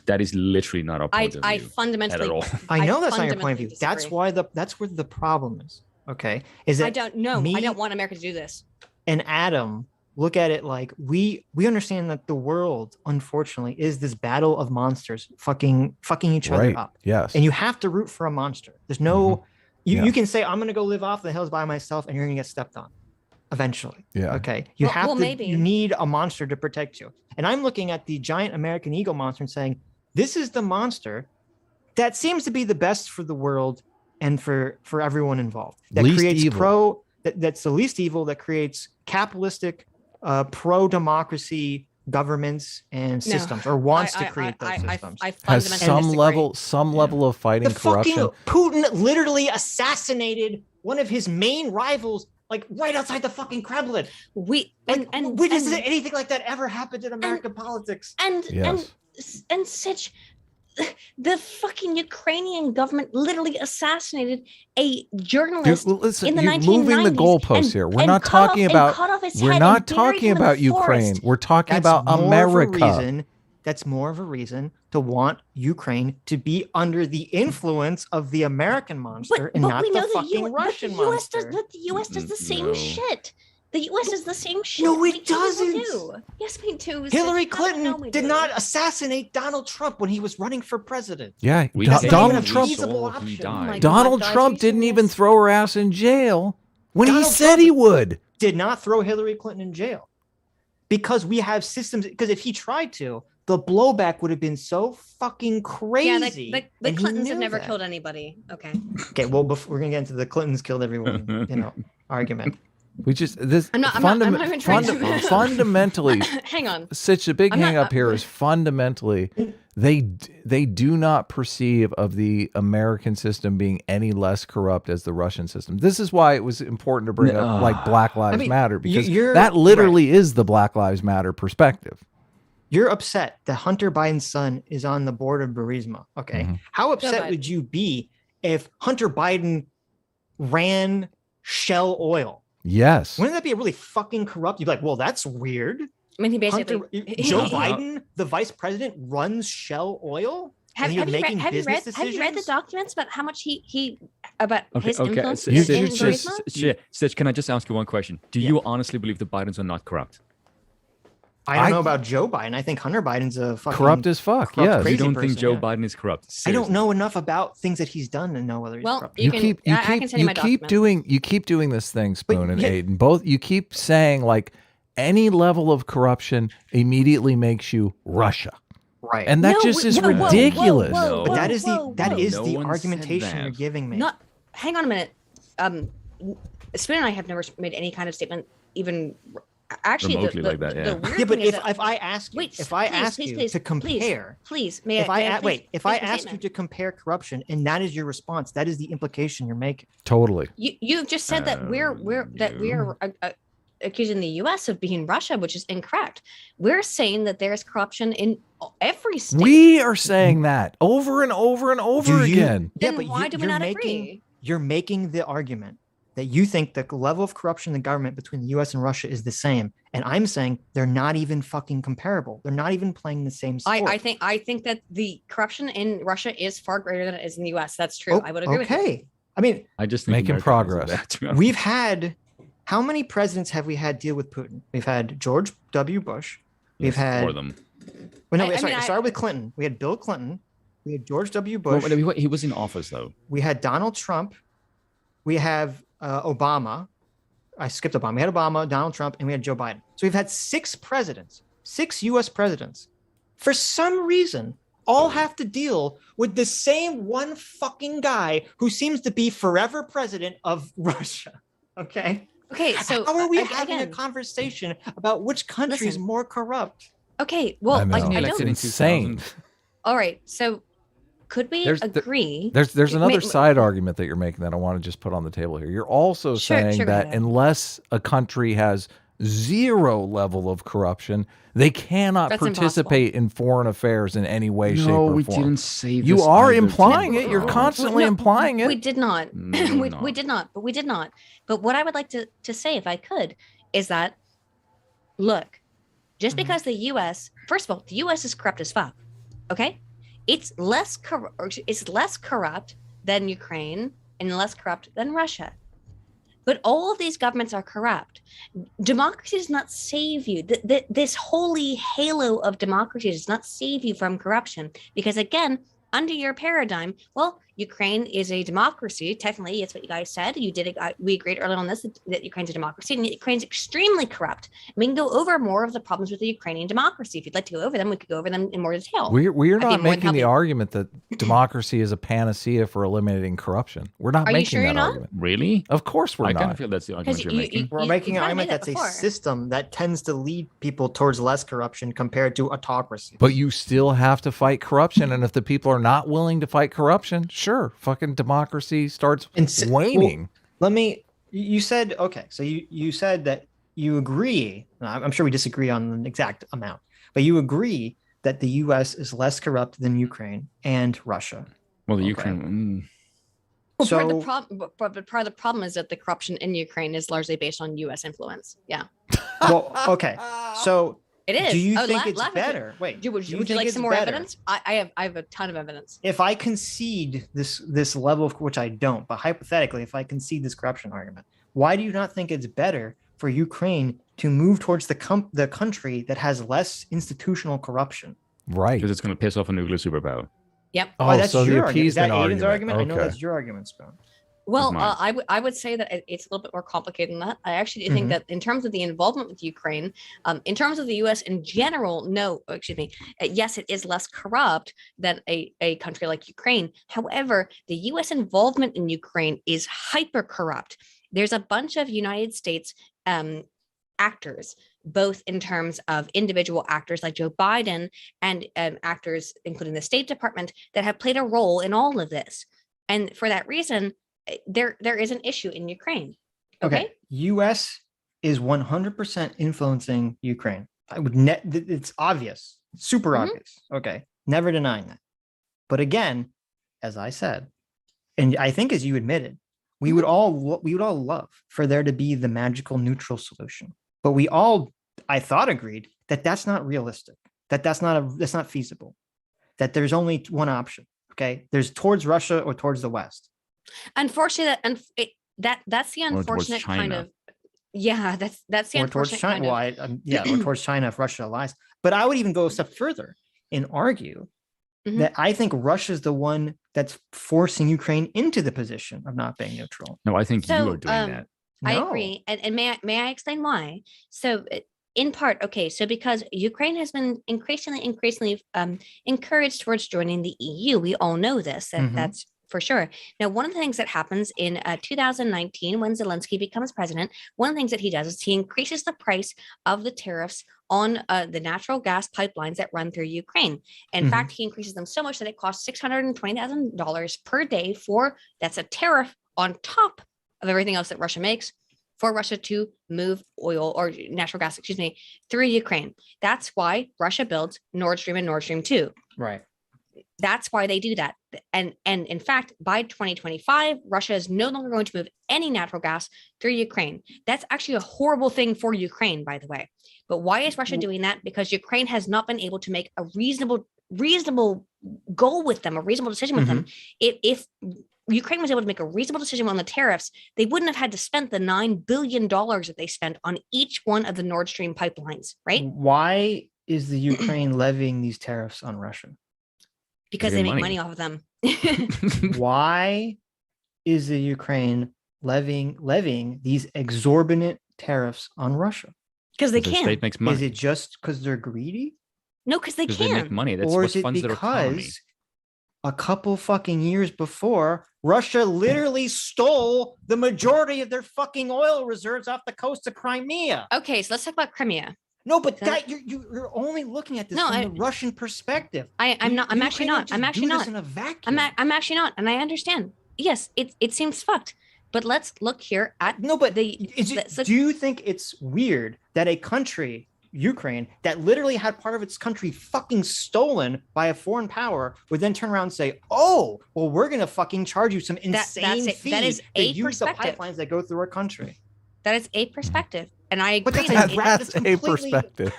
That is literally not our point of view. I fundamentally at all. I know that's not your point of view. Disagree. That's where the problem is. Okay, is that I don't want America to do this. And Adam, look at it like we understand that the world, unfortunately, is this battle of monsters fucking each other up. Yes. And you have to root for a monster. There's no you can say, I'm gonna go live off the hills by myself, and you're gonna get stepped on eventually. Yeah. Okay. You need a monster to protect you. And I'm looking at the giant American eagle monster and saying, this is the monster that seems to be the best for the world and for everyone involved. That least creates evil. That's the least evil, that creates capitalistic, pro-democracy governments and systems, or wants to create those systems. Has some level of fighting corruption. Putin literally assassinated one of his main rivals, like right outside the fucking Kremlin. Does anything like that ever happened in American politics? And such. The fucking Ukrainian government literally assassinated a journalist in the 1990s. You're moving the goalposts here. We're not talking about Ukraine. We're talking about America. That's more of a reason to want Ukraine to be under the influence of the American monster and not the fucking Russian monster. But the U.S. does the same shit. The U.S. does the same shit. No, it doesn't. Yes, we do. Hillary Clinton did not assassinate Donald Trump when he was running for president. Yeah, Donald Trump. Donald Trump didn't even throw her ass in jail when he said he would. Did not throw Hillary Clinton in jail because we have systems. Because if he tried to, the blowback would have been so fucking crazy. Yeah, the Clintons have never killed anybody. Okay. Okay. Well, we're gonna get into the Clintons killed everyone. Argument. We just this I'm not even trying to fundamentally. Hang on. Such a big hang up here is fundamentally they do not perceive of the American system being any less corrupt as the Russian system. This is why it was important to bring up like Black Lives Matter, because that literally is the Black Lives Matter perspective. You're upset that Hunter Biden's son is on the board of Burisma. Okay. How upset would you be if Hunter Biden ran Shell Oil? Yes. Wouldn't that be a really fucking corrupt? You'd be like, well, that's weird. I mean, he basically Joe Biden, the vice president, runs Shell Oil. Have you read the documents about how much he about his influence in Burisma? Stitch, can I just ask you one question? Do you honestly believe the Bidens are not corrupt? I don't know about Joe Biden. I think Hunter Biden's a fucking corrupt as fuck. Yeah, you don't think Joe Biden is corrupt? Seriously. I don't know enough about things that he's done to know whether he's corrupt. You keep doing this thing, Spoon and Aydin. Both you keep saying like any level of corruption immediately makes you Russia. Right. And that is ridiculous. But that is the argumentation you're giving me. Hang on a minute. Spoon and I have never made any kind of statement even. Actually, but if I ask you, to compare, if I ask you to compare corruption, and that is your response, that is the implication you're making. Totally. You've just said that we're accusing the U.S. of being Russia, which is incorrect. We're saying that there is corruption in every state. We are saying that over and over and over again. Then why do we not agree? You're making the argument that you think the level of corruption in the government between the U.S. and Russia is the same, and I'm saying they're not even fucking comparable. They're not even playing the same sport. I think that the corruption in Russia is far greater than it is in the U.S. That's true. I would agree with you. Okay. I mean, I just think making progress. We've had how many presidents have we had deal with Putin? We've had George W. Bush. We've had four of them. Well, no, started with Clinton. We had Bill Clinton. We had George W. Bush. Well, he was in office though. We had Donald Trump. We have Obama. I skipped Obama. We had Obama, Donald Trump, and we had Joe Biden. So we've had 6 presidents, 6 U.S. presidents. For some reason, all have to deal with the same one fucking guy who seems to be forever president of Russia. Okay. So how are we having a conversation about which country is more corrupt? Okay. Well, I don't. Insane. All right. So could we agree? There's another side argument that you're making that I want to just put on the table here. You're also saying that unless a country has 0 level of corruption, they cannot participate in foreign affairs in any way, shape, or form. No, we didn't say this. You are implying it. You're constantly implying it. We did not. We did not. But what I would like to say, if I could, is that, look, just because the U.S., first of all, the U.S. is corrupt as fuck, okay? It's less corrupt than Ukraine and less corrupt than Russia. But all of these governments are corrupt. Democracy does not save you. This holy halo of democracy does not save you from corruption. Because again, under your paradigm, well, Ukraine is a democracy. Technically, it's what you guys said. We agreed early on this that Ukraine's a democracy, and Ukraine's extremely corrupt. And we can go over more of the problems with the Ukrainian democracy. If you'd like to go over them, we could go over them in more detail. We're not making the argument that democracy is a panacea for eliminating corruption. We're not making that argument. Really? Of course we're not. I kind of feel that's the argument you're making. We're making an argument that's a system that tends to lead people towards less corruption compared to autocracy. But you still have to fight corruption, and if the people are not willing to fight corruption, sure, fucking democracy starts waning. Well, you said, okay, so you said that you agree, I'm sure we disagree on the exact amount, but you agree that the U.S. is less corrupt than Ukraine and Russia. Well, the Ukraine... Well, part of the problem is that the corruption in Ukraine is largely based on U.S. influence. Yeah. Well, okay, so... It is. Do you think it's better? Wait, would you like some more evidence? I have a ton of evidence. If I concede this level of, which I don't, but hypothetically, if I concede this corruption argument, why do you not think it's better for Ukraine to move towards the country that has less institutional corruption? Right. Because it's going to piss off a nuclear superpower. Yep. Oh, that's your argument. Is that Aydin's argument? Okay. I know that's your argument, Spoon. Well, I would say that it's a little bit more complicated than that. I actually think that in terms of the involvement with Ukraine, in terms of the U.S. in general, yes, it is less corrupt than a country like Ukraine. However, the U.S. involvement in Ukraine is hyper corrupt. there's a bunch of United States actors, both in terms of individual actors like Joe Biden and actors, including the State Department, that have played a role in all of this. And for that reason, there is an issue in Ukraine. Okay. U.S. is 100% influencing Ukraine. It's obvious, super obvious. Okay. Never denying that. But again, as I said, and I think as you admitted, we would all love for there to be the magical neutral solution. But we all, I thought, agreed that that's not realistic, that's not feasible, that there's only one option. Okay. There's towards Russia or towards the West. Unfortunately, that's the unfortunate kind of, that's the unfortunate kind of. Or towards China if Russia lies. But I would even go a step further and argue that I think Russia's the one that's forcing Ukraine into the position of not being neutral. No, I think you are doing that. I agree. And may I explain why? So in part, okay, so because Ukraine has been increasingly encouraged towards joining the EU. We all know this, that's for sure. Now, one of the things that happens in 2019 when Zelensky becomes president, one of the things that he does is he increases the price of the tariffs on the natural gas pipelines that run through Ukraine. In fact, he increases them so much that it costs $620,000 per day that's a tariff on top of everything else that Russia makes for Russia to move oil or natural gas, through Ukraine. That's why Russia builds Nord Stream and Nord Stream 2. Right. That's why they do that. And in fact, by 2025, Russia is no longer going to move any natural gas through Ukraine. That's actually a horrible thing for Ukraine, by the way. But why is Russia doing that? Because Ukraine has not been able to make a reasonable goal with them, a reasonable decision with them. If Ukraine was able to make a reasonable decision on the tariffs, they wouldn't have had to spend the $9 billion that they spent on each one of the Nord Stream pipelines, right? Why is the Ukraine levying these tariffs on Russia? Because they make money off of them. Why is the Ukraine levying these exorbitant tariffs on Russia? Because they can. The state makes money. Is it just because they're greedy? No, because they can. They make money. That's or what is it funds their economy. because a couple fucking years before, Russia literally stole the majority of their fucking oil reserves off the coast of Crimea? Okay, so let's talk about Crimea. No, but that you're only looking at this from the Russian perspective. I'm actually not. I'm actually not. In a vacuum. I'm actually not, and I understand. Yes, it seems fucked. But let's look here at do you think it's weird that a country, Ukraine, that literally had part of its country fucking stolen by a foreign power would then turn around and say, "Oh, well, we're gonna fucking charge you some insane fee that is to use the pipelines that go through our country." That is a perspective, and I agree. But that's a perspective.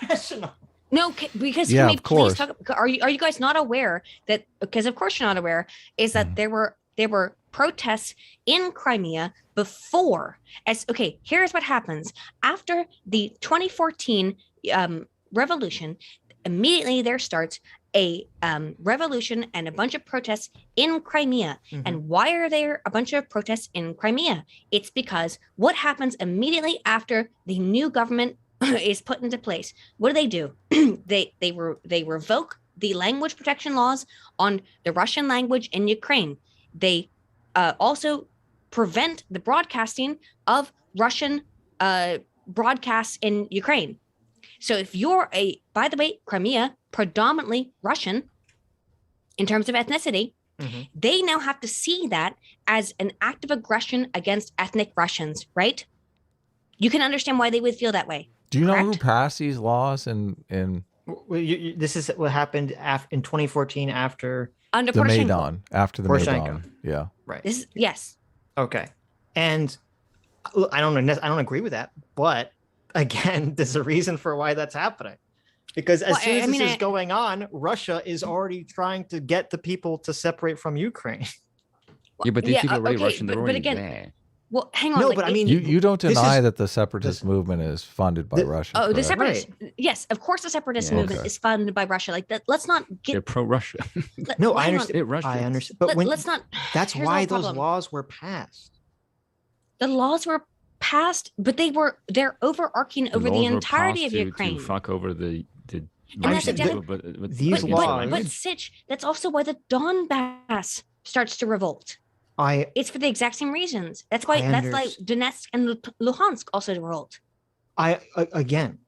No, because yeah, can we of course. please talk? Are you guys not aware that? Because of course you're not aware. Is that there were protests in Crimea before? Here's what happens after the 2014 revolution. Immediately there starts a revolution and a bunch of protests in Crimea. And why are there a bunch of protests in Crimea? It's because what happens immediately after the new government is put into place? What do? They revoke the language protection laws on the Russian language in Ukraine. They also prevent the broadcasting of Russian broadcasts in Ukraine. So if you're by the way, Crimea, predominantly Russian in terms of ethnicity, they now have to see that as an act of aggression against ethnic Russians, right? You can understand why they would feel that way. Do you know who passed these laws in this is what happened in 2014 under the Poroshenko. Maidan, after the Maidan. Yeah. Right. Yes. Okay. And I don't agree with that, but again, there's a reason for why that's happening. Because as soon as this is going on, Russia is already trying to get the people to separate from Ukraine. Yeah, but these people are already Russian. They're already there. Well, hang on. No, but I mean, you don't deny that the separatist movement is funded by Russia. Oh, the correct? separatist. Yes, of course, the separatist movement is funded by Russia. Like that. Let's not get. They're pro-Russia. No, I understand. I understand. But let's not. That's why those laws were passed. The laws were passed, but they're overarching over the entirety of Ukraine. To fuck over the these laws. But Sitch, that's also why the Donbass starts to revolt. It's for the exact same reasons. That's why that's like Donetsk and Luhansk also rolled. Again,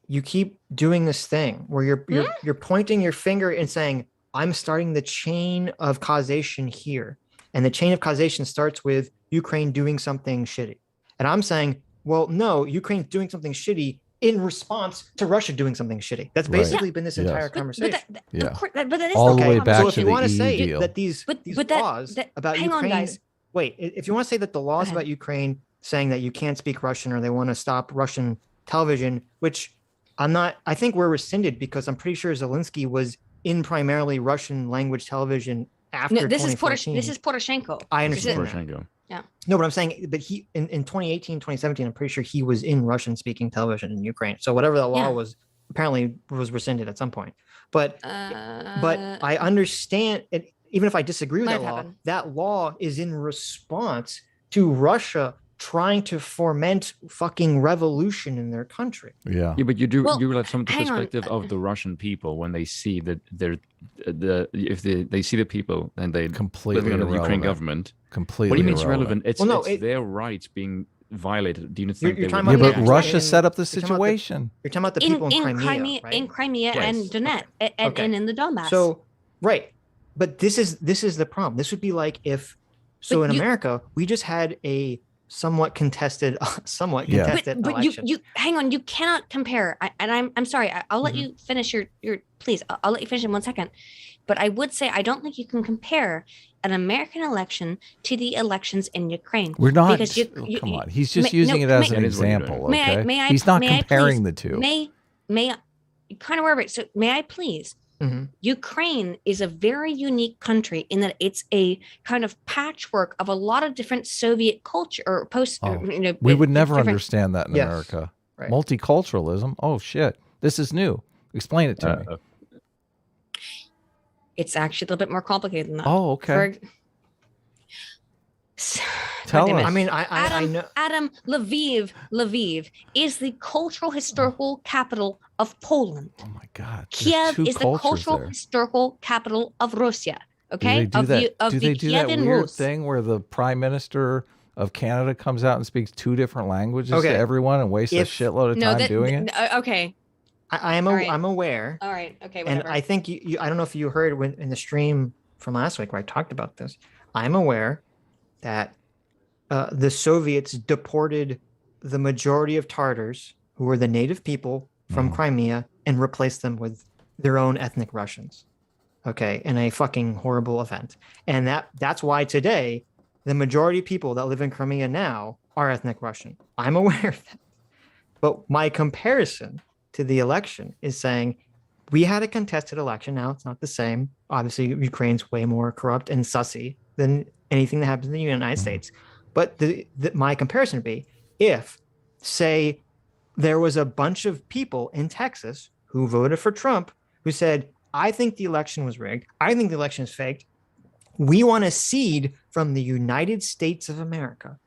you keep doing this thing where you're pointing your finger and saying, I'm starting the chain of causation here. And the chain of causation starts with Ukraine doing something shitty. And I'm saying, well, no, Ukraine's doing something shitty in response to Russia doing something shitty. That's basically been this entire conversation. But that is all the way back so if to you the want to EU say deal. that these laws about hang Ukraine, on, guys. wait, if you want to say that the laws about Ukraine saying that you can't speak Russian or they want to stop Russian television, which I think were rescinded because I'm pretty sure Zelensky was in primarily Russian language television after 2014. This is Poroshenko. I understand Poroshenko. Yeah. No, but I'm saying, but he in 2018, 2017, I'm pretty sure he was in Russian speaking television in Ukraine. So whatever that law was apparently was rescinded at some point. But I understand it, even if I disagree with that law is in response to Russia trying to foment fucking revolution in their country. Yeah, but you have some perspective of the Russian people when they see that they see the people and they completely living under the Ukraine government. Completely. What do you mean it's irrelevant? It's their rights being violated. Do you think you're talking about Russia set up the situation? You're talking about the people in Crimea, right? In Crimea and Donetsk and in the Donbass. So right, but this is the problem. This would be like if in America we just had a somewhat contested election. But you hang on. You cannot compare. I'm sorry. I'll let you finish your please. I'll let you finish in 1 second. But I would say I don't think you can compare an American election to the elections in Ukraine. We're not. Because come on. He's just using it as an example. Okay. He's not comparing the two. May I kind of wherever. So may I please? Mm-hmm. Ukraine is a very unique country in that it's a kind of patchwork of a lot of different Soviet culture or post. We would never understand that in America. Right. Multiculturalism. Oh shit! This is new. Explain it to me. It's actually a little bit more complicated than that. Oh, okay. Tell us. I mean, I know. Adam, Lviv is the cultural historical capital of Poland. Oh my God. Kiev is the cultural historical capital of Russia. Okay. Do they do that weird thing where the prime minister of Canada comes out and speaks two different languages to everyone and wastes a shitload of time doing it? Okay. I'm aware. All right. Okay. Whatever. And I think I don't know if you heard in the stream from last week where I talked about this. I'm aware that the Soviets deported the majority of Tatars, who were the native people from Crimea, and replaced them with their own ethnic Russians. Okay, in a fucking horrible event. And that's why today the majority of people that live in Crimea now are ethnic Russian. I'm aware of that. But my comparison to the election is saying we had a contested election. Now it's not the same. Obviously, Ukraine's way more corrupt and sussy than anything that happens in the United States. But my comparison would be if, say, there was a bunch of people in Texas who voted for Trump who said, I think the election was rigged. I think the election is faked. We want to cede from the United States of America.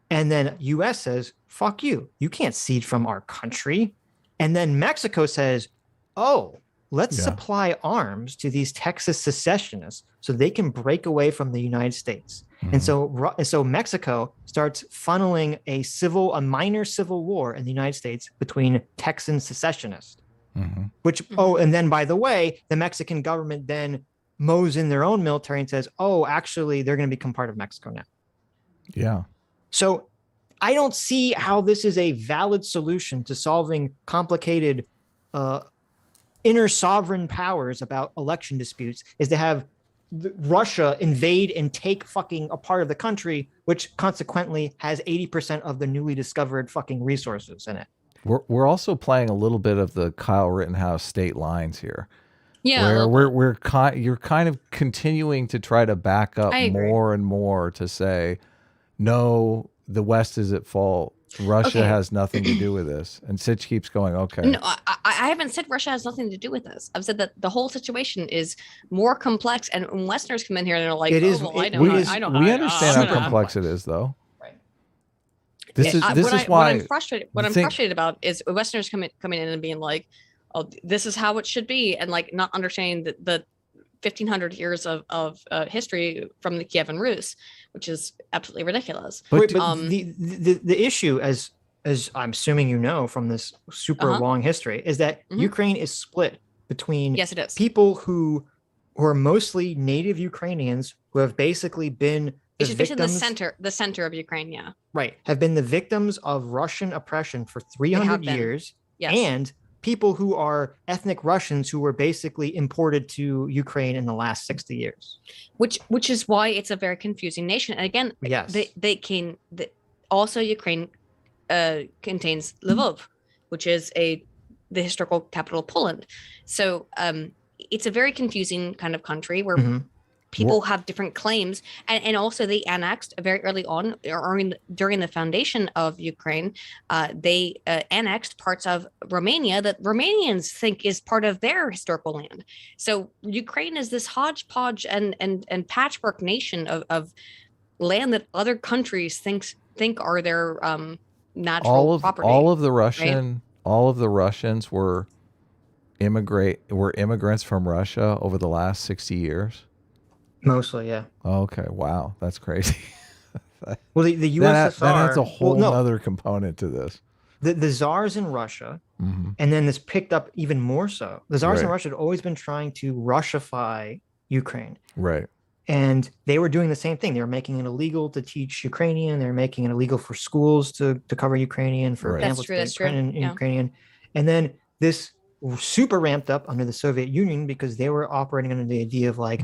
And then U.S. says, fuck you. You can't cede from our country. And then Mexico says, oh, let's supply arms to these Texas secessionists so they can break away from the United States. And so Mexico starts funneling a minor civil war in the United States between Texan secessionists, and then, by the way, the Mexican government then mows in their own military and says, oh, actually, they're going to become part of Mexico now. Yeah. So I don't see how this is a valid solution to solving complicated inner sovereign powers about election disputes is to have Russia invade and take fucking a part of the country, which consequently has 80% of the newly discovered fucking resources in it. We're also playing a little bit of the Kyle Rittenhouse state lines here. Yeah. Where you're kind of continuing to try to back up more and more to say, no, the West is at fault. Russia has nothing to do with this. And Sitch keeps going, okay. No, I haven't said Russia has nothing to do with this. I've said that the whole situation is more complex, and when Westerners come in here and they're like, I know. We understand how complex it is, though. Right. This is why what I'm frustrated about is Westerners coming in and being like, oh, this is how it should be, and like not understanding the 1,500 years of history from the Kievan Rus, which is absolutely ridiculous. But the issue, as I'm assuming you know from this super long history, is that Ukraine is split between people who are mostly native Ukrainians who have basically been it's basically the center of Ukraine, yeah. Right. Have been the victims of Russian oppression for 300 years. Yes. And people who are ethnic Russians who were basically imported to Ukraine in the last 60 years. Which is why it's a very confusing nation. And again, also Ukraine contains Lvov, which is the historical capital of Poland. So it's a very confusing kind of country where people have different claims, and also they annexed very early on, or during the foundation of Ukraine, they annexed parts of Romania that Romanians think is part of their historical land. So Ukraine is this hodgepodge and patchwork nation of land that other countries think are their natural property. All of the Russians were immigrants from Russia over the last 60 years. Mostly, yeah. Okay, wow, that's crazy. Well, the USSR that adds a whole other component to this. The czars in Russia, and then this picked up even more so. The czars in Russia had always been trying to Russify Ukraine, right? And they were doing the same thing. They were making it illegal to teach Ukrainian. They were making it illegal for schools to cover Ukrainian, for pamphlets in Ukrainian. And then this super ramped up under the Soviet Union because they were operating under the idea of like,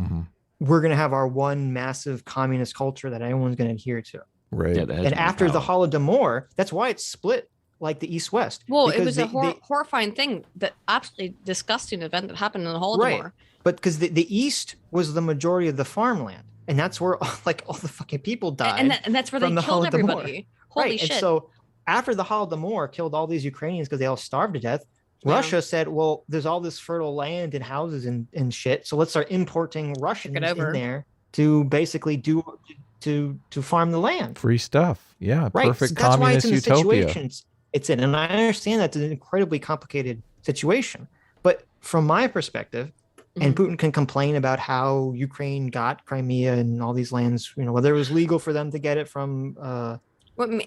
we're going to have our one massive communist culture that everyone's going to adhere to. Right. Yeah, and after the Holodomor, that's why it's split like the East-West. Well, it was a horrifying thing, that absolutely disgusting event that happened in the Holodomor. Right. But because the East was the majority of the farmland, and that's where all the fucking people died. And that's where they killed everybody. Holy shit. And so after the Holodomor killed all these Ukrainians because they all starved to death, Russia said, well, there's all this fertile land and houses and shit, so let's start importing Russians in there to basically to farm the land. Free stuff. Yeah, right. Perfect So that's why communist it's in the utopia. situations it's in. And I understand that's an incredibly complicated situation. But from my perspective, and Putin can complain about how Ukraine got Crimea and all these lands, whether it was legal for them to get it from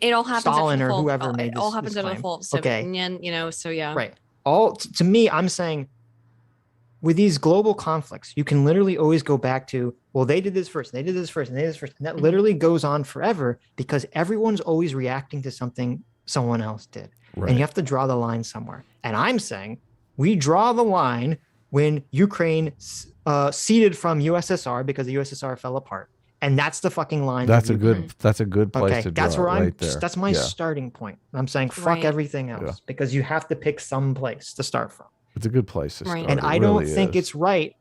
it all happens Stalin or whoever made this. It all happens under the fault of Soviet Union, so yeah. Right. To me, I'm saying with these global conflicts, you can literally always go back to, well, they did this first, and they did this first, and they did this first. And that literally goes on forever because everyone's always reacting to something someone else did. Right. And you have to draw the line somewhere. And I'm saying we draw the line when Ukraine ceded from USSR because the USSR fell apart. And that's the fucking line. That's a good place to draw. That's where right there. That's my starting point. I'm saying fuck everything else because you have to pick some place to start from. It's a good place to start. And I don't think it's right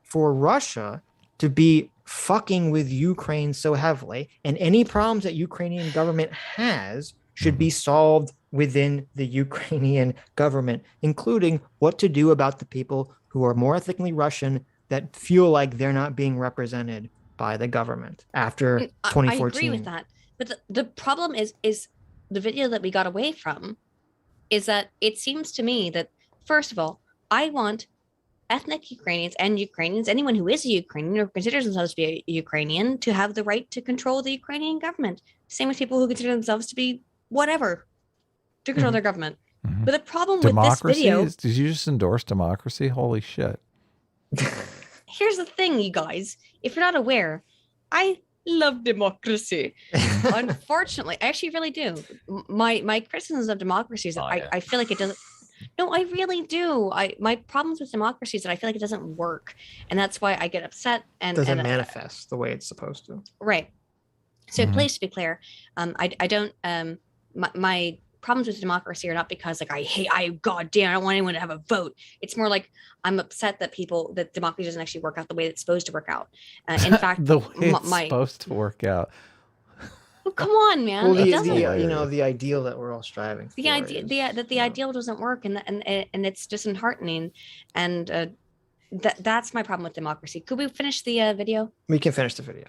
for Russia to be fucking with Ukraine so heavily. And any problems that Ukrainian government has should be solved within the Ukrainian government, including what to do about the people who are more ethnically Russian that feel like they're not being represented by the government after 2014. I agree with that. But the problem is the video that we got away from is that it seems to me that, first of all, I want ethnic Ukrainians and Ukrainians, anyone who is a Ukrainian or considers themselves to be a Ukrainian, to have the right to control the Ukrainian government. Same with people who consider themselves to be whatever, to control their government. But the problem with this video... Did you just endorse democracy? Holy shit. Here's the thing, you guys. If you're not aware, I love democracy. Unfortunately, I actually really do. My criticisms of democracy is that I feel like it doesn't... No, I really do. My problems with democracy is that I feel like it doesn't work. And that's why I get upset. And doesn't manifest the way it's supposed to. Right. So please, to be clear, I don't... my problems with democracy are not because God damn, I don't want anyone to have a vote. It's more like I'm upset that democracy doesn't actually work out the way it's supposed to work out. In fact, the way it's supposed to work out. Well, come on, man. Well, the ideal that we're all striving for. The ideal doesn't work, and it's disheartening, and that's my problem with democracy. Could we finish the video? We can finish the video.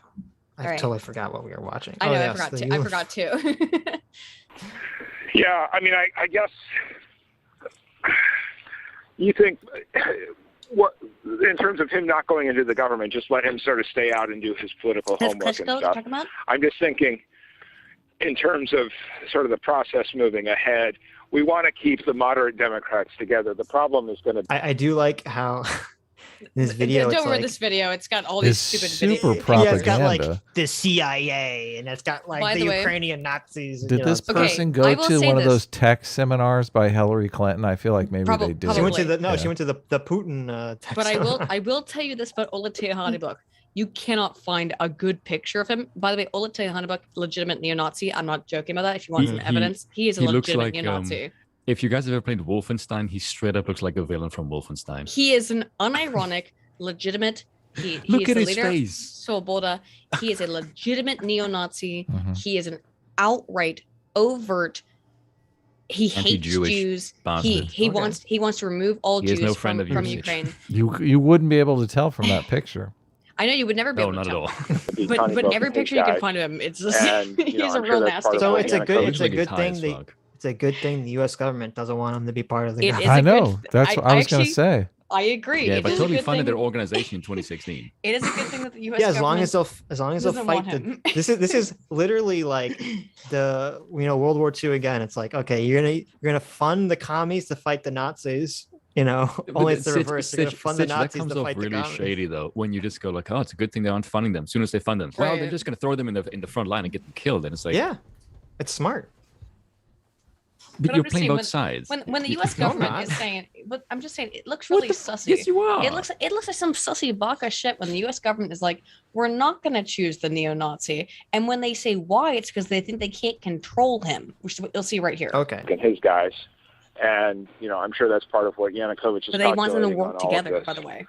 I totally forgot what we were watching. I know, I forgot too. Yeah, I mean, I guess you think What, in terms of him not going into the government, just let him sort of stay out and do his political homework and stuff. I'm just thinking, in terms of sort of the process moving ahead, we want to keep the moderate Democrats together. The problem is going to be... I do like how this video... Don't worry, like, this video. It's got all these stupid super videos. propaganda. Yeah, it's got like the CIA, and it's got like the Ukrainian Nazis. Did this person go to one of those tech seminars by Hillary Clinton? I feel like maybe they did. She went to the she went to the Putin tech But seminar. I will tell you this about Oleg Tiahanibuk. You cannot find a good picture of him. By the way, Oleg Tiahanibuk, legitimate neo-Nazi. I'm not joking about that. If you want some evidence, he is a legitimate neo-Nazi. If you guys have ever played Wolfenstein, he straight up looks like a villain from Wolfenstein. He is an unironic, legitimate. Look at his his leader, face. Swoboda. He is a legitimate neo-Nazi. He is an outright, overt. He hates Jews. He wants to remove all Jews from Ukraine. You wouldn't be able to tell from that picture. I know you would never be able to tell. Not but every picture you can find of him, it's just he's a real nasty. So it's a good thing. It's a good thing the U.S. government doesn't want him to be part of the government. I know. That's what I was going to say. I agree. Yeah, but totally funded their organization in 2016. It is a good thing that the U.S. Yeah, as long as they'll fight the. This is literally like the World War II again. It's like, okay, you're gonna fund the commies to fight the Nazis. Only it's the reverse. They're gonna fund the Nazis to fight the commies. That comes off really shady though. When you just go like, oh, it's a good thing they aren't funding them. As soon as they fund them, well, they're just gonna throw them in the front line and get them killed. And it's like, yeah, it's smart. But you're playing both sides. When the U.S. government is saying, but I'm just saying, it looks really sussy. Yes, you are. It looks like some sussy baka shit when the U.S. government is like, we're not going to choose the neo-Nazi. And when they say why, it's because they think they can't control him, which you'll see right here. Okay. And his guys. And, I'm sure that's part of what Yanukovych is. But they want them to work together, by the way.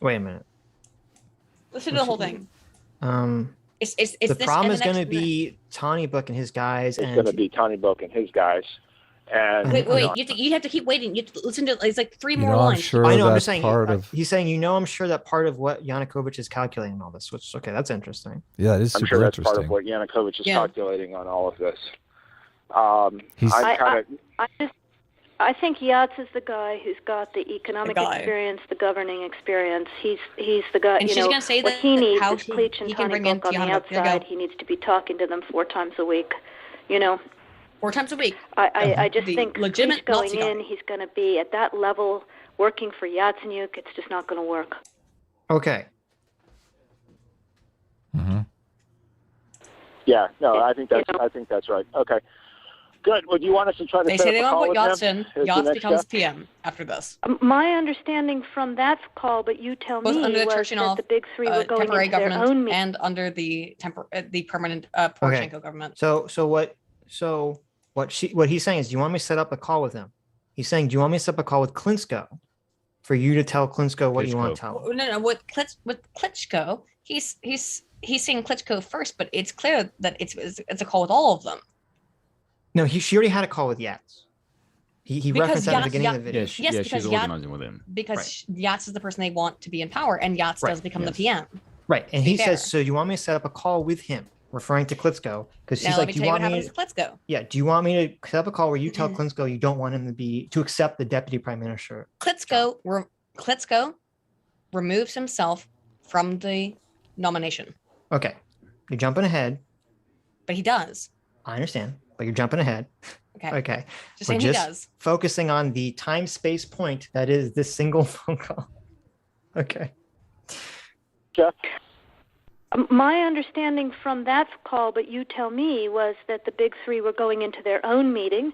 Wait a minute. Listen to the whole thing. The problem is going to be Tonybook and his guys. It's going to be Tonybook and his guys. And wait, you have to keep waiting. You have to listen to it's like three more I'm lines. sure I know. I'm that's just saying. Part of... He's saying, I'm sure that part of what Yanukovych is calculating all this. Which that's interesting. Yeah, it is super I'm sure that's interesting. part of what Yanukovych is calculating on all of this. I think Yats is the guy who's got the economic experience, the governing experience. He's the guy. And she's going to say what that he needs how is Cleach and Tonybook on the outside. He needs to be talking to them 4 times a week. 4 times a week. I just think legitimate Cleach going in, he's going to be at that level working for Yatsenyuk. It's just not going to work. Okay. Yeah. No, I think that's right. Okay. Good. Well, do you want us to try to They set say up they a want call to put with Yachts in. him? Yachts becomes PM after this. My understanding from that call, but you tell Both me, under the was that the big three were going temporary into their government own meeting. and under the permanent Poroshenko government. So what he's saying is, do you want me to set up a call with him? He's saying, do you want me to set up a call with Klinsko for you to tell Klinsko what you want to tell him? No. With Klitschko, he's saying Klitschko first, but it's clear that it's a call with all of them. No, she already had a call with Yats. He referenced that at the beginning of the video. Yes, she's organizing with him. Because Yats is the person they want to be in power, and Yats does become the PM. Right, and he says, so you want me to set up a call with him, referring to Klitschko, because she's like, do you want me to? Klitschko. Yeah, do you want me to set up a call where you tell Klitschko you don't want him to accept the deputy prime minister? Klitschko removes himself from the nomination. Okay, you're jumping ahead. But he does. I understand, but you're jumping ahead. Okay. Just saying he does. Focusing on the time-space point that is this single phone call. Okay. Jeff? My understanding from that call, but you tell me, was that the big three were going into their own meeting.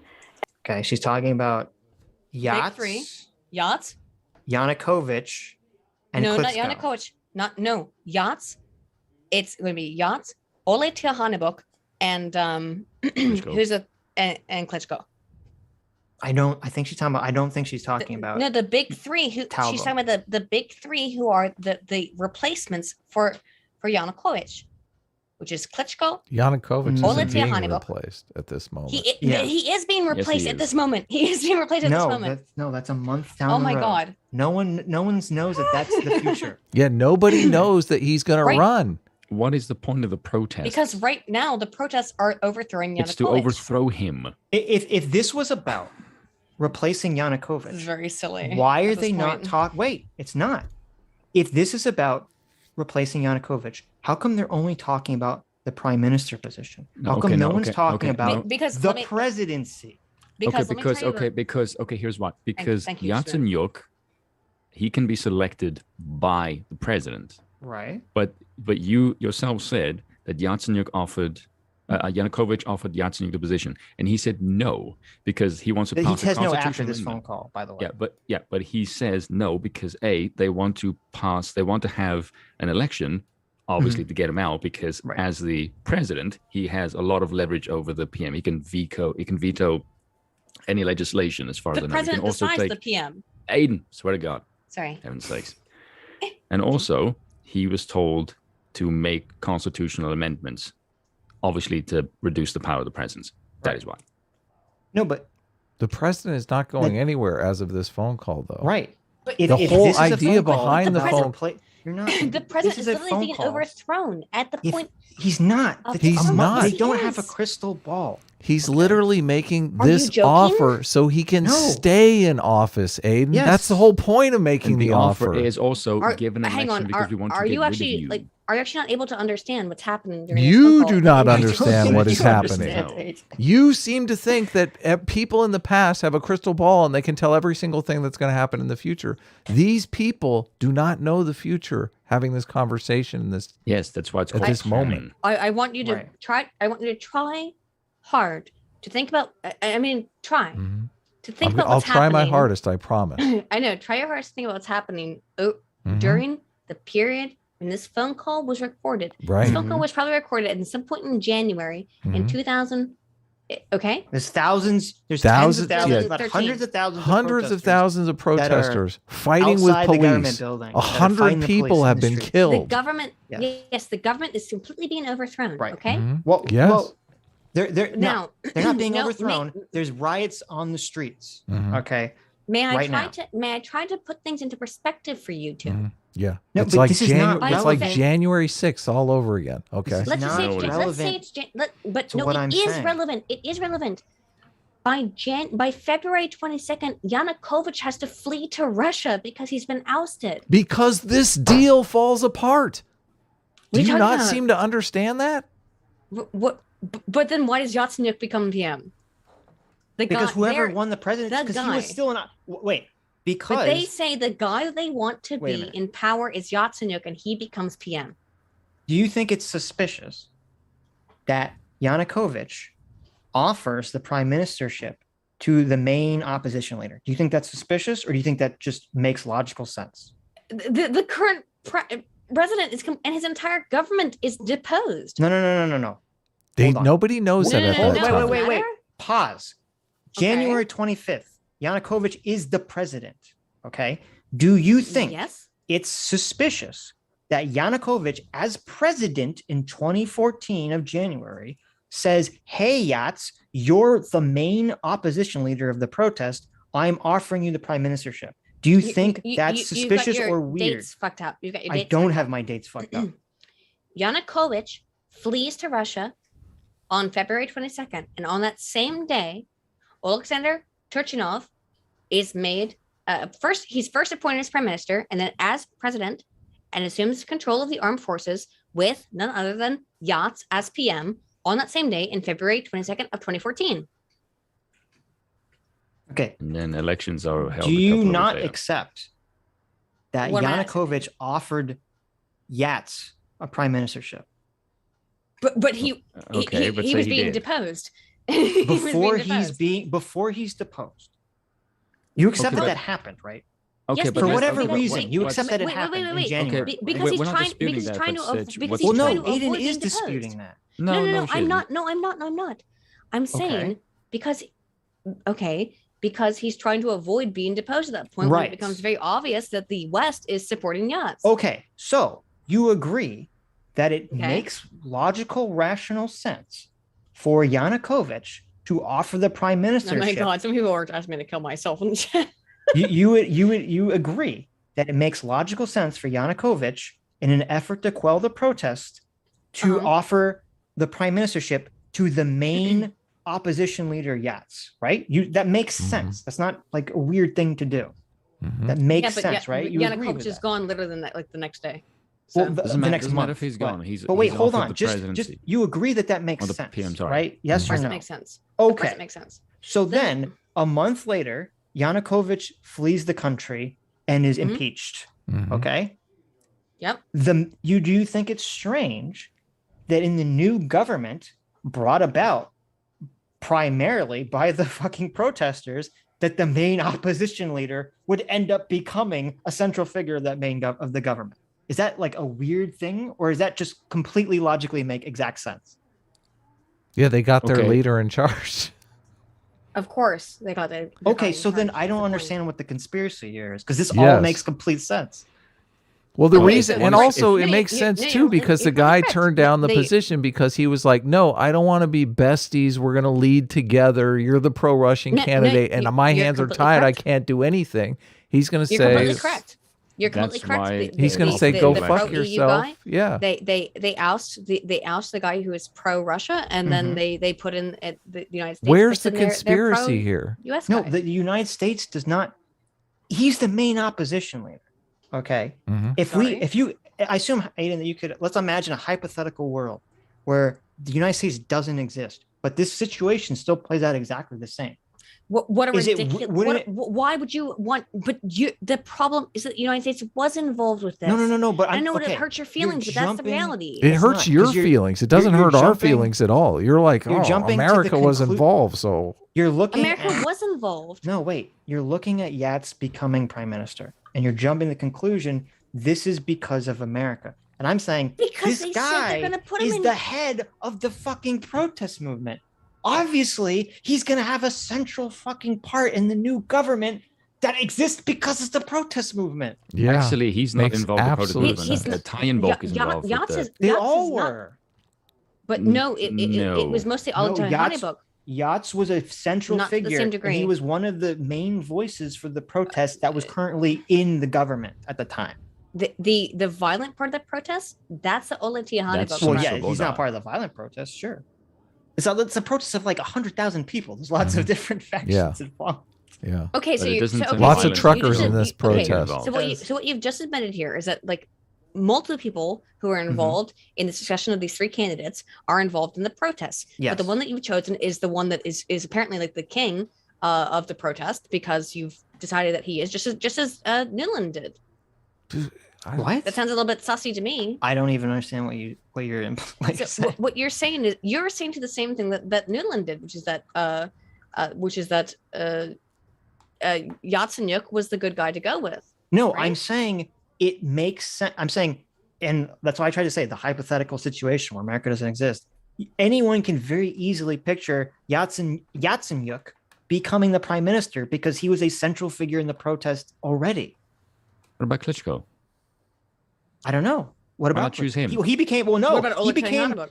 Okay, she's talking about Yats. Big three. Yats. Yanukovych. And no, Klitschko. not Yanukovych. Yats. It's going to be Yats, Oleg Tiahanibuk, and and Klitschko. I don't think she's talking about. No, the big three. She's talking about the big three who are the replacements for Yanukovych, which is Klitschko. Yanukovych isn't being replaced at this moment. He is being replaced at this moment. He is being replaced at this moment. That's a month down the road. Oh my God. No one knows that that's the future. Yeah, nobody knows that he's going to run. What is the point of the protest? Because right now the protests are overthrowing Yanukovych. It's to overthrow him. If this was about replacing Yanukovych. It's very silly. Why are they not talk? Wait, it's not. If this is about replacing Yanukovych, how come they're only talking about the prime minister position? How come no one's talking about the presidency? Because here's what. Because Yatsenyuk, he can be selected by the president. Right. But you yourself said that Yatsenyuk offered Yanukovych offered Yatsenyuk the position, and he said no because he wants to pass a constitutional no after this amendment. phone call, by the way. But he says no because they want to have an election, obviously to get him out because as the president, he has a lot of leverage over the PM. He can veto any legislation as far as I know. The president decides the PM. Aydin, swear to God. Sorry. Heaven's sakes. And also, he was told to make constitutional amendments, obviously to reduce the power of the president. That is why. No, but the president is not going anywhere as of this phone call, though. Right. But the whole idea behind the phone call. You're not. The president is literally being overthrown at the point. He's not. He's not. They don't have a crystal ball. He's literally making this offer so he can stay in office, Aydin. Yes. That's the whole point of making the offer. Is also given an election because we want to get rid of you. Are you actually not able to understand what's happening during You do not understand what is happening. You seem to think that people in the past have a crystal ball and they can tell every single thing that's going to happen in the future. These people do not know the future having this conversation in this. Yes, that's why it's called at this moment. I want you to try. I want you to try hard to think about. I mean, try to think about what's happening. I'll try my hardest. I promise. I know. Try your hardest to think about what's happening during the period when this phone call was recorded. Right. This phone call was probably recorded at some point in January in 2000. Okay. There's thousands. There's tens of thousands, about hundreds of protesters fighting with police. 100 people have been killed. The government, yes, the government is completely being overthrown. Right. Okay. Well, they're now they're not being overthrown. There's riots on the streets. Okay. May I try to put things into perspective for you two? Yeah. No, it's like this is not like January 6th all over again. Okay. Let's say it's relevant. It is relevant. By February 22nd, Yanukovych has to flee to Russia because he's been ousted. Because this deal falls apart. Do you not seem to understand that? What? But then why does Yatsenyuk become PM? Because whoever won the presidency, because he was still not. Wait. Because but they say the guy they want to be in power is Yatsenyuk, and he becomes PM. Do you think it's suspicious that Yanukovych offers the prime ministership to the main opposition leader? Do you think that's suspicious, or do you think that just makes logical sense? The current president is and his entire government is deposed. No. Nobody knows that. Wait. Pause. January 25th. Yanukovych is the president, okay? Do you think it's suspicious that Yanukovych, as president in 2014 of January, says, hey, Yats, you're the main opposition leader of the protest. I'm offering you the prime ministership. Do you think that's suspicious or weird? Dates fucked up. You got your dates. I don't have my dates fucked up. Yanukovych flees to Russia on February 22nd. And on that same day, Alexander Turchinov is made he's first appointed as prime minister and then as president and assumes control of the armed forces with none other than Yats as PM on that same day in February 22nd of 2014. Okay. And then elections are held. Do you not accept that Yanukovych offered Yats a prime ministership? But he was being deposed. Before he's deposed. You accept that happened, right? Okay, yes, but for whatever reason, you accept that it happened in January. Because he's trying to avoid Aydin is disputing that. No, I'm not. I'm saying because he's trying to avoid being deposed at that point when it becomes very obvious that the West is supporting Yats. Okay, so you agree that it makes logical, rational sense for Yanukovych to offer the prime ministership. Oh my God! Some people are asking me to kill myself in the chat. you agree that it makes logical sense for Yanukovych, in an effort to quell the protest, to offer the prime ministership to the main opposition leader Yats, right? That makes sense. That's not like a weird thing to do. That makes sense, right? You Yanukovych is gone literally the next day. So. Well, the next month. If he's gone. But wait, hold on. Just you agree that makes sense, PM, right? Yes or no? It makes sense. Okay. It makes sense. So then a month later, Yanukovych flees the country and is impeached. Okay. Yep. Do you think it's strange that in the new government brought about primarily by the fucking protesters, that the main opposition leader would end up becoming a central figure of that of the government? Is that like a weird thing, or is that just completely logically make exact sense? Yeah, they got their leader in charge. Of course, they got it. Okay, so then I don't understand what the conspiracy here is, because this all makes complete sense. Well, the reason, and also it makes sense too, because the guy turned down the position because he was like, no, I don't want to be besties. We're going to lead together. You're the pro-Russian candidate, and my hands are tied. I can't do anything. He's going to say, you're completely correct. You're completely correct. He's going to say, go fuck yourself. Yeah. They oust the guy who is pro-Russia, and then they put in the United States. Where's the conspiracy here? US no, the United States does not. He's the main opposition leader. Okay. If I assume, Aydin, that you could, let's imagine a hypothetical world where the United States doesn't exist, but this situation still plays out exactly the same. What a ridiculous! Why would you want? But the problem is that the United States was involved with this. No. But I know it hurts your feelings, but that's the reality. It hurts your feelings. It doesn't hurt our feelings at all. You're like, America was involved, so you're looking. America was involved. No, wait. You're looking at Yats becoming prime minister, and you're jumping to the conclusion this is because of America. And I'm saying this guy is the head of the fucking protest movement. Obviously, he's going to have a central fucking part in the new government that exists because of the protest movement. Yeah, actually, he's not involved in the protest movement. Tyenbolk is involved. They all were. But no, it was mostly all Tyenbolk. Yats was a central figure, and he was one of the main voices for the protest that was currently in the government at the time. The violent part of the protest, that's the Oleg Tyenbolk. Well, yeah, he's not part of the violent protest, sure. It's a protest of like 100,000 people. There's lots of different factions involved. Yeah. Okay, lots of truckers in this protest. So what you've just admitted here is that like multiple people who are involved in the discussion of these three candidates are involved in the protests. Yes. But the one that you've chosen is the one that is apparently like the king of the protest, because you've decided that he is just as Nuland did. What? That sounds a little bit sussy to me. I don't even understand what you're implying. So what you're saying is you're saying to the same thing that Nuland did, which is that Yatsenyuk was the good guy to go with. No, right? I'm saying it makes sense. I'm saying, and that's why I try to say the hypothetical situation where America doesn't exist. Anyone can very easily picture Yatsenyuk becoming the prime minister because he was a central figure in the protest already. What about Klitschko? I don't know. What about not choose him? He became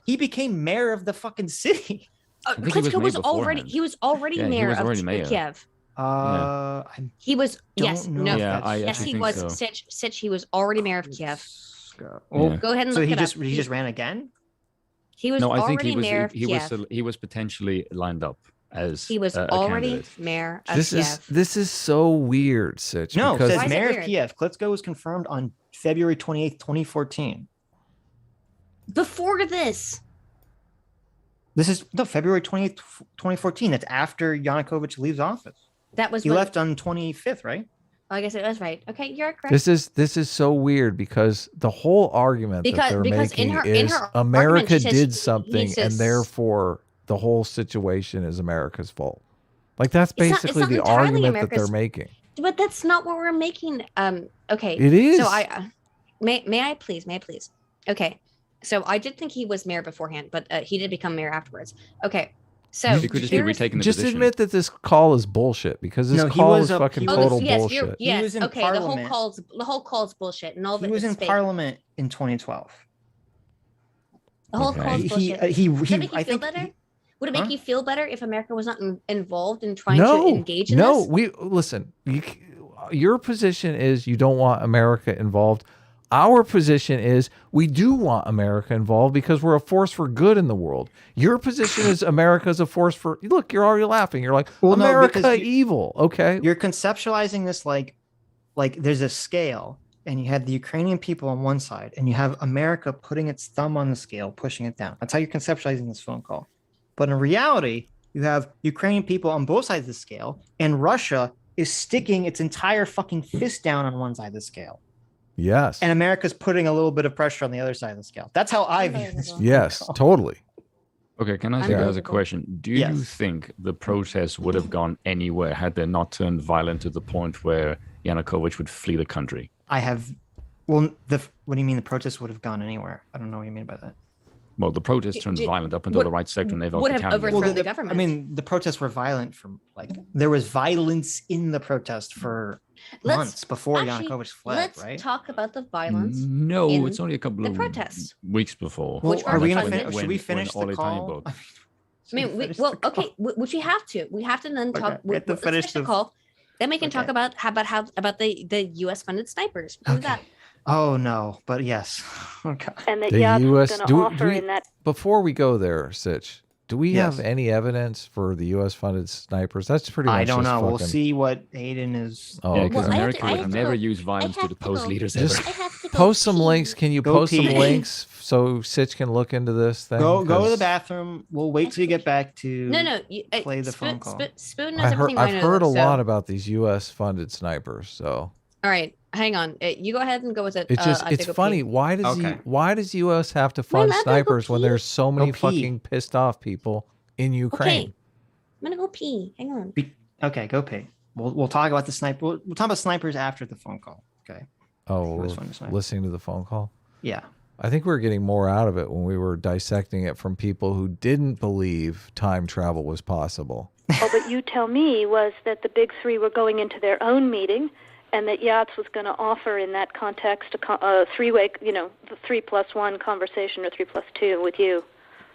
he became mayor of the fucking city. Klitschko was already mayor of Kiev. He was he was Sich. He was already mayor of Kiev. Go ahead and look it up. So he just ran again. He was already mayor of Kiev. He was potentially lined up as he was already mayor of Kiev. This is so weird, Sich. No, it says mayor of Kiev. Klitschko was confirmed on February 28th, 2014. Before this. This is February 28th, 2014. That's after Yanukovych leaves office. That was he left on 25th, right? Oh, I guess it was right. Okay, you're correct. This is so weird because the whole argument that they're making is America did something and therefore the whole situation is America's fault. Like that's basically the argument that they're making. But that's not what we're making. Okay. It is. So may I please? Okay. So I did think he was mayor beforehand, but he did become mayor afterwards. Okay. So you could just be retaking the just position. Admit that this call is bullshit because this call is fucking total bullshit. Yes, he was in okay. Parliament. The whole call's bullshit, and all of it. He was in Parliament in 2012. The whole call's bullshit. Would it make you feel better? Would it make you feel better if America was not involved in trying to engage in this? No, listen. Your position is you don't want America involved. Our position is we do want America involved because we're a force for good in the world. Your position is America is a force for, look, you're already laughing. You're like, well, America no, evil. Okay. You're conceptualizing this like there's a scale and you have the Ukrainian people on one side and you have America putting its thumb on the scale, pushing it down. That's how you're conceptualizing this phone call. But in reality, you have Ukrainian people on both sides of the scale and Russia is sticking its entire fucking fist down on one side of the scale. Yes. And America's putting a little bit of pressure on the other side of the scale. That's how I view this. Yes, totally. Okay, can I ask you guys a question? Do you think the protests would have gone anywhere had they not turned violent to the point where Yanukovych would flee the country? What do you mean the protests would have gone anywhere? I don't know what you mean by that. Well, the protests turned violent up until the right sector and they would have overthrown the government. I mean, the protests were violent there was violence in the protest for months before Yanukovych fled, let's right? talk about the violence. No, it's only a couple of protests. Weeks before. Well, are we going to should we finish the call? I mean, which we have to. We have to then talk. We have to finish the call. Then we can talk about the U.S. funded snipers. Do that. Oh no, but yes. Okay. And that Yacht's going to offer in that. Before we go there, Sitch, do we have any evidence for the U.S. funded snipers? That's pretty much. I don't know. We'll see what Aydin is. Oh, because America would never use violence to depose leaders. Just post some links. Can you post some links so Sitch can look into this thing? Go to the bathroom. We'll wait till you get back to play the phone call. Spoon knows everything. I've heard a lot about these U.S. funded snipers. So. All right, hang on. You go ahead and go with it. It's just it's funny. Why does U.S. have to fund snipers when there's so many fucking pissed off people in Ukraine? Okay. I'm gonna go pee. Hang on. Okay, go pee. We'll talk about the sniper. We'll talk about snipers after the phone call. Okay. Oh, listening to the phone call. Yeah. I think we were getting more out of it when we were dissecting it from people who didn't believe time travel was possible. Oh, but you tell me was that the big three were going into their own meeting. And that Yachts was going to offer in that context a three-way, the 3+1 conversation or 3+2 with you.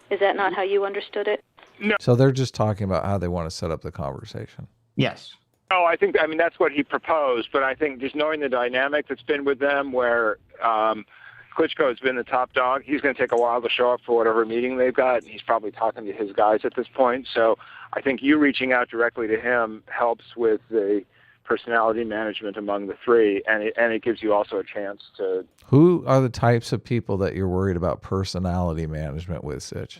Is that not how you understood it? No. So they're just talking about how they want to set up the conversation. Yes. Oh, I mean, that's what he proposed. But I think just knowing the dynamic that's been with them where Klitschko has been the top dog, he's going to take a while to show up for whatever meeting they've got. And he's probably talking to his guys at this point. So I think you reaching out directly to him helps with the personality management among the three, and it gives you also a chance to. Who are the types of people that you're worried about personality management with, Sitch?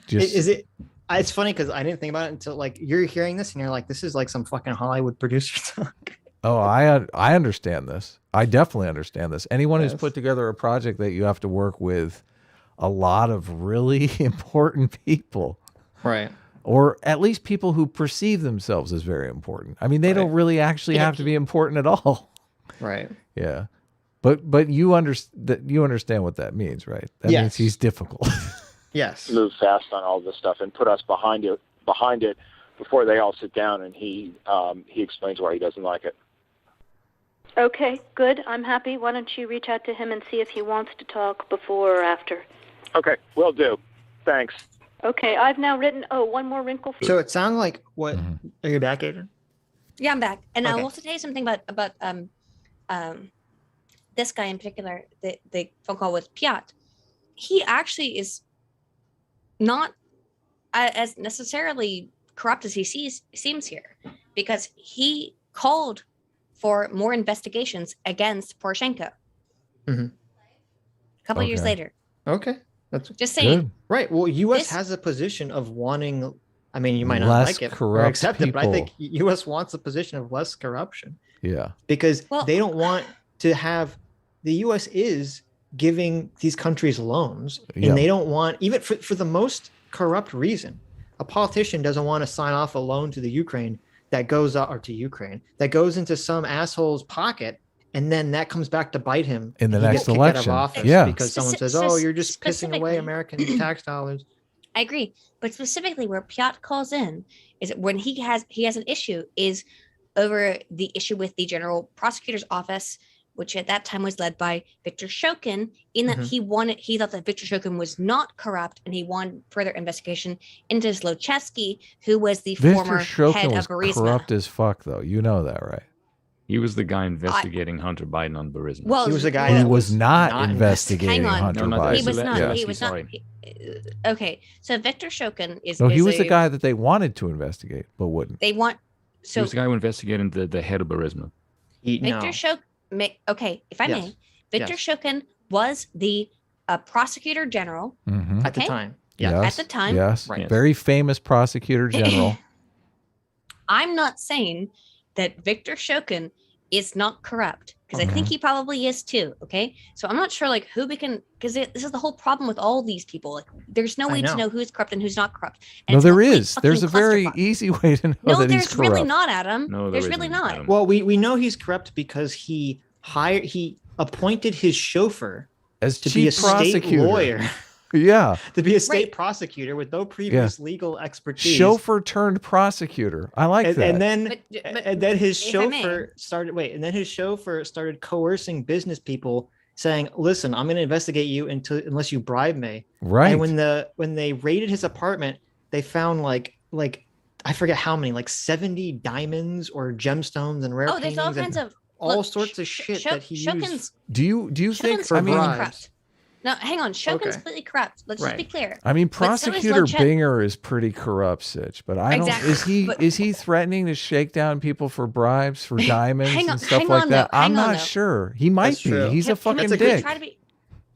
It's funny because I didn't think about it until you're hearing this and you're like, this is like some fucking Hollywood producer talk. Oh, I understand this. I definitely understand this. Anyone who's put together a project that you have to work with a lot of really important people, right? Or at least people who perceive themselves as very important. I mean, they don't really actually have to be important at all. Right. Yeah. But you understand what that means, right? That means he's difficult. Yes. Move fast on all this stuff and put us behind it before they all sit down and he explains why he doesn't like it. Okay, good. I'm happy. Why don't you reach out to him and see if he wants to talk before or after? Okay, will do. Thanks. Okay, I've now written. Oh, one more wrinkle. So it sounds like what? Mm-hmm. Are you back, Aydin? Yeah, I'm back, and I'll also tell you something about this guy in particular. The phone call with Pyatt. He actually is not as necessarily corrupt as he seems here, because he called for more investigations against Poroshenko. Mm-hmm. A couple years later. Okay. That's just saying. Good. Right. Well, U.S. has a position of wanting. I mean, you might not like it or accept it, but I think U.S. wants a position of less corruption. Yeah. Because they don't want to have. The U.S. is giving these countries loans, and they don't want, even for the most corrupt reason, a politician doesn't want to sign off a loan to the Ukraine that goes that goes into some asshole's pocket. And then that comes back to bite him in the next election. Because someone says, "Oh, you're just pissing away American tax dollars." I agree, but specifically where Pyatt calls in is when he has an issue is over the issue with the General Prosecutor's Office, which at that time was led by Viktor Shokin. In that he thought that Viktor Shokin was not corrupt, and he wanted further investigation into Zlochevsky, who was the former head of Burisma. Corrupt as fuck, though. You know that, right? He was the guy investigating Hunter Biden on Burisma. Well, He was the guy He that was not investigating Hang on. Hunter No, Biden. He was not. Zelensky, He was not. sorry. Okay, so Viktor Shokin is. No, he is was the a- guy that they wanted to investigate, but wouldn't. They want. He So was the guy who investigated the head of Burisma. Victor Shokin. Okay, if I Yes. may, Viktor Yes. Shokin was the prosecutor general Mhm. at the Okay. time. Yes. at the time. Yes. Right. Very famous prosecutor general. I'm not saying that Viktor Shokin is not corrupt because I think he probably is too. Okay, so I'm not sure like who we can because this is the whole problem with all these people. Like, there's no I way to know. know who's corrupt and who's not corrupt. And No, it's a there complete is. fucking There's a very clusterfuck. easy way to know No, that he's there's corrupt. really not, Adam. No, there's there really isn't, not. Adam. Well, we know he's corrupt because he appointed his chauffeur As to be a chief state prosecutor. lawyer, Yeah. to be a state Right. prosecutor with no previous legal expertise. Chauffeur turned prosecutor. I like that. and then But and then his if I may. chauffeur started coercing business people, saying, "Listen, I'm going to investigate you unless you bribe me." right. And when they raided his apartment, they found like I forget how many, like 70 diamonds or gemstones and rare Oh, there's all paintings kinds and of all look, sorts of shit that he used. Shokin's do you think? for I mean, bribes. corrupt. No, hang on. Shokin's Okay. completely corrupt. Let's just be Right. clear. I mean, But so is prosecutor Lochet- Binger is pretty corrupt, Sitch. But I don't. Exactly, but- Is he threatening to shake down people for bribes, for diamonds Hang on- and stuff hang like on, that? though, I'm hang on, not though. sure. He might That's be. true. He's a Can we fucking dick. try to be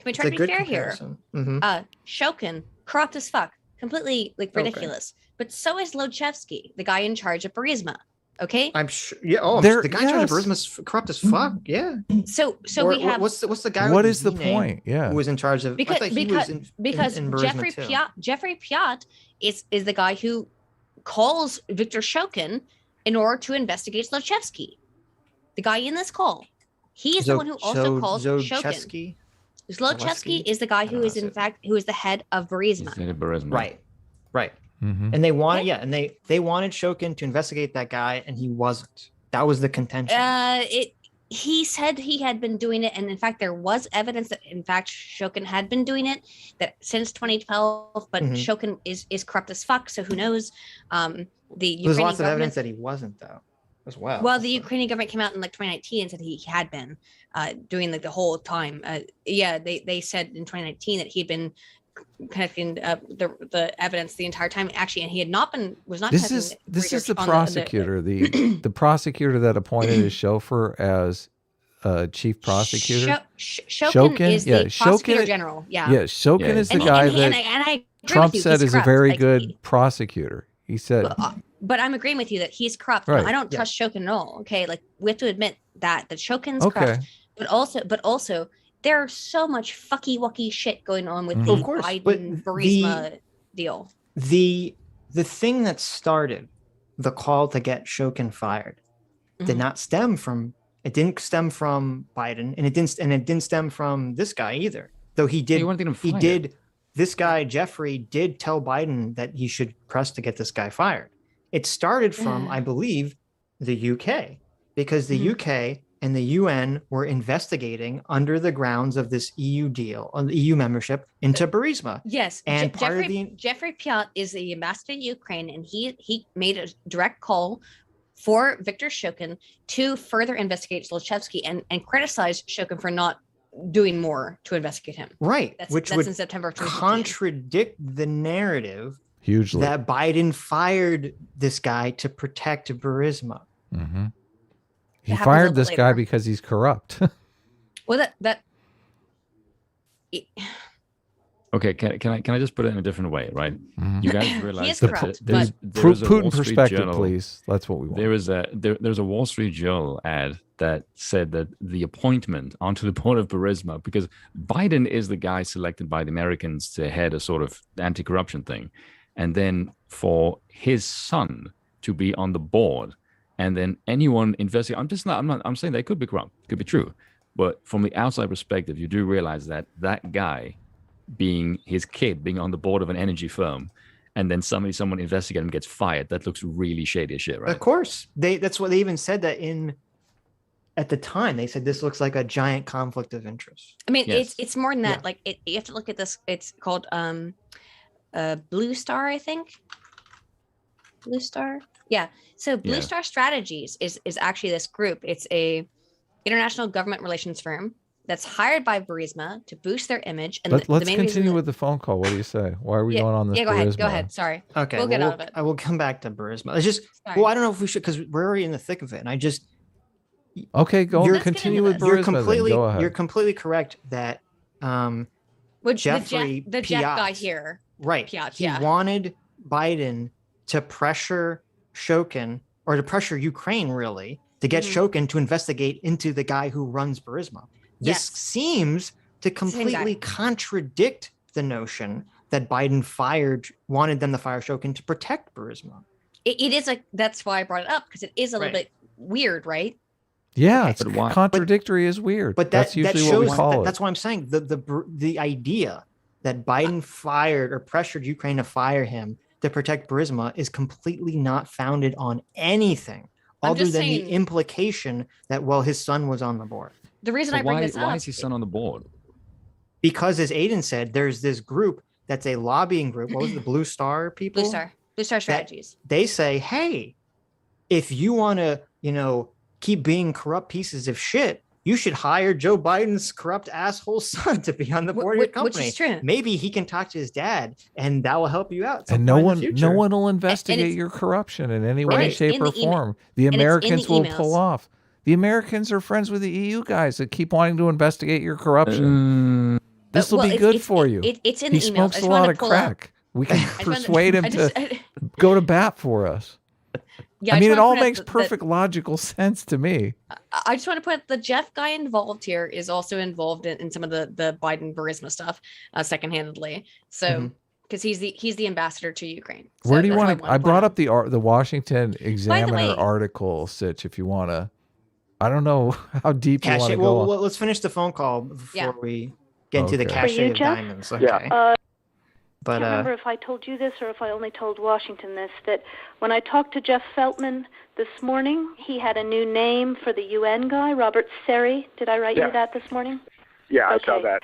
It's a good fair here? comparison. Mhm. Shokin, corrupt as fuck, completely like Okay. ridiculous. But so is Lochevsky, the guy in charge of Burisma. Okay, I'm sure. Yeah. Oh, There- the guy in charge of yes. Burisma's corrupt as fuck. Yeah. so Or we have what's the guy? What with is the Z name point? Yeah. Who was in charge of? because I thought he was in Burisma Jeffrey too. Pyatt is the guy who calls Viktor Shokin in order to investigate Lochevsky. The guy in this call, he is the one who also calls Shokin. Zlochevsky? Zlochevsky is the guy I who don't is know, in is it- fact who is the head of Burisma. He's head of Burisma. Right. Mhm. And they wanted, Okay. and they wanted Shokin to investigate that guy, and he wasn't. That was the contention. He said he had been doing it, and in fact, there was evidence that in fact Shokin had been doing it that since 2012. But Mhm. Shokin is corrupt as fuck, so who knows? The There's Ukrainian lots of evidence government. that he wasn't, though, as well. Well, the Ukrainian government came out in like 2019 and said he had been doing like the whole time. They said in 2019 that he'd been connecting the evidence the entire time. Actually, and he had not been was not. This testing is the research on prosecutor, the prosecutor that appointed his chauffeur as chief prosecutor. Shokin is the prosecutor Shokin- general. Yeah. Yeah, Shokin Yeah, is the And he- guy and he- that and I agree Trump with you, said he's is a corrupt. very Like, good prosecutor. He said, But I'm agreeing with you that he's corrupt. Right. I don't Yeah. trust Shokin at all. Okay, like we have to admit that Shokin's okay, corrupt. But also, there's so much fucky wucky shit going on with Mhm. the Of course, but Biden Burisma deal. the thing that started the call to get Shokin fired did Mhm. not stem from. It didn't stem from Biden, and it didn't stem from this guy either. Though he did. He wanted him He fired. did. This guy Jeffrey did tell Biden that he should press to get this guy fired. It started from, I believe, the UK, because the Mhm. UK and the UN were investigating under the grounds of this EU deal, on EU membership into Burisma. Yes, And part of Jeffrey Pyatt is the ambassador to Ukraine, and he made a direct call for Viktor Shokin to further investigate Zlochevsky and criticize Shokin for not doing more to investigate him. Right, That's which in would September of 2015. contradict the narrative hugely. that Biden fired this guy to protect Burisma. Mhm. He happens a fired little this bit guy later. because he's corrupt. Well, Okay, can I just put it in a different way, right? Mhm. You guys realize is that corrupt, there's Pu- a Wall Putin Street perspective, Journal- please. That's what we want. There's a Wall Street Journal ad that said that the appointment onto the board of Burisma, because Biden is the guy selected by the Americans to head a sort of anti-corruption thing, and then for his son to be on the board, and then anyone investigating, I'm saying they could be corrupt, could be true, but from the outside perspective, you do realize that that guy being his kid being on the board of an energy firm, and then someone investigating him gets fired, that looks really shady as shit, right? Of course, that's what they even said that at the time. They said this looks like a giant conflict of interest. I mean, Yes. it's more than that. Yeah. Like you have to look at this. It's called Blue Star, I think. Blue Star. Yeah. So Blue Star Strategies is actually this group. It's a international government relations firm that's hired by Burisma to boost their image. And let's continue with the phone call. What do you say? Why are we going on this? Yeah, go ahead. Sorry. Okay, we'll get out of it. I will come back to Burisma. It's just, well, I don't know if we should, because we're already in the thick of it. And I just, continue with Burisma. You're completely correct that Jeffrey the Jeff guy here. Right. Pyatt, he wanted Biden to pressure Shokin, or to pressure Ukraine, really, to get Shokin to investigate into the guy who runs Burisma. This seems to completely contradict the notion that Biden wanted them to fire Shokin to protect Burisma. It is that's why I brought it up, because it is a little bit weird, right? Yeah, it's contradictory is weird. But that's usually what we call it. That's why I'm saying the idea that Biden fired or pressured Ukraine to fire him to protect Burisma is completely not founded on anything other than the implication that, well, his son was on the board. The reason I bring this up. Why is his son on the board? Because, as Aydin said, there's this group that's a lobbying group. What was it, the Blue Star people? Blue Star Strategies. They say, hey, if you want to, keep being corrupt pieces of shit, you should hire Joe Biden's corrupt asshole son to be on the board of your company. Which is true. Maybe he can talk to his dad, and that will help you out. And no one will investigate your corruption in any way, shape, or form. The Americans will pull off. The Americans are friends with the EU guys that keep wanting to investigate your corruption. This will be good for you. It's in the emails. He smokes a lot of crack. We can persuade him to go to bat for us. Yeah, I mean, it all makes perfect logical sense to me. I just want to put the Jeff guy involved here is also involved in some of the Biden Burisma stuff, second-handedly. So, because he's the ambassador to Ukraine. So where do you want to? I brought up the Washington Examiner article, Sitch. If you want to, I don't know how deep you want to go. Well, let's finish the phone call before we get into the cache of diamonds. Okay. Yeah. I can't remember if I told you this or if I only told Washington this, that when I talked to Jeff Feltman this morning, he had a new name for the UN guy, Robert Seri. Did I write you that this morning? Yeah, I saw that.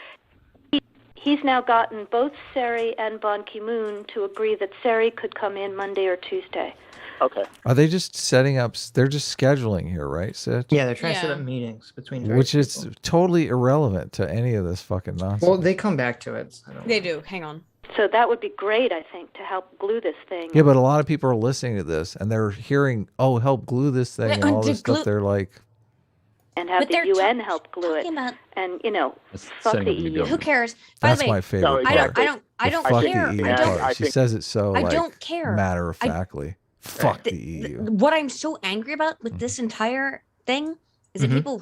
He's now gotten both Seri and Ban Ki-moon to agree that Seri could come in Monday or Tuesday. Okay. Are they just setting up? They're just scheduling here, right, Sid? Yeah, they're trying to set up meetings between. Which is totally irrelevant to any of this fucking nonsense. Well, they come back to it. So they do. Hang on. So that would be great, I think, to help glue this thing. Yeah, but a lot of people are listening to this and they're hearing, help glue this thing and all this stuff. They're like... And have the UN help glue it. And, fuck the EU. Who cares? That's my favorite part. I don't care. She says it so, I don't care. matter-of-factly. Fuck the EU. What I'm so angry about with this entire thing is that people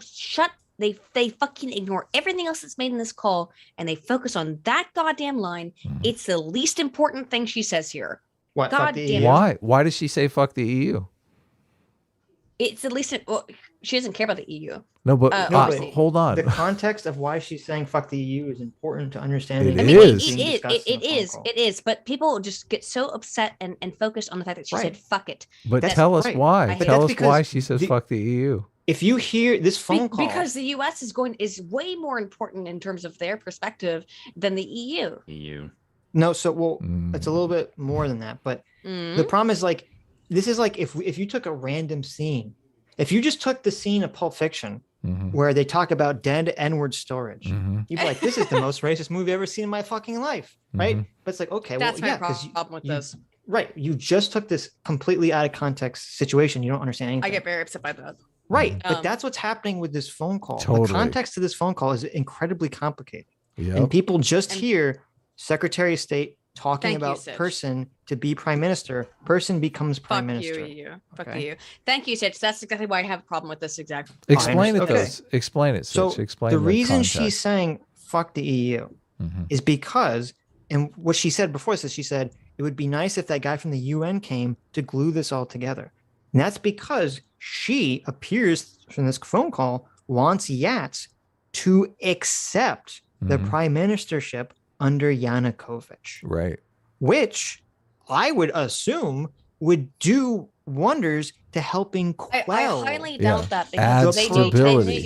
they fucking ignore everything else that's made in this call and they focus on that goddamn line. It's the least important thing she says here. What? Why? Why does she say fuck the EU? It's the least. Well, she doesn't care about the EU. No, but hold on. The context of why she's saying fuck the EU is important to understand. It is. But people just get so upset and focused on the fact that she said fuck it. But tell us why. Tell us why she says fuck the EU. If you hear this phone call, because the U.S. is way more important in terms of their perspective than the EU. No, so it's a little bit more than that. But the problem is this is like if you took a random scene, if you just took the scene of Pulp Fiction where they talk about dead N-word storage, you'd be like, this is the most racist movie I've ever seen in my fucking life, right? But it's like, okay, that's my problem with this. Right, you just took this completely out of context situation. You don't understand anything. I get very upset by that. Right, but that's what's happening with this phone call. Totally. The context of this phone call is incredibly complicated. And people just hear Secretary of State talking about person to be prime minister. Person becomes prime minister. Fuck you. Thank you, Sitch. That's exactly why I have a problem with this exact. Explain it, though. Explain it, Sitch. So explain the reason she's saying fuck the EU is because, and what she said before this, she said, it would be nice if that guy from the UN came to glue this all together. And that's because she appears from this phone call wants Yats to accept the prime ministership under Yanukovych. Right. Which I would assume would do wonders to helping quell. I highly doubt that Adds because stability.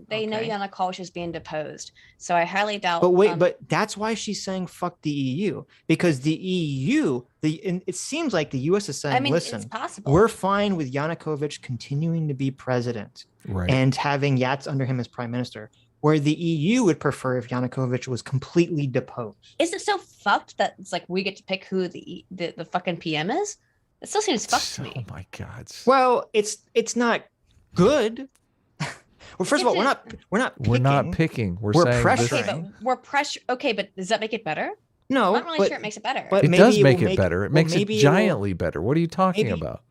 they know Yanukovych is being deposed. So I highly doubt. But wait, but that's why she's saying fuck the EU, because the EU, it seems like the US is saying, I mean, listen, it's possible. we're fine with Yanukovych continuing to be president and having Yats under him as prime minister, where the EU would prefer if Yanukovych was completely deposed. Is it so fucked that it's like we get to pick who the fucking PM is? It still seems fucked to me. Oh my God. Well, it's not good. Well, first of all, we're not picking. We're not picking. We're saying pressuring. Okay, but we're pressure. Okay, but does that make it better? No, I'm not really sure it makes it better. But it maybe does make will it better. It makes it maybe giantly better. What are you talking about?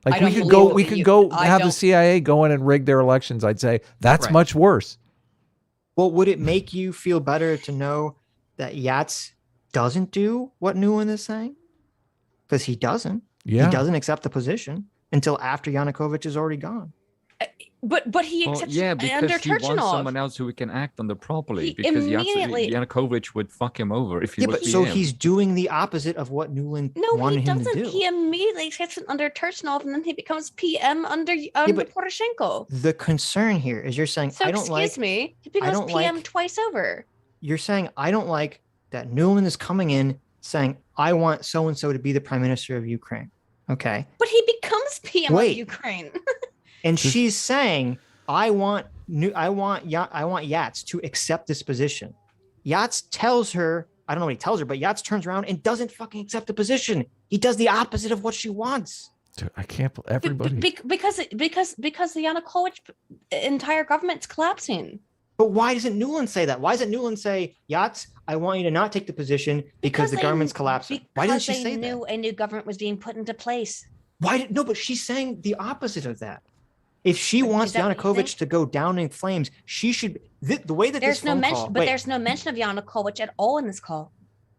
Like I we don't could believe go, we that could you- go I have the don't- CIA go in and rig their elections. I'd say that's Right. much worse. Well, would it make you feel better to know that Yats doesn't do what Nuland is saying? Because he doesn't. Yeah. He doesn't accept the position until after Yanukovych is already gone. But he accepts yeah, under because he wants Turchinov. someone else who he can act under properly. He Because immediately- Yanukovych would fuck him over if he Yeah, was but so PM. he's doing the opposite of what Nuland No, he wanted him to doesn't. do. He immediately accepts it under Turchinov, and then he becomes PM under but- Poroshenko. The concern here is you're saying So I don't excuse like. me, he becomes don't PM like- twice over. You're saying I don't like that Nuland is coming in saying I want so and so to be the prime minister of Ukraine. Okay, But he becomes PM Wait. of Ukraine. and she's saying I want Yats to accept this position. Yats tells her, I don't know what he tells her, but Yats turns around and doesn't fucking accept the position. He does the opposite of what she wants. Dude, I can't believe everybody. because the Yanukovych entire government's collapsing. But why doesn't Nuland say that? Why doesn't Nuland say, Yats, I want you to not take the position because the government's collapsing? Why didn't she say Because they knew that? a new government was being put into place. No, but she's saying the opposite of that. If she wants that what you Yanukovych think? to go down in flames, she should. The way that There's this no phone mention, call, but wait, there's no mention of Yanukovych at all in this call.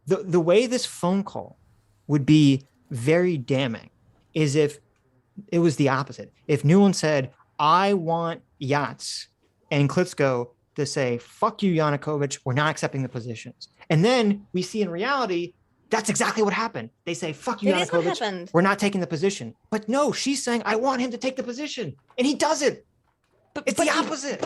the way this phone call would be very damning is if it was the opposite. If Nuland said, I want Yats and Klitschko to say, fuck you, Yanukovych, we're not accepting the positions. And then we see in reality, that's exactly what happened. They say, fuck you, It is what Yanukovych, happened. we're not taking the position. But no, she's saying, I want him to take the position. And he doesn't. It's the opposite.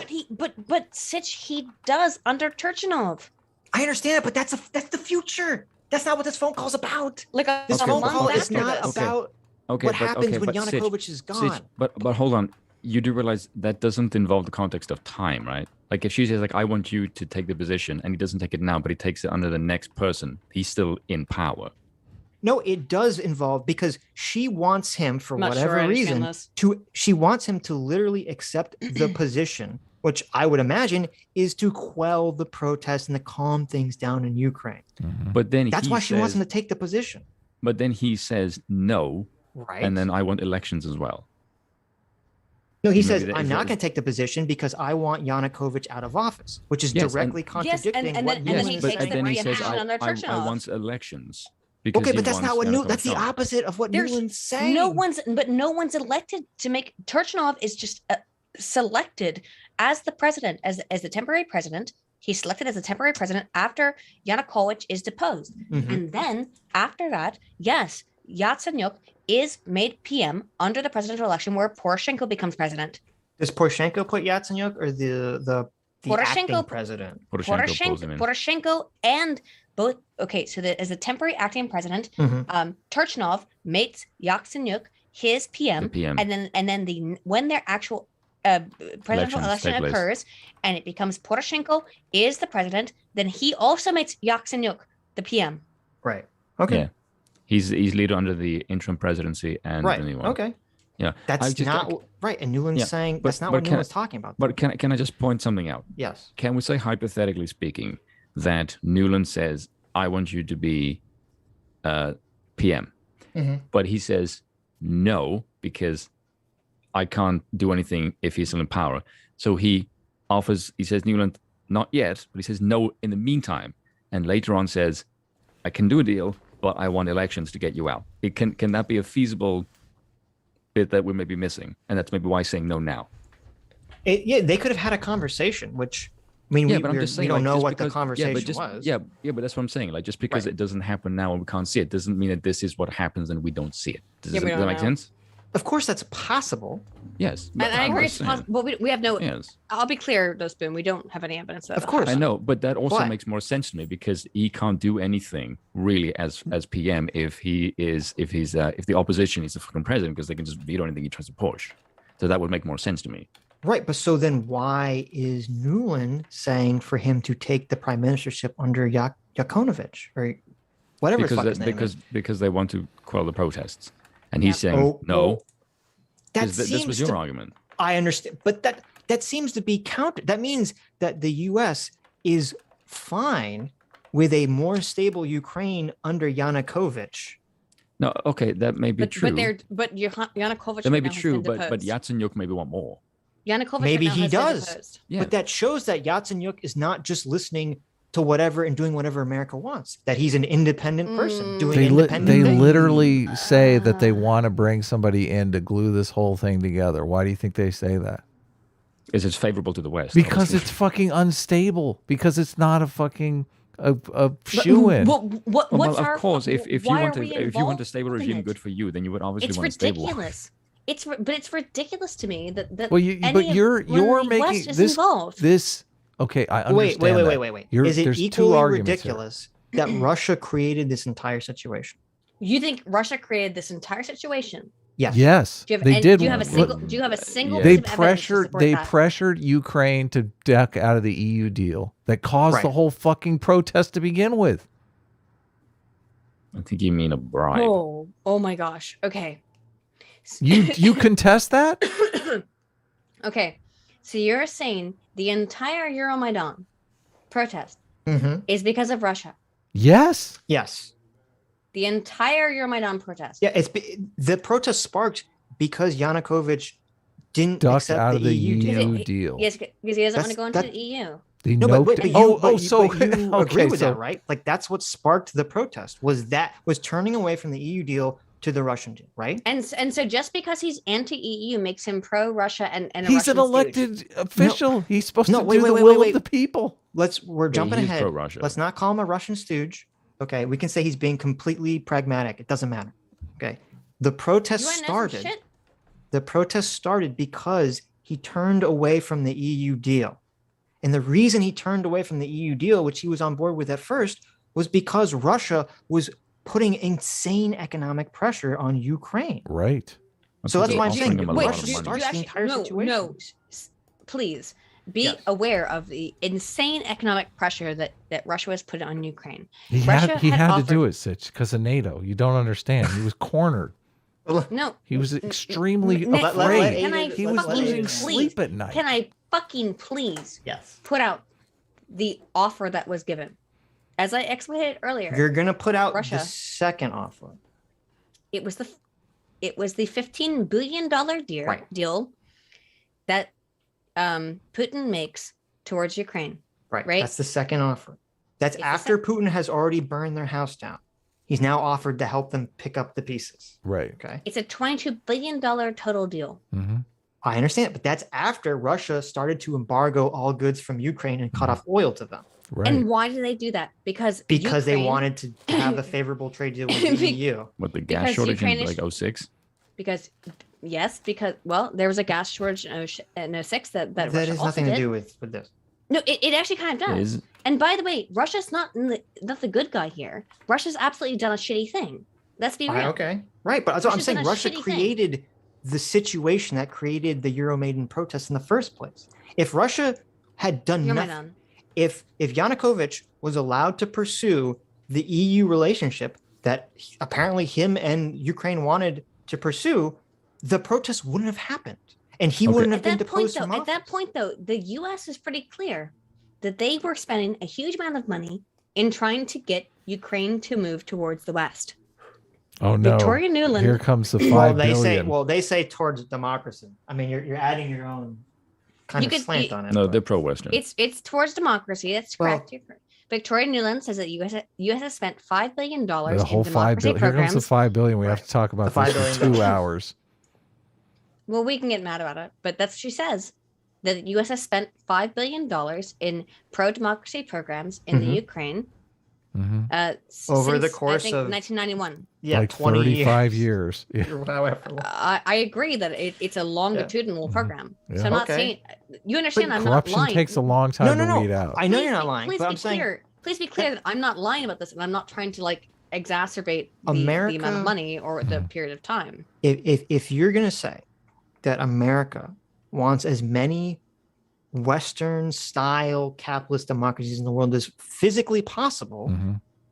But Sitch, he does under Turchinov. I understand it, but that's the future. That's not what this phone call's about. Like a This Okay, phone but- call okay, is not okay. about Okay, what but- happens okay, when but Sitch- Yanukovych is gone. Sitch, but hold on. You do realize that doesn't involve the context of time, right? Like if she says like I want you to take the position and he doesn't take it now, but he takes it under the next person, he's still in power. No, it does involve because she wants him for I'm not sure whatever I understand reason this. she wants him to literally accept the position, which I would imagine is to quell the protests and to calm things down in Ukraine. But then That's he why she wants says- him to take the position, But then he says no, right? and then I want elections as well. no, he maybe says that I'm is- not going to take the position because I want Yanukovych out of office, which is Yes, and- directly Yes, contradicting and what then- and then Nuland he is but takes saying. the then he says reaction under I Turchinov. want elections. Because Okay, he but that's not wants what that's the Yanukovych gone. opposite of what There's Nuland's saying. no one's elected to make Turchinov is just selected as the president, as the temporary president. He's selected as the temporary president after Yanukovych is deposed. Mhm. And then after that, yes, Yatsenyuk is made PM under the presidential election where Poroshenko becomes president. Does Poroshenko put Yatsenyuk or the Poroshenko- acting president? Poroshenko pulls him in. Poroshenko and both. Okay, so as the temporary acting president, Mhm. Turchinov makes Yatsenyuk his PM, The PM. and then when their actual presidential Elections election take place. occurs and it becomes Poroshenko is the president, then he also makes Yatsenyuk the PM. Right. Okay. Yeah. He's leader under the interim presidency and Right. the new one. Okay. Yeah. That's I just- not right. And Nuland's Yeah, saying but- that's not but what can I- Nuland's talking about. But can I just point something out? Yes. Can we say hypothetically speaking that Nuland says I want you to be PM, Mhm. but he says no because I can't do anything if he's still in power. So he says Nuland not yet, but he says no in the meantime, and later on says I can do a deal, but I want elections to get you out. Can that be a feasible bit that we may be missing, and that's maybe why he's saying no now. Yeah, they could have had a conversation, which I mean, Yeah, we, but I'm we're- just we saying, don't like, know just what the because- conversation but just, was. Yeah, but that's what I'm saying. Like, just because Right. it doesn't happen now and we can't see it doesn't mean that this is what happens and we don't see it. Does Yeah, we that don't make know. sense? Of course, that's possible. Yes. And I agree it's possible, but we have no. Yes. I'll be clear, Dustbin. We don't have any evidence of that. Of course. I know, but that also Why? makes more sense to me because he can't do anything really as PM if the opposition is the fucking president because they can just veto anything he tries to push. So that would make more sense to me. Right, but so then why is Nuland saying for him to take the prime ministership under Yanukovych or whatever his name is? Because they want to quell the protests, and he's saying no. This was your argument. I understand, but that seems to be counter. That means that the U.S. is fine with a more stable Ukraine under Yanukovych. No, okay, that may be true. But Yanukovych. That may be true, but Yatsenyuk maybe want more. Yanukovych maybe he does, deposed. yeah. But that shows that Yatsenyuk is not just listening to whatever and doing whatever America wants. That he's an independent person doing independent things. They literally say that they want to bring somebody in to glue this whole thing together. Why do you think they say that? Because it's favorable to the West. Because it's fucking unstable. Because it's not a fucking a shoe-in. What's of course, if you want a stable regime it? Good for you, then you would obviously It's want a stable. ridiculous. It's ridiculous to me that Well, you're making this. Okay, I understand. Wait. Is it equally ridiculous that Russia created this entire situation? You think Russia created this entire situation? Yes. Yes. Do they did. Do you have a single? They piece of evidence to support that? pressured Ukraine to duck out of the EU deal that caused the whole fucking protest to begin with. I think you mean a bribe. Oh my gosh. Okay. You contest that? Okay. So you're saying the entire Euromaidan protest is because of Russia? Yes. Yes. The entire Euromaidan protest. Yeah, the protest sparked because Yanukovych didn't duck accept out the of the EU deal. Yes, because he doesn't want to go into the EU. But you agree with that, right? Like that's what sparked the protest was turning away from the EU deal to the Russian deal, right? And so just because he's anti-EU makes him pro-Russia and he's an elected official. He's supposed to do the will of the people. We're jumping ahead. Pro-Russia. Let's not call him a Russian stooge. Okay, we can say he's being completely pragmatic. It doesn't matter. Okay, the protest started. The protest started because he turned away from the EU deal, and the reason he turned away from the EU deal, which he was on board with at first, was because Russia was putting insane economic pressure on Ukraine. Right. So that's why I'm saying Russia starts the entire situation. No, please. Be aware of the insane economic pressure that Russia was put on Ukraine. He had to do it, Sitch, because of NATO. You don't understand. He was cornered. No. He was extremely afraid. He was losing sleep at night. Can I fucking please put out the offer that was given? As I explained earlier. You're going to put out Russia, the second offer. It was the $15 billion deal that Putin makes towards Ukraine. Right. That's the second offer. That's after Putin has already burned their house down. He's now offered to help them pick up the pieces. Right. Okay. It's a $22 billion total deal. Mm-hmm. I understand, but that's after Russia started to embargo all goods from Ukraine and cut off oil to them. Right. And why did they do that? Because Ukraine... they wanted to have a favorable trade deal with the EU. What, the gas shortage in like 06? Because there was a gas shortage in 06 that Russia has nothing to do with this. No, it actually kind of does. And by the way, Russia's not the good guy here. Russia's absolutely done a shitty thing. Let's be real. Okay, right. But that's what I'm saying. Russia created the situation that created the Euromaidan protests in the first place. If Russia had done nothing, if Yanukovych was allowed to pursue the EU relationship that apparently him and Ukraine wanted to pursue, the protests wouldn't have happened. And he wouldn't have been deposed from office. At that point, though, the U.S. is pretty clear that they were spending a huge amount of money in trying to get Ukraine to move towards the West. Oh, no. Victoria Nuland. Here comes the $5 billion. They say towards democracy. I mean, you're adding your own kind of slant on it. No, they're pro-Western. It's towards democracy. That's correct. Victoria Nuland says that U.S. has spent $5 billion in democracy programs. Here comes the $5 billion. We have to talk about this for 2 hours. Well, we can get mad about it, but that's what she says. That the U.S. has spent $5 billion in pro-democracy programs in the Ukraine, Over the course I think, of 1991. Yeah, like 20 35 years. Yeah. I agree that it's a longitudinal program. Yeah. So I'm not saying you understand. I'm not Corruption lying. takes a long time to weed out. I know you're not lying, Please but be I'm saying clear. Please be clear that I'm not lying about this, and I'm not trying to like exacerbate the America, amount of money or the period of time. If you're gonna say that America wants as many Western style capitalist democracies in the world as physically possible,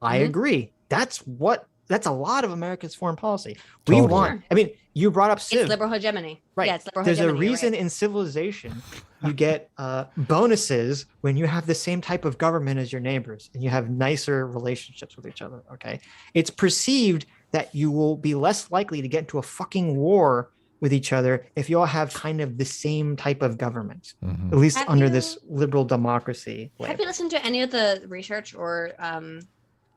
I agree. That's a lot of America's foreign policy. We want. I mean, you brought up Civ. It's liberal hegemony, right? Yeah, it's liberal There's hegemony. a reason in civilization you get bonuses when you have the same type of government as your neighbors and you have nicer relationships with each other. Okay, it's perceived that you will be less likely to get into a fucking war with each other if you all have kind of the same type of government, at least under this liberal democracy. Have you listened to any of the research or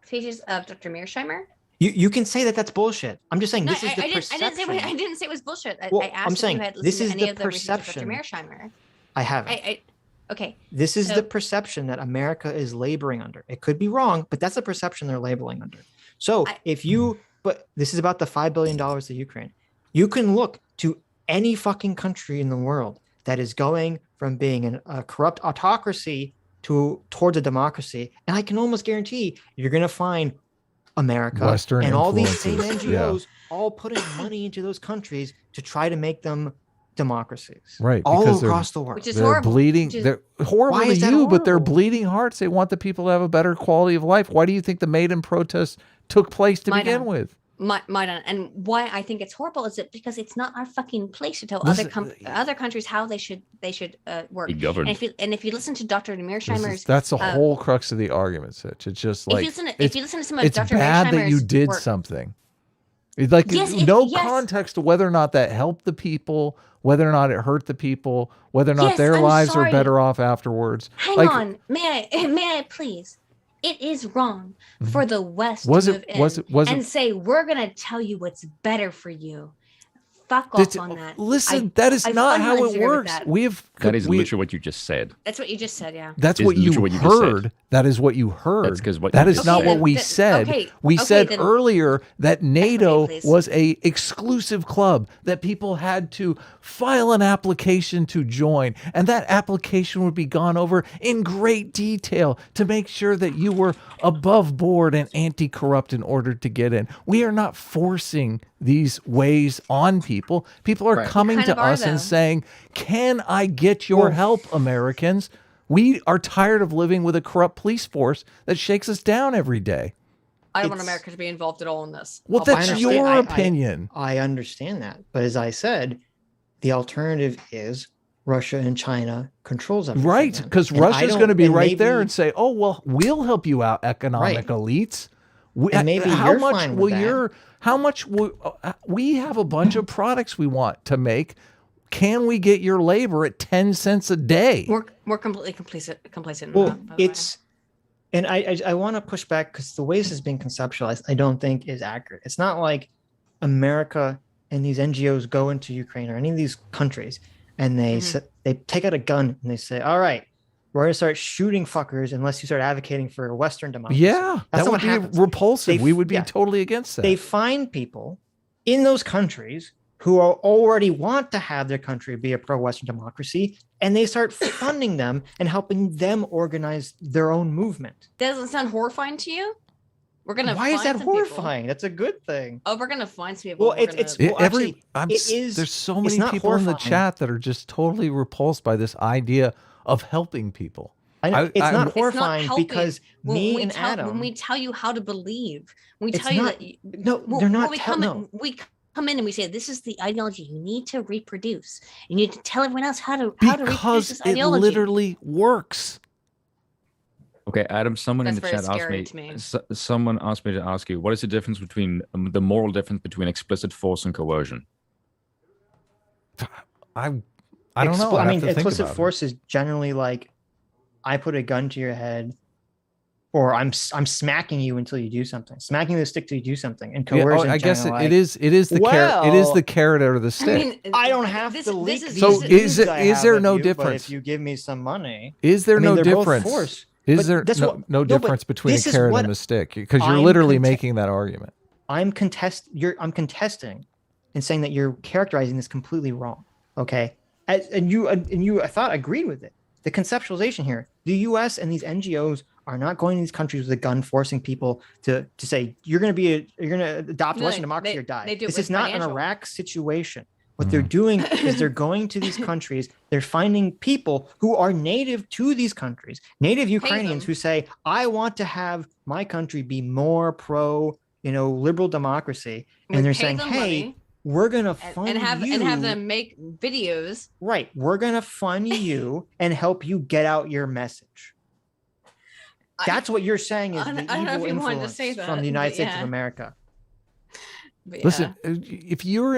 speeches of Dr. Mearsheimer? You can say that that's bullshit. I'm just saying this is the perception. I didn't say it was bullshit. I asked I'm saying if you had this listened is to any the of the research of perception. Dr. Mearsheimer. I haven't. Okay. This is the perception that America is laboring under. It could be wrong, but that's the perception they're labeling under. So but this is about the $5 billion to Ukraine. You can look to any fucking country in the world that is going from being a corrupt autocracy towards a democracy, and I can almost guarantee you're going to find America Western and all these same influences. NGOs all putting money into those countries to try to make them democracies, right? All across the world, which is they're horrible. bleeding. They're horrible Why to is that you, but they're horrible? bleeding hearts. They want the people to have a better quality of life. Why do you think the Maidan protests took place to begin with? Maidan, and why I think it's horrible is because it's not our fucking place to tell other countries how they should work. Be governed. And if you listen to Dr. Mearsheimer's, That's the whole crux of the argument, Sitch. It's just like if you listen to some of it's Dr. bad Mearsheimer's that you did work, something. It's like context to whether or not that helped the people, whether or not it hurt the people, whether or not their lives are better off afterwards. Hang on, may I please? It is wrong for the West to move in and say we're gonna tell you what's better for you. Fuck off on that. Listen, that is not how it works. That is literally what you just said. That's what you just said, yeah. That's what you heard. That is what you heard. That's because that is not what we said. We said earlier that NATO was a exclusive club that people had to file an application to join, and that application would be gone over in great detail to make sure that you were above board and anti-corrupt in order to get in. We are not forcing these ways on people. People are coming to us and saying, "Can I get your help, Americans? We are tired of living with a corrupt police force that shakes us down every day." I don't want America to be involved at all in this. Well, that's your opinion. I understand that. But as I said, the alternative is Russia and China controls everything. Right, because Russia's going to be right there and say, "Oh, well, we'll help you out, economic elites." And maybe you're fine with that. How much we have a bunch of products we want to make. Can we get your labor at 10 cents a day? We're completely complacent. Well, and I want to push back because the way this has been conceptualized, I don't think is accurate. It's not like America and these NGOs go into Ukraine or any of these countries and they take out a gun and they say, "All right, we're going to start shooting fuckers unless you start advocating for a Western democracy." Yeah, that would be repulsive. We would be totally against that. They find people in those countries who already want to have their country be a pro-Western democracy, and they start funding them and helping them organize their own movement. Doesn't sound horrifying to you? We're gonna. Why is that horrifying? That's a good thing. Oh, we're gonna find some people. Well, there's so many people in the chat that are just totally repulsed by this idea of helping people. I know, it's not horrifying because me and Adam. When we tell you how to believe, when we tell you that. They're not. We come in and we say, "This is the ideology you need to reproduce. You need to tell everyone else how to reproduce this ideology." Because it literally works. Okay, Adam, someone in the chat asked me. Someone asked me to ask you, what is the difference between the moral difference between explicit force and coercion? I don't know. I mean, explicit force is generally like, I put a gun to your head, or I'm smacking you until you do something. Smacking the stick till you do something. And coercion. I guess it is the carrot. It is the carrot or the stick. I mean, I don't have to leak. So is there no difference? If you give me some money, is there no difference? Is there no difference between a carrot and a stick? Because you're literally making that argument. I'm contesting and saying that you're characterizing this completely wrong. Okay, and you I thought agreed with it. The conceptualization here: the U.S. and these NGOs are not going to these countries with a gun, forcing people to say you're going to adopt Western democracy or die. This is not an Iraq situation. What they're doing is they're going to these countries. They're finding people who are native to these countries, native Ukrainians who say, "I want to have my country be more pro, liberal democracy," and they're saying, "Hey, we're gonna fund you and have them make videos. Right, we're gonna fund you and help you get out your message." That's what you're saying is the evil influence from the United States of America. Listen, if you're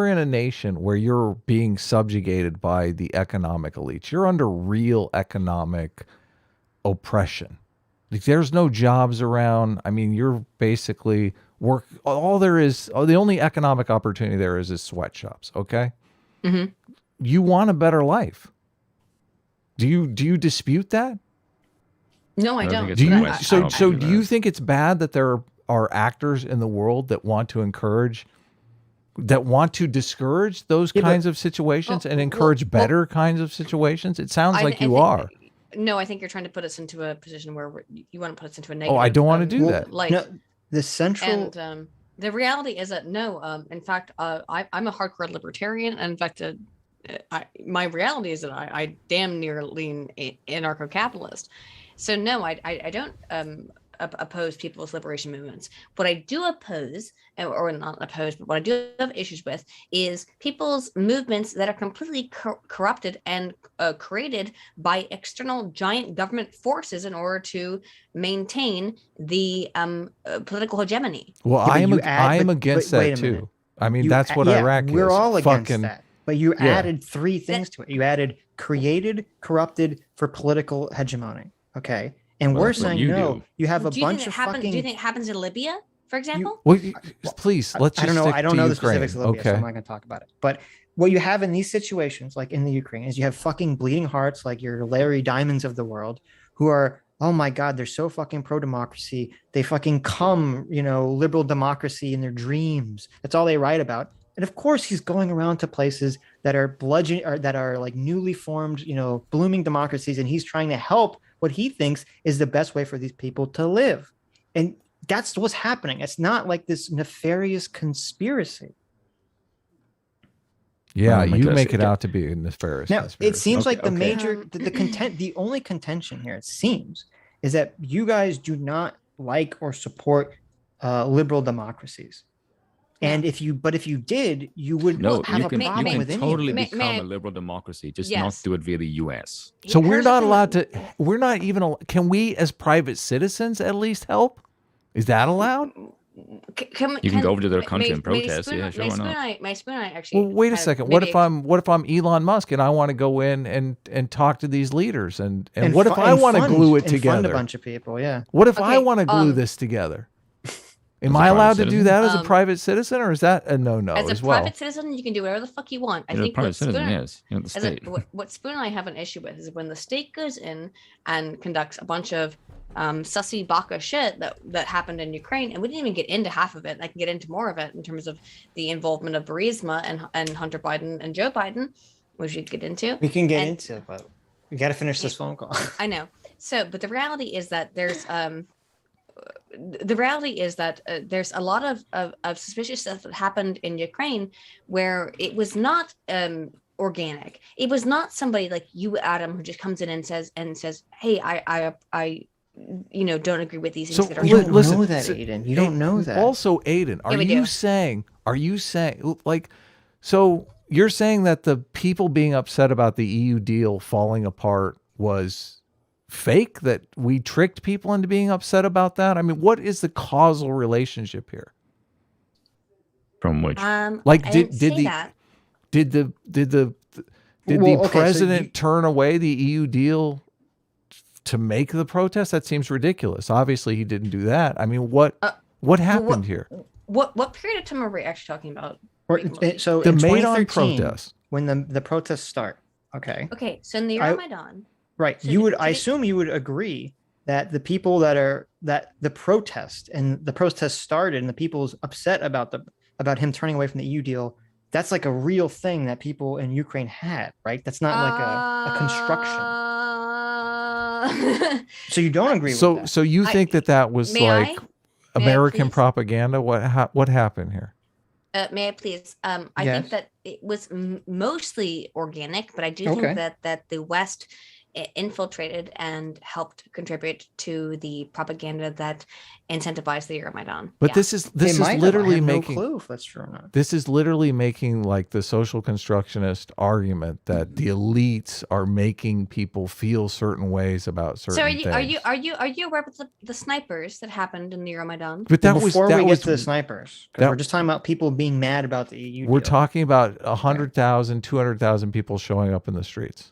in a nation where you're being subjugated by the economic elites, you're under real economic oppression. Like, there's no jobs around. I mean, you're basically the only economic opportunity there is sweatshops. Okay. Mm-hmm. You want a better life. Do you dispute that? No, I don't. Do you think it's bad that there are actors in the world that want to discourage those kinds of situations and encourage better kinds of situations? It sounds like you are. No, I think you're trying to put us into a position where you want to put us into a negative. Oh, I don't want to do that. The central and the reality is that in fact, I'm a hardcore libertarian, and in fact, my reality is that I damn near lean anarcho-capitalist. So no, I don't oppose people's liberation movements. What I do oppose, or not oppose, but what I do have issues with is people's movements that are completely corrupted and created by external giant government forces in order to maintain the political hegemony. Well, I am against that too. I mean, that's what Iraq is. We're all against that. But you added three things to it. You added created, corrupted for political hegemony. Okay. And we're saying you have a bunch of fucking... Do you think it happens in Libya, for example? Please, let's just I don't know the specifics of Libya, so I'm not going to talk about it. But what you have in these situations, like in the Ukraine, is you have fucking bleeding hearts like your Larry Diamonds of the world who are, oh my God, they're so fucking pro-democracy. They fucking liberal democracy in their dreams. That's all they write about. And of course, he's going around to places that are that are like newly formed, blooming democracies, and he's trying to help what he thinks is the best way for these people to live. And that's what's happening. It's not like this nefarious conspiracy. Yeah, you make it out to be a nefarious conspiracy. It seems like the only contention here, it seems, is that you guys do not like or support liberal democracies. And if you did, you would have a problem with India. Totally become a liberal democracy, just not do it via the U.S. So we're not allowed to. We're not even. Can we, as private citizens, at least help? Is that allowed? You can go over to their country and protest. Yeah, sure, why not? My spoon and I actually. Well, wait a second. What if I'm Elon Musk and I want to go in and talk to these leaders and what if I want to glue it together? Fund a bunch of people. Yeah. What if I want to glue this together? Am I allowed to do that as a private citizen, or is that a no-no as well? As a private citizen, you can do whatever the fuck you want. I think what Spoon and I have an issue with is when the state goes in and conducts a bunch of sussy baka shit that happened in Ukraine, and we didn't even get into half of it. I can get into more of it in terms of the involvement of Burisma and Hunter Biden and Joe Biden, which we could get into. We can get into, but we got to finish this phone call. I know. So, but the reality is that there's there's a lot of suspicious stuff that happened in Ukraine where it was not organic. It was not somebody like you, Adam, who just comes in and says, "Hey, I don't agree with these things." You don't know that, Aydin. You don't know that. Also, Aydin, are you saying so you're saying that the people being upset about the EU deal falling apart was fake, that we tricked people into being upset about that? I mean, what is the causal relationship here? From which? Did the president turn away the EU deal to make the protest? That seems ridiculous. Obviously, he didn't do that. I mean, what happened here? What period of time are we actually talking about? So the in Maidan protest, when the protests start. Okay. So in the year of Maidan, Right. So You would, I assume you would agree that the people that the protest started and the people's upset about him turning away from the EU deal, that's like a real thing that people in Ukraine had, right? That's not like a construction. So you don't agree with that? So you think that was like American please? propaganda? What happened here? May I please? I Yes. think that it was mostly organic, but I do think that the West infiltrated and helped contribute to the propaganda that incentivized the Euromaidan. But this is literally making no clue if that's true or not. This is literally making like the social constructionist argument that the elites are making people feel certain ways about certain things. So are you aware of the snipers that happened in the Euromaidan? But Before we get to the snipers, because we're just talking about people being mad about the EU. We're deal. talking about 100,000, 200,000 people showing up in the streets.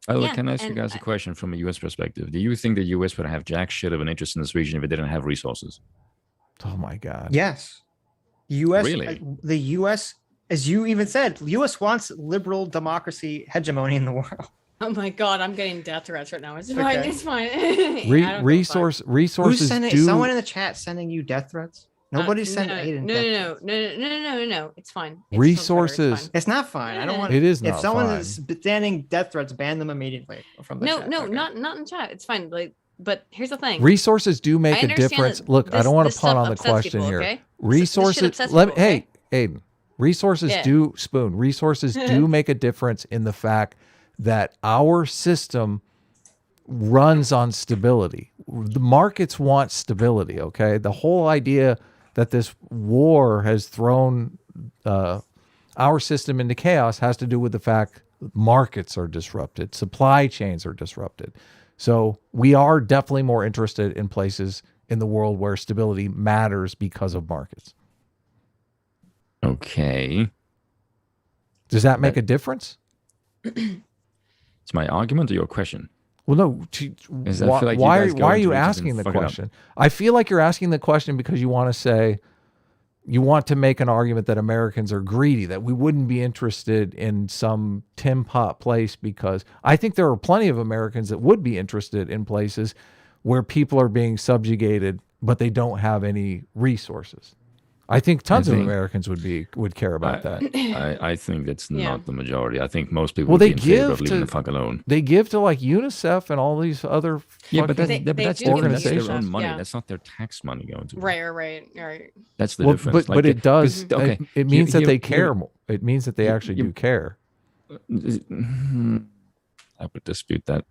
Can I ask you guys a question from a U.S. perspective? Do you think the U.S. would have jack shit of an interest in this region if it didn't have resources? Oh my God. Yes. U.S. Really? The U.S., as you even said, the U.S. wants liberal democracy hegemony in the world. Oh my God, I'm getting death threats right now. It's Okay. fine. It's fine. Resources Who's sending? do. Someone in the chat sending you death threats? Nobody's sending Aydin. No. It's fine. It's Resources. It's not fine. I don't want. It is If not someone fine. is standing death threats, ban them immediately from the chat. Okay. not in chat. It's fine. Like, but here's the thing. Resources do make I a understand difference. that Look, I this- don't want this to punt stuff on the upsets question people, here. okay? This shit Resources. upsets Let me. people, Hey, okay? Aydin. Resources Yeah. do spoon. Resources do make a difference in the fact that our system runs on stability. The markets want stability. Okay, the whole idea that this war has thrown our system into chaos has to do with the fact markets are disrupted, supply chains are disrupted. So we are definitely more interested in places in the world where stability matters because of markets. Okay. Does that make a difference? It's my argument or your question? Well, no. Why are you asking the question? I feel like you're asking the question because you want to say, you want to make an argument that Americans are greedy, that we wouldn't be interested in some tin pot place, because I think there are plenty of Americans that would be interested in places where people are being subjugated, but they don't have any resources. I think tons of Americans would care about that. I think that's not the majority. I think most people Well, would they be in favor of give leaving to the fuck alone. they give to like UNICEF and all these other But that's They their organizations. own money. Yeah. That's not their tax money going to. Right. That's the difference. But it does. Okay. It means that they care more. It means that they actually do care. I would dispute that,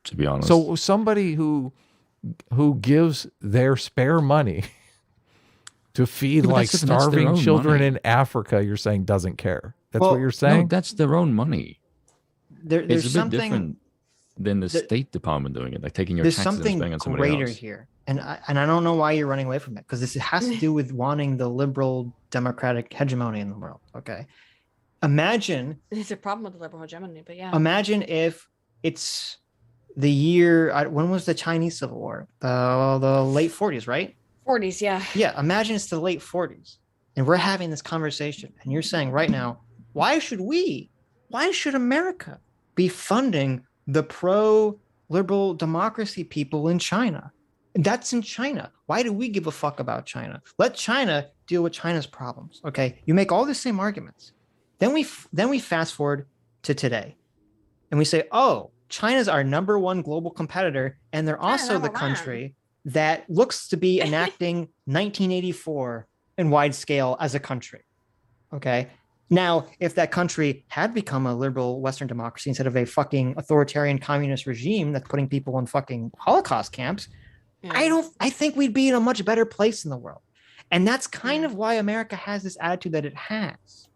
to be honest. So somebody who gives their spare money to feed but like that's their starving own children money. in Africa, you're saying doesn't care. That's Well, what you're no, saying? that's their own money. There's It's a bit something different than the State Department doing it, like taking your there's taxes and something spending on somebody greater else. here, and I don't know why you're running away from it, because this has to do with wanting the liberal democratic hegemony in the world. Okay, imagine There's a problem with the liberal hegemony, but yeah. imagine if it's the year, when was the Chinese Civil War? The late 40s, right? 40s, yeah. Yeah, imagine it's the late 40s and we're having this conversation and you're saying right now, why should America be funding the pro-liberal democracy people in China? That's in China. Why do we give a fuck about China? Let China deal with China's problems. Okay, you make all the same arguments. Then we fast forward to today and we say, oh, China's our number one global competitor, and they're also the country that looks to be enacting 1984 in wide scale as a country. Okay. Now, if that country had become a liberal Western democracy instead of a fucking authoritarian communist regime that's putting people in fucking Holocaust camps, I think we'd be in a much better place in the world. And that's kind of why America has this attitude that it has.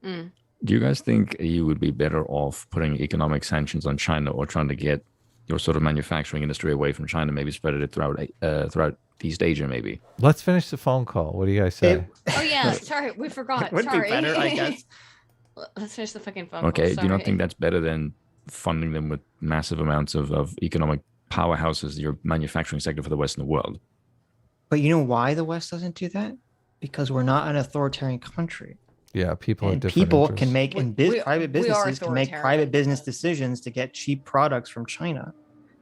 Do you guys think you would be better off putting economic sanctions on China, or trying to get your sort of manufacturing industry away from China, maybe spread it throughout East Asia, maybe? Let's finish the phone call. What do you guys say? Oh yeah, sorry, we forgot. Would Sorry. be better, I guess. Let's finish the fucking phone Okay, call. do you not Sorry. think that's better than funding them with massive amounts of economic powerhouses, your manufacturing sector for the Western world? But you know why the West doesn't do that? Because we're not an authoritarian country. Yeah, people and have different people interests. can make private businesses can make private business Yeah. decisions to get cheap products from China.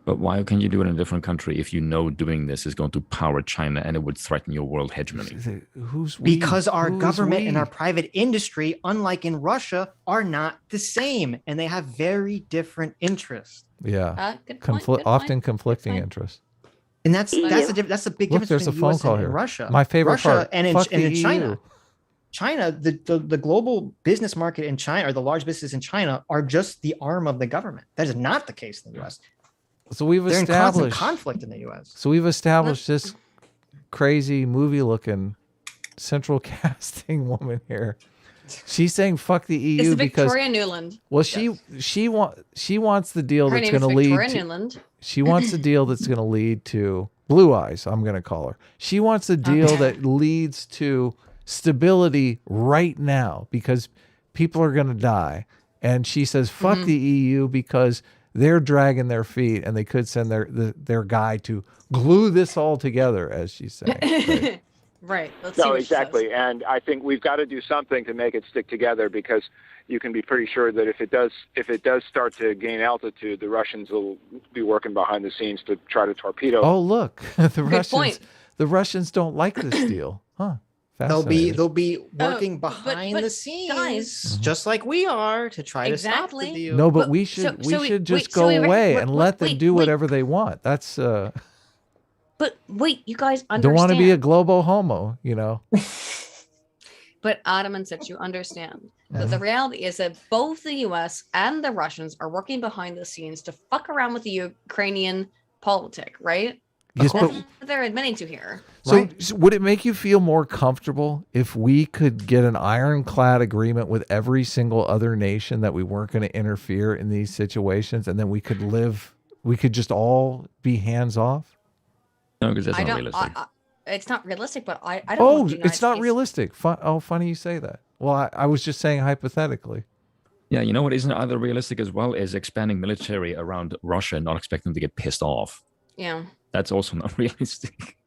But why can you do it in a different country if you know doing this is going to power China and it would threaten your world hegemony? Who's we? Because our Who is government we? and our private industry, unlike in Russia, are not the same, and they have very different interests. Yeah, Good point, good often point, conflicting good point. interests. And that's the big Look, difference there's a between phone the US call and here. Russia. My favorite Russia part. and in, Fuck and the in China. EU. China, the global business market in China, or the large businesses in China, are just the arm of the government. That is not the case in the U.S. So we've They're in constant established conflict in the U.S. So we've established this crazy movie-looking central casting woman here. She's saying fuck the EU It's because Victoria Nuland. well, she wants the deal Her that's name going is to lead Victoria to, Nuland. she wants the deal that's going to lead to Blue Eyes. I'm going to call her. She wants the deal that leads to stability right now because people are going to die. And she says, fuck the EU because they're dragging their feet and they could send their guy to glue this all together, as she's saying. Right. Right. Let's see No, what she says. exactly. And I think we've got to do something to make it stick together because you can be pretty sure that if it does start to gain altitude, the Russians will be working behind the scenes to try to torpedo. Oh, look, point. The Russians don't like this deal, huh? They'll be working but behind the scenes, guys- just like we are, to try to stop Exactly. the deal. No, but But- we should so we should wait, just so go we away wait, and let them wait, do wait. whatever they want. That's But wait, you guys understand. don't want to be a globo homo, you know. But Adam and Sitch, you understand that the reality is that both the US and the Russians are working behind the scenes to fuck around with the Ukrainian politic, right? Yes, That's but what they're admitting to here. so would it make you feel more comfortable if we could get an ironclad agreement with every single other nation that we weren't going to interfere in these situations, and then we could just all be hands off? No, because that's I not don't. realistic. It's not realistic, but I don't. Oh, want the United it's not States- realistic. Funny you say that. Well, I was just saying hypothetically. Yeah, you know what isn't either realistic as well is expanding military around Russia and not expecting them to get pissed off. Yeah. That's also not realistic.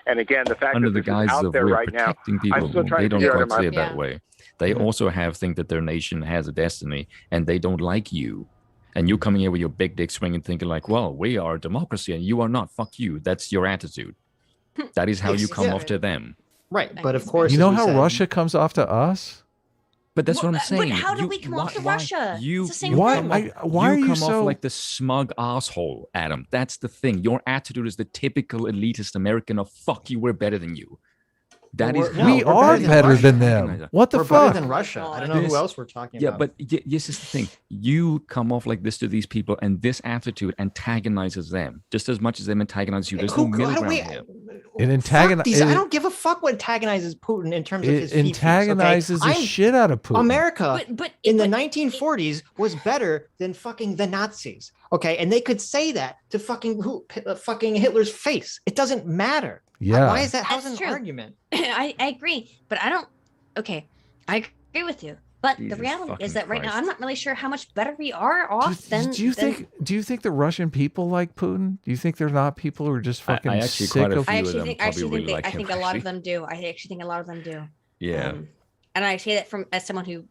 And again, the fact Under that the this is guise out of there we're right now, protecting people, I'm still trying they to don't figure quite out see it that Yeah. way. They also think that their nation has a destiny and they don't like you. And you coming here with your big dick swing and thinking like, well, we are a democracy and you are not. Fuck you. That's your attitude. That is how you come off to them. Right, but of course, You know as we how said, Russia comes off to us? But that's what I'm But saying. how do we come off to Russia? You, It's the same you Why- come I- off- why are you come so- off like the smug asshole, Adam? That's the thing. Your attitude is the typical elitist American of fuck you, we're better than you. That Well, is we're- how We we're are better than better Russia. than them. What the we're fuck? better than Russia. I don't know This- who else we're talking Yeah, about. but this is the thing. You come off like this to these people, and this attitude antagonizes them just as much as them antagonize you. There's no middle ground here. It Fuck these- I it- don't give a fuck what antagonizes Putin in terms of It his fifis, antagonizes okay? the shit out of Putin. America But in the but- 1940s was better than fucking the Nazis. Okay, and they could say that to fucking Hitler's face. It doesn't matter. Yeah. Why is that? How's That's an true. argument? I agree, but I don't. Okay, I agree with you. But Jesus the reality fucking is that right now, Christ. I'm not really sure how much better we are off than. Do you think the Russian people like Putin? Do you think they're not people who are just fucking I actually sick quite a of? few I of actually them think. probably really I like think him, a lot of actually. them do. I actually think a lot of them do. Yeah. And I say that from as someone who,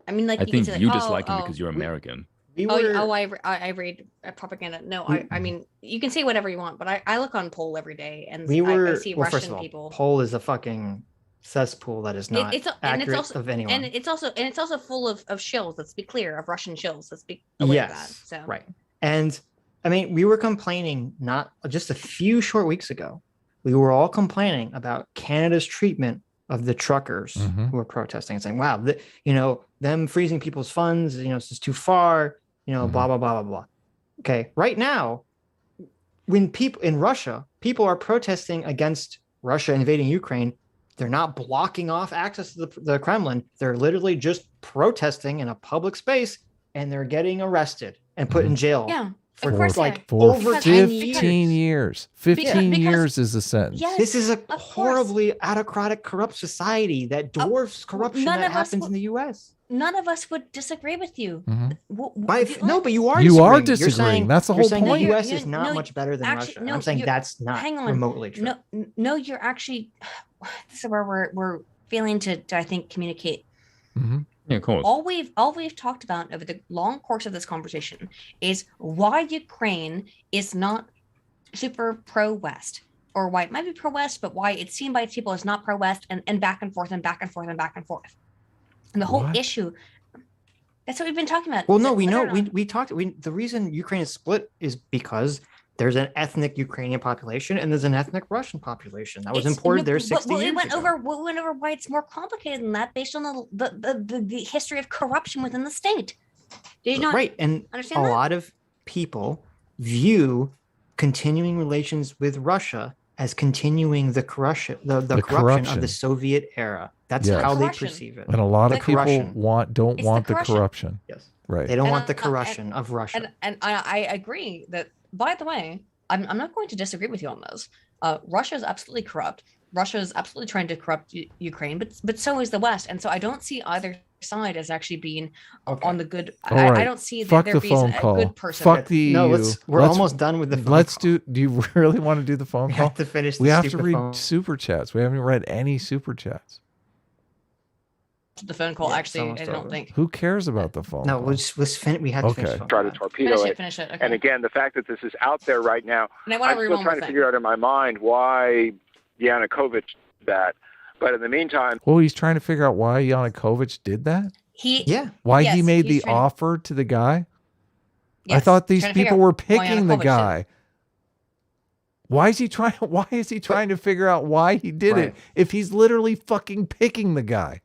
I mean, like I you can think say, like, you oh, dislike him oh, because you're American. We were, I read propaganda. No, I mean, you can say whatever you want, but I look on poll every day, and we were. I see well, Russian first of all, people. Poll is a fucking cesspool that is not accurate also, of anyone. and it's also full of shills. Let's be clear, of Russian shills. Let's be aware of that. Yes, So right. And I mean, we were complaining not just a few short weeks ago. We were all complaining about Canada's treatment of the truckers Mhm. who were protesting and saying, "Wow, them freezing people's funds, it's just too far." Blah blah blah blah blah. Okay, right now, when people in Russia, people are protesting against Russia invading Ukraine. They're not blocking off access to the Kremlin. They're literally just protesting in a public space, and they're getting arrested and put in jail. yeah, for of course, like For over Because 10 15 years. years. 15 Because- years is the sentence. yes, This is a course. horribly autocratic, corrupt society that dwarfs corruption none that of us happens will- in the U.S. None of us would disagree with you. Mhm. No, but you are You are disagreeing. You're disagreeing. saying- That's the you're whole saying point. The U.S. No, is not no, much better than actually, Russia. no, I'm saying that's not hang on. remotely true. No, you're actually. This is where we're failing to I think communicate. Mm-hmm. Yeah, of course. All we've talked about over the long course of this conversation is why Ukraine is not super pro-West, or why it might be pro-West, but why it's seen by its people as not pro-West, and back and forth and back and forth and back and forth. And the whole issue, that's what we've been talking about. Well, no, we know. We talked. The reason Ukraine is split is because there's an ethnic Ukrainian population and there's an ethnic Russian population that was imported there 60 years ago. We went over why it's more complicated than that based on the history of corruption within the state. Did you not understand that? A lot of people view continuing relations with Russia as continuing the corruption of the Soviet era. That's how they perceive it. And a lot of people don't want the corruption. Yes. Right. They don't want the corruption of Russia. And I agree that, by the way, I'm not going to disagree with you on this. Russia is absolutely corrupt. Russia is absolutely trying to corrupt Ukraine, but so is the West. And so I don't see either side as actually being on the good. I don't see that there being a good person. Fuck the EU. No, we're almost done with the phone call. Do you really want to do the phone call? We have to finish. We have to read super chats. We haven't read any super chats. The phone call, actually, I don't think. Who cares about the phone call? Let's finish. We had to finish. Try to torpedo it. Finish it. Okay. And again, the fact that this is out there right now, I'm still trying to figure out in my mind why Yanukovych did that. But in the meantime, he's trying to figure out why Yanukovych did that. Why he made the offer to the guy. Yes, I thought these people were picking the guy. Why is he trying to figure out why he did it if he's literally fucking picking the guy?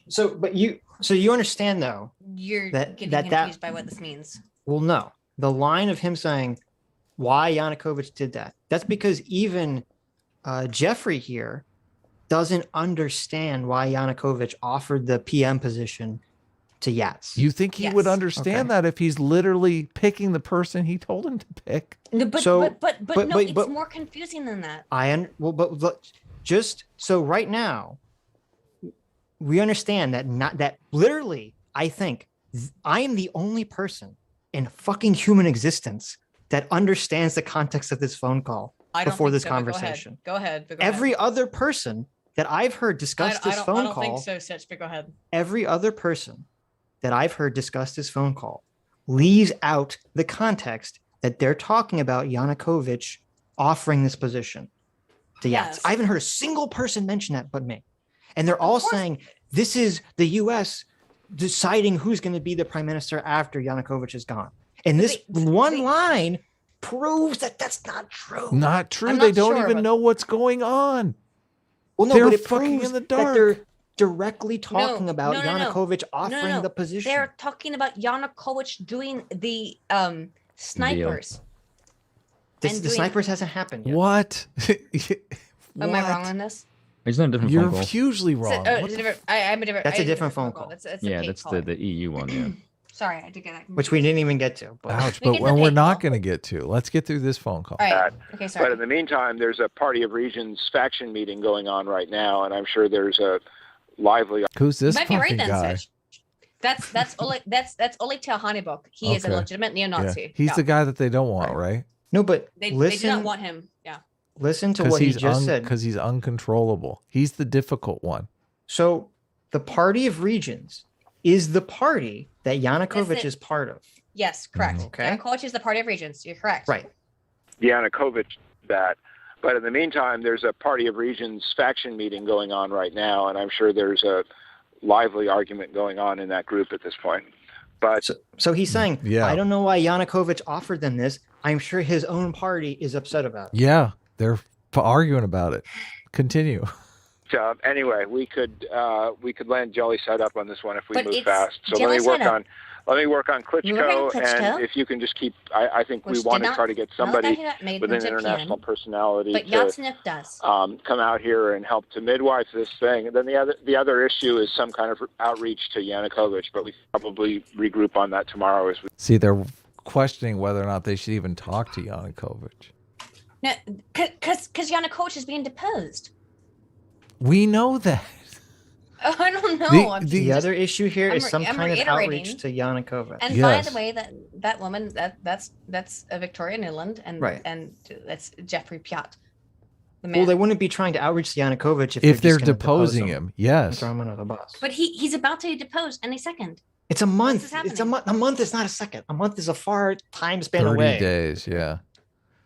So you understand though? You're getting confused by what this means. Well, no. The line of him saying why Yanukovych did that. That's because even Jeffrey here doesn't understand why Yanukovych offered the PM position to Yats. You think he would understand that if he's literally picking the person he told him to pick? No, it's more confusing than that. Just so right now, we understand that literally, I think I am the only person in fucking human existence that understands the context of this phone call before this conversation. Go ahead. Every other person that I've heard discuss this phone call. I don't think so, Sitch, but go ahead. Every other person that I've heard discuss this phone call leaves out the context that they're talking about Yanukovych offering this position to Yats. I haven't heard a single person mention that but me. And they're all saying this is the U.S. deciding who's going to be the prime minister after Yanukovych is gone. And this line proves that that's not true. Not true. They don't even know what's going on. Well, no, they're but it fucking proves in the dark. that they're directly talking about Yanukovych offering the position. They're talking about Yanukovych doing the snipers. The snipers hasn't happened yet. What? Am I wrong on this? It's not a different You're phone call. hugely wrong. That's a different phone call. That's the EU one. Yeah. Sorry, I did get that. Which we didn't even get to. Ouch, but we're not going to get to. Let's get through this phone call. All right. Okay, sorry. But in the meantime, there's a Party of Regions faction meeting going on right now, and I'm sure there's a lively. Who's this Might fucking be right guy? Then, that's Oleg Tiahanibok. He is a legitimate neo-Nazi. Yeah. He's the guy that they don't want, right? No, but they do not want him. Yeah. Listen to what he just said. Because he's uncontrollable. He's the difficult one. So the Party of Regions is the party that Yanukovych is part of. Yes, correct. Okay. Yanukovych is the Party of Regions. You're correct. Right. Yanukovych that. But in the meantime, there's a Party of Regions faction meeting going on right now, and I'm sure there's a lively argument going on in that group at this point. But so he's saying, I don't know why Yanukovych offered them this. I'm sure his own party is upset about it. Yeah, they're arguing about it. Continue. Anyway, we could land Jelly side up on this one if we move fast. So let me work on Klitschko, and if you can just keep. I think we want to try to get somebody with an international personality to come out here and help to midwife this thing. And then the other issue is some kind of outreach to Yanukovych, but we probably regroup on that tomorrow as we see. They're questioning whether or not they should even talk to Yanukovych. No, because Yanukovych is being deposed. We know that. Oh, I don't know. The other issue here is some kind of outreach to Yanukovych. And by the way, that woman, that's Victoria Nuland, and that's Jeffrey Pyatt. Well, they wouldn't be trying to outreach to Yanukovych if they're deposing him. Yes. Throw him under the bus. But he's about to be deposed any second. It's a month. It's a month. A month is not a second. A month is a far time span 30 away. days, yeah.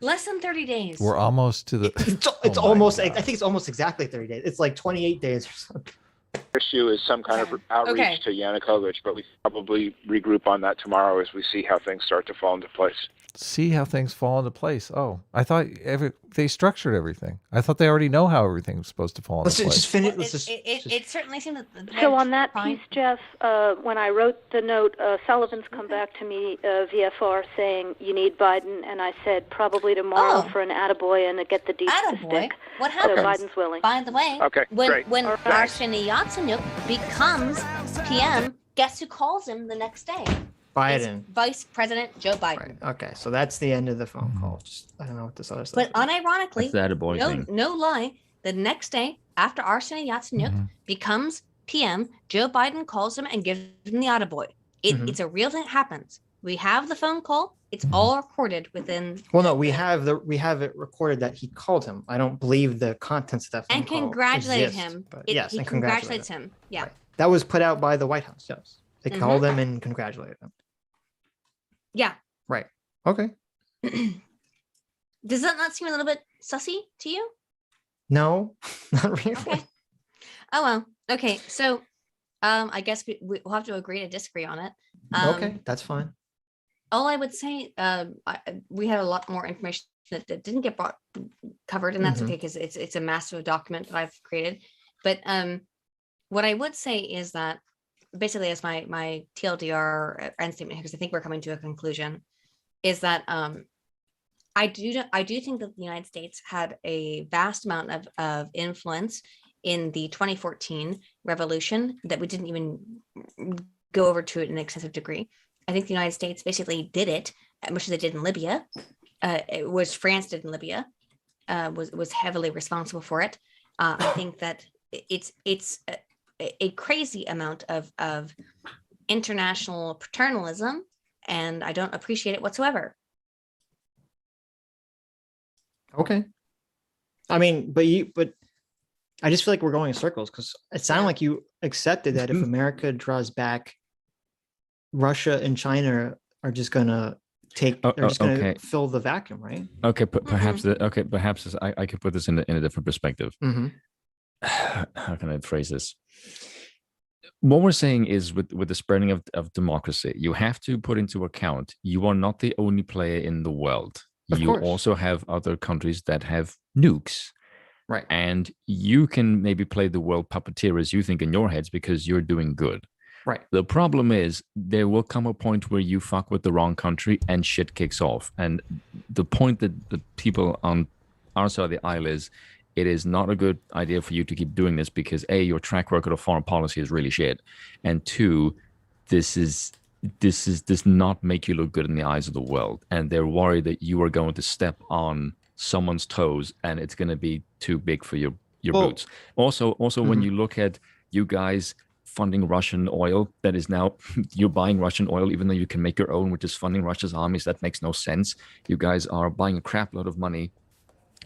Less than 30 days. We're almost to the... It's almost, I think it's almost exactly 30 days. It's like 28 days or something. Issue is some kind of outreach to Yanukovych, but we probably regroup on that tomorrow as we see how things start to fall into place. See how things fall into place. Oh, I thought they structured everything. I thought they already know how everything's supposed to fall into place. Just finish. It certainly seems that. So on that piece, Jeff, when I wrote the note, Sullivan's come back to me, VFR, saying you need Biden, and I said probably tomorrow for an attaboy and to get the deep to stick. What happens? So Biden's willing. By the way, when Arseniy Yatsenyuk becomes PM, guess who calls him the next day? Biden. It's Vice President Joe Biden. Right. Okay, so that's the end of the phone call. Just I don't know what this other stuff. But unironically, thing. No lie, the next day after Arseniy Yatsenyuk becomes PM, Joe Biden calls him and gives him the attaboy. It's a real thing that happens. We have the phone call. It's all recorded within. Well, no, we have it recorded that he called him. I don't believe the contents of that phone call congratulated exist, him. Yes, he and congratulates him. Yeah, right. That was put out by the White House. Yes, they called him and congratulated him. Yeah. Right. Okay. Does that not seem a little bit sussy to you? No, not really. Okay. Oh well. Okay. So, I guess we'll have to agree to disagree on it. Okay, that's fine. All I would say, we had a lot more information that didn't get covered, and that's okay because it's a massive document that I've created. But what I would say is that basically, as my TLDR end statement, because I think we're coming to a conclusion, is that I do think that the United States had a vast amount of influence in the 2014 revolution that we didn't even go over to it in an extensive degree. I think the United States basically did it, much as they did in Libya. It was France did in Libya, was heavily responsible for it. I think that it's a crazy amount of international paternalism, and I don't appreciate it whatsoever. Okay. I mean, but I just feel like we're going in circles because it sounded like you accepted that if America draws back, Russia and China are just gonna fill the vacuum, right? Okay, perhaps perhaps I could put this in a different perspective. How can I phrase this? What we're saying is with the spreading of democracy, you have to put into account you are not the only player in the world. You also have other countries that have nukes. Right. And you can maybe play the world puppeteer as you think in your heads because you're doing good. Right. The problem is there will come a point where you fuck with the wrong country and shit kicks off. And the point that the people on our side of the aisle is, it is not a good idea for you to keep doing this because A, your track record of foreign policy is really shit. And two, this does not make you look good in the eyes of the world. And they're worried that you are going to step on someone's toes and it's going to be too big for your boots. Also, when you look at you guys funding Russian oil, that is now you're buying Russian oil, even though you can make your own, which is funding Russia's armies. That makes no sense. You guys are buying a crap load of money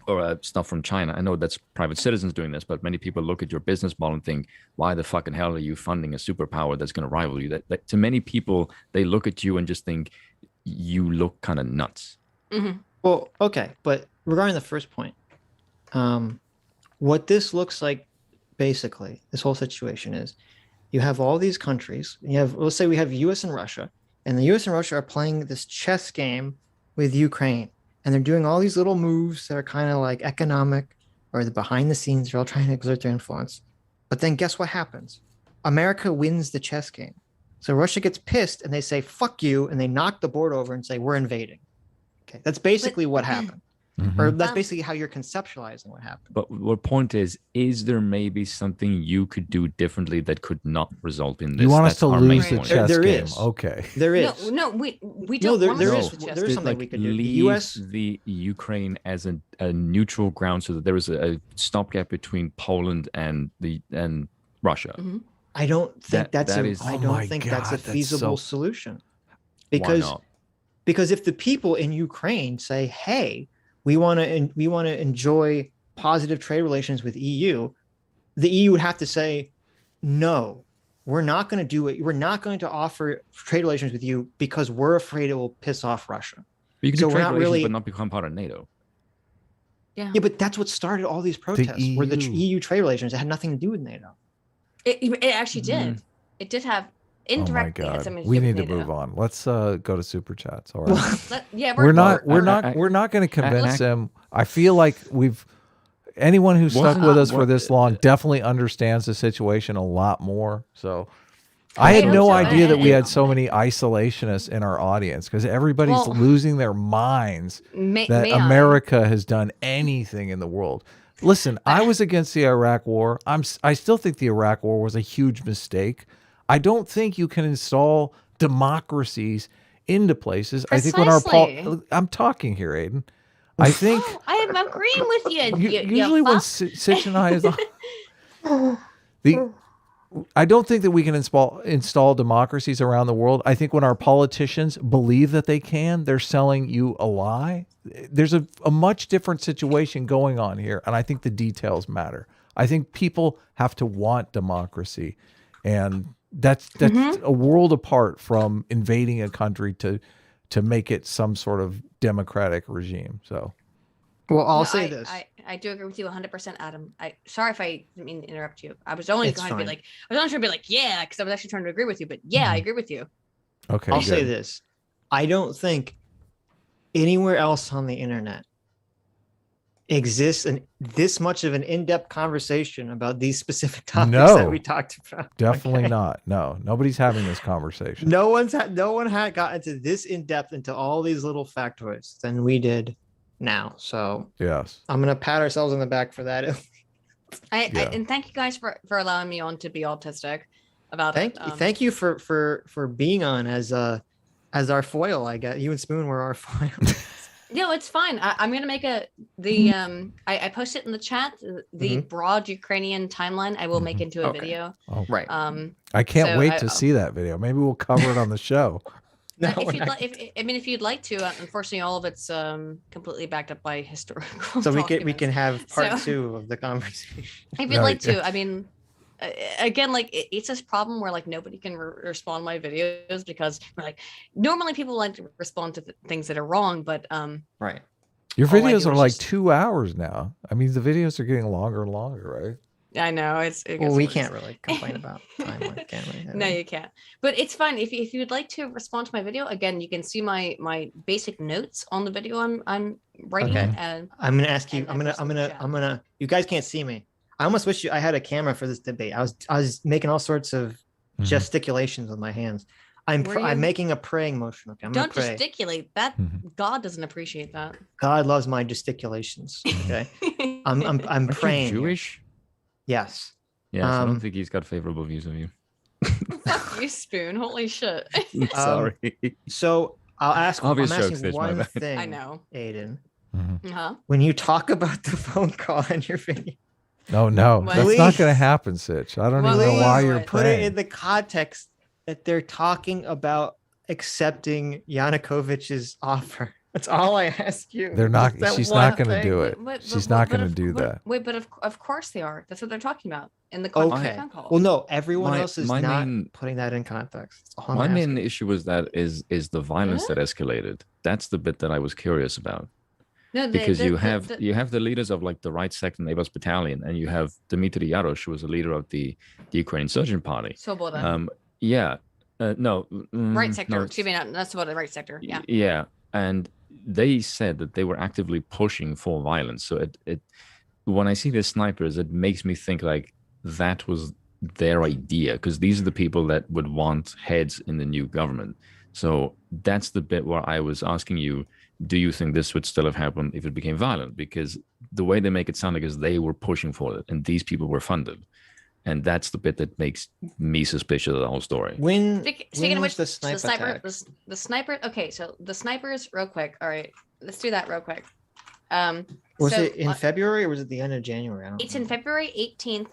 or stuff from China. I know that's private citizens doing this, but many people look at your business model and think, why the fucking hell are you funding a superpower that's going to rival you? That to many people, they look at you and just think you look kind of nuts. Well, okay, but regarding the first point, what this looks like, basically, this whole situation is, you have all these countries. Let's say we have U.S. and Russia, and the U.S. and Russia are playing this chess game with Ukraine, and they're doing all these little moves that are kind of like economic, or the behind the scenes. They're all trying to exert their influence. But then guess what happens? America wins the chess game. So Russia gets pissed, and they say "fuck you," and they knock the board over and say, "We're invading." Okay, that's basically what happened. Or that's basically how you're conceptualizing what happened. But what point is there maybe something you could do differently that could not result in this? You want us to lose the chess there game? Is. Okay. There is. No, we don't. No, want there to is. lose the chess There is game. something we could do. Leave the Ukraine as a neutral ground, so that there is a stopgap between Poland and Russia. I don't think that's a feasible so... solution. Why not? Because if the people in Ukraine say, "Hey, we want to enjoy positive trade relations with EU, the EU would have to say, no, we're not going to do it. We're not going to offer trade relations with you because we're afraid it will piss off Russia. But you can So do we're trade not relations, really- but not become part of NATO. Yeah. Yeah, but that's what started all these protests, were the EU trade relations. It had nothing to do with NATO. It actually did. It did have indirectly had something to We do need with to NATO. move on. Let's go to super chats. All right. Yeah, we're not going to convince him. I feel like anyone who stuck with us for this long definitely understands the situation a lot more. So I had no idea that we had so many isolationists in our audience, because everybody's losing their minds that America has done anything in the world. Listen, I was against the Iraq War. I still think the Iraq War was a huge mistake. I don't think you can install democracies into places. Precisely. I think I'm talking here, Aydin. I think I am agreeing with you. usually when Sitch and I is on, I don't think that we can install democracies around the world. I think when our politicians believe that they can, they're selling you a lie. There's a much different situation going on here, and I think the details matter. I think people have to want democracy, and that's a world apart from invading a country to make it some sort of democratic regime. So, well, I'll say this. I do agree with you 100%, Adam. Sorry if I didn't mean to interrupt you. I was only trying to be like, yeah, because I was actually trying to agree with you. But yeah, I agree with you. Okay, I'll say this. I don't think anywhere else on the internet exists this much of an in-depth conversation about these specific topics that we talked about. Definitely not. No, nobody's having this conversation. No one had gotten to this in-depth into all these little factoids than we did now. So yes, I'm gonna pat ourselves on the back for that. And thank you guys for allowing me on to be autistic about it. Thank you for being on as our foil. I guess you and Spoon were our foil. No, it's fine. I'm gonna make I post it in the chat. The broad Ukrainian timeline I will make into a video. Oh, right. I can't wait to see that video. Maybe we'll cover it on the show. No, if you'd like to, unfortunately, all of it's completely backed up by historical. So we can have part 2 of the conversation. If you'd like to, I mean, again, like it's this problem where like nobody can respond to my videos because like normally people like to respond to things that are wrong, but right. Your videos are like 2 hours now. I mean, the videos are getting longer and longer, right? I know we can't really complain about timeline, can we? No, you can't. But it's fine if you'd like to respond to my video. Again, you can see my basic notes on the video I'm writing. Okay. And I'm gonna ask you. I'm gonna. You guys can't see me. I almost wish I had a camera for this debate. I was making all sorts of gesticulations with my hands. I'm making a praying motion. Okay, don't gesticulate. That God doesn't appreciate that. God loves my gesticulations. Okay, I'm praying. Jewish? Yes. Yes, I don't think he's got favorable views of you. Fuck you, Spoon. Holy shit. Sorry. So I'm asking one jokes, thing. I know. Aydin. When you talk about the phone call in your video. No, that's not going to happen, Sitch. I don't even know why you're put praying. it in the context that they're talking about accepting Yanukovych's offer. That's all I ask you. They're not. She's not going to do it. She's not going to do that. Wait, but of course they are. That's what they're talking about in the context of the phone call. Well, no, everyone else is not putting that in context. My main issue was is the violence that escalated. That's the bit that I was curious about. No, because you have the leaders of like the right sector, Neighbors Battalion, and you have Dmitry Yarosh, who was a leader of the Ukrainian Insurgent Party. Swoboda. Right sector. No, excuse me, that's about the right sector. Yeah. Yeah, and they said that they were actively pushing for violence. So it when I see the snipers, it makes me think like that was their idea, because these are the people that would want heads in the new government. So that's the bit where I was asking you, do you think this would still have happened if it became violent? Because the way they make it sound like is they were pushing for it and these people were funded. And that's the bit that makes me suspicious of the whole story. Speaking of which, the sniper. Okay, so the snipers, real quick. All right, let's do that real quick. Was it in February or was it the end of January? It's in February 18th.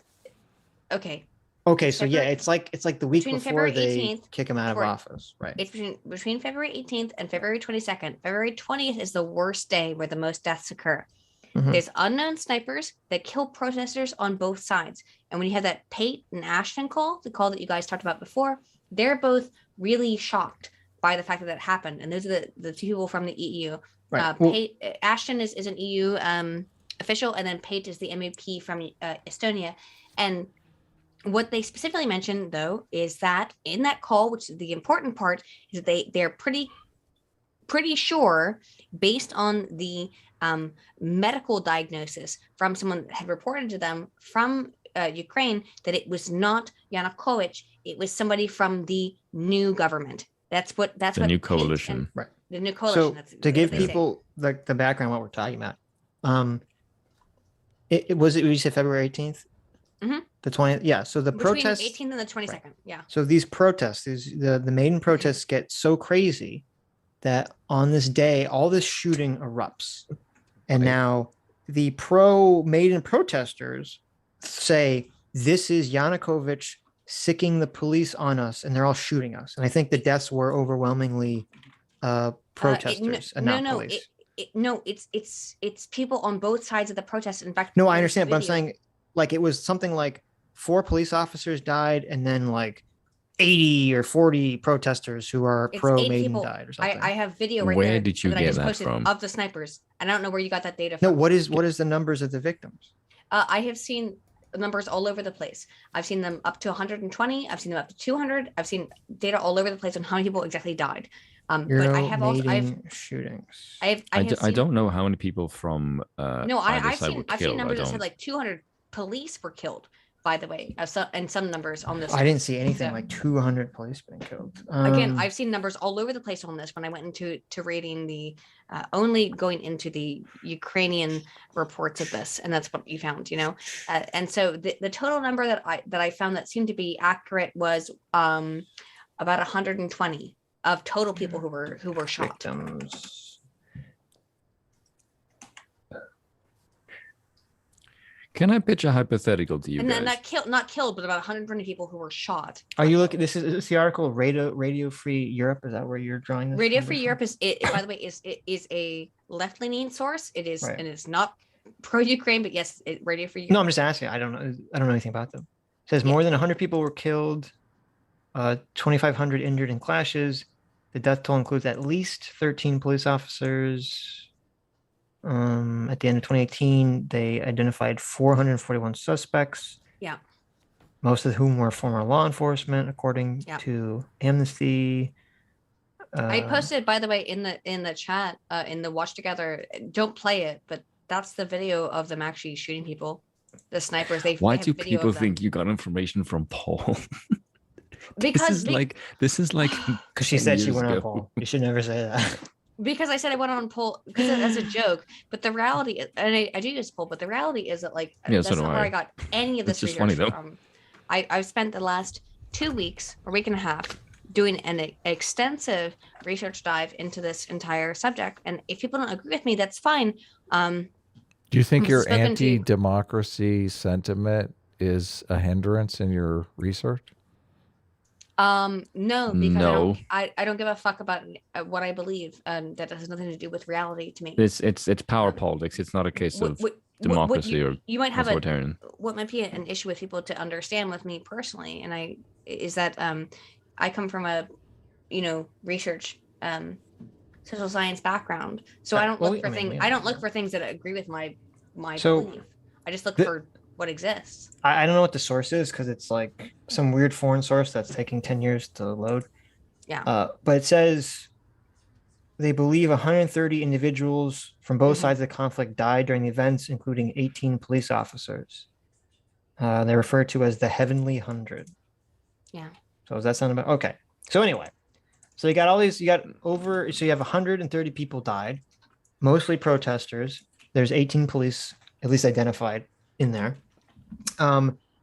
Okay. Okay, so yeah, it's like the week before February they 18th, kick him out of office, right? It's between February 18th and February 22nd. February 20th is the worst day where the most deaths occur. There's unknown snipers that kill protesters on both sides. And when you have that Pate and Ashton call, the call that you guys talked about before, they're both really shocked by the fact that happened. And those are the two people from the EU. Right. Ashton is an EU official, and then Pate is the MEP from Estonia. And what they specifically mentioned, though, is that in that call, which is the important part, is that they're pretty sure, based on the medical diagnosis from someone that had reported to them from Ukraine, that it was not Yanukovych, it was somebody from the new government. That's the what new coalition, right? The new coalition. So to give people like the background, what we're talking about, you said February 18th. Mm-hmm. The 20th, yeah. So the between protests, the 18th and the 22nd, right. Yeah. So these protests, the Maidan protests get so crazy that on this day, all this shooting erupts, and now the pro-Maidan protesters say this is Yanukovych sicking the police on us, and they're all shooting us. And I think the deaths were overwhelmingly protesters and not police. It's people on both sides of the protest. In fact, no, I understand, but I'm saying like it was something like 4 police officers died, and then like 80 or 40 protesters who are pro-Maidan died or something. I have video right Where there did you that get I just that posted from? of the snipers, and I don't know where you got that data from. No, what is the numbers of the victims? I have seen numbers all over the place. I've seen them up to 120. I've seen them up to 200. I've seen data all over the place on how many people exactly died. But I have also shootings. I don't know how many people from I've seen numbers that said like 200 police were killed, by the way, and some numbers on this. I didn't see anything like 200 police being killed. Again, I've seen numbers all over the place on this when I went into reading the only going into the Ukrainian reports of this, and that's what you found, and so the total number that I found that seemed to be accurate was about 120 of total people who were shot. Victims. Can I pitch a hypothetical to you and guys? then not killed, but about 120 people who were shot. Are you looking? This is the article Radio Free Europe. Is that where you're drawing this? Radio Free Europe by the way, is a left-leaning source. It is, right. And it's not pro-Ukraine, but yes, Radio Free Europe. No, I'm just asking. I don't know anything about them. It says more than 100 people were killed, 2,500 injured in clashes. The death toll includes at least 13 police officers. At the end of 2018, they identified 441 suspects. Yeah. Most of whom were former law enforcement, according to Amnesty. I posted, by the way, in the chat, in the Watch Together. Don't play it, but that's the video of them actually shooting people. The snipers. Why do people think you got information from Paul? Because this is like because she said she went on Paul. You should never say that. Because I said I went on poll because that's a joke, but the reality, and I do use poll, but the reality is that that's not where I got any of this research from. I've spent the last 2 weeks, a week and a half, doing an extensive research dive into this entire subject. And if people don't agree with me, that's fine. Do you think your anti-democracy sentiment is a hindrance in your research? No, because I don't give a fuck about what I believe. That has nothing to do with reality to me. It's power politics. It's not a case of democracy or you might have authoritarian. What might be an issue with people to understand with me personally, and I come from a research social science background, so I don't look for things. I don't look for things that agree with my belief. I just look for what exists. I don't know what the source is because it's like some weird foreign source that's taking 10 years to load. Yeah. But it says they believe 130 individuals from both sides of the conflict died during the events, including 18 police officers. They're referred to as the Heavenly 100. Yeah. So does that sound about okay? So anyway, so you have 130 people died, mostly protesters. There's 18 police, at least identified in there.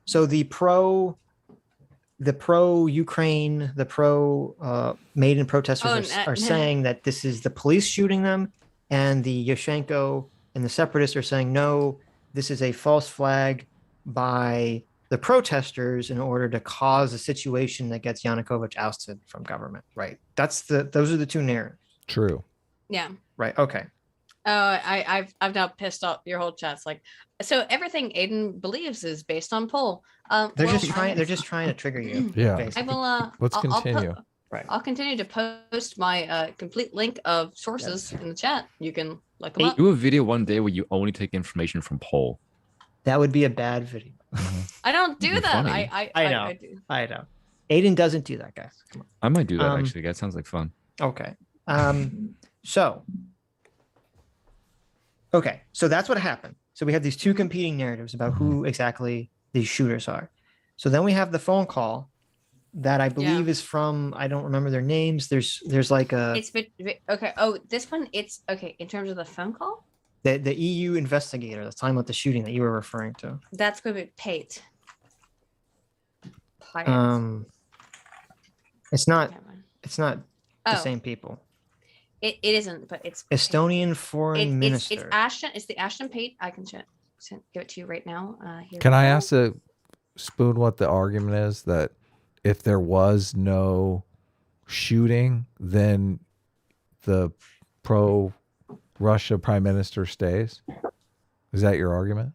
So the pro-Ukraine, the pro-Maidan protesters are saying that this is the police shooting them, and the Yushchenko and the separatists are saying, no, this is a false flag by the protesters in order to cause a situation that gets Yanukovych ousted from government. Right. Those are the two narratives. True. Yeah. Right. Okay. I've now pissed off your whole chat's like, so everything Aydin believes is based on poll. They're just trying to trigger you. Yeah. basically. I will. Let's continue. Right. I'll continue to post my complete link of sources in the chat. You can look them up. Do a video one day where you only take information from poll. That would be a bad video. I don't do It'd be that. funny. I know. I do. I know. Aydin doesn't do that, guys. Come on. I might do that actually. That sounds like fun. Okay. So that's what happened. So we have these two competing narratives about who exactly these shooters are. So then we have the phone call that I believe is from, I don't remember their names. There's like a okay. Oh, this one. It's okay in terms of the phone call. the EU investigator that's talking about the shooting that you were referring to. That's going to be Pate. It's not the same people. It isn't, but it's Estonian foreign minister. It's Ashton. It's the Ashton Pate. I can give it to you right now. Can I ask Spoon what the argument is that if there was no shooting, then the pro-Russia prime minister stays? Is that your argument?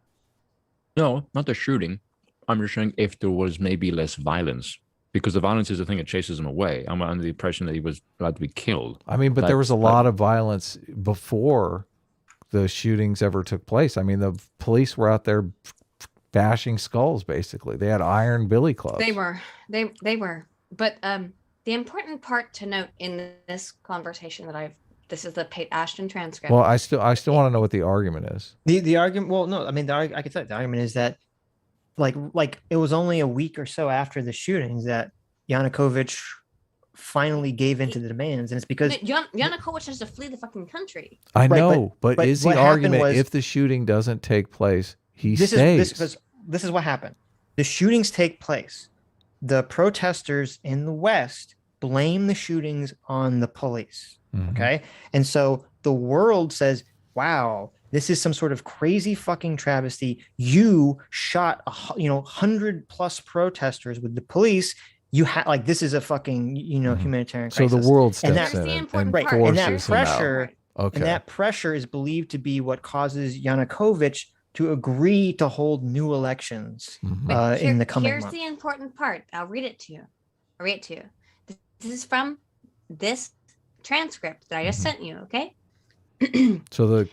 No, not the shooting. I'm just saying if there was maybe less violence, because the violence is the thing that chases him away. I'm under the impression that he was allowed to be killed. I mean, but there was a lot of violence before the shootings ever took place. I mean, the police were out there bashing skulls, basically. They had iron billy clubs. They were. But the important part to note in this conversation that this is the Pate Ashton transcript. Well, I still want to know what the argument is. The argument. Well, no, I mean, I could say the argument is that, like it was only a week or so after the shootings that Yanukovych finally gave into the demands, and it's because Yanukovych has to flee the fucking country. I know, but is the argument if the shooting doesn't take place, he stays? This is what happened. The shootings take place. The protesters in the West blame the shootings on the police. Okay. And so the world says, wow, this is some sort of crazy fucking travesty. You shot 100+ protesters with the police. You had this is a fucking humanitarian crisis. So the world steps and in and that pressure and that pressure is believed to be what causes Yanukovych to agree to hold new elections in the coming months. Here's the important part. I'll read it to you. This is from this transcript that I just sent you. Okay. So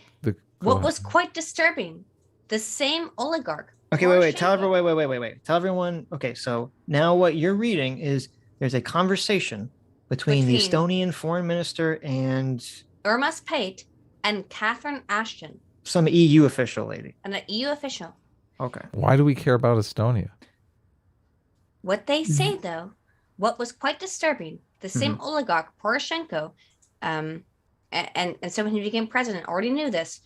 what was quite disturbing, the same oligarch. Okay, wait. Tell everyone. Okay, so now what you're reading is there's a conversation between the Estonian foreign minister and Urmas Pate and Catherine Ashton, some EU official lady. And an EU official. Okay. Why do we care about Estonia? What they say, though, what was quite disturbing, the same oligarch, Poroshenko, and so when he became president, already knew this,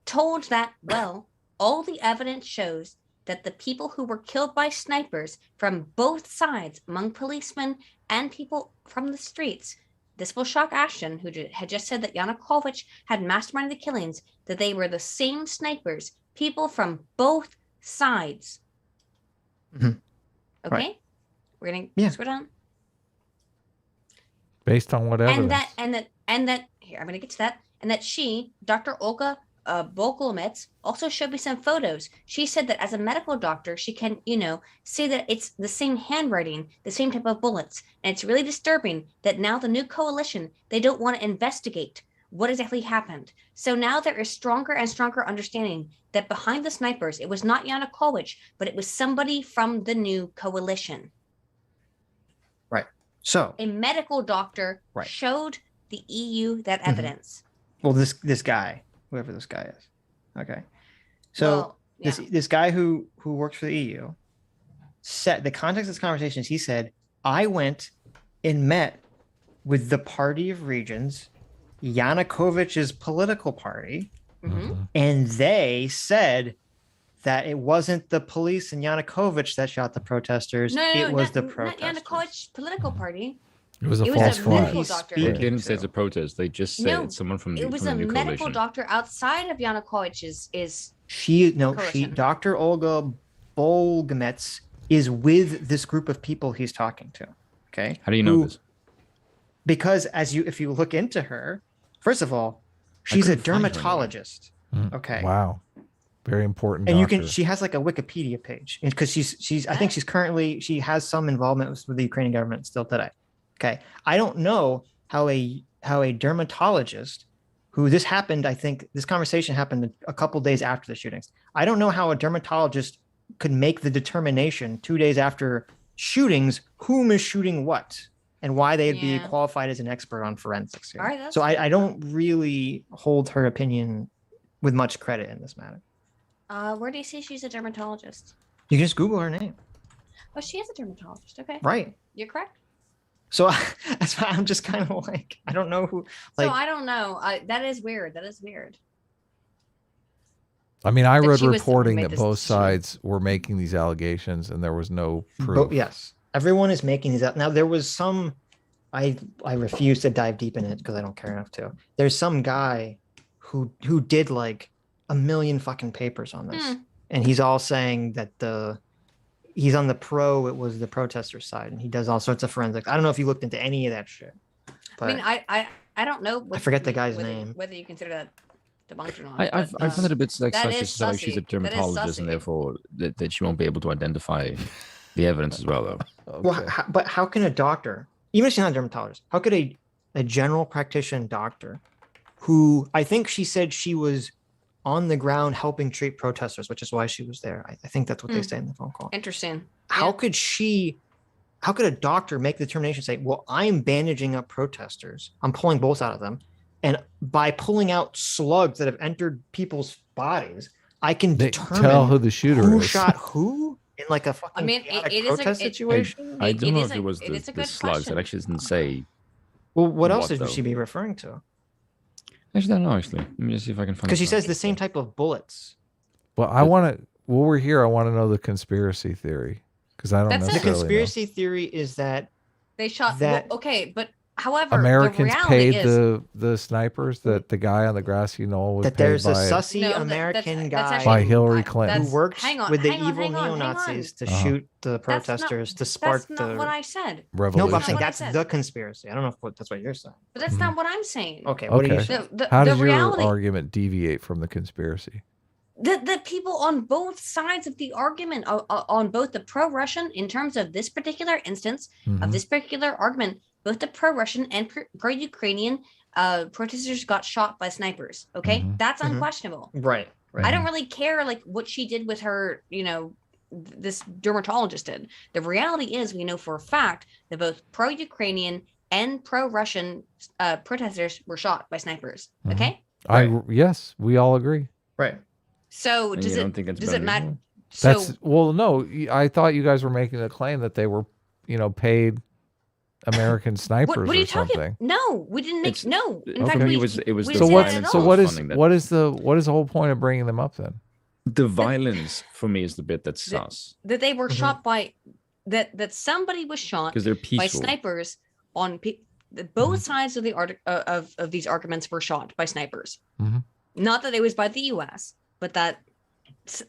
told that, well, all the evidence shows that the people who were killed by snipers from both sides, among policemen and people from the streets, this will shock Ashton, who had just said that Yanukovych had masterminded the killings, that they were the same snipers, people from both sides. Okay? Right. We're going to scroll down. Based on what evidence? And that here, I'm going to get to that. And that she, Dr. Olga Bolgomets, also showed me some photos. She said that as a medical doctor, she can, see that it's the same handwriting, the same type of bullets. And it's really disturbing that now the new coalition, they don't want to investigate what exactly happened. So now there is stronger and stronger understanding that behind the snipers, it was not Yanukovych, but it was somebody from the new coalition. Right. So a medical doctor showed the EU that evidence. Well, this guy, whoever this guy is. Okay. So this guy who works for the EU said, the context of this conversation is he said, I went and met with the Party of Regions, Yanukovych's political party, and they said that it wasn't the police and Yanukovych that shot the protesters. It was the protesters. Not Yanukovych's political party. It was a false flag. They didn't say it's a protest. They just said it's someone from the new coalition. It was a medical doctor outside of Yanukovych's. Dr. Olga Bolgomets is with this group of people he's talking to. Okay. How do you know this? Because if you look into her, first of all, She's a dermatologist. Okay. Wow. Very important. And doctor. she has like a Wikipedia page because I think she has some involvement with the Ukrainian government still today. Okay. I don't know how a dermatologist who this happened, I think this conversation happened a couple days after the shootings. I don't know how a dermatologist could make the determination 2 days after shootings, whom is shooting what and why they'd be qualified as an expert on forensics here. All right, so I don't really hold her opinion with much credit in this matter. Where do you see she's a dermatologist? You can just Google her name. Oh, she is a dermatologist. Okay. Right. You're correct. So that's why I'm just kind of like, I don't know who. Like, so I don't know. That is weird. That is weird. I mean, I read reporting that both sides were making these allegations and there was no proof. Yes. Everyone is making these up. Now, there was some, I refuse to dive deep in it because I don't care enough to. There's some guy who did like 1 million fucking papers on this. And he's all saying that he's on it was the protester side, and he does all sorts of forensics. I don't know if you looked into any of that shit. But I mean, I don't know. I forget the guy's name. Whether you consider that debunked or not. I find it a bit like suspicious. She's a dermatologist, and therefore that she won't be able to identify the evidence as well, though. Okay. Well, but how can a doctor, even if she's not a dermatologist, how could a general practitioner doctor, who I think she said she was on the ground helping treat protesters, which is why she was there. I think that's what they say in the phone call. Interesting. How could a doctor make the determination, say, well, I'm bandaging up protesters, I'm pulling bolts out of them, and by pulling out slugs that have entered people's bodies, I can determine tell who the shooter who is. shot who in like a fucking it protest situation. I don't know if it was the slugs. It actually doesn't say. Well, what else would she be referring to? Actually, I don't know. Actually, let me just see if I can find. Because she says the same type of bullets. Well, I want to. While we're here, I want to know the conspiracy theory because I don't know. The conspiracy theory is that they shot. That okay, but however, Americans paid is, the snipers that the guy on the grassy knoll was that paid there's by a sussy American guy by Hillary Clinton who works with the evil neo-Nazis to shoot the protesters to spark the. That's not what I said. Revolution. No, but I'm saying that's the conspiracy. I don't know if that's what you're saying. But that's not what I'm saying. Okay, what are you saying? How does your argument deviate from the conspiracy? The people on both sides of the argument, on both the pro-Russian, in terms of this particular instance, of this particular argument, both the pro-Russian and pro-Ukrainian protesters got shot by snipers. Okay, that's unquestionable. Right. I don't really care like what she did with her, this dermatologist did. The reality is we know for a fact that both pro-Ukrainian and pro-Russian protesters were shot by snipers. Okay. Yes, we all agree. Right. So does it matter? No. I thought you guys were making a claim that they were, paid American snipers what are you or something. Talking? No, we didn't make. No, in fact, it was. What is the whole point of bringing them up then? The violence for me is the bit that's sus. That they were shot by that somebody was shot because they're peaceful. By snipers on both sides of the of these arguments were shot by snipers. Not that it was by the U.S., but that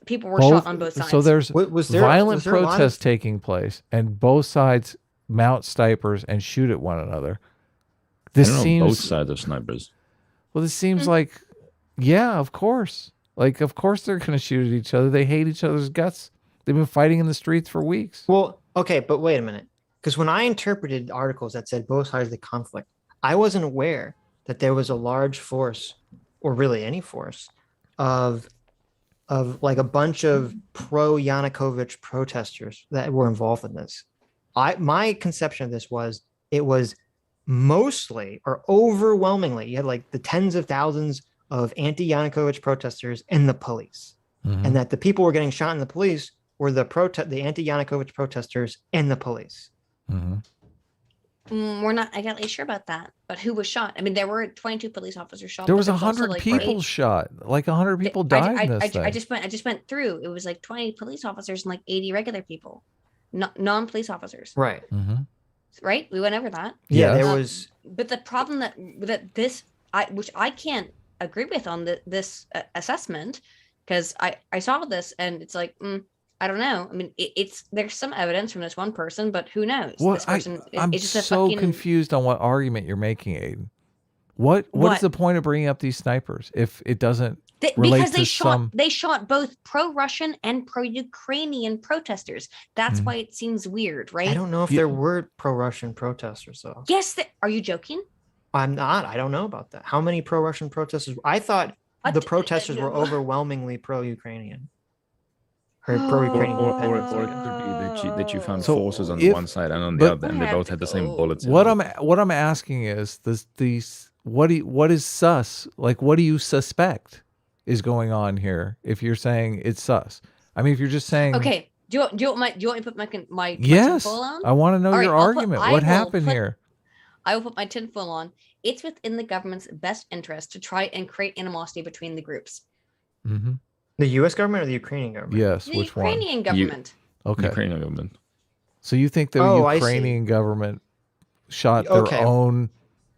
people were shot on both sides. So there's violent protests taking place, and both sides mount snipers and shoot at one another. This seems both sides of snipers. Well, this seems like, yeah, of course. Like, of course they're going to shoot at each other. They hate each other's guts. They've been fighting in the streets for weeks. Well, okay, but wait a minute. Because when I interpreted articles that said both sides of the conflict, I wasn't aware that there was a large force, or really any force, of like a bunch of pro-Yanukovych protesters that were involved in this. My conception of this was it was mostly or overwhelmingly, you had like the tens of thousands of anti-Yanukovych protesters and the police. And that the people were getting shot in the police were the anti-Yanukovych protesters and the police. We're not exactly sure about that, but who was shot? I mean, there were 22 police officers shot. There was 100 people shot. Like 100 people died in this thing. I just went through. It was like 20 police officers and like 80 regular people, non-police officers. Right. Right. We went over that. Yeah, there was. But the problem which I can't agree with on this assessment, because I saw this and it's like. I don't know. I mean, there's some evidence from this one person, but who knows? Well, this person, I'm just so confused on what argument you're making, Aydin. What is the point of bringing up these snipers if it doesn't relate because to they shot both pro-Russian and pro-Ukrainian protesters. That's why it seems weird, right? I don't know if there were pro-Russian protesters though. Yes, are you joking? I'm not. I don't know about that. How many pro-Russian protesters? I thought the protesters were overwhelmingly pro-Ukrainian. Or pro-Ukrainian. Or it could be that you found forces on the one side and on the other, and they both had the same bullets. What I'm asking is what is sus? Like, what do you suspect is going on here? If you're saying it's sus, I mean, if you're just saying, okay, do you want me to put my yes, tinfoil on? I want to know your argument. What happened here? I will put my tinfoil on. It's within the government's best interest to try and create animosity between the groups. Mm-hmm. The U.S. government or the Ukrainian government? Yes, the which Ukrainian one? government. Okay. Ukrainian government. So you think the Ukrainian government shot their own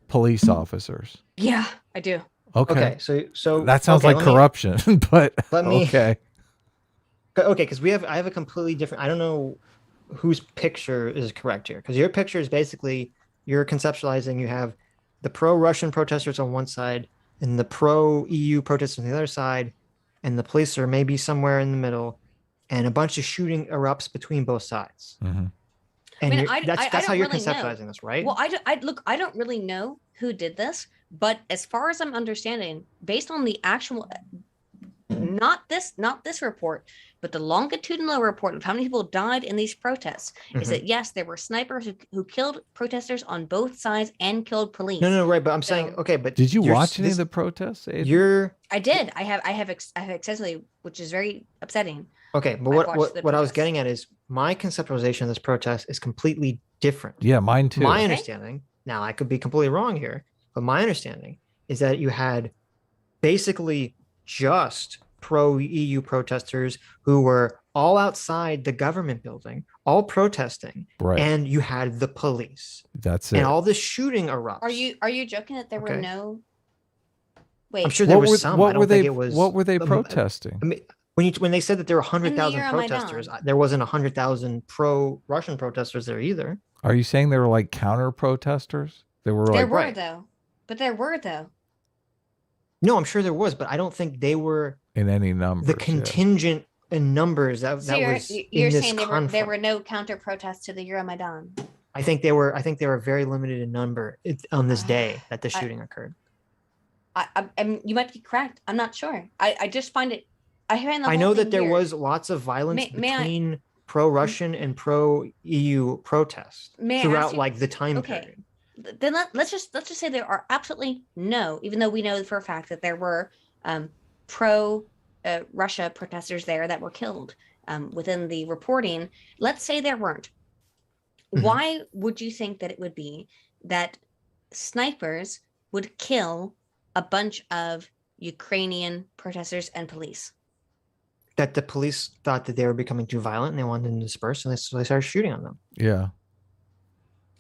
police officers? Yeah, I do. Okay. So that sounds like corruption, but okay. Okay, because I have a completely different. I don't know whose picture is correct here, because your picture is basically you're conceptualizing. You have the pro-Russian protesters on one side and the pro-EU protesters on the other side, and the police are maybe somewhere in the middle, and a bunch of shooting erupts between both sides. Mm-hmm. And that's how you're conceptualizing this, right? Well, I don't really know who did this, but as far as I'm understanding, based on the actual, not this report, but the longitudinal report of how many people died in these protests, is that yes, there were snipers who killed protesters on both sides and killed police. No, right. But I'm saying, okay, but did you watch any of the protests? I did. I have extensively, which is very upsetting. Okay, but what I was getting at is my conceptualization of this protest is completely different. Yeah, mine too. My understanding, now I could be completely wrong here, but my understanding is that you had basically just pro-EU protesters who were all outside the government building, all protesting, right. And you had the police. That's it. And all the shooting erupts. Are you joking that there were no? Wait, I'm sure there was some. What were they protesting? I mean, when they said that there were 100,000 protesters, there wasn't 100,000 pro-Russian protesters there either. Are you saying they were like counter protesters? There were though. But there were though. No, I'm sure there was, but I don't think they were in any numbers. The contingent in numbers that was you're saying there were no counter protests to the Euromaidan. I think they were very limited in number on this day that the shooting occurred. You might be correct. I'm not sure. I just find it. I know that there was lots of violence between pro-Russian and pro-EU protests throughout like the time period. Then let's just say there are absolutely no, even though we know for a fact that there were pro-Russia protesters there that were killed within the reporting. Let's say there weren't. Mm-hmm. Why would you think that it would be that snipers would kill a bunch of Ukrainian protesters and police? That the police thought that they were becoming too violent and they wanted them to disperse, and so they started shooting on them. Yeah.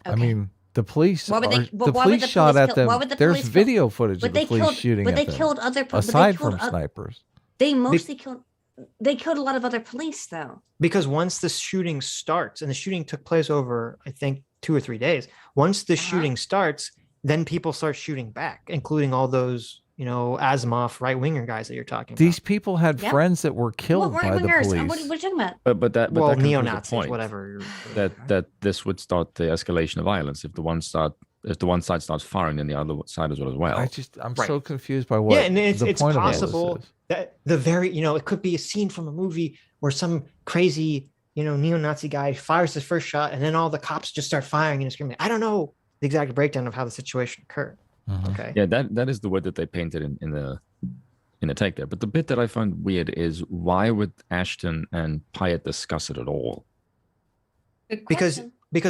Okay. I mean, the police police shot at them. There's video footage of the police shooting at them. But they killed other aside from snipers. They mostly killed. They killed a lot of other police, though. Because once the shooting starts, and the shooting took place over, I think, 2 or 3 days. Once the shooting starts, then people start shooting back, including all those, AZOV right-winger guys that you're talking about. These people had friends that were killed by the police. What are you talking about? But that neo-Nazis, whatever. That this would start the escalation of violence if the one side starts firing, then the other side as well. I'm so confused by what. Yeah, and it's possible that it could be a scene from a movie where some crazy, neo-Nazi guy fires the first shot, and then all the cops just start firing and screaming. I don't know the exact breakdown of how the situation occurred. Mm-hmm. Okay. Yeah, that is the word that they painted in the take there. But the bit that I found weird is why would Ashton and Pyatt discuss it at all? Because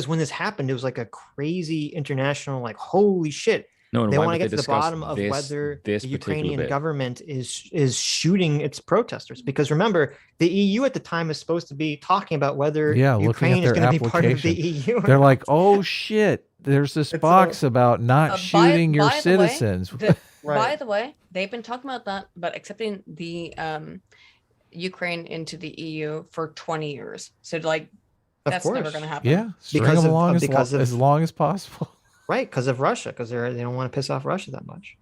when this happened, it was like a crazy international, like, holy shit. No, they want to get to the bottom of whether the Ukrainian government is shooting its protesters. Because remember, the EU at the time is supposed to be talking about whether Ukraine is going to be part of the EU. They're like, oh shit, there's this box about not shooting your citizens. By the way, they've been talking about that, but accepting the Ukraine into the EU for 20 years. So that's never going to happen. Yeah, string them along as long as possible. Right, because of Russia, because they don't want to piss off Russia that much.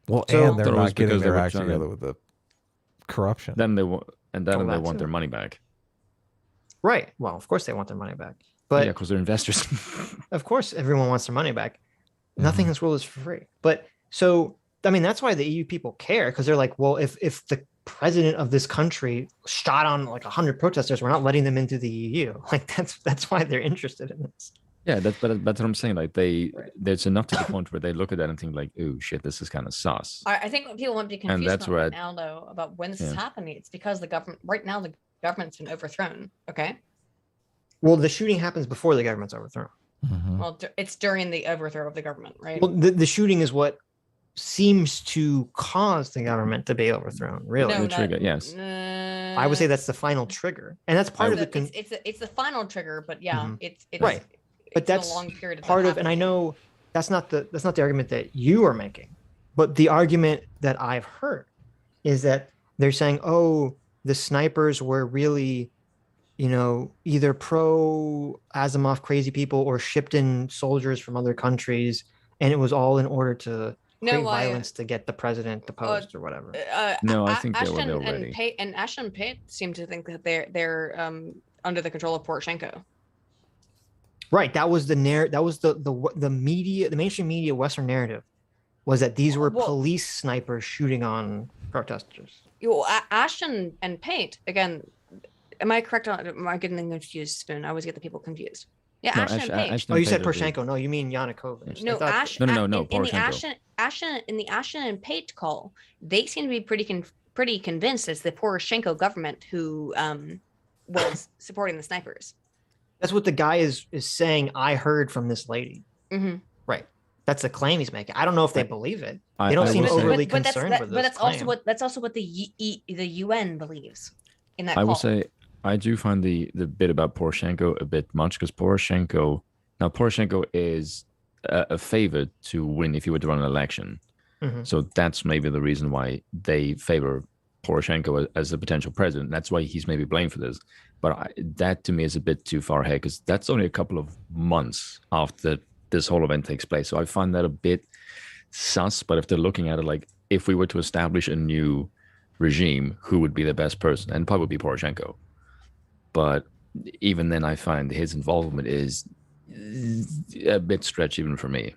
Well, So- and they're That was not getting because they their were acts trying to- together with the corruption. Then they want and then Oh, they that want too. their money back. Right. Well, of course they want their money back. But Yeah, because they're investors. of course everyone wants their money back. Nothing in this world is for free. But so I mean that's why the EU people care, because they're like, well, if the president of this country shot on like 100 protesters, we're not letting them into the EU. Like that's why they're interested in this. Yeah, that's what I'm saying. Like Right. there's enough to the point where they look at that and think like, "Oh shit, this is kind of sus." I think what people won't be And confused that's about where right now, though, about when this is Yeah. happening. It's because the government right now the government's been overthrown. Okay, Well, the shooting happens before the government's overthrown. Mhm. well, it's during the overthrow of the government, right? Well, the shooting is what seems to cause the government to be overthrown. Really, The trigger, yes. I would say that's the final trigger, and that's part of the. It's the final trigger, but yeah, Mhm. it's Right. But it's been that's a long period of that part of, and I happening. know that's not the argument that you are making, but the argument that I've heard is that they're saying, oh, the snipers were really, either pro Asimov crazy people or shipped in soldiers from other countries, and it was all in order to create violence to get the president deposed or whatever. No, I think they were Ashton there and already. Pate and Ashton and Pate seem to think that they're under the control of Poroshenko. Right. That was the that was the media, the mainstream media Western narrative was that these were Well- police snipers shooting on protesters. Ashton and Pate again. Am I correct? Am I getting them confused? Spoon. I always get the people confused. Yeah, No, Ashton and Pate. Ashton Oh, you Pate said was the- Poroshenko. No, you mean Yanukovych. No, I thought- Ashton. No, in the Poroshenko. Ashton and Pate call, they seem to be pretty convinced it's the Poroshenko government who was supporting the snipers. That's what the guy is saying. I heard from this lady. Mm-hmm. Right. That's the claim he's making. I don't know if they believe it. I- They don't I seem will say- overly but concerned with this. But that's also claim. what the UN believes in that I call. will say I do find the bit about Poroshenko a bit much, because Poroshenko is a favorite to win if he were to run an election. Mhm. So that's maybe the reason why they favor Poroshenko as a potential president. That's why he's maybe blamed for this. But that to me is a bit too far ahead, because that's only a couple of months after this whole event takes place. So I find that a bit sus. But if they're looking at it like, if we were to establish a new regime, who would be the best person? And probably be Poroshenko. But even then, I find his involvement is a bit stretched even for me.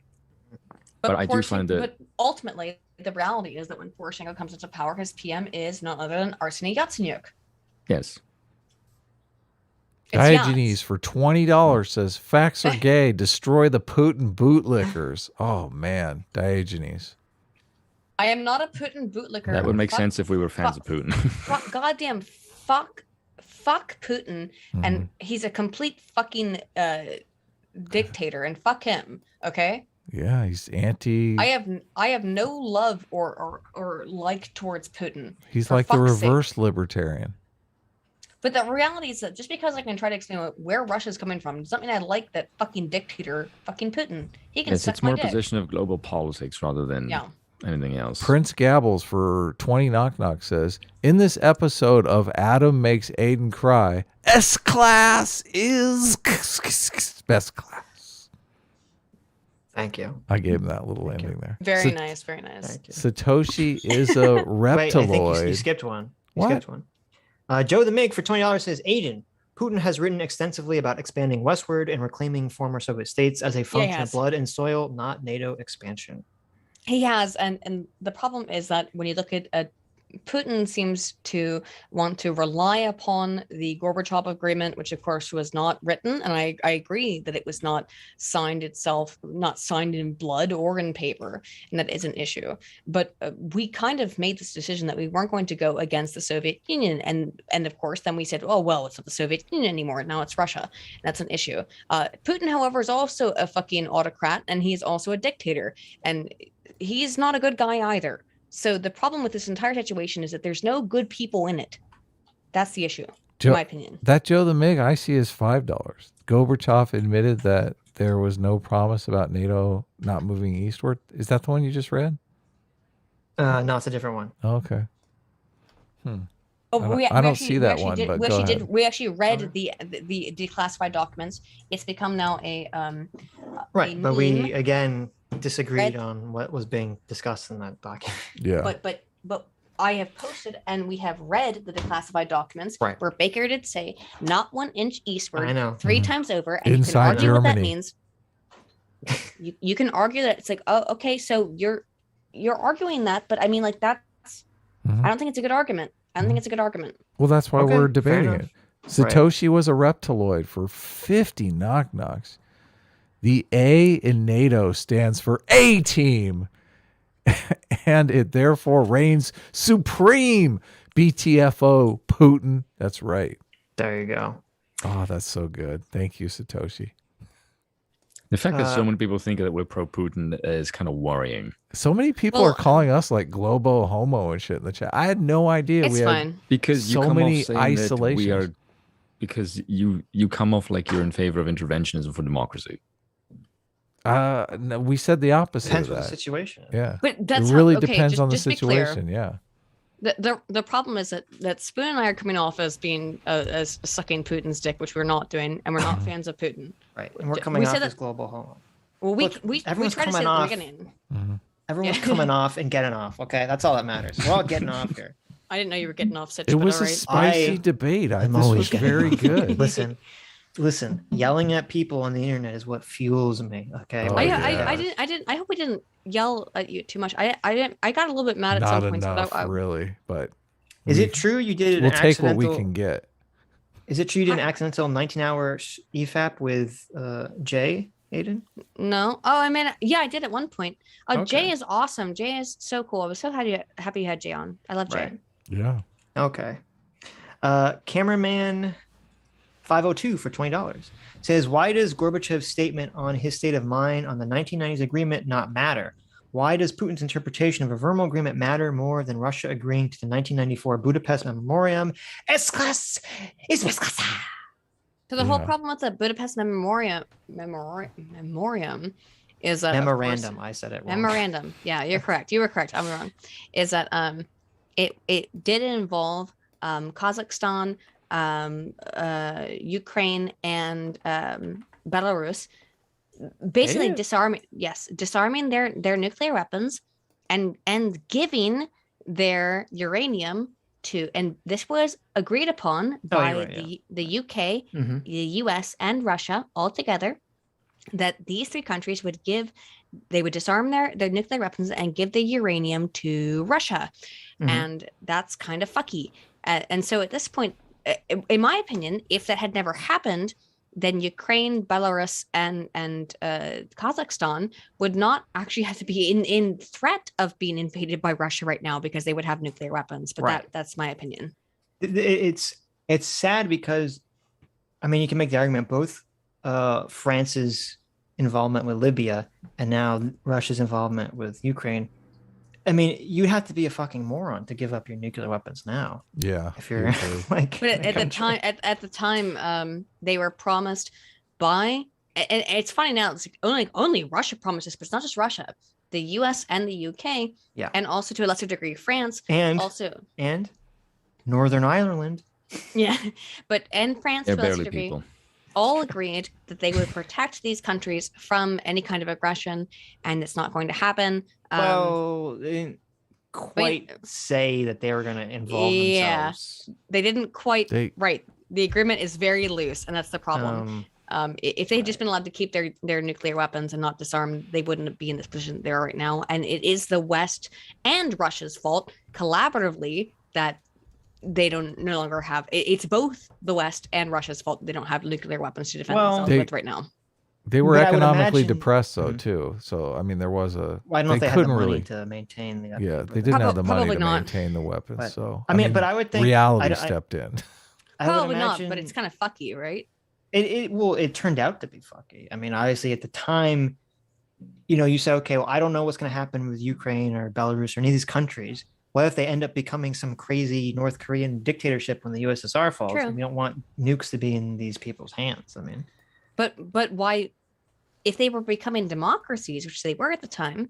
But I do find that- But ultimately, the reality is that when Poroshenko comes into power, his PM is none other than Arseniy Yatsenyuk. Yes. It's Diogenes Yats. for $20 says facts are gay. Destroy the Putin bootlickers. Oh man, Diogenes. I am not a Putin bootlicker. That would make Fuck- sense if we were fans of Putin. Goddamn fuck Putin, and he's a complete fucking dictator, and fuck him. Okay. Yeah, he's anti. I have no love or like towards Putin. He's for like the fuck's sake. reverse libertarian. But the reality is that just because I can try to explain where Russia's coming from does not mean I like that fucking dictator, fucking Putin. He can Yes, suck it's my more a dick. position of global politics rather than Yeah. anything else. Prince Gabbles for 20 knock knock says, in this episode of Adam Makes Aiden Cry, S-Class is best class. Thank you. I gave him that little ending there. Very nice, very nice. Thank you. Satoshi is a Wait, I think you reptiloid. skipped one. You What? skipped one. Joe the Mig for $20 says, Aiden, Putin has written extensively about expanding westward and reclaiming former Soviet states as a function of has. blood and soil, not NATO expansion. He has, and the problem is that when you look at Putin seems to want to rely upon the Gorbachev agreement, which of course was not written, and I agree that it was not signed itself, not signed in blood or in paper, and that is an issue. But we kind of made this decision that we weren't going to go against the Soviet Union, and of course then we said, oh well, it's not the Soviet Union anymore, now it's Russia. And that's an issue. Putin, however, is also a fucking autocrat, and he's also a dictator, and he's not a good guy either. So the problem with this entire situation is that there's no good people in it. That's the issue, Joe, in my opinion. That Joe the Mig I see is $5. Gorbachev admitted that there was no promise about NATO not moving eastward. Is that the one you just read? No, it's a different one. Oh, okay. I don't see that one, but go ahead. We actually read the declassified documents. It's become now a right, but we again disagreed on what was being discussed in that document. Yeah. But I have posted and we have read the declassified documents where Baker did say not 1 inch eastward, I know. 3 times over, and Inside you can argue Germany. what that means. You can argue that it's like, oh, okay, so you're arguing that, but I mean, like that's I don't think it's a good argument. I don't think it's a good argument. Well, that's why we're debating it. Satoshi was a reptiloid for 50 knock-knocks. The A in NATO stands for A-Team, and it therefore reigns supreme. BTFO, Putin. That's right. There you go. Oh, that's so good. Thank you, Satoshi. The fact that so many people think that we're pro-Putin is kind of worrying. So many people are calling us like globo homo and shit in the chat. I had no idea. It's fine. Because so you come many off saying isolations. that we are, because you come off like you're in favor of interventionism for democracy. No, we said the opposite. Depends of on that. the situation. Yeah, but that's it really okay, depends on the just to be clear, situation. Yeah. The problem is that Spoon and I are coming off as being as sucking Putin's dick, which we're not doing, and we're not fans of Putin. Right, and we're coming off as global homo. Well, we everyone's tried to say coming at off. the beginning. Everyone's coming off and getting off. Okay, that's all that matters. We're all getting off here. I didn't know you were getting off such. It was a right. spicy debate. I'm this always was getting very off. good. Listen. Yelling at people on the internet is what fuels me. Okay. Oh, I hope we didn't yell at you too much. I got a little bit mad at Not some points. enough, but really. But is it true you did an we'll take accidental? what we can get. Is it true you did an accidental 19-hour EFAP with Jay, Aydin? No. Oh, I mean, yeah, I did at one point. Okay. Jay is awesome. Jay is so cool. I was so happy you had Jay on. I love Jay. Right. Yeah. Okay. Cameraman 502 for $20 says, why does Gorbachev's statement on his state of mind on the 1990s agreement not matter? Why does Putin's interpretation of a Vermal agreement matter more than Russia agreeing to the 1994 Budapest memorandum? So the whole problem with the Budapest memorandum is that memorandum. I said it wrong. Memorandum. Yeah, you're correct. You were correct. I'm wrong. Is that it did involve Kazakhstan, Ukraine, and Belarus, basically disarming their nuclear weapons and giving their uranium to, and this was agreed upon by the UK, the US, and Russia all together, that these 3 countries would disarm their nuclear weapons and give the uranium to Russia. And that's kind of fucky. And so at this point, in my opinion, if that had never happened, then Ukraine, Belarus, and Kazakhstan would not actually have to be in threat of being invaded by Russia right now, because they would have nuclear weapons. But that's my opinion. It's sad because, I mean, you can make the argument both France's involvement with Libya and now Russia's involvement with Ukraine. I mean, you have to be a fucking moron to give up your nuclear weapons now. Yeah. If you're like, but at the time, they were promised by, and it's funny now, it's only Russia promised this, but it's not just Russia, the US and the UK, and also to a lesser degree France, and Northern Ireland. And France to a lesser degree, all agreed that they would protect these countries from any kind of aggression, and it's not going to happen. Well, they didn't quite say that they were going to involve themselves. They didn't quite. Right. The agreement is very loose, and that's the problem. If they had just been allowed to keep their nuclear weapons and not disarm, they wouldn't be in this position they are right now. And it is the West and Russia's fault collaboratively that they no longer have. It's both the West and Russia's fault they don't have nuclear weapons to defend themselves with right now. They were economically depressed, though, too. So, I mean, there was a... Well, I don't know if they had the money to maintain the... Yeah, they didn't have the money to maintain the weapons. But, so, I mean, but I would think... Reality stepped in. Probably not, but it's kind of fucky, right? It turned out to be fucky. I mean, obviously, at the time, you said, okay, well, I don't know what's going to happen with Ukraine or Belarus or any of these countries. What if they end up becoming some crazy North Korean dictatorship when the USSR falls? True. We don't want nukes to be in these people's hands. I mean... But why, if they were becoming democracies, which they were at the time,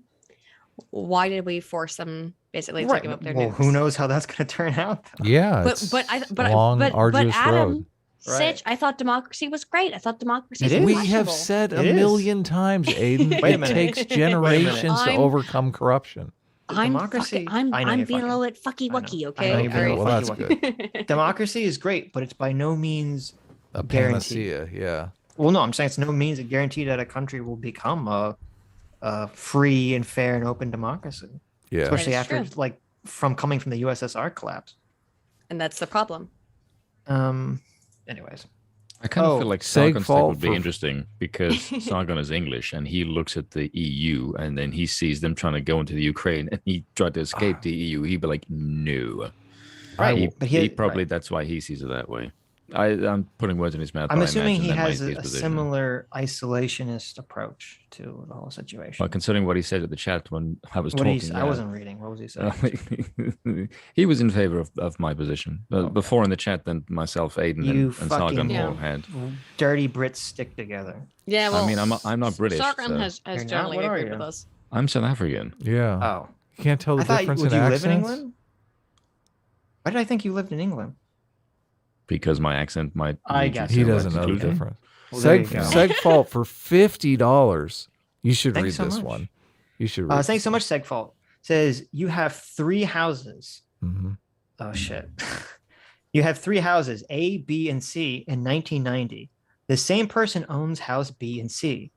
why did we force them basically to give up their nukes? Who knows how that's going to turn out? Though. Yeah, but arduous Adam, road. Sitch, I thought democracy was great. I thought democracy was We impossible. have said a million times, Aiden, Wait a it minute. takes generations to I'm- overcome corruption. I'm democracy- I'm I know you're being a little bit fucky I know. wucky, I okay? know you're being a Well, little that's fucky-wucky. good. Democracy is great, but it's by no means A guaranteed. panacea, yeah. Well, no, I'm saying it's no means a guarantee that a country will become a free and fair and open democracy. Yeah. Especially That is after true. like from coming from the USSR collapse. And that's the problem. Anyways. I kind of feel like Seg Sargon's take fault would be for- interesting because Sargon is English and he looks at the EU and then he sees them trying to go into the Ukraine and he tried to escape the EU. He'd be like, no. Right, but He probably, that's why he sees it that way. I'm putting words in his mouth. I'm but I assuming imagine he that might has be his a position. similar isolationist approach to the whole situation. Well, considering what he said at the chat when I was What did he talking, say? I wasn't reading. What was he saying? he was in favor of my position. Before in the chat, then myself, Aiden, You and Sargon fucking- all had. Dirty Brits stick together. Yeah, well, I mean, I'm not British. Sargon so- has You're not? generally What are agreed you? with us. I'm South African Yeah. Oh. You can't tell the I thought, difference would in you accents? live in England? Why did I think you lived in England? because my accent might. I lead you guess to He so. doesn't know the conclusion. difference. Well, there you Seg, go. Seg fault for $50. You should Thanks read so this much. one. You should read Thanks so much, Segfault. Says you have 3 houses. hmm Oh shit. You have 3 houses, A, B, and C in 1990. The same person owns house B and C.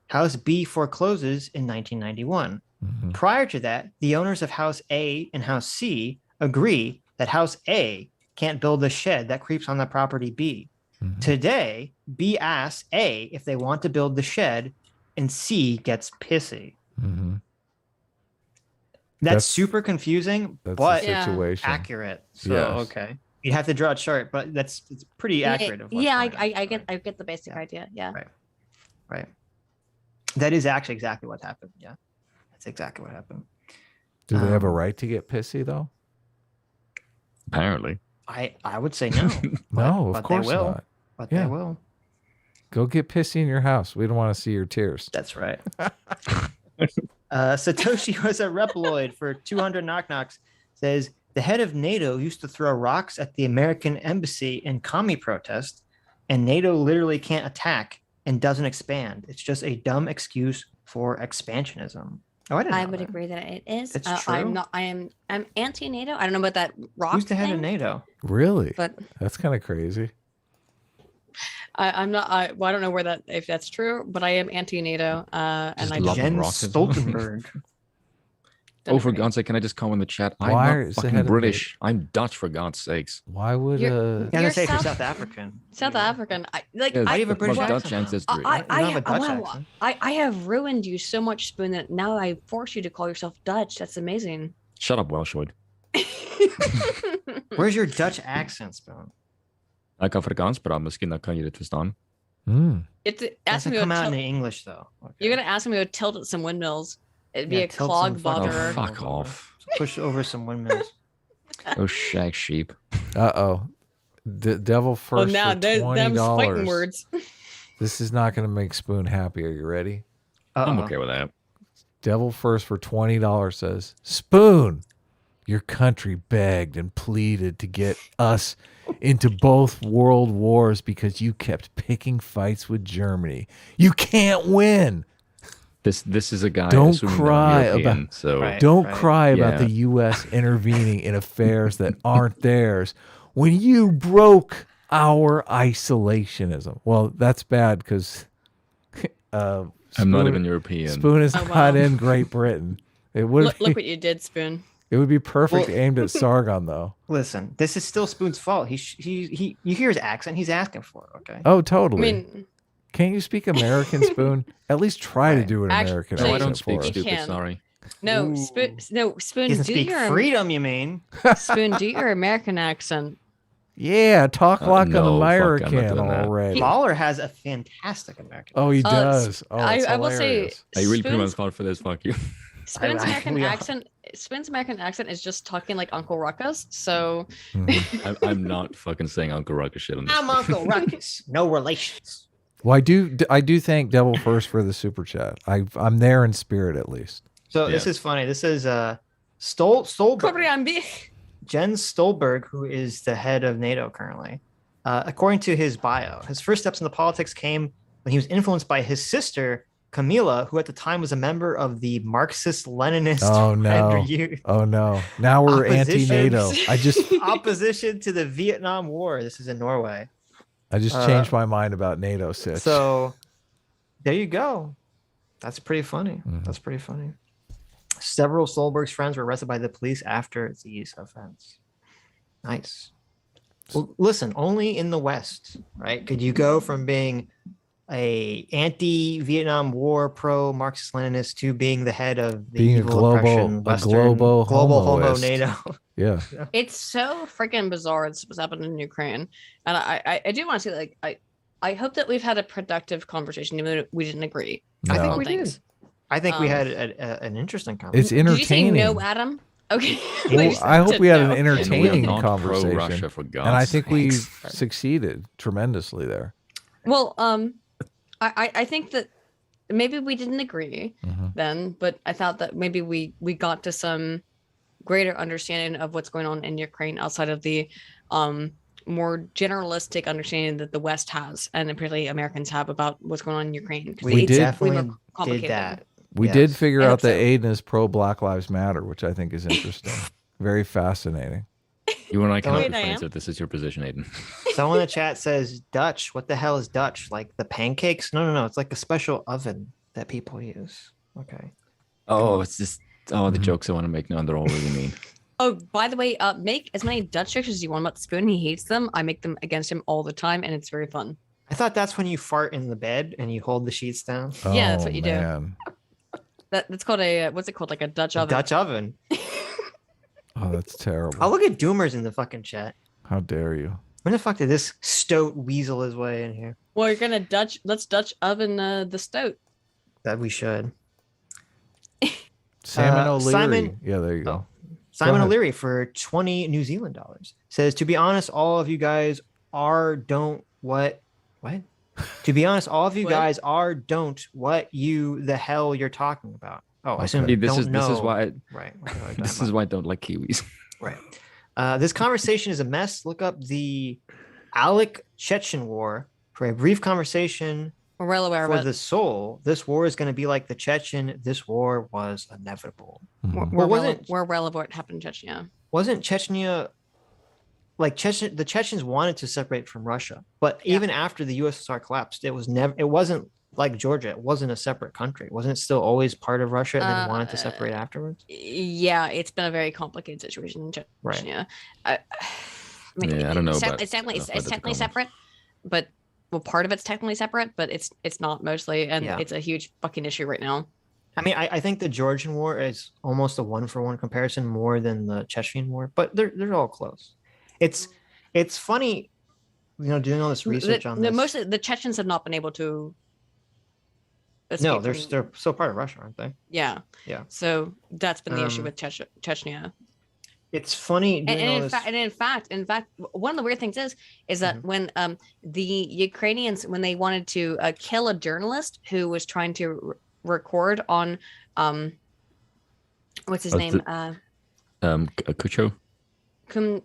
House B forecloses in 1991. hmm Prior to that, the owners of house A and house C agree that house A can't build a shed that creeps on the property B. Mhm. Today, B asks A if they want to build the shed, and C gets pissy. hmm That's super confusing, That's but the Yeah. situation. accurate. So Yes. okay, you'd have to draw a chart, but it's pretty accurate. Of what's Yeah, going on. I get the basic Yeah. idea. Yeah. Right. Right. That is actually exactly what happened. Yeah, that's exactly what happened. Do they have a Um, right to get pissy though? Apparently. I would say no. No, of but course they will. not. But Yeah. they will. Go get pissy in your house. We don't want to see your tears. That's right. Satoshi was a Reploid for 200 knock knocks. Says the head of NATO used to throw rocks at the American embassy in commie protest, and NATO literally can't attack and doesn't expand. It's just a dumb excuse for expansionism. Oh, I didn't I know would that. agree that it is. It's I'm true. not. I'm anti-NATO. I don't know about that rock Who's the head of thing, NATO? Really? but That's kind of crazy. I'm not. Well, I don't know where that if that's true, but I am anti-NATO. And Just I love don't. them Jen rocks as well. Stoltenberg. Oh, for agree. God's sake, can I just comment in the chat? I'm Why not is the fucking head of British. I'm Dutch, for God's sakes. Why would You're- You gotta You're say if you're South- South African. South African. I like. Yeah, Why do you have a but British my accent, Dutch though? ancestry. You don't have a Dutch wow, accent. I have ruined you so much, Spoon, that now I force you to call yourself Dutch. That's amazing. Shut up, Welshoid. Where's your Dutch accent, Spoon? Ik Afrikaans praat, misschien dan kan je dit verstaan. Mm. It's Doesn't asking me come to out in tilt, English though. Okay. you're gonna ask me to tilt at some windmills. It'd be Yeah, a tilt clog some fucking- bother. Oh, fuck off. Push over some windmills. Oh, shag sheep. Uh-oh. Devil Well, first now for them's fighting $20. words. This is not going to make Spoon happy. Are you ready? I'm Uh-oh. okay with that. Devil first for $20 says, Spoon, your country begged and pleaded to get us into both world wars because you kept picking fights with Germany. You can't win. This is a guy. Don't assuming that I'm cry European, about- So Right. Don't cry about Yeah. the U.S. intervening in affairs that aren't theirs when you broke our isolationism. Well, that's bad because I'm not even European. Spoon is Oh, not wow. in Great Britain. It would Look, be, look what you did, Spoon. it would be perfect Well- aimed at Sargon though. Listen, this is still Spoon's fault. He you hear his accent, he's asking for it, okay? Oh, I totally. mean, Can't you speak American, Spoon? At least try to Right. do an Actually- American No, I accent don't speak for us. stupid. can. Sorry. no, Ooh. Spoon, He doesn't do speak your freedom, you mean? Spoon, do your American accent. Yeah, talk like no, an fuck, I'm not American doing that. already. Lawler has a fantastic American. Oh, he Uh, does. Oh, it's I will say, hilarious. I really put my Spoon's, spot for this. Fuck you. Spoon's I- American we are. accent. Spoon's American accent is just talking like Uncle Ruckus. So Mhm. I'm not fucking saying Uncle Ruckus shit on this. I'm Uncle Ruckus. No relations. Well, I do thank Devil First for the super chat. I'm there in spirit at least. So this is funny. This is Stolberg. Jens Stolberg, who is the head of NATO currently. According to his bio, his first steps into politics came when he was influenced by his sister, Camila, who at the time was a member of the Marxist-Leninist Red Youth. Oh no. Now we're anti-NATO. Opposition to the Vietnam War. This is in Norway. I just changed my mind about NATO, Sitch. So there you go. That's pretty funny. That's pretty funny. Several Stolberg's friends were arrested by the police after these events. Nice. Well, listen, only in the West, right? Could you go from being a anti-Vietnam War, pro-Marxist-Leninist to being the head of the being a global homo NATO? Yeah. It's so freaking bizarre. It's what's happened in Ukraine, and I do want to say, like, I hope that we've had a productive conversation, even though we didn't agree. No. I think we did. I think we had an interesting conversation. It's entertaining. Did you say no, Adam? Okay. Well, I hope we had an entertaining not conversation, pro-Russia, for God's and I think we sakes. succeeded tremendously there. Well, I think that maybe we didn't agree then, but I thought that maybe we got to some greater understanding of what's going on in Ukraine outside of the more generalistic understanding that the West has, and apparently Americans have, about what's going on in Ukraine. We definitely did that. We did figure out that Aydin is pro Black Lives Matter, which I think is interesting. Very fascinating. You and I cannot be friends if this is your position, Aydin. Someone in the chat says Dutch. What the hell is Dutch? Like the pancakes? No. It's like a special oven that people use. Okay. Oh, it's just the jokes I want to make now, they're all really mean. Oh, by the way, make as many Dutch jokes as you want about the spoon. He hates them. I make them against him all the time, and it's very fun. I thought that's when you fart in the bed and you hold the sheets down. Yeah, that's what you do. That's called a, what's it called? Like a Dutch oven. Dutch oven. Oh, that's terrible. I'll look at Doomers in the fucking chat. How dare you? When the fuck did this stoat weasel his way in here? Well, you're gonna let's Dutch oven the stoat. That we should. Simon O'Leary. Yeah, there you go. Simon O'Leary for 20 New Zealand dollars says, to be honest, all of you guys don't what? To be honest, all of you guys don't what you the hell you're talking about. Oh, I assume this is why right. This is why I don't like Kiwis. Right. This conversation is a mess. Look up the Alec Chechen War for a brief conversation. We're well aware of it. For the soul, this war is going to be like the Chechen. This war was inevitable. We're well aware what happened in Chechnya. Wasn't Chechnya like the Chechens wanted to separate from Russia, but even after the USSR collapsed, it wasn't like Georgia. It wasn't a separate country. Wasn't it still always part of Russia and then wanted to separate afterwards? Yeah, it's been a very complicated situation in Chechnya. Right. I mean, I don't know. It's technically separate, but part of it's technically separate, but it's not mostly, and it's a huge fucking issue right now. I mean, I think the Georgian war is almost a 1-for-1 comparison more than the Chechen war, but they're all close. It's funny, doing all this research on this. Mostly the Chechens have not been able to. No, they're still part of Russia, aren't they? Yeah. Yeah. So that's been the issue with Chechnya. It's funny. In fact, one of the weird things is that when the Ukrainians, when they wanted to kill a journalist who was trying to record on what's his name? Kucho. Kucha,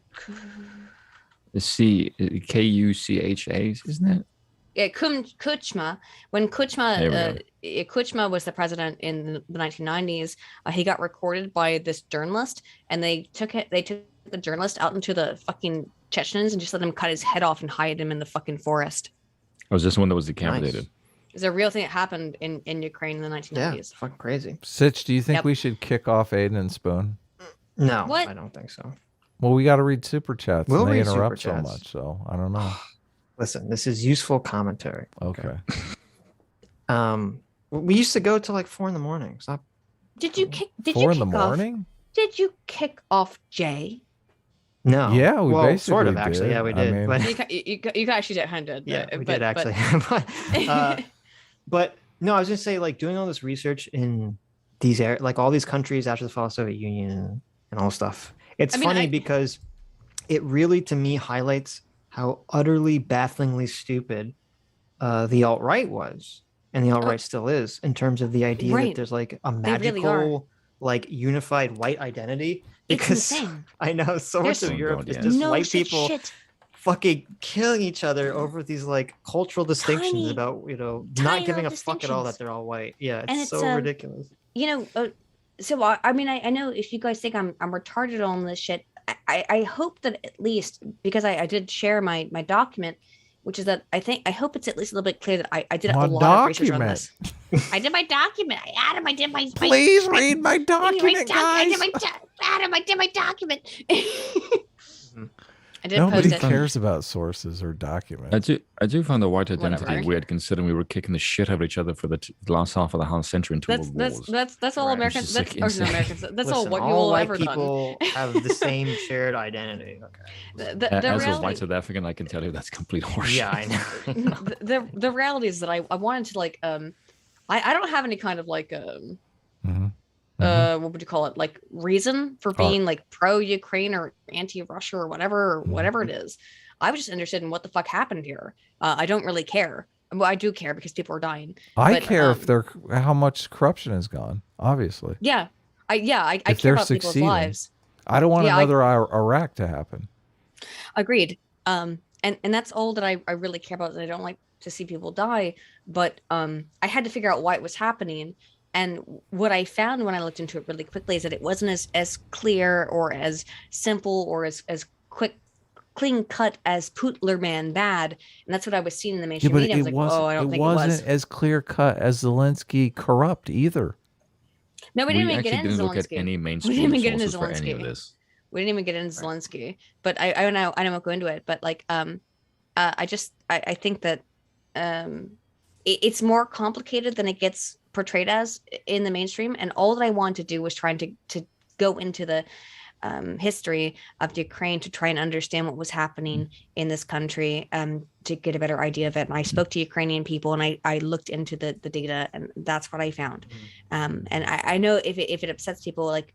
isn't it? Yeah, Kuchma. When Kuchma was the president in the 1990s, he got recorded by this journalist, and they took the journalist out into the fucking Chechens and just let him cut his head off and hide him in the fucking forest. Was this one that was decapitated? Nice. It's a real thing that happened in Ukraine in the 1990s. Yeah, it's fucking crazy. Sitch, do you think we should kick off Aydin and Spoon? No, what? I don't think so. Well, we got to read super chats. We'll and they read interrupt super so chats. much, so I don't know. Listen, this is useful commentary. Okay. We used to go till like 4 a.m. Stop. Did you kick? Did 4 you in the kick off? morning? Did you kick off Jay? No. Yeah, we basically sort of actually. did. Yeah, we did. I mean, but You actually kind of did. yeah, we did actually. But no, I was gonna say, like, doing all this research in these like all these countries after the fall of the Soviet Union and all stuff. It's funny because it really, to me, highlights how utterly bafflingly stupid the alt-right was, and the alt-right still is, in terms of the idea that there's like a magical like unified white identity. It's Because insane. I know so much of Europe is yeah. just No white such people shit. fucking killing each other over these like cultural distinctions Tiny- about, not tiny giving a little fuck at all that distinctions. they're all white. Yeah, And it's it's, so ridiculous. So I mean, I know if you guys think I'm retarded on this shit, I hope that at least, because I did share my document, which is that I hope it's at least a little bit clear that I did a My lot of research on document. this. I did my document. I did my Please read my I document, guys. did my document. I did Nobody post it. cares about sources or documents. I do find the white identity Whatever. weird, considering we were kicking the shit out of each other for the last half of the century into That's world wars. that's all Right. Americans. It's That's just, or like, no, insane. Americans. That's all Listen, what all you will white ever done. people have the same shared identity. Okay. The As a reality- white South African, I can tell you that's complete horseshit. Yeah, I know. the reality is that I wanted to like I don't have any kind of like Mhm. what would you call it, like reason for being like pro Ukraine or anti Russia or whatever it is. I was just interested in what the fuck happened here. I don't really care. Well, I do care because people are dying. I But, care if they're how much corruption has gone. Obviously, Yeah, I If care they're about people's succeeding. lives. I don't want Yeah, another Iraq to happen. Agreed. And that's all that I really care about. And I don't like to see people die. But I had to figure out why it was happening. And what I found when I looked into it really quickly is that it wasn't as clear or as simple or as quick, clean cut as Putlerman bad. And that's what I was seeing in the Yeah, mainstream but media. I was it like, wasn't. oh, I don't It think it wasn't was. as clear cut as Zelensky corrupt either. No, we We didn't even actually get into didn't look at Zelensky. any We mainstream didn't even get into sources for any of Zelensky. this. We didn't even get into Zelensky, but I won't go into it. But like, I think that it's more complicated than it gets portrayed as in the mainstream. And all that I wanted to do was trying to go into the history of Ukraine to try and understand what was happening in this country, to get a better idea of it. And I spoke to Ukrainian people, and I looked into the data, and that's what I found. And I know if it upsets people, like,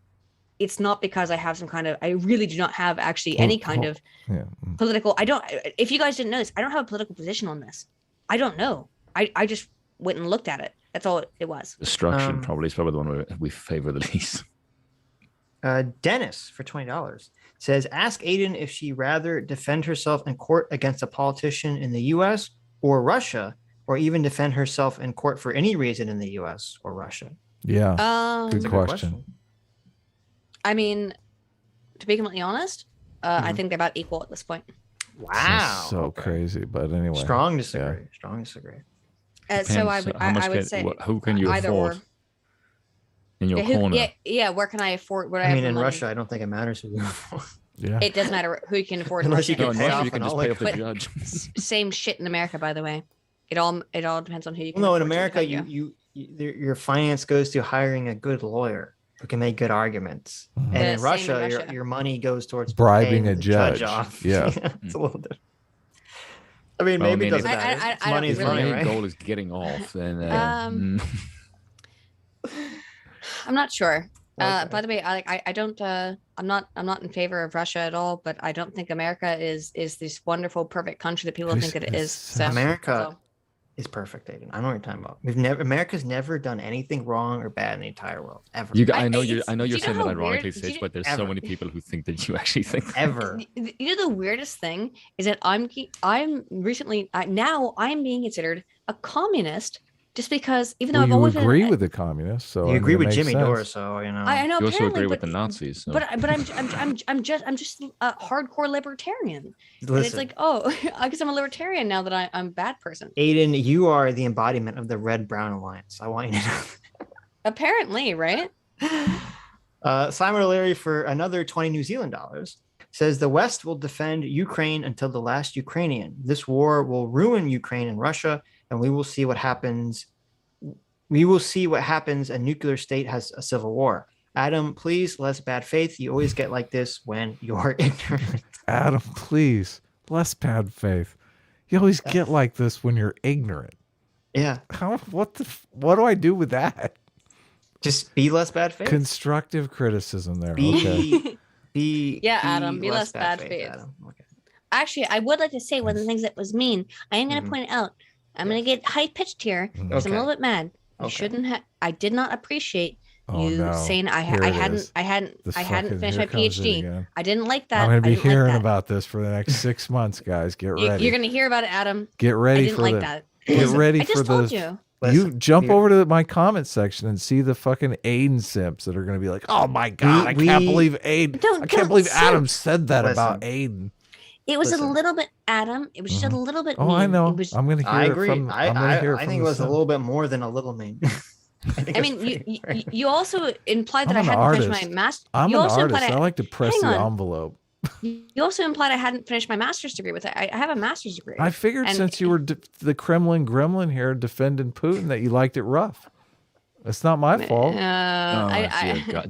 it's not because I have some kind of, I really do not have actually any kind of Yeah. political, if you guys didn't notice, I don't have a political position on this. I don't know. I just went and looked at it. That's all it was. Destruction probably is probably the one we favor the least. Dennis for $20 says, ask Aydin if she rather defend herself in court against a politician in the U.S. or Russia, or even defend herself in court for any reason in the U.S. or Russia. Yeah. Um, Good That's a good question. I mean, to be completely honest, I think they're about equal at this point. Wow. So Okay. crazy, but anyway. Strong disagree. Strong disagree. So I Depends. would, How much I would say who can you either afford or. in your Yeah, corner? yeah. Where can I afford? Where I mean, have in the money? Russia, I don't think it matters who you afford. Yeah. It doesn't matter who you can afford. in Unless you Russia. can No, in pay Russia off you can an just pay off the But- judge. Same shit in America, by the way. It all depends on who you can. No, in afford to America, defend your finance goes to hiring a good lawyer who can make good arguments. And Yeah, in same Russia, in Russia. your money goes towards Bribing paying a the judge. off. Yeah. It's a little different. I mean, Well, I maybe mean, it doesn't if- matter. It's I money don't is If your money, main right? goal is getting off, then I'm not sure. Okay. By the way, I don't. I'm not in favor of Russia at all. But I don't think America is this wonderful, perfect country that people think that it is. So, America so- is perfect, Aydin. I know what you're talking about. America's never done anything wrong or bad in the entire world ever. I know you're do you saying know that how weird- ironically, do Sage, you- but there's Ever. so many people who think that you actually think that. Ever. You know, the weirdest thing is that I'm recently now I'm being considered a communist just because even though Well, I've you always been agree with the communists, so You I agree mean, it with makes Jimmy sense. Dore, so you know. I know You also apparently, agree with but, the Nazis. So. but I'm just a hardcore libertarian. And it's Listen, like, oh, I guess I'm a libertarian now that I'm a bad person. Aydin, you are the embodiment of the Red-Brown Alliance. I want you to know. Apparently, right? Simon O'Leary for another 20 New Zealand dollars says the West will defend Ukraine until the last Ukrainian. This war will ruin Ukraine and Russia, and we will see what happens. We will see what happens. A nuclear state has a civil war. Adam, please, less bad faith. You always get like this when you're ignorant. Adam, please, less bad faith. You always get like this when you're ignorant. Yeah, What do I do with that? just be less bad faith. Constructive criticism there. Okay. Yeah, Adam, be less bad faith. Adam. Okay. Actually, I would like to say one of the things that was mean. I am going to point it out. I'm going to get high pitched here because I'm a Okay. little bit mad. I Okay. shouldn't have. I did not appreciate saying I hadn't finished my PhD. I didn't like that. I'm going to be hearing about this for the next 6 months, guys. Get ready. You're going to hear about it, Adam. Get ready. I didn't like that. Get ready I just for told the. you. You jump over to my comment section and see the fucking Aydin simps that are going to be like, "Oh my god, I can't believe Aydin. I can't believe Adam said that about Aydin." It was a little bit, Adam. It was just a little bit. Oh, I know. I'm going to hear. I agree. It from, I think it was a little bit more than a little mean. I mean, you also implied that I hadn't finished my master's. I'm an artist. I like to press the envelope. You also implied I hadn't finished my master's degree with it. I have a master's degree. I figured since you were the Kremlin gremlin here defending Putin that you liked it rough. It's not my fault.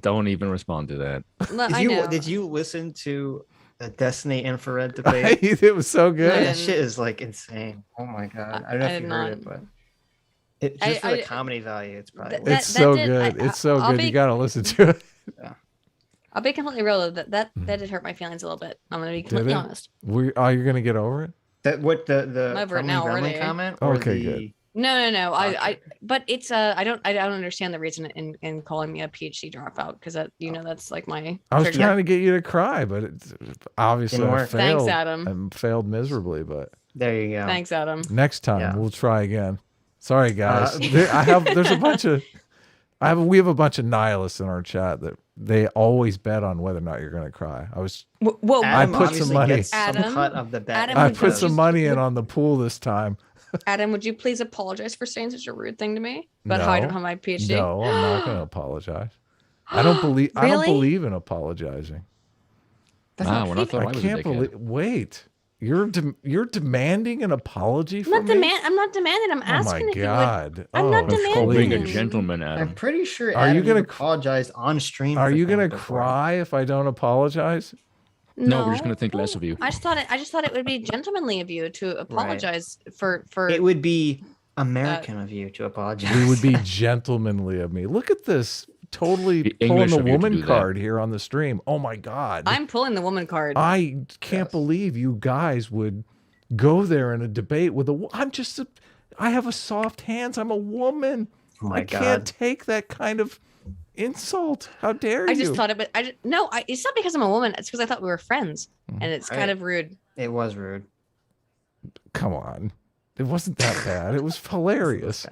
Don't even respond to that. Did you listen to the Destiny infrared debate? It was so good. That shit is like insane. Oh my god! I don't know if you heard it, but just for the comedy value, it's probably it's so good. It's so good. You gotta listen to it. Yeah. I'll be completely real. That did hurt my feelings a little bit. I'm gonna be completely honest. Are you gonna get over it? That what the over it now already. Comment? Okay, good. No. But it's I don't understand the reason in calling me a PhD dropout because that's like my. I was trying to get you to cry, but it's obviously I failed. Thanks, Adam. I failed miserably, but there you go. Thanks, Adam. Next time we'll try again. Sorry, guys. There's a bunch of. We have a bunch of nihilists in our chat that they always bet on whether or not you're going to cry. I put some money. Adam, cut of the bet. I put some money in on the pool this time. Adam, would you please apologize for saying such a rude thing to me about how I don't have my PhD? No, I'm not going to apologize. I don't believe in apologizing. I can't believe. Wait. You're demanding an apology from me? I'm not demanding. I'm asking. Oh my god! I'm not demanding. Being a gentleman, Adam. I'm pretty sure. Are you gonna apologize on stream? Are you gonna cry if I don't apologize? No, we're just gonna think less of you. I just thought it would be gentlemanly of you to apologize for. It would be American of you to apologize. It would be gentlemanly of me. Look at this. Totally pulling the woman card here on the stream. Oh my god. I'm pulling the woman card. I can't believe you guys would go there in a debate with I have a soft hands. I'm a woman. Oh my god. Can't take that kind of insult. How dare you? I just thought it, but it's not because I'm a woman. It's because I thought we were friends, and it's kind of rude. It was rude. Come on. It wasn't that bad. It was hilarious.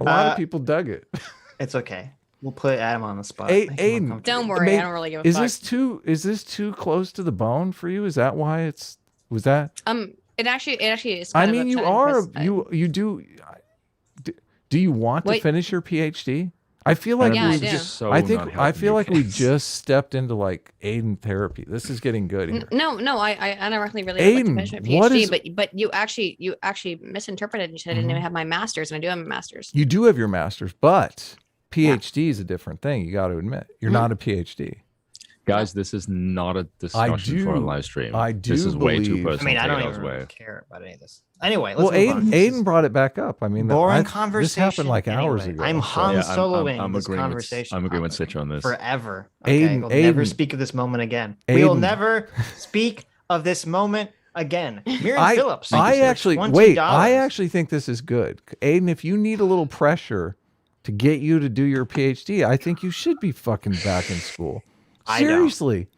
A lot of people dug it. It's okay. We'll put Adam on the spot. Aydin, don't worry. I don't really give a fuck. Is this too close to the bone for you? Is that why was that? It actually is. I mean, you are you do. Do you want to finish your PhD? I feel like I feel like we just stepped into like Aydin therapy. This is getting good here. No, I don't really Aydin, like to finish my PhD, but you actually misinterpreted. You said I didn't even have my master's, and I do have my master's. You do have your master's, but PhD is a different thing. You got to admit, you're not a PhD. Guys, this is not a discussion for a live stream. This is way too personal. I mean, I don't even care about any of this. Anyway, let's move on. Aydin brought it back up. I mean, boring conversation. This happened like hours ago. I'm Han Soloing this conversation. I'm agreeing with Sitch on this. Forever. Okay? We'll never speak of this moment again. We will never speak of this moment again. Miriam Phillips. I actually think this is good. Aydin, if you need a little pressure to get you to do your PhD, I think you should be fucking back in school. Seriously.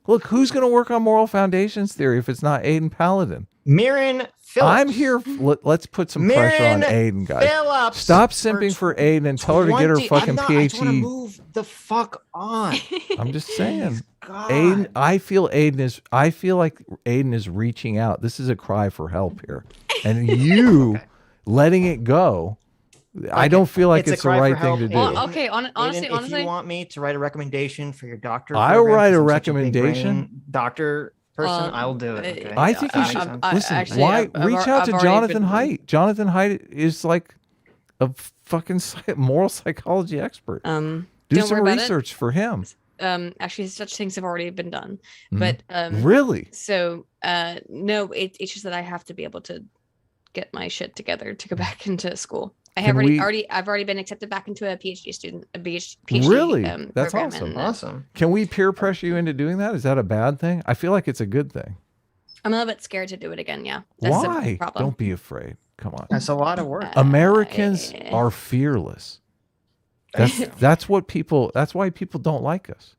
Look, who's going to work on moral foundations theory if it's not Aydin Paladin? Miriam Phillips. I'm here. Let's put some pressure on Aydin, guys. Phillips Stop simping for Aydin and tell her to get her fucking PhD. I just want to move the fuck on. I'm just saying. Aydin, I feel like Aydin is reaching out. This is a cry for help here. And you letting it go, I don't feel like it's the right thing to do. Well, okay, honestly, if you want me to write a recommendation for your doctor, I'll write a recommendation. Doctor person, I will do it. Okay? I think you should listen. Reach out to Jonathan Haidt? Jonathan Haidt is like a fucking moral psychology expert. Do some research for him. Actually, such things have already been done, but really. So no, it's just that I have to be able to get my shit together to go back into school. I've already been accepted back into a PhD student, PhD. Really? That's awesome. Awesome. Can we peer pressure you into doing that? Is that a bad thing? I feel like it's a good thing. I'm a little bit scared to do it again. Yeah. That's why? Don't be afraid. Come on. That's a lot of work. Americans are fearless. That's what people. That's why people don't like us.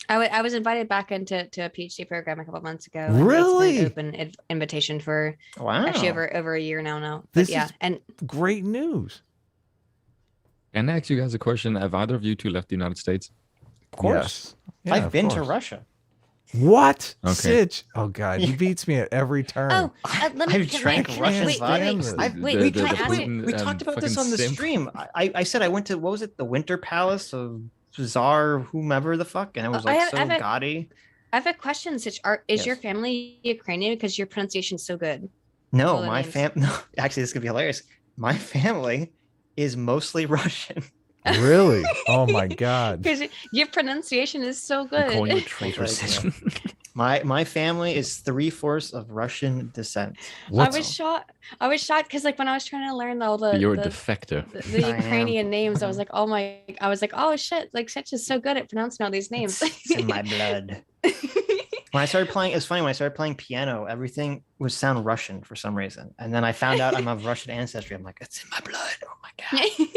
I was invited back into a PhD program a couple months ago. Really? It's been an open invitation for actually over a year now. But This yeah, is and great news. And I ask you guys a question: have either of you two left the United States? Of course. Yes. Yeah, I've of been to course. Russia. What? Okay. Sitch. Oh God, he beats me at every turn. let me. I've drank Russian vodka. The Putin, We talked about this fucking on the simp. stream. I said I went to, what was it, the Winter Palace of Tsar whomever the fuck, and it was like so gaudy. I have a question. Is your family Ukrainian? Because your pronunciation is so good. No, All the my names. No, actually, this could be hilarious. My family is mostly Russian. Really? Oh my God. Because your pronunciation is so I'm calling you good. traitors. My family is 3/4 of Russian descent. I was shocked because like when I was trying to learn all the You're a the, defector. the I am. Ukrainian names, I was like, oh shit, like Sitch is so good at pronouncing all these names. It's in my blood. When I started playing, it's funny, when I started playing piano, everything would sound Russian for some reason. And then I found out I'm of Russian ancestry. I'm like, it's in my blood. Oh my God.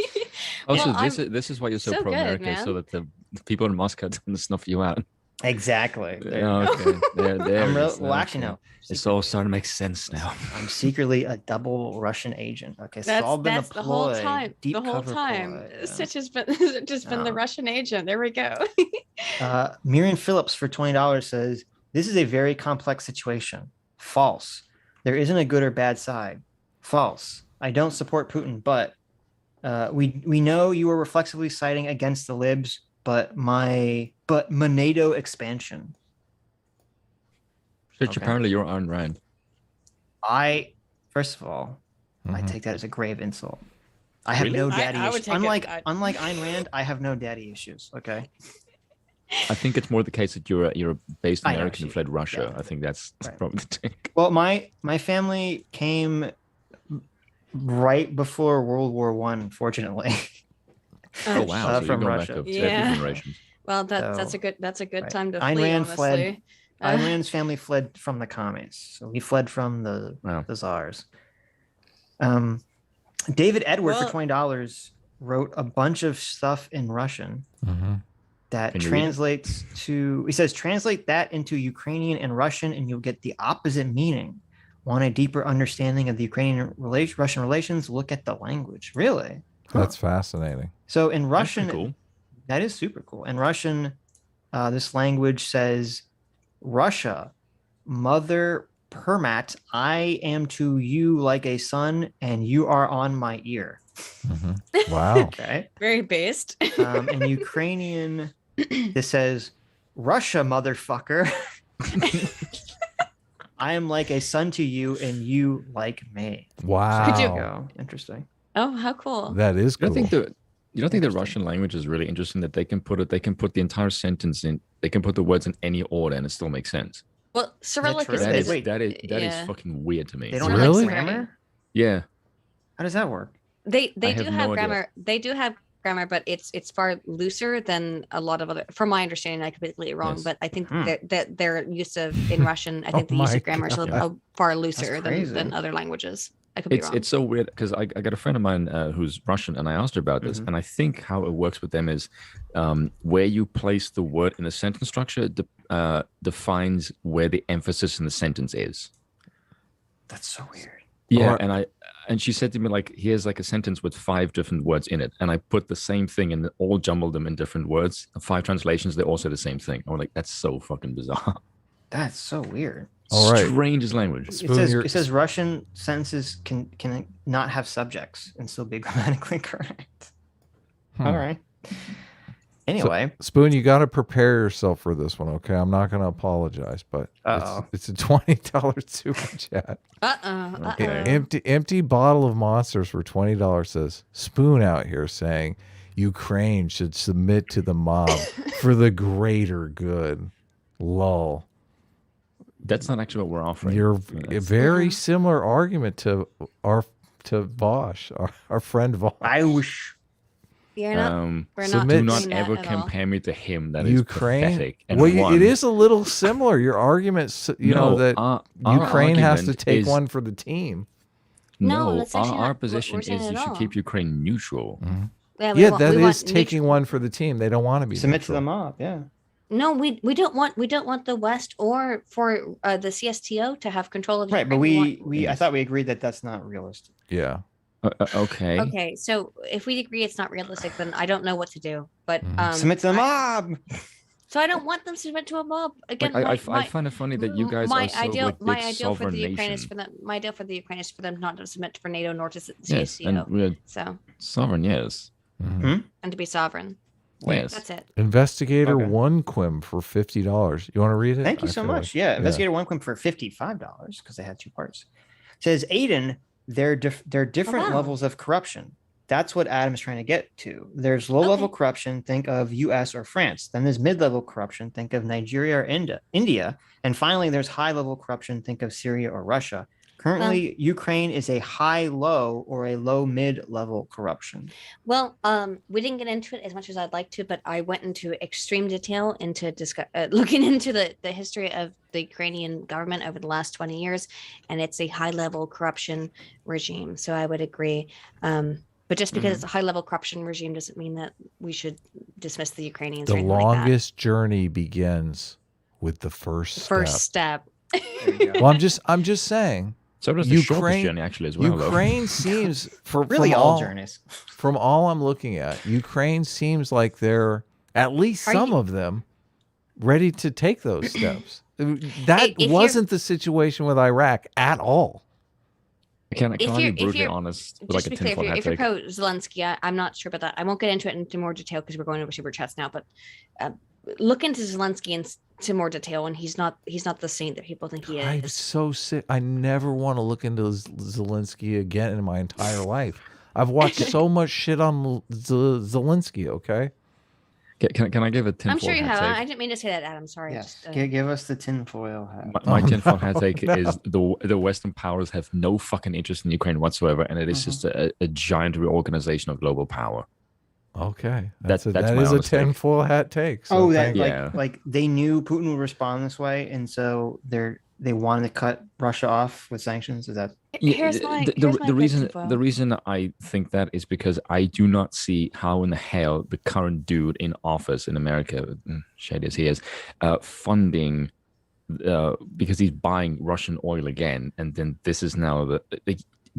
Also, Well, this is why you're so, so good, pro-America, so man. that the people in Moscow don't snuff you out. Exactly. There you Yeah, go. okay. There I'm it real, is. well, actually, Okay. no. It's all starting to make sense now. I'm secretly a double Russian agent. Okay, so it's all been that's a the ploy. whole time. Deep The whole cover time. ploy, yeah. Sitch has been the Russian agent. There we go. Miriam Phillips for $20 says, this is a very complex situation. False. There isn't a good or bad side. False. I don't support Putin, but we know you are reflexively siding against the libs, but NATO expansion. Which Okay. apparently you're Ayn Rand. First of all, I Mhm. take that as a grave insult. I have Really? no daddy I would issues. take it. Unlike Ayn Rand, I have no daddy issues. Okay. I think it's more the case that you're a based I know, American who she- fled Russia. yeah. I think that's Right. probably the take. Well, my family came right before World War One, unfortunately. Oh wow! So you're from going Russia. back up Yeah. 2 generations. Well, that's So, a good right. time to Ayn flee, Rand fled- honestly. Ayn Rand's family fled from the commies, so he fled from the Wow. czars. David Edward Well- for $20 wrote a bunch of stuff in Russian Mhm. that Can you read it? translates to. He says translate that into Ukrainian and Russian, and you'll get the opposite meaning. Want a deeper understanding of the Ukrainian Russian relations? Look at the language. Really? Huh. That's fascinating. So in That's Russian, pretty cool. that is super cool. In Russian, this language says, Russia, mother Permat, I am to you like a son, and you are on my ear. Mhm. Wow. Okay. Very based. In Ukrainian, this says, Russia, motherfucker. I am like a son to you, and you like me. Wow. Could you- Go. Interesting. Oh, how cool. That is You cool. don't think the Interesting. Russian language is really interesting that they can put the entire sentence in, they can put the words in any order and it still makes sense. Well, Cyrillic true? is, That Wait, is wait. that is yeah. fucking weird to me. They don't Really? have grammar? Yeah. How does that work? They I do have have no idea. grammar. They do have grammar, but it's far looser than a lot of other. From my understanding, I could be completely wrong, Yes. but I think Hmm. that their use of in Russian, I think Oh the use my of grammar is a God. little far looser crazy. than other languages. I could be wrong. It's so weird because I got a friend of mine who's Russian and I asked her about this, Mhm. and I think how it works with them is where you place the word in the sentence structure defines where the emphasis in the sentence is. That's so weird. Yeah, Or- and she said to me like, here's like a sentence with 5 different words in it, and I put the same thing and all jumbled them in different words. 5 translations, they're also the same thing. I'm like, that's so fucking bizarre. That's so weird. All right. Strangest language. Spoon, It you're- says Russian sentences can not have subjects and still be grammatically correct. Hmm. All right. Anyway, Spoon, you got to prepare yourself for this one, okay? I'm not going to apologize, but Uh-oh. it's a $20 super chat. Okay. Empty bottle of monsters for $20 says Spoon out here saying Ukraine should submit to the mob for the greater good. Lol. That's not actually what we're offering. You're a That's- very similar argument to Vosh, our friend Vosh. I wish. You're not. We're not. submit- do doing not that ever at all. compare me to him. That is Ukraine. pathetic. And Well, one, it is a little similar. Your argument, No, that our Ukraine has to argument take is- one for the team. No, No, that's actually not our what position we're is saying you at should all. keep Ukraine neutral. that is taking one for the team. They don't want to be submit neutral. to the mob. Yeah. No, we don't want the West or for the CSTO to have control of Right, Ukraine. but I thought we agreed that that's not realistic. Yeah. Okay. Okay, so if we agree it's not realistic, then I don't know what to do. But submit to the mob. So I don't want them to submit to a mob. Again, I find it funny that you guys are so like big ideal for the sovereign Ukraine nation. is for them. My ideal for the Ukraine is for them not to submit for NATO nor to CSTO. Yes, and we're sovereign, yes. And to be sovereign. Yes. That's it. Investigator One Quim for $50. You want to read it? Thank you so much. Investigator One Quim for $55 because they had two parts. It says Aydin, they're different levels of corruption. That's what Adam is trying to get to. There's low-level corruption, think of US or France. Then there's mid-level corruption, think of Nigeria or India. And finally, there's high-level corruption, think of Syria or Russia. Currently, Ukraine is a high-low or a low-mid-level corruption. Well, we didn't get into it as much as I'd like to, but I went into extreme detail into looking into the history of the Ukrainian government over the last 20 years, and it's a high-level corruption regime. So I would agree. But just because it's a high-level corruption regime doesn't mean that we should dismiss the Ukrainians. The longest journey begins with the first step. Well, I'm just saying. So does the shortest journey actually as well. Ukraine seems really all journeys. From all I'm looking at, Ukraine seems like they're at least some of them ready to take those steps. That wasn't the situation with Iraq at all. Can I be brutally honest? With like a if you're pro Zelensky, I'm not sure about that. I won't get into it into more detail because we're going over super chats now. But look into Zelensky into more detail, and he's not the saint that people think he is. I'm so sick. I never want to look into Zelensky again in my entire life. I've watched so much shit on Zelensky. Okay. Can I give a tinfoil? I'm sure you have. Take? I didn't mean to say that, Adam. Sorry. Yes. Give us the tinfoil hat. My tinfoil hat take is the Western powers have no fucking interest in Ukraine whatsoever, and it is just a giant reorganization of global power. Okay, that is a tinfoil hat take. So like they knew Putin would respond this way, and so they wanted to cut Russia off with sanctions. Is that the reason I think that is because I do not see how in the hell the current dude in office in America, shady as he is, funding because he's buying Russian oil again, and then this is now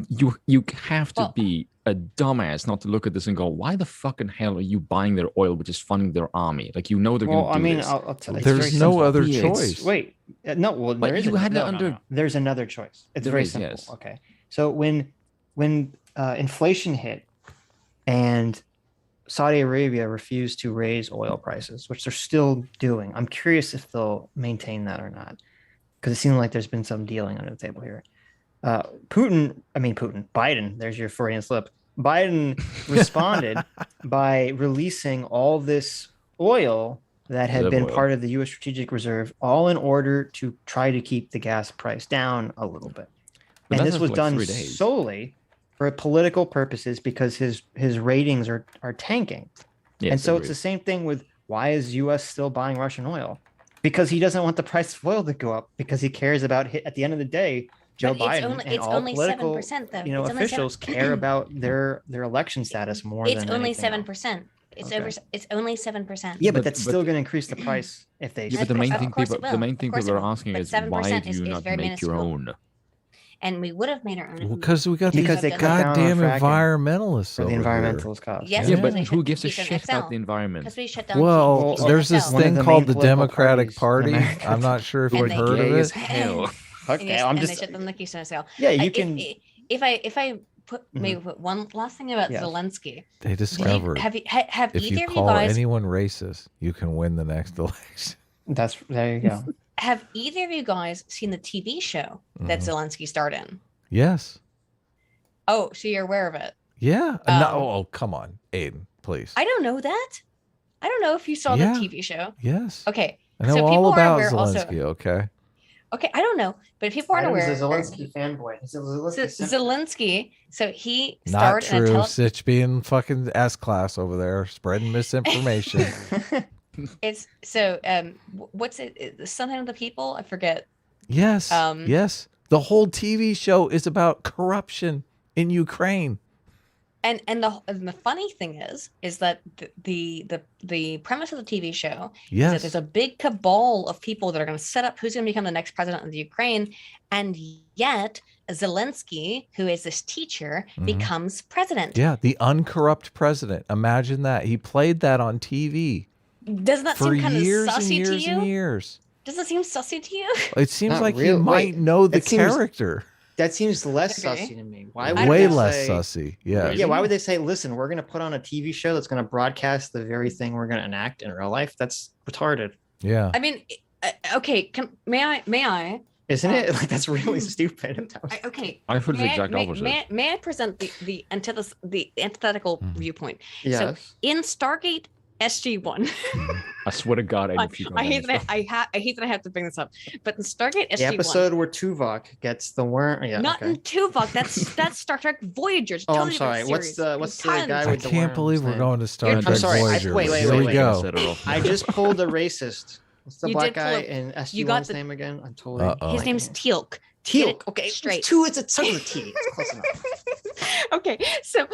you have to be a dumbass not to look at this and go, why the fucking hell are you buying their oil, which is funding their army? Like, you know they're going to do this. I'll tell you. There's no other choice. Wait, no. Well, but there's another choice. It's very simple. Yes. Okay, so when inflation hit and Saudi Arabia refused to raise oil prices, which they're still doing, I'm curious if they'll maintain that or not, because it seems like there's been some dealing under the table here. Biden, there's your Freudian slip. Biden responded by releasing all this oil that had been part of the U.S. Strategic Reserve, all in order to try to keep the gas price down a little bit. And this was done solely for political purposes because his ratings are tanking. Yes, and so it's the same thing with why is U.S. still buying Russian oil? Because he doesn't want the price of oil to go up, because he cares about, at the end of the day, Joe Biden and all political 7%, though. Officials care about their election status more than anything. It's only 7%. It's only 7%. Yeah, but that's still going to increase the price if they. Yeah, but the main thing people are asking is why do you not make your own? And we would have made our own. Because we got these goddamn environmentalists. For the environmentalist cost. Yes, yeah, but who gives a shit about the environment? Because we shut down. Well, there's this thing called the Democratic Party. I'm not sure if you've heard of it. Hell. Okay, I'm just. They shut down the Keystone XL. Yeah, you can. If I put maybe put one last thing about Zelensky. They discovered have if either you of you call guys anyone racist, you can win the next election. There you go. Have either of you guys seen the TV show that Zelensky starred in? Yes. Oh, so you're aware of it? Yeah. No, come on, Aydin, please. I don't know that. I don't know if you saw the TV show. Yes. Okay. I know all about Zelensky. Okay. Okay, I don't know, but if people aren't aware, he's a Zelensky fanboy. Zelensky. So he starred in a Sitch being fucking S-class over there, spreading misinformation. It's so. What's it? Something of the people. I forget. Yes. Yes. The whole TV show is about corruption in Ukraine. And the funny thing is that the premise of the TV show is that there's a big cabal of people that are going to set up who's going to become the next president of the Ukraine, and yet Zelensky, who is this teacher, becomes president. Yeah, the uncorrupt president. Imagine that. He played that on TV. Doesn't that seem kind of sussy to you? And years. Doesn't it seem sussy to you? It seems like he might know the character. That seems less sussy to me. Why would way less sussy? Yeah. Yeah. Why would they say, "Listen, we're going to put on a TV show that's going to broadcast the very thing we're going to enact in real life"? That's retarded. Yeah. I mean, okay. May I? Isn't it? Like, that's really stupid. Okay. I heard the exact opposite. May I present the antithetical viewpoint? Yes. So in Stargate SG-1, I swear to God, I hate that I have to bring this up, but in Stargate SG-1, the episode where Tuvok gets the worm. Yeah, not in Tuvok. That's Star Trek Voyager. Oh, I'm sorry. What's the guy with the I can't believe we're going to Star Trek Voyager. Wait. Here we go. I just pulled a racist. What's the black guy in SG-1's name again? I'm totally. His name's Teal'c. Teal'c. Okay, straight. It's a ton of T. It's close enough. Okay, so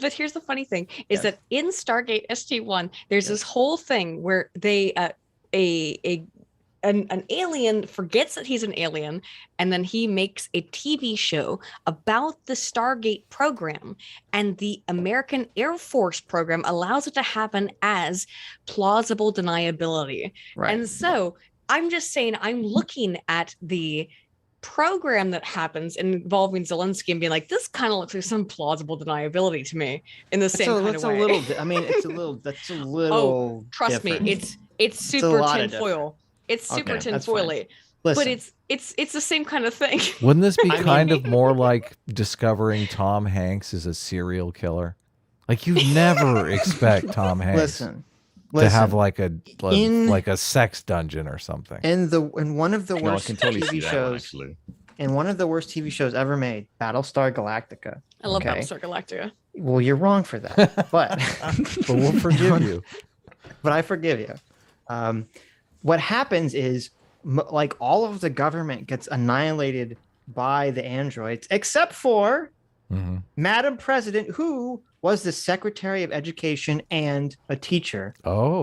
but here's the funny thing is that in Stargate SG-1, there's this whole thing where they an alien forgets that he's an alien, and then he makes a TV show about the Stargate program, and the American Air Force program allows it to happen as plausible deniability. Right. And so I'm just saying, I'm looking at the program that happens involving Zelensky and being like, this kind of looks like some plausible deniability to me in the same kind of way. That's a little. Oh, trust me, it's super tinfoil. It's super tinfoily, but it's the same kind of thing. Wouldn't this be kind of more like discovering Tom Hanks is a serial killer? Like, you never expect Tom Hanks to have like a sex dungeon or something. In one of the worst TV shows, in one of the worst TV shows ever made, Battlestar Galactica. I love Battlestar Galactica. Well, you're wrong for that, but we'll forgive you. But I forgive you. What happens is, like, all of the government gets annihilated by the androids, except for Madam President, who was the Secretary of Education and a teacher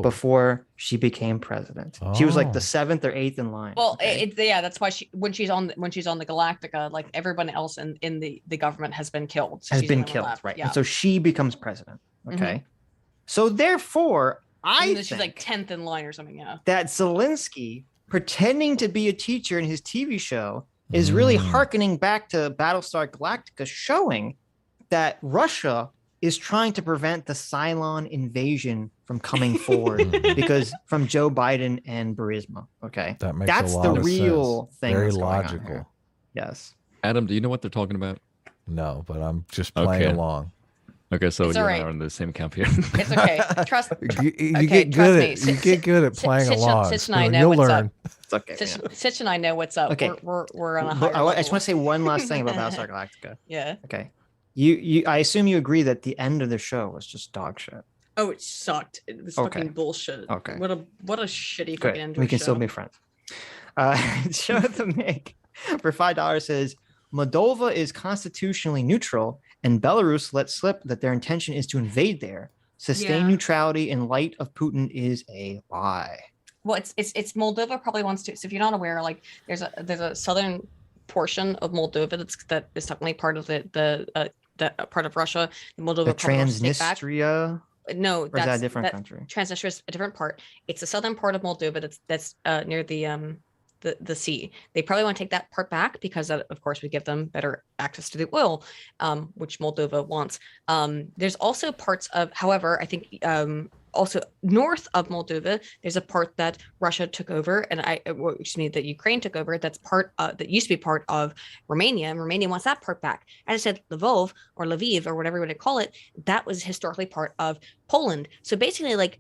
before she became president. She was like the 7th or 8th in line. Well, that's why when she's on the Galactica, like everyone else in the government has been killed. So right? Yeah. And so she becomes president. Okay. So therefore, I think she's like 10th in line or something. Yeah. That Zelensky pretending to be a teacher in his TV show is really hearkening back to Battlestar Galactica, showing that Russia is trying to prevent the Cylon invasion from coming forward because from Joe Biden and Burisma. Okay. That's the real thing. Very that's logical. Going on here. Yes. Adam, do you know what they're talking about? No, but I'm just playing along. Okay, so you and I are in the same camp here. It's okay. Trust you get good at playing along. Sitch and I know what's up. It's okay. Sitch and I know what's up. Okay. We're on a higher level. I just want to say one last thing about Battlestar Galactica. Yeah. Okay. I assume you agree that the end of the show was just dog shit. Oh, it sucked. It was fucking bullshit. Okay. What a shitty fucking end to We can still be friends. Show the Make for $5 says Moldova is constitutionally neutral, and Belarus let slip that their intention is to invade there. Sustained neutrality in light of Putin is a lie. Well, it's Moldova probably wants to. So if you're not aware, like there's a southern portion of Moldova that is technically part of the part of Russia. Moldova, the Transnistria. No, that's a different country. Transnistria is a different part. It's the southern part of Moldova that's near the sea. They probably want to take that part back because that, of course, would give them better access to the oil, which Moldova wants. There's also parts of, however, I think also north of Moldova, there's a part that Russia took over, and that Ukraine took over. That's part that used to be part of Romania, and Romania wants that part back. As I said, Lviv or whatever you want to call it, that was historically part of Poland. So basically, like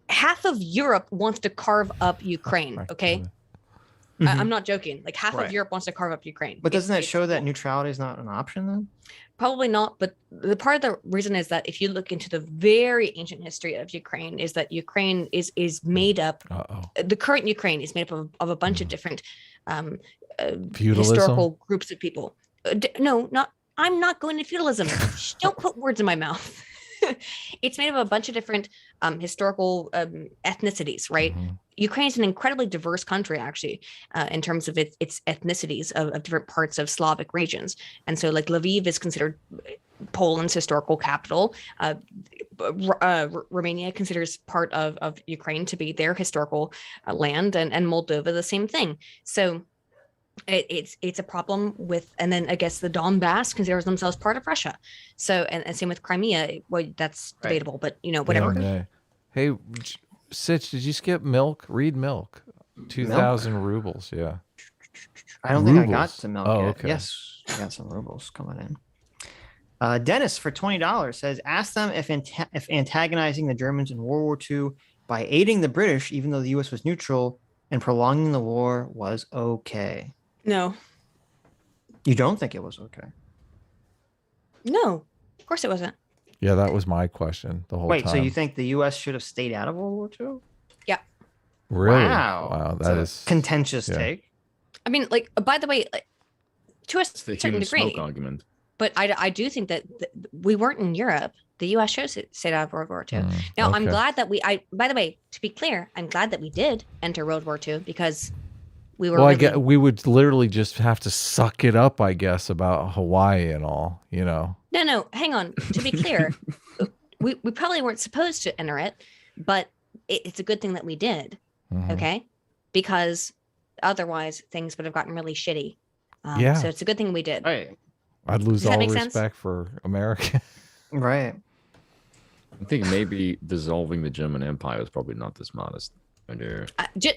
half of Europe wants to carve up Ukraine. Okay. I'm not joking. Like half of Europe wants to carve up Ukraine. But doesn't that show that neutrality is not an option then? Probably not. But the part of the reason is that if you look into the very ancient history of Ukraine, is that Ukraine is made up. The current Ukraine is made up of a bunch of different historical groups of people. No, not I'm not going to feudalism. Shh, don't put words in my mouth. It's made of a bunch of different historical ethnicities, right? Mhm. Ukraine is an incredibly diverse country, actually, in terms of its ethnicities of different parts of Slavic regions. And so, like, Lviv is considered Poland's historical capital. Romania considers part of Ukraine to be their historical land, and Moldova the same thing. So it's a problem with, and then I guess the Donbass considers themselves part of Russia. So and same with Crimea. Well, that's debatable, but whatever. Yeah. Hey, Sitch, did you skip milk? Read milk. 2,000 rubles. Yeah. I don't think I got to milk yet. Okay. Yes, I got some rubles coming in. Dennis for $20 says, ask them if antagonizing the Germans in World War II by aiding the British, even though the U.S. was neutral, and prolonging the war was okay. No. You don't think it was okay? No, of course it wasn't. Yeah, that was my question the whole time. Wait, so you think the U.S. should have stayed out of World War II? Yeah. Really? Wow. That is contentious take. I mean, like, by the way, to a It's the certain human degree, smoke argument. but I do think that we weren't in Europe. The U.S. should have stayed out of World War II. Now, I'm okay. glad that by the way, to be clear, I'm glad that we did enter World War II because we were. Well, really... we would literally just have to suck it up, I guess, about Hawaii and all, No, hang on. To be clear, we probably weren't supposed to enter it, but it's a good thing that we did, okay? Because otherwise things would have gotten really shitty. Yeah. So it's a good thing we did. Right. I'd lose Does that all make respect sense? for America. Right. I think maybe dissolving the German Empire is probably not the smartest idea.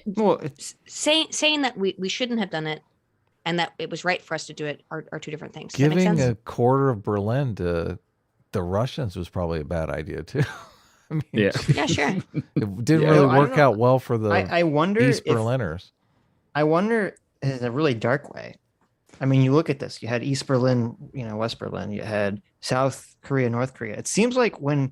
Well, it's Saying that we shouldn't have done it and that it was right for us to do it are two different things. Does that make Giving sense? a quarter of Berlin to the Russians was probably a bad idea, too. I mean, Yeah. Yeah, sure. it didn't Yeah. really No, I work don't know. out well for the I wonder East if Berliners. I wonder in a really dark way. I mean, you look at this. You had East Berlin, West Berlin. You had South Korea, North Korea. It seems like when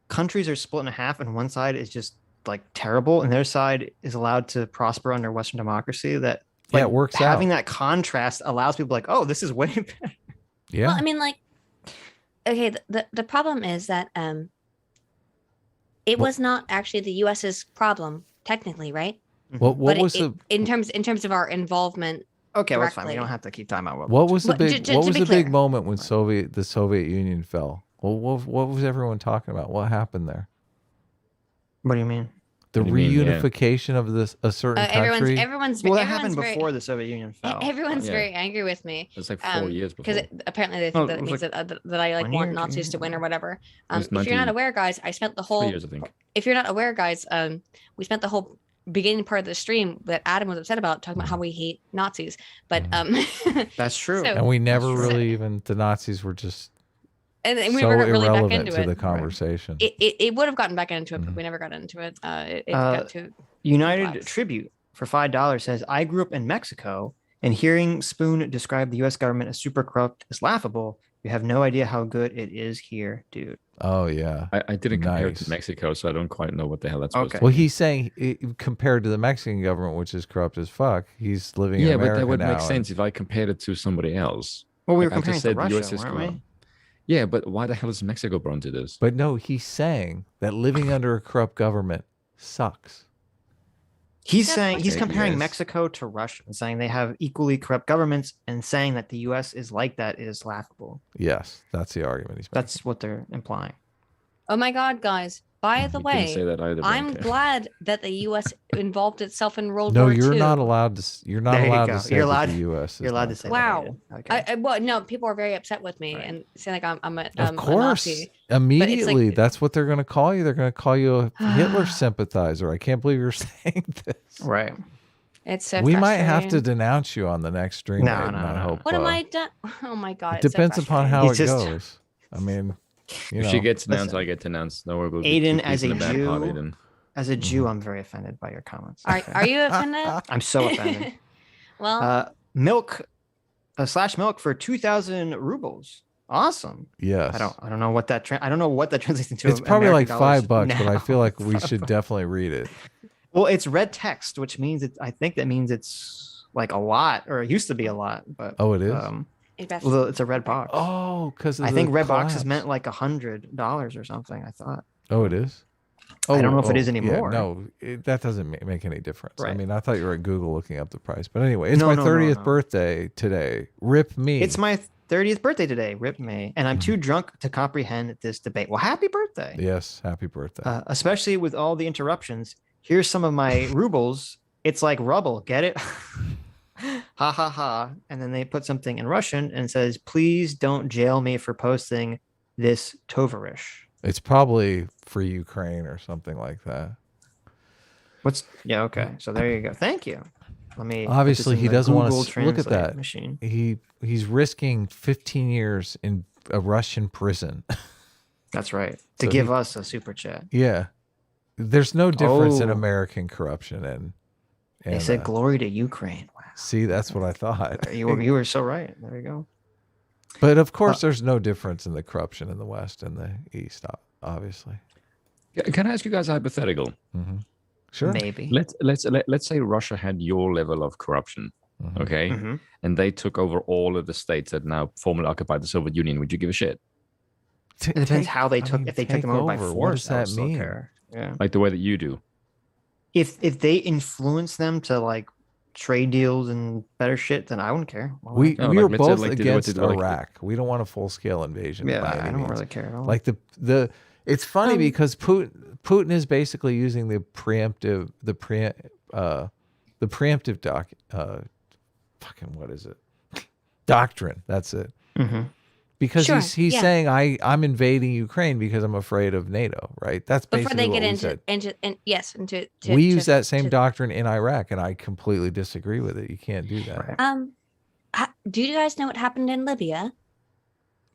countries are split in half and one side is just like terrible and their side is allowed to prosper under Western democracy, that Yeah, it works having out. that contrast allows people like, oh, this is way better. Yeah. Well, I mean, like, okay, the problem is that it was not actually the U.S.'s problem, technically, right? what But was in terms of our involvement? Okay, well, that's fine. We Directly. don't have to keep talking about what was the But big to what was be the big clear. moment when the Soviet Union fell? Well, what was everyone talking about? What happened there? What do you mean? The What do you mean, yeah? reunification of a certain country. Everyone's Well, that everyone's happened very, before the Soviet Union fell. Everyone's Yeah. very angry with me. It's like 4 years before. Because apparently they Oh, think that it it was means like that I like 1 want year, 2 Nazis years to win or ago. whatever. was If you're not 90 aware, guys, I spent the 3 whole. years, I think. If you're not aware, guys, we spent the whole beginning part of the stream that Adam was upset about talking about how we hate Nazis, but That's true. So- and we never That's really even the Nazis were just and we so were really back irrelevant into to it. the conversation. It would have gotten back into it, but we never got into it. It got too United complex. Tribute for $5 says, I grew up in Mexico, and hearing Spoon describe the U.S. government as super corrupt is laughable. You have no idea how good it is here, dude. Oh yeah. I didn't compare it Nice. to Mexico, so I don't quite know what the hell that's supposed Okay. to Well, he's saying compared to the Mexican government, which is corrupt as fuck, he's living in Yeah, America but that would now. make and- sense if I compared it to somebody else. Well, we were Like I comparing just it to said, the Russia, US is weren't we? corrupt. Yeah, but why the hell is Mexico prone to this? But no, he's saying that living under a corrupt government sucks. He's That's saying what he's it comparing is. Mexico to Russia and saying they have equally corrupt governments, and saying that the U.S. is like that is laughable. Yes, that's the argument he's making. That's what they're implying. Oh my God, guys! By the He didn't say way, that either. but I'm okay. glad that the U.S. involved itself in World No, War you're II. not allowed to. You're not There you allowed go. to say You're that allowed- the U.S. is You're allowed not to say Wow. that. Aiden. Okay. Well, no, people are very upset with me Right. and saying like I'm a, Of a course, Nazi. immediately. like- That's what they're going to call you. They're going to call you a Hitler sympathizer. I can't believe you're saying this. Right. It's so We might have to frustrating. denounce you on the next stream. No, Aiden, no, I no. hope. What am I done? Oh my God! It it's so depends upon how He's it just- goes. I mean, you If know. she gets announced, listen. I get announced. No, we'll Aiden, keep as keeping a the bad part, Jew- Aiden. As a Jew, I'm very offended by your comments. Are you offended? I'm so offended. Well, Milk slash milk for 2,000 rubles. Awesome. Yes. I don't know what that I don't know what that translates into. It's probably like American dollars $5, but I now. feel like we should definitely read it. Well, it's red text, which means I think that means it's like a lot, or it used to be a lot. But Oh, it is? Well, it's a red box. Oh, because I think red boxes meant like $100 or something. I thought. Oh, it is. Oh, I don't know if it is anymore. Yeah, no, that doesn't make any difference. Right. I mean, I thought you were at Google looking up the price. But anyway, it's my 30th birthday today. Rip me. It's my 30th birthday today. Rip me. And I'm too drunk to comprehend this debate. Well, happy birthday. Yes, happy birthday. Especially with all the interruptions. Here's some of my rubles. It's like rubble. Get it? Ha ha ha. And then they put something in Russian and says, please don't jail me for posting this tovarish. It's probably for Ukraine or something like that. Yeah, okay. So there you go. Thank you. Let me. Obviously, he doesn't want to look at that machine. He's risking 15 years in a Russian prison. That's right. To give us a super chat. Yeah. There's no difference in American corruption and they said glory to Ukraine. Wow. See, that's what I thought. You were so right. There you go. But of course, there's no difference in the corruption in the West and the East, obviously. Can I ask you guys a hypothetical? Mm-hmm. Sure. Maybe. Let's say Russia had your level of corruption, okay, and they took over all of the states that now formerly occupied the Soviet Union. Would you give a shit? It depends how they took. If they took them over by force, what does that mean? Yeah. Like the way that you do. If they influence them to like trade deals and better shit, then I wouldn't care. We are both against Iraq. We don't want a full scale invasion. Yeah, I don't really care at all. Like it's funny because Putin is basically using the preemptive doctrine. That's it. Mm-hmm. Because he's saying I'm invading Ukraine because I'm afraid of NATO, right? That's basically before they what get we use that same doctrine in Iraq, and I completely disagree with it. You can't do that. Do you guys know what happened in Libya?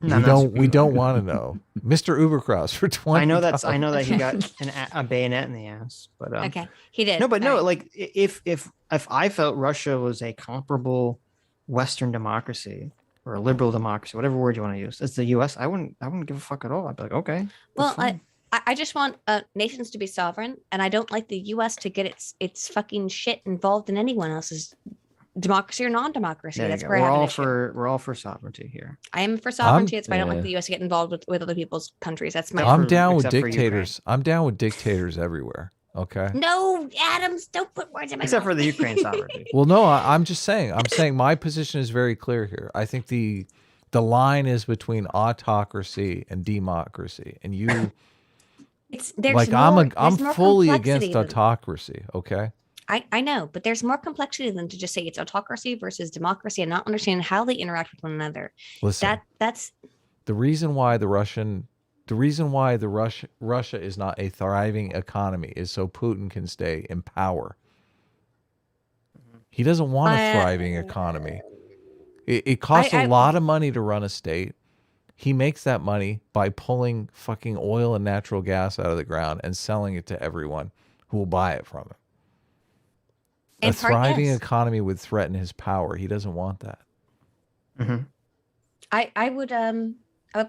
We don't want to know, Mr. Ubercross for 20. I know that he got a bayonet in the ass, but okay, he did. No, but no, like if I felt Russia was a comparable Western democracy or a liberal democracy, whatever word you want to use, as the U.S., I wouldn't give a fuck at all. I'd be like, okay. Well, I just want nations to be sovereign, and I don't like the U.S. to get its fucking shit involved in anyone else's democracy or non-democracy. That's where we're all for sovereignty here. I am for sovereignty. It's why I don't like the U.S. to get involved with other people's countries. That's my. I'm down with dictators. I'm down with dictators everywhere. Okay. No, Adams, don't put words in my mouth. Except for the Ukraine sovereignty. Well, no, I'm just saying. I'm saying my position is very clear here. I think the line is between autocracy and democracy, and you. I'm fully against autocracy. Okay. I know, but there's more complexity than to just say it's autocracy versus democracy and not understanding how they interact with one another. Listen, that's the reason why Russia is not a thriving economy is so Putin can stay in power. He doesn't want a thriving economy. It costs a lot of money to run a state. He makes that money by pulling fucking oil and natural gas out of the ground and selling it to everyone who will buy it from him. A thriving economy would threaten his power. He doesn't want that. Mm-hmm. I would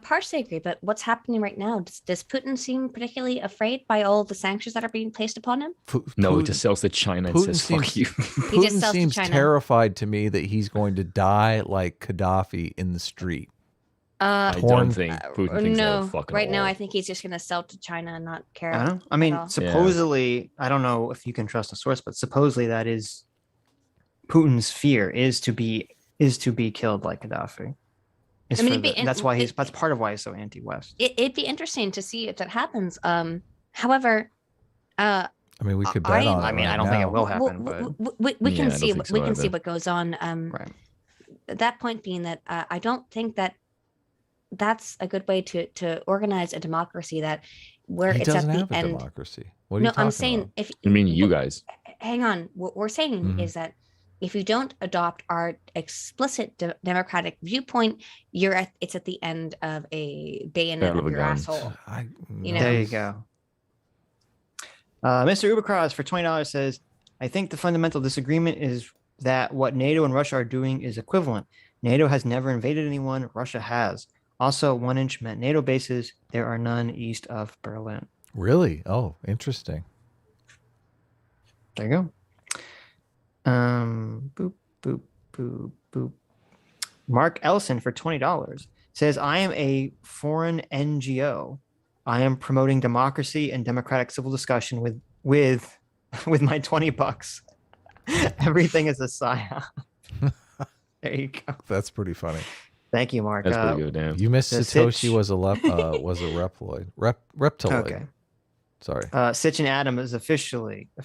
partially agree, but what's happening right now? Does Putin seem particularly afraid by all the sanctions that are being placed upon him? No, he just sells to China and says, fuck you. Putin seems terrified to me that he's going to die like Gaddafi in the street. I don't think Putin thinks that fucking right now I think he's just going to sell to China and not care. I don't know. I mean, supposedly, I don't know if you can trust the source, but supposedly that is Putin's fear is to be killed like Gaddafi. That's part of why he's so anti-West. It'd be interesting to see if that happens. However, I mean, we could bet on it. I mean, I don't think it will happen, but we can see what goes on. Right. That point being that I don't think that that's a good way to organize a democracy where it's at the end. Democracy. What are you talking I'm saying about? if you mean you guys. Hang on. What we're saying is that if you don't adopt our explicit democratic viewpoint, it's at the end of a bayonet of your asshole. There you go. Mr. Ubercross for $20 says, I think the fundamental disagreement is that what NATO and Russia are doing is equivalent. NATO has never invaded anyone. Russia has. Also, 1 inch meant NATO bases. There are none east of Berlin. Really? Oh, interesting. There you go. Boop, boop, boop, boop. Mark Ellison for $20 says, I am a foreign NGO. I am promoting democracy and democratic civil discussion with my $20. Everything is a psyop. There you go. That's pretty funny. Thank you, Mark. That's pretty good, damn. You missed Satoshi was a reptoid. Reptiloid. Okay. Sorry. Sitch and Adam is officially a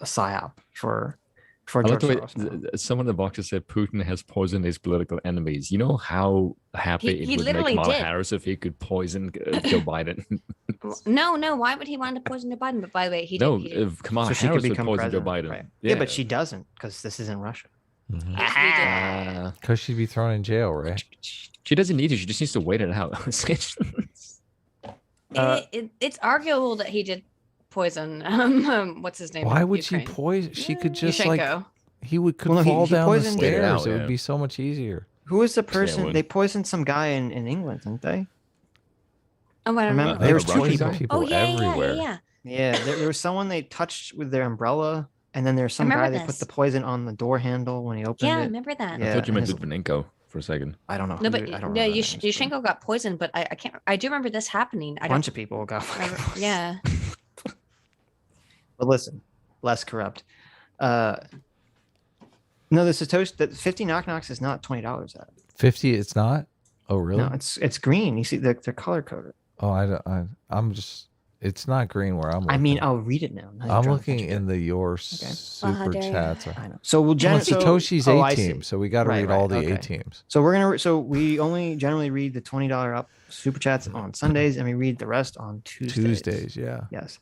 psyop for I like George the way Soros. some of the boxes said Putin has poisoned his political enemies. You know how happy He it would literally make Kamala did. Harris if he could poison Joe Biden. No. Why would he want to poison Joe Biden? But by the way, he No, did. if Kamala So she could Harris would become poison Joe president. Biden. Right. Yeah, but she doesn't because this isn't Russia. Because she'd be thrown in jail, right? She doesn't need to. She just needs to wait it out. It's arguable that he did poison. What's his name? Why in would she Ukraine? poison? She could just Yushchenko. he could Well, no, he fall down the poisoned- Wait it stairs. out, It yeah. would be so much easier. Who was the person? one. They poisoned some guy in England, didn't they? Oh, I don't Remember, know. there was two Russian people. guy? everywhere. Yeah. Yeah, there was someone they touched with their umbrella, and then there's some remember guy they put this. the poison on the door handle when he opened Yeah, I it. remember that. Yeah, I thought you meant and his- Litvinenko for a second. I don't know. No, who- but I don't no, remember their names, but Yushchenko got poisoned, but I can't. I do remember this happening. I A don't bunch of people got. remember. Yeah. But listen, less corrupt. No, the Satoshi that 50 knock knocks is not $20 at. 50. It's not. Oh, really? No, it's green. You see, they're color coded. Oh, I'm just. It's not green where I'm looking. I mean, I'll read it now. Now you're I'm drawing looking attention in to the your Okay. super dare you. chats. it. I know. So we'll Well, generally Satoshi's A team, so we got to Right, read all right, the A okay. teams. So we're gonna. So we only generally read the $20 up super chats on Sundays, and we read the rest on Tuesdays. Yeah. Yes.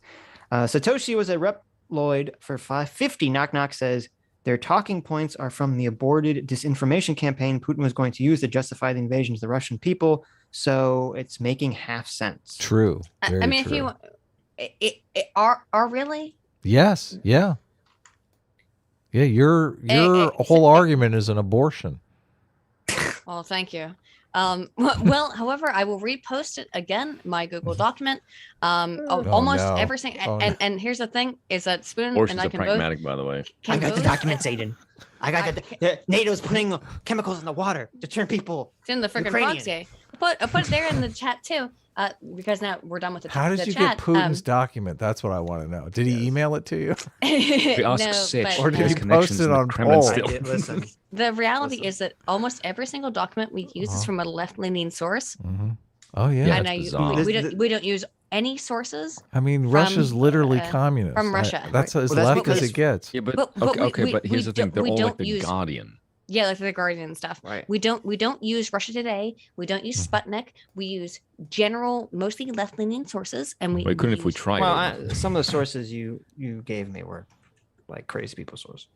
Satoshi was a Reploid for 550. Knock knock says their talking points are from the aborted disinformation campaign Putin was going to use to justify the invasion of the Russian people. So it's making half sense. True. I Very mean, true. if you are really. Yes. Yeah. Yeah. Your whole argument is an abortion. Well, thank you. Well, however, I will repost it again, my Google document. Almost no. every single, and here's the thing: is that Spoon Abortions and I are can both. pragmatic, by the way. I got the both- documents, Aiden. I got the NATO's putting chemicals in the water to turn people. It's in the freaking Ukrainian. box, yeah. I put it there in the chat too, because now we're done with the. How did the you chat. get Putin's document? That's what I want to know. Did he email it to you? We ask No, Sitch but- Or did his you connections post it in the on Kremlin poll? I still. did, listen. The reality Listen. is that almost every single document we use is from a left-leaning source, Mm-hmm. Oh yeah. Yeah, and it's bizarre. we don't use any sources. I mean, Russia's literally communist. from Russia. That's as Well, that's left as because- it gets. Yeah, but, But okay, we- but here's we the thing: don't- they're we all like don't the use- Guardian. Yeah, like the Guardian and stuff. Right. We don't use Russia Today. We don't use Sputnik. We use general, mostly left-leaning sources, and we. Why couldn't if we use- tried Well, some of the sources you gave me were like crazy people sources.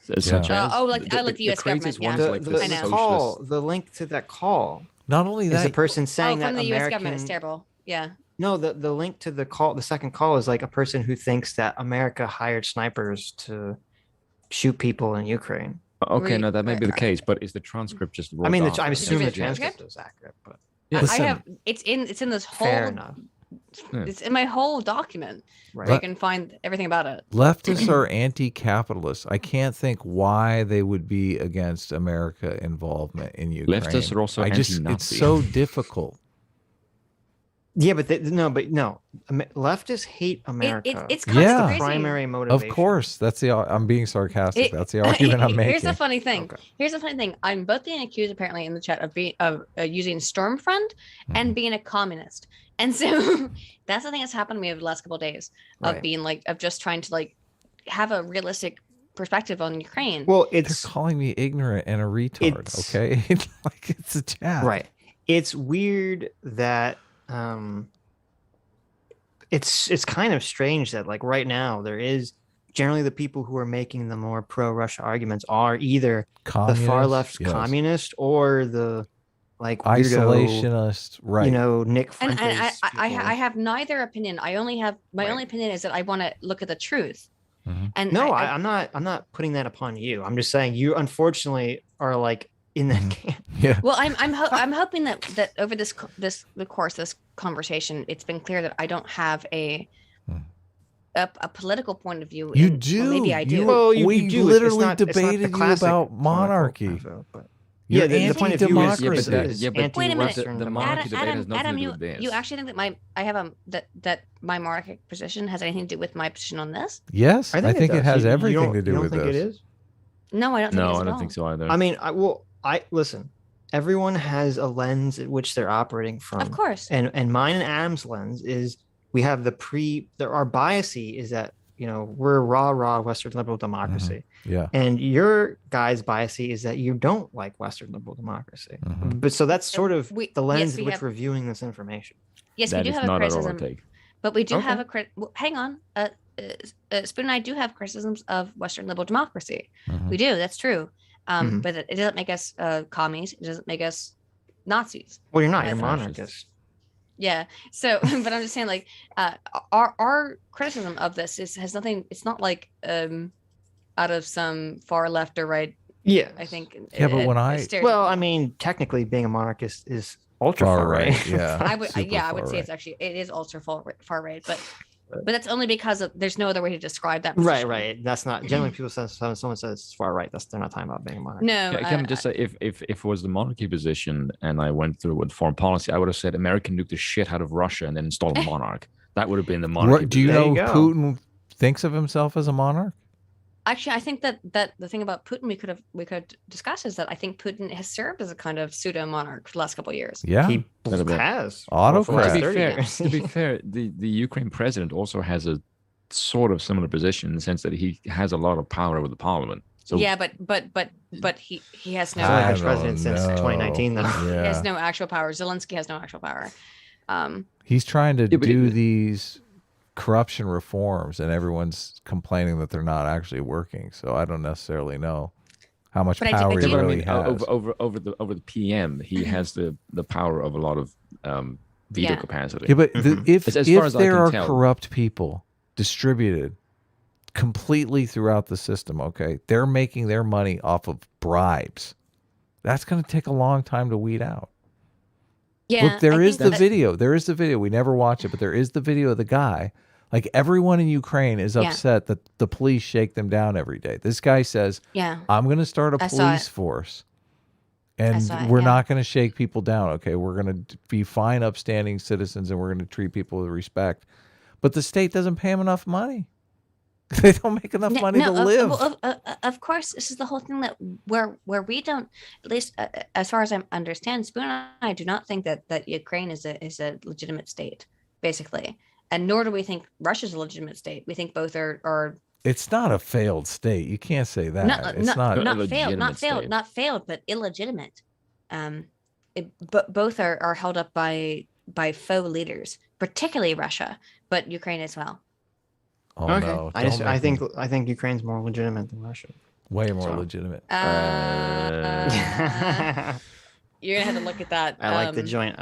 Such Yeah. as I like the US craziest government, ones yeah. like The, the I know. the call, socialist. the link to that call Not only is that, a person saying from that the U.S. government American. is terrible. Yeah. No, the link to the call, the second call is like a person who thinks that America hired snipers to shoot people in Ukraine. Okay, no, that may be the Right. case, but is the transcript just? I mean, wrote I'm off? assuming the it a transcript? transcript is accurate, but Yeah. I Listen. have it's in this whole. fair enough. It's in my whole document. Right. Where you can find everything about it. leftists are anti-capitalist. I can't think why they would be against America involvement in Ukraine. Leftists are also it's anti-Nazi. so difficult. Yeah, but no. Leftists hate America. It's Yeah. crazy. That's the crazy. primary motivation. Of course, that's the. I'm being sarcastic. It- That's the argument I'm making. Here's the funny thing. Okay. Here's the funny thing. I'm both being accused apparently in the chat of being using Stormfront Mm-hmm. and being a communist. And so that's the thing that's happened to me over the last couple of days of Right. being like of just trying to like have a realistic perspective on Ukraine. Well, They're it's calling me ignorant and a retard. It's- Okay, like it's a chat. right. It's weird that it's kind of strange that like right now there is generally the people who are making the more pro-Russia arguments are either the far left yes. communist or the like weirdo, isolationist, right? you know, Nick and Fuentes I people. have neither opinion. I only have my Right. only opinion is that I want to look at the truth. Mhm. And No, I'm not putting that upon you. I'm just saying you unfortunately are like in that camp. Yeah. well, I'm hoping that over the course of this conversation, it's been clear that I don't have a a political point of view. You and- do. well, maybe I do. Well, we you do. literally It's not the debated you classic about monarchy. political, but You're the point of view is, anti-democracy. Wait a minute. the monarchy debate has nothing Adam, to do with this. you actually think that I have that my monarchic position has anything to do with my position on this? Yes, I think it does. has You everything don't- to do you don't with think this. it is? No, I don't think it No, is I at don't all. think so either. I mean, I listen. Everyone has a lens at which they're operating from. Of course. And mine and Adam's lens is we have our bias is that, we're raw Western liberal democracy. Yeah. And your guy's bias is that you don't like Western liberal democracy. But so that's sort of the lens in which we're viewing this information. Yes, That we do is have a not at all our criticism, take. but we do Okay. have a hang on. Spoon and I do have criticisms of Western liberal democracy. We do. That's true. But it doesn't make us commies. It doesn't make us Nazis. Well, you're not. That's You're fascist. monarchist. Yeah. So, but I'm just saying, like, our criticism of this has nothing. It's not like out of some far left or right. Yeah. I think. Yeah, but when Well, I mean, technically, being a monarchist is ultra far right. Yeah. I would. Super Yeah, I would far say right. it's actually it is ultra far right, but that's only because there's no other way to describe that. Right, position. right. That's not generally people say someone says it's far right. They're not talking about being a monarchist. No. Yeah, can I just say, if it was the monarchy position and I went through with foreign policy, I would have said America nuke the shit out of Russia and then install a monarch. That would have been the monarchy. Do you position. know Putin thinks of himself as a monarch? Actually, I think that the thing about Putin we could discuss is that I think Putin has served as a kind of pseudo monarch for the last couple of years. Yeah. He Little bit. has. Autocrat. To be 30 fair, years. to be fair, the Ukraine president also has a sort of similar position in the sense that he has a lot of power over the parliament. So Yeah, but he has no He's only I been president since don't know. 2019, though. he Yeah. has no actual power. Zelensky has no actual power. He's trying to Yeah, but do these corruption reforms, and everyone's complaining that they're not actually working. So I don't necessarily know how much But I do- power I he do- Yeah, but I really mean, has. over the PM, he has the power of a lot of veto Yeah. capacity. Yeah, but if As far as I there can are tell. corrupt people distributed completely throughout the system, okay, they're making their money off of bribes. That's going to take a long time to weed out. Yeah, Look, there I is think the that- video. There is the video. We never watch it, but there is the video of the guy. Like, everyone in Ukraine is Yeah. upset that the police shake them down every day. This guy says, Yeah, I'm going to start a I saw police it. force, and saw it, we're yeah. not going to shake people down. Okay, we're going to be fine, upstanding citizens, and we're going to treat people with respect. But the state doesn't pay them enough money. They don't make enough money to live. Of course, this is the whole thing that where we don't, at least as far as I understand, Spoon and I do not think that Ukraine is a legitimate state, basically, and nor do we think Russia's a legitimate state. We think both are It's not a failed state. You can't say that. It's not not. not A failed, not legitimate failed, state. not failed, but illegitimate. But both are held up by faux leaders, particularly Russia, but Ukraine as well. Oh Okay. no! I don't make me- think Ukraine's more legitimate than Russia. way more so- legitimate. You're gonna have to look at that. I like the joint.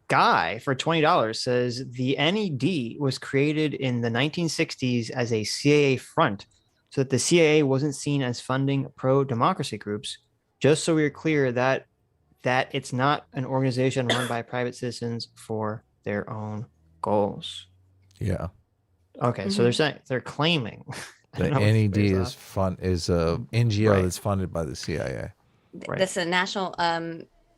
Guy for $20 says the NED was created in the 1960s as a CIA front so that the CIA wasn't seen as funding pro-democracy groups. Just so we're clear that it's not an organization run by private citizens for their own goals. Yeah, Okay, so they're claiming I the don't know if NED there's is a NGO Right. that's funded by the CIA. Right. That's a national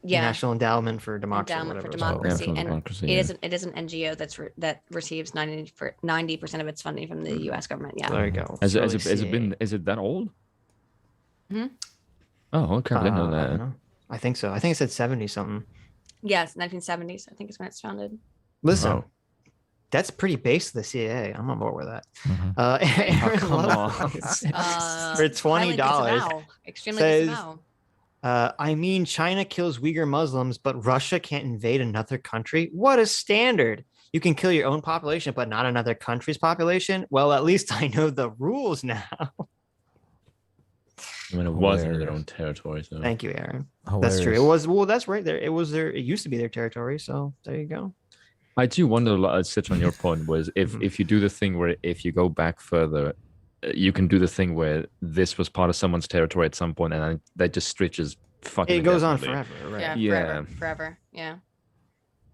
National Endowment for Democracy. endowment for whatever it's called. democracy, National and Democracy, it is an NGO that receives 90% of its funding from the U.S. government. Yeah. There you go. Has It's it really been? Is it that old? Hmm? Oh, okay. I didn't know I that. don't know. I think so. I think it said 70 something. Yes, 1970s. I think is when it's founded. Listen, Oh. that's pretty base of the CIA. I'm on board with that. Mhm. Aaron come Loves Uh, for $20 Extremely says, disavow. I mean, China kills Uyghur Muslims, but Russia can't invade another country. What a standard! You can kill your own population, but not another country's population. Well, at least I know the rules now. I mean, it was in their Hilarious. own territory. So. Thank you, Aaron. That's true. It Hilarious. was well. That's right. There, it was their. It used to be their territory. So there you go. I do wonder, Sitch, on your point was if you do the thing where if you go back further, you can do the thing where this was part of someone's territory at some point, and then that just stretches fucking. It goes on indefinitely. forever, right? Yeah, Yeah. forever. Yeah.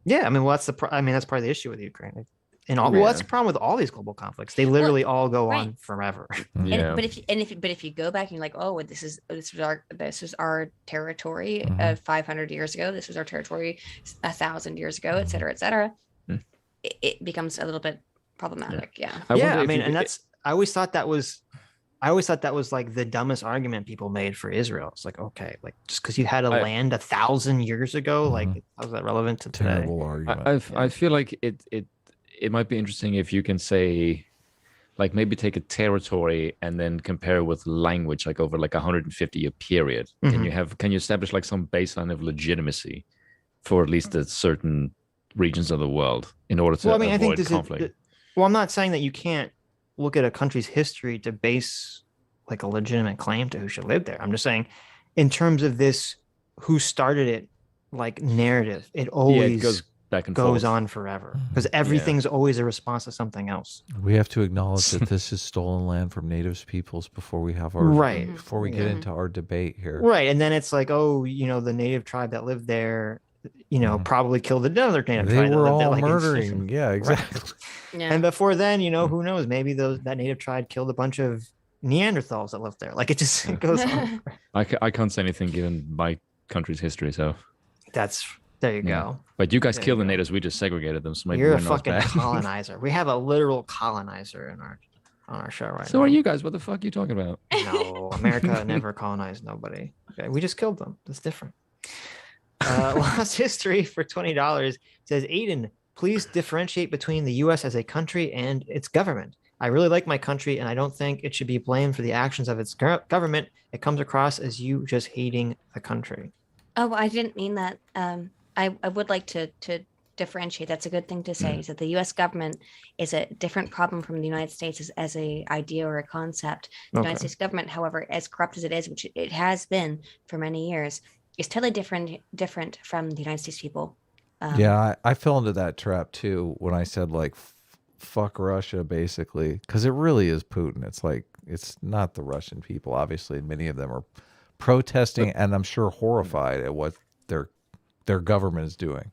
Yeah, I mean, well, that's the. I mean, that's part of the issue with Ukraine. And all, well, that's the problem with all these global conflicts. They literally all go on forever. Yeah. But if you go back and you're like, oh, this is our territory 500 years ago. This was our territory 1,000 years ago, et cetera, et cetera. It becomes a little bit problematic. Yeah. I mean, and that's I always thought that was like the dumbest argument people made for Israel. It's like, okay, like just because you had a land 1,000 years ago, like how's that relevant to today? Terrible argument. I feel like it might be interesting if you can say, like, maybe take a territory and then compare it with language, like over like 150-year period. Can you establish like some baseline of legitimacy for at least a certain regions of the world in order to avoid conflict? I'm not saying that you can't look at a country's history to base like a legitimate claim to who should live there. I'm just saying, in terms of this, who started it, like narrative, it always goes back and goes forth on forever because everything's always a response to something else. We have to acknowledge that this is stolen land from native peoples before we have our before we get into our debate here. Right, and then it's like, oh, the native tribe that lived there, probably killed another native tribe. They were all like, murdering. Yeah, exactly. Yeah. And before then, who knows? Maybe that native tribe killed a bunch of Neanderthals that lived there. Like it just goes on. I can't say anything given my country's history, so there you go. But you guys killed the natives. We just segregated them. So maybe you're a fucking colonizer. We have a literal colonizer on our show right now. So are you guys? What the fuck are you talking about? No, America never colonized nobody. Okay, we just killed them. That's different. Lost history for $20 says, Aydin, please differentiate between the U.S. as a country and its government. I really like my country, and I don't think it should be blamed for the actions of its government. It comes across as you just hating the country. Oh, I didn't mean that. I would like to differentiate. That's a good thing to say. Is that the U.S. government is a different problem from the United States as a idea or a concept. The United States government, however, as corrupt as it is, which it has been for many years, is totally different from the United States people. I fell into that trap too when I said like fuck Russia, basically, because it really is Putin. It's like, it's not the Russian people. Obviously, many of them are protesting and I'm sure horrified at what their government is doing.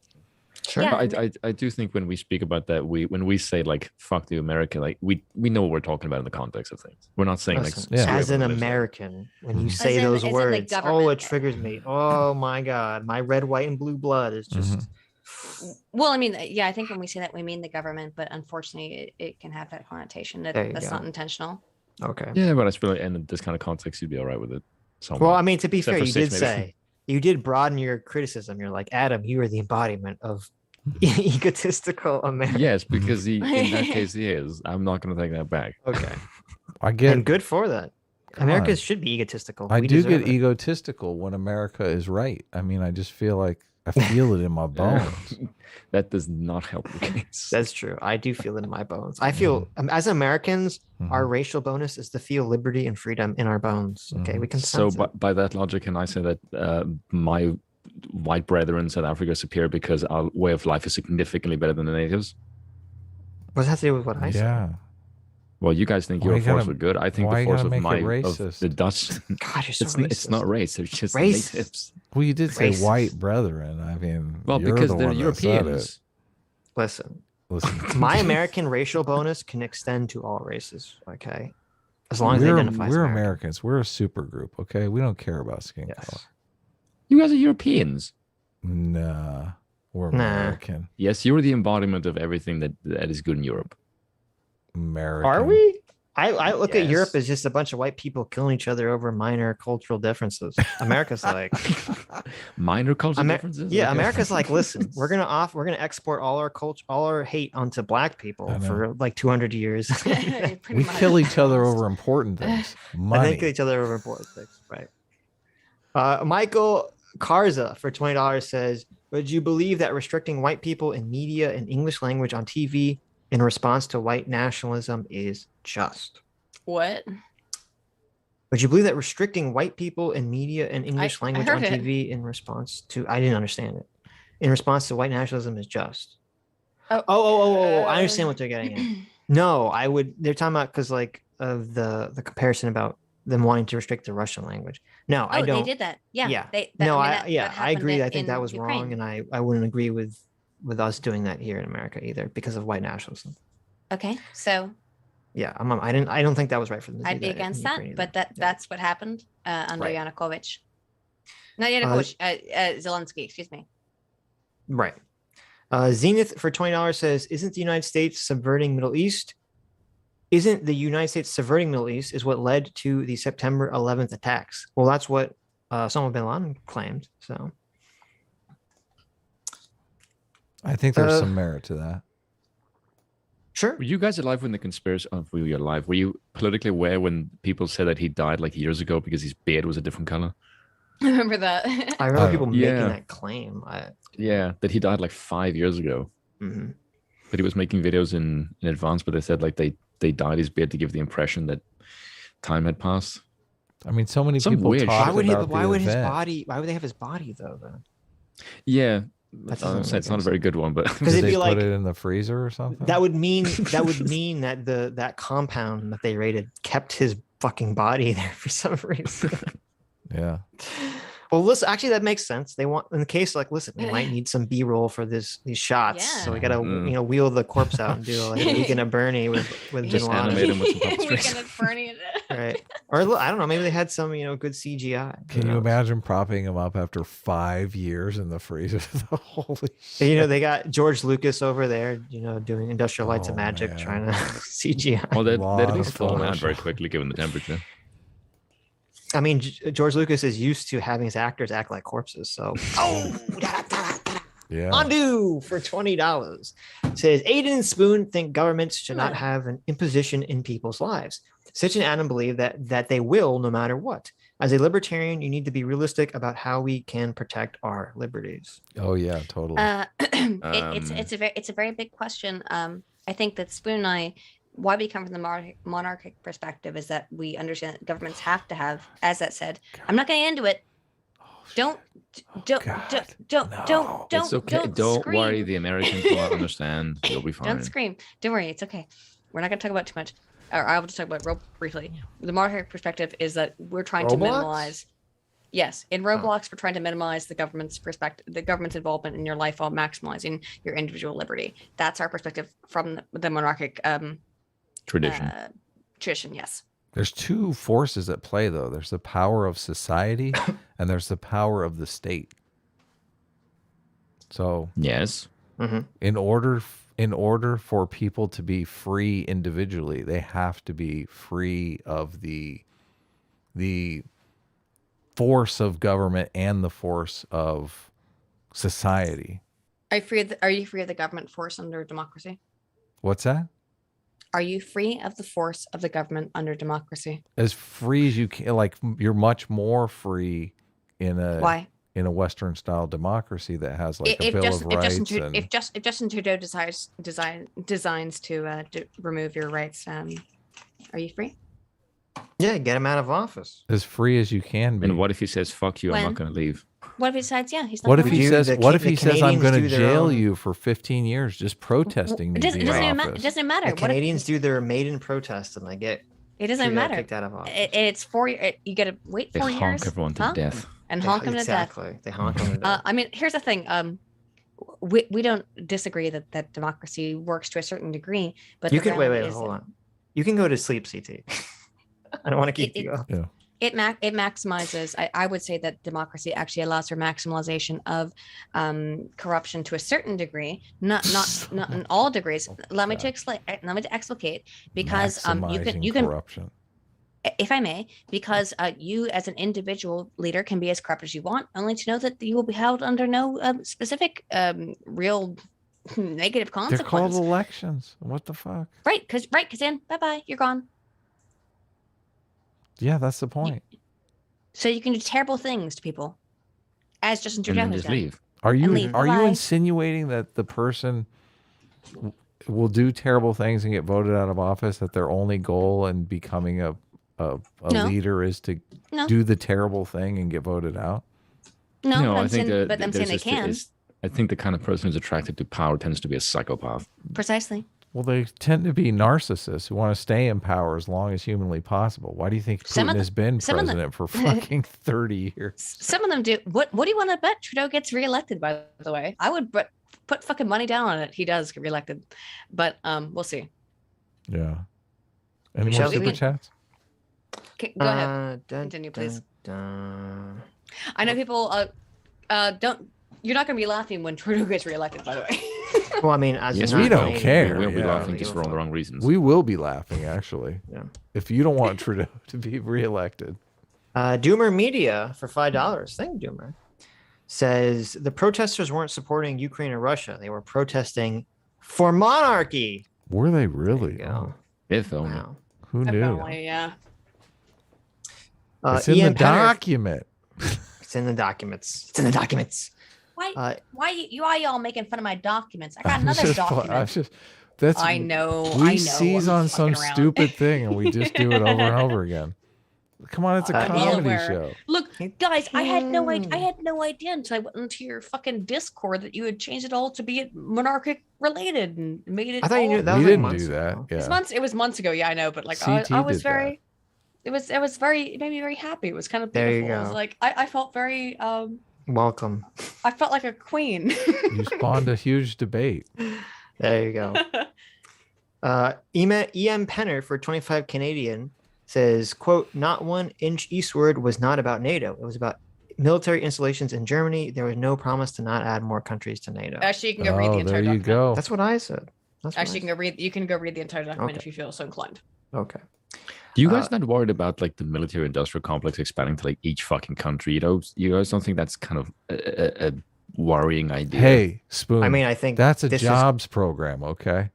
Sure. Yeah. I do think when we speak about that, when we say like fuck the America, like we know what we're talking about in the context of things. We're not saying as an American, when you say those words, it triggers me. Oh my God, my red, white, and blue blood is just. Well, I mean, I think when we say that, we mean the government, but unfortunately, it can have that connotation that's not intentional. Okay. Yeah, but I feel like in this kind of context, you'd be all right with it. Well, I mean, to be fair, you did broaden your criticism. You're like, Adam, you are the embodiment of egotistical America. Yes, because in that case he is. I'm not going to take that back. Okay. And good for that. America should be egotistical. I do get egotistical when America is right. I mean, I just feel like I feel it in my bones. That does not help the case. That's true. I do feel it in my bones. I feel, as Americans, our racial bonus is to feel liberty and freedom in our bones. Okay, we can sense it. By that logic, can I say that my white brethren in South Africa are superior because our way of life is significantly better than the natives? What does that to do with what I said? Yeah. Well, you guys think your force were good. I think the force of the Dutch. God, you're so racist. It's not race. It's just natives. Well, you did say white brethren. I mean, because they're Europeans. Listen. My American racial bonus can extend to all races. Okay, as long as they identify as we're Americans. We're a super group. Okay, we don't care about skin color. You guys are Europeans. Nah, we're American. Yes, you're the embodiment of everything that is good in Europe. American. Are we? I look at Europe as just a bunch of white people killing each other over minor cultural differences. America's like minor cultural differences. Yeah, okay. America's like, listen, we're gonna export all our culture, all our hate onto black people for like 200 years. We kill each other over important things. Money. And then kill each other over important things, right? Michael Karza for $20 says, would you believe that restricting white people in media and English language on TV in response to white nationalism is just? What? Would you believe that restricting white people in media and English language on TV in response to, I didn't understand it, in response to white nationalism is just? Oh, I understand what they're getting at. No, they're talking about because like of the comparison about them wanting to restrict the Russian language. No, I don't. They did that. Yeah. I agree. I think that was Ukraine. Wrong, and I wouldn't agree with with us doing that here in America either because of white nationalism. Okay, so yeah, I don't think that was right for them. I'd be against that, but that's what happened under Yanukovych. Not Yanukovych, Zelensky, excuse me. Right. Zenith for $20 says, isn't the United States subverting Middle East? Isn't the United States subverting Middle East is what led to the September 11th attacks? Well, that's what Osama bin Laden claimed. So I think there's some merit to that. Sure. Were you guys alive when the conspiracy? Oh, were you alive? Were you politically aware when people said that he died like years ago because his beard was a different color? I remember that. I remember people making that claim. Yeah, that he died like 5 years ago. Mm-hmm. But he was making videos in advance, but they said like they dyed his beard to give the impression that time had passed. I mean, so many people weird talk about why would his event. body? Why would they have his body though? Yeah, That it's not a very good one, but because Did it'd they be like put it in the freezer or something? that would mean that that compound that they raided kept his fucking body there for some reason. Yeah. Well, listen, actually, that makes sense. They want, in the case, like, listen, we might need some B-roll for these shots, so we gotta, wheel the corpse out and do like a Weekend at Bernie with just Bin Laden. animate him with some puppet Weekend strings. at Bernie. Right? Or I don't know, maybe they had some, good CGI. Can you imagine propping him up after 5 years in the freezer? Holy shit. And, they got George Lucas over there, doing Industrial Lights and Magic, man. trying to CGI. Well, they'd Lot at least of fall out Photoshop. very quickly given the temperature. I mean, George Lucas is used to having his actors act like corpses, so Yeah. Undo for $20. Says Aydin and Spoon think governments should not have an imposition in people's lives. Sitch and Adam believe that they will no matter what. As a libertarian, you need to be realistic about how we can protect our liberties. Oh yeah, totally. It's a very big question. I think that Spoon and I, why we come from the monarchic perspective is that we understand that governments have to have, as that said, I'm not getting into it. Don't It's okay. Don't worry. The Americans will understand. You'll be fine. Don't scream. Don't worry. It's okay. We're not going to talk about too much. Or I will just talk about it real briefly. The monarchic perspective is that we're trying to minimize. Yes, in Roblox, we're trying to minimize the government's perspective, the government's involvement in your life while maximizing your individual liberty. That's our perspective from the monarchic Tradition. Tradition, yes. There's two forces at play, though. There's the power of society, and there's the power of the state. So, Yes. in order for people to be free individually, they have to be free of the force of government and the force of society. Are you free of the government force under democracy? What's that? Are you free of the force of the government under democracy? As free as you can. Like, you're much more free in a Why? in a Western style democracy that has like a bill of rights. If Justin Trudeau designs to remove your rights, are you free? Yeah, get him out of office. As free as you can be. And what if he says, fuck you, I'm not going to leave? What if he decides, he's not? What if gonna- he says? What if he says I'm Canadians going to do their jail own- you for 15 years just protesting me? It doesn't being in even matter. office? It doesn't matter. The What if- Canadians do their maiden protest and they get It doesn't Trudeau matter. kicked out of office. It's 4 years. You got to wait They 4 honk years. everyone to death. And They- honk them to death. exactly. They honk them to death. I mean, here's the thing. We don't disagree that democracy works to a certain degree, but You the can wait, reality is hold on. You can go to sleep, CT. I don't want to keep you up. Yeah. It maximizes. I would say that democracy actually allows for maximization of corruption to a certain degree, not in all degrees. Let me to explain. Let me to explicate because you can corruption. if I may, because you as an individual leader can be as corrupt as you want, only to know that you will be held under no specific real negative They're consequence. called elections. What the fuck? Right, because then bye-bye, you're gone. Yeah, that's the point. So you can do terrible things to people, as Justin And Trudeau then has just done. leave. Are you leave. are you Bye-bye. insinuating that the person will do terrible things and get voted out of office? That their only goal in becoming a No. leader is to No. do the terrible thing and get voted out? No, No, but I I'm think saying, but I'm saying they there's can. I think the kind of person who's attracted to power tends to be a psychopath. Precisely. Well, they tend to be narcissists who want to stay in power as long as humanly possible. Why do you think Some of Putin has been some of them- president for fucking 30 years? Some of them do. What do you want to bet Trudeau gets reelected? By the way, I would bet put fucking money down on it, he does get reelected. But we'll see. Yeah. Any more super chats? Okay, go ahead. Continue, please. I know people don't. You're not going to be laughing when Trudeau gets reelected, by the way. Well, I mean, as we don't care. We'll be laughing just for all the wrong reasons. We will be laughing, actually. Yeah. If you don't want Trudeau to be reelected. Doomer Media for $5. Thank you, Doomer. Says the protesters weren't supporting Ukraine or Russia. They were protesting for monarchy. Were they really? Oh. If only. Wow. Who knew? Apparently, yeah. It's in the document. It's in the documents. It's in the documents. Why y'all making fun of my documents? I got another document. I know. We seize on some stupid thing and we just do it over and over again. Come on, it's a comedy show. Look, guys, I had no idea until I went into your fucking Discord that you had changed it all to be monarchic related and made it. I thought you knew that. We didn't do that. Yeah. It was months ago. Yeah, I know, but like I was very. It made me very happy. It was kind of beautiful. There you go. It was like I felt very welcome. I felt like a queen. You spawned a huge debate. There you go. EM Penner for 25 Canadian says, quote, not 1 inch eastward was not about NATO. It was about military installations in Germany. There was no promise to not add more countries to NATO. Actually, you can go read the entire document. There you go. That's what I said. You can go read the entire document if you feel so inclined. Okay. Do you guys not worried about like the military industrial complex expanding to like each fucking country? You guys don't think that's kind of a worrying idea? Hey, Spoon. I mean, I think that's a jobs program, okay?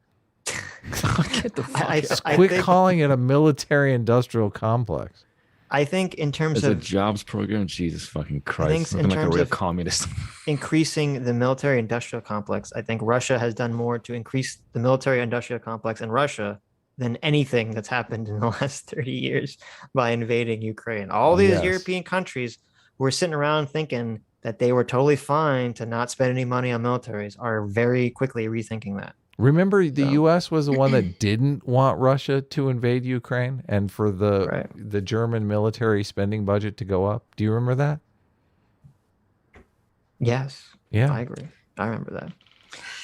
Get the fuck Quit calling it a military industrial complex. I think in terms of a jobs program, Jesus fucking Christ, looking like a real communist. Increasing the military industrial complex, I think Russia has done more to increase the military industrial complex in Russia than anything that's happened in the last 30 years by invading Ukraine. All these European countries were sitting around thinking that they were totally fine to not spend any money on militaries are very quickly rethinking that. Remember, the U.S. was the one that didn't want Russia to invade Ukraine and for the German military spending budget to go up. Do you remember that? Yes. Yeah. I agree. I remember that.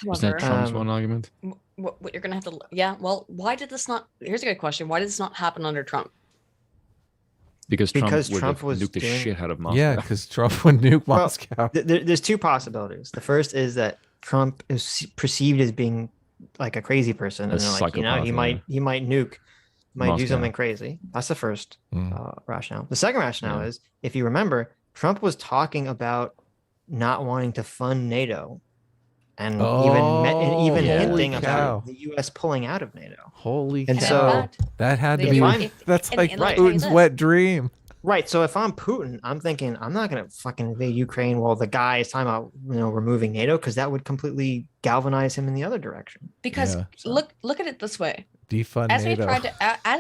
Was that Trump's one argument? What you're gonna have to? Yeah. Well, why did this not? Here's a good question. Why did this not happen under Trump? Because Trump was nuked the shit out of Moscow. Yeah, because Trump would nuke Moscow. There's two possibilities. The first is that Trump is perceived as being like a crazy person, and they're like, he might nuke, might do something crazy. That's the first rationale. The second rationale is, if you remember, Trump was talking about not wanting to fund NATO. And even hinting about the U.S. pulling out of NATO. Holy and cow. So that had to be that's like Putin's wet dream. Right. So if I'm Putin, I'm thinking I'm not gonna fucking invade Ukraine while the guy is talking about removing NATO, because that would completely galvanize him in the other direction. Because look at it this way. Defund as NATO.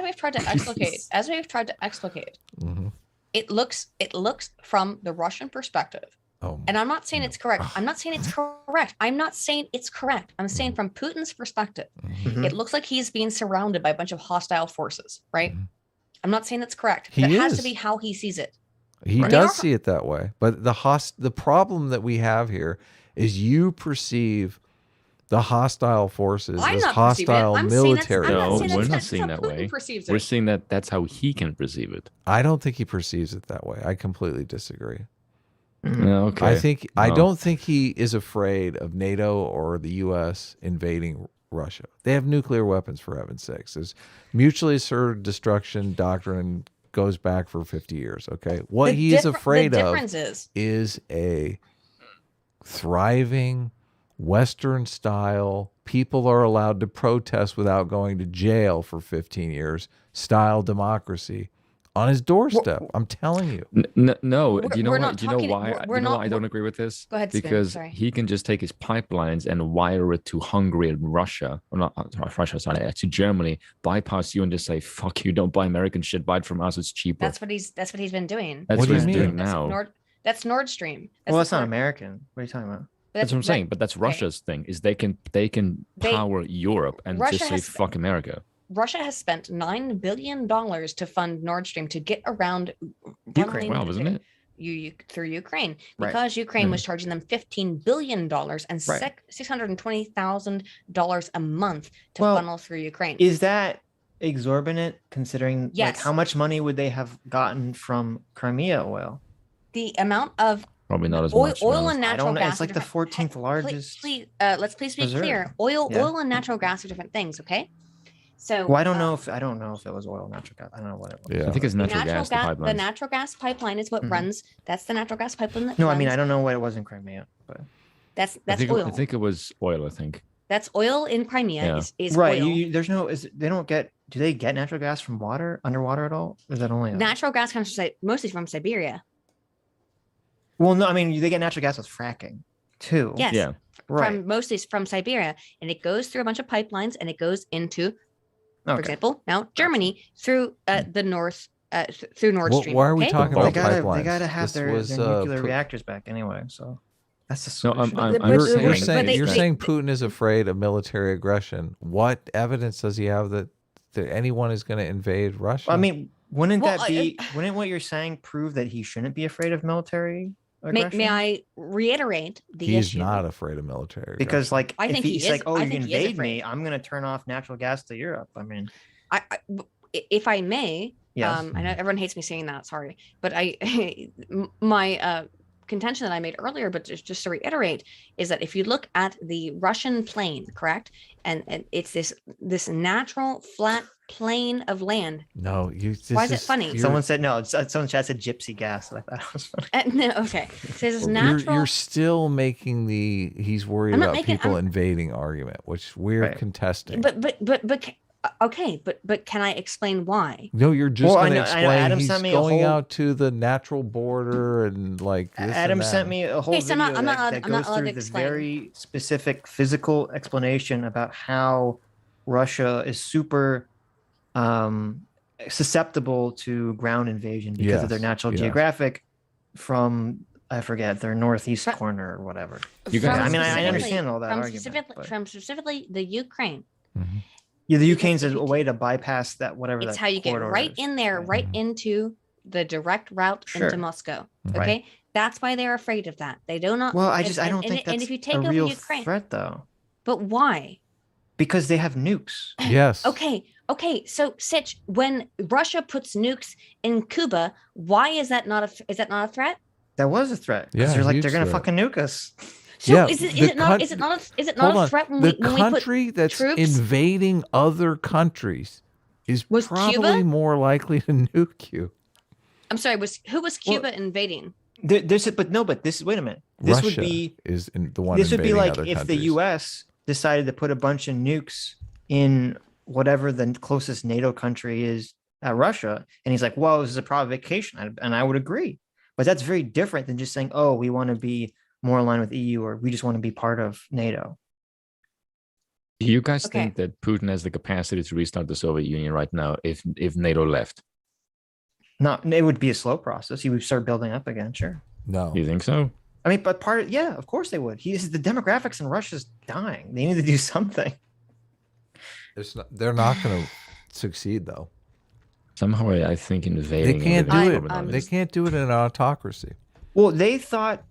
We've tried to explicate, it looks from the Russian perspective. And I'm not saying it's correct. I'm not saying it's correct. I'm saying from Putin's perspective, it looks like he's being surrounded by a bunch of hostile forces, right? I'm not saying it's correct. It has to be how he sees it. He does see it that way. But the problem that we have here is you perceive the hostile forces as hostile military. No, we're not seeing that way. We're seeing that that's how he can perceive it. I don't think he perceives it that way. I completely disagree. Okay. I don't think he is afraid of NATO or the U.S. invading Russia. They have nuclear weapons, for heaven's sakes. This mutually assured destruction doctrine goes back for 50 years. Okay, what he is afraid of is a thriving Western style, people are allowed to protest without going to jail for 15 years style democracy on his doorstep. I'm telling you. No. Do you know what? Do you know why? I don't agree with this? Go ahead, because he can just take his pipelines and wire it to Hungary and Russia, or not Russia, sorry, to Germany, bypass you, and just say, "Fuck you! Don't buy American shit. Buy it from us. It's cheaper." That's what he's been doing. That's what he's doing now. That's Nord Stream. That's not American. What are you talking about? That's what I'm saying. But that's Russia's thing. Is they can power Europe and just say fuck America. Russia has spent $9 billion to fund Nord Stream to get around Ukraine. Wow, isn't it? through Ukraine because Ukraine was charging them $15 billion and $620,000 a month to funnel through Ukraine. Is that exorbitant considering like how much money would they have gotten from Crimea oil? The amount of probably not as much. Oil and natural gas. It's like the 14th largest. Let's please be clear. Oil and natural gas are different things. Okay. So I don't know if it was oil, natural gas. I don't know what it was. Yeah. I think it's natural gas. The natural gas pipeline is what runs. That's the natural gas pipeline. No, I mean I don't know what it was in Crimea, but that's oil. I think it was oil. I think that's oil in Crimea. Is right. Oil. Do they get natural gas from underwater at all? Or is that only natural gas comes mostly from Siberia? Well, no, I mean they get natural gas with fracking too. Yes. Yeah. Mostly from Siberia, and it goes through a bunch of pipelines, and it goes into, for example, now Germany through the north, through Nord Stream. Why are we talking about pipelines? They gotta have their nuclear reactors back anyway. So that's the solution. You're saying Putin is afraid of military aggression. What evidence does he have that anyone is going to invade Russia? I mean, wouldn't what you're saying prove that he shouldn't be afraid of military aggression? May I reiterate the issue? He's not afraid of military aggression. Because like I think he's like, oh, you invade me, I'm going to turn off natural gas to Europe. I mean, if I may, yes. I know everyone hates me saying that, sorry, but my contention that I made earlier, but just to reiterate, is that if you look at the Russian plain, correct, and it's this natural flat plain of land. No, why is it funny? Someone said no. Someone chat said gypsy gas. I thought it was funny. No, okay. So this natural. You're still making he's worried about people invading argument, which we're contesting. But okay, but can I explain why? No, you're just going to explain Adam he's sent me going out to the natural border and like this Adam sent me a whole video that goes through this very specific physical explanation about how Russia is super susceptible to ground invasion because of their natural geographic from I forget their northeast corner or whatever. I understand all that argument. From specifically the Ukraine. Mm-hmm. Yeah, the Ukraine's a way to bypass that whatever. It's how you get right in there, right into the direct route into Moscow. Okay, that's why they're afraid of that. They do not. Well, I don't think that's and if you take a over real Ukraine, threat, though. But why? Because they have nukes. Yes. Okay. So, Sitch, when Russia puts nukes in Cuba, why is that not a threat? That was a threat. Because they're gonna fucking nuke us. So is it not a threat when the we country put that's troops? invading other countries was probably Cuba? more likely to nuke you. I'm sorry, who was Cuba invading? Wait a minute. This Russia would be the one. This would be like if the U.S. decided to put a bunch of nukes in whatever the closest NATO country is at Russia, and he's like, "Well, this is a provocation," and I would agree, but that's very different than just saying, "Oh, we want to be more aligned with EU, or we just want to be part of NATO." Do you guys think that Putin has the capacity to restart the Soviet Union right now if NATO left? No, it would be a slow process. He would start building up again, sure. No. Oh. You think so? I mean, but of course they would. The demographics in Russia's dying. They need to do something. They're not going to succeed, though. Somehow I think invading. They can't do it. They can't do it in an autocracy. Well, they thought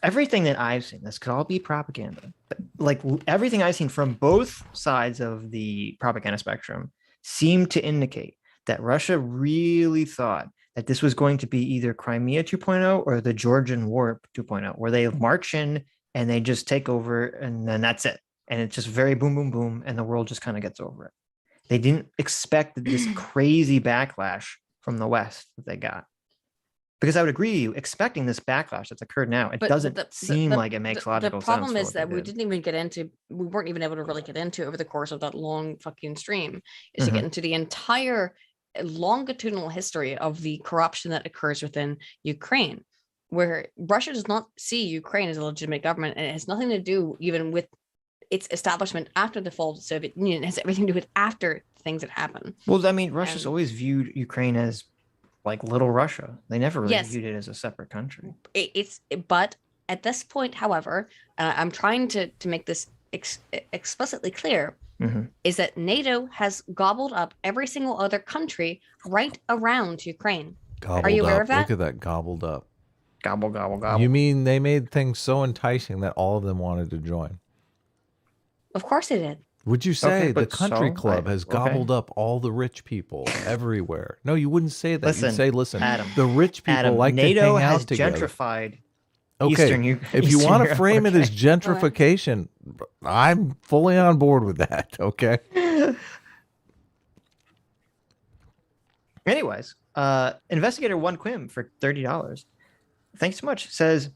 everything that I've seen, this could all be propaganda. But like everything I've seen from both sides of the propaganda spectrum seemed to indicate that Russia really thought that this was going to be either Crimea 2.0 or the Georgian War 2.0, where they march in and they just take over and then that's it. And it's just very boom, boom, boom. And the world just kind of gets over it. They didn't expect this crazy backlash from the West that they got. Because I would agree with you, expecting this backlash that's occurred now, it doesn't seem like it makes logical sense. The problem is that we weren't even able to really get into over the course of that long fucking stream, is to get into the entire longitudinal history of the corruption that occurs within Ukraine, where Russia does not see Ukraine as a legitimate government, and it has nothing to do even with its establishment after the fall of the Soviet Union. It has everything to do with after things that happen. Well, I mean, Russia's always viewed Ukraine as like little Russia. They never really viewed it as a separate country. But at this point, however, I'm trying to make this explicitly clear, is that NATO has gobbled up every single other country right around Ukraine. Gobbled Are you aware up. of that? Look at that, gobbled up. Gobble, gobble, gobble. You mean they made things so enticing that all of them wanted to join? Of course they did. Would you say Okay, the but country so? club has Okay. gobbled up all the rich people everywhere? No, you wouldn't say that. Listen, You'd say, listen, Adam, the rich people Adam, like NATO to hang has out together. gentrified Okay, Eastern if you Eastern want to Europe, frame it as okay. gentrification, I'm fully on board with that. Okay. Anyways, investigator One Quim for $30. Thanks so much. Says,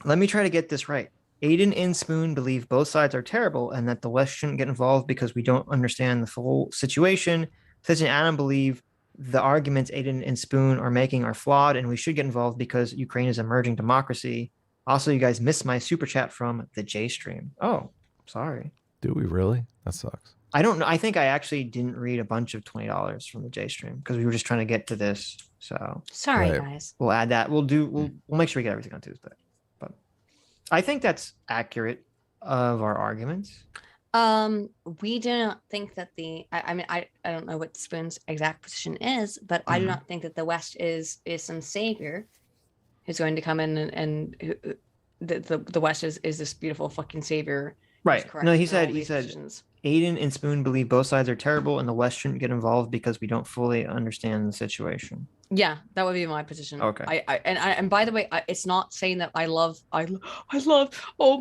let me try to get this right. Aydin and Spoon believe both sides are terrible and that the West shouldn't get involved because we don't understand the full situation. Says and Adam believe the arguments Aydin and Spoon are making are flawed and we should get involved because Ukraine is emerging democracy. Also, you guys missed my super chat from the J stream. Oh, sorry. Do we really? That sucks. I don't know. I think I actually didn't read a bunch of $20 from the J stream because we were just trying to get to this. So Sorry, Right. guys. we'll add that. We'll make sure we get everything on Tuesday. But I think that's accurate of our arguments. We do not think that I don't know what Spoon's exact position is, but I do not think that the West is some savior who's going to come in and the West is this beautiful fucking savior. who's Right. correct No, he in all said these decisions. Aydin and Spoon believe both sides are terrible and the West shouldn't get involved because we don't fully understand the situation. Yeah, that would be my position. Okay. And by the way, it's not saying that I love oh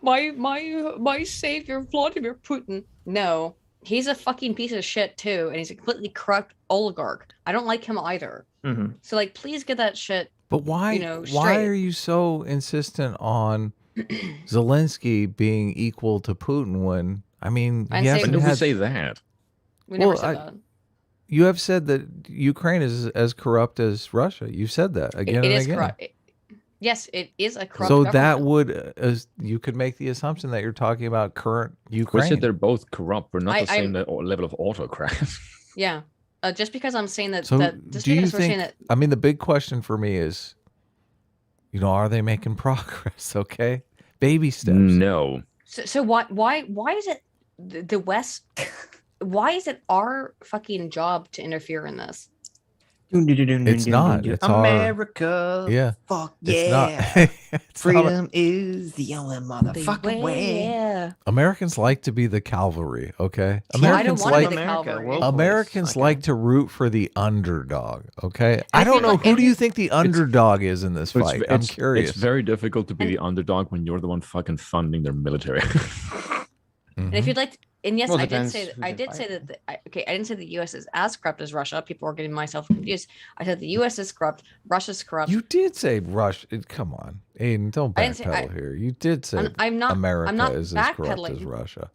my savior Vladimir Putin. No, he's a fucking piece of shit too, and he's a completely corrupt oligarch. I don't like him either. Mm-hmm. So like, please get that shit. But why? You know, why straight. are you so insistent on Zelensky being equal to Putin when? I mean, I'm he saying- hasn't When did we had- say that? We never Well, said that. You have said that Ukraine is as corrupt as Russia. You've said that again It and is again. corrupt. Yes, it is a corrupt. So that government. would, you could make the assumption that you're talking about current We Ukraine. said they're both corrupt, but not the I- same level of autocrats. Yeah. Just because I'm saying that. So Just do you because we're saying think? that. I mean, the big question for me is, are they making progress? Okay, baby steps. No. So why is it the West? Why is it our fucking job to interfere in this? It's not. It's our- America. Yeah. Fuck It's yeah. not. It's not- Freedom is the only motherfucking way. Yeah. Americans like to be the cavalry. Okay. Yeah, I don't Americans want to like be the America, cavalry. world- Americans Okay. like to root for the underdog. Okay. I I don't feel know like who do you every- think the underdog is in this So fight. I'm curious. It's very difficult to be the underdog when you're the one fucking funding their military. And if you'd like, and yes, Well, I did depends say that. who's I in did say fight. that. I didn't say the U.S. is as corrupt as Russia. People are getting myself confused. I said the U.S. is corrupt. Russia's corrupt. You did say Russia. Come on, Aiden, don't I didn't say- backpedal here. You did say I'm not. America I'm not is as corrupt as backpedaling. Russia.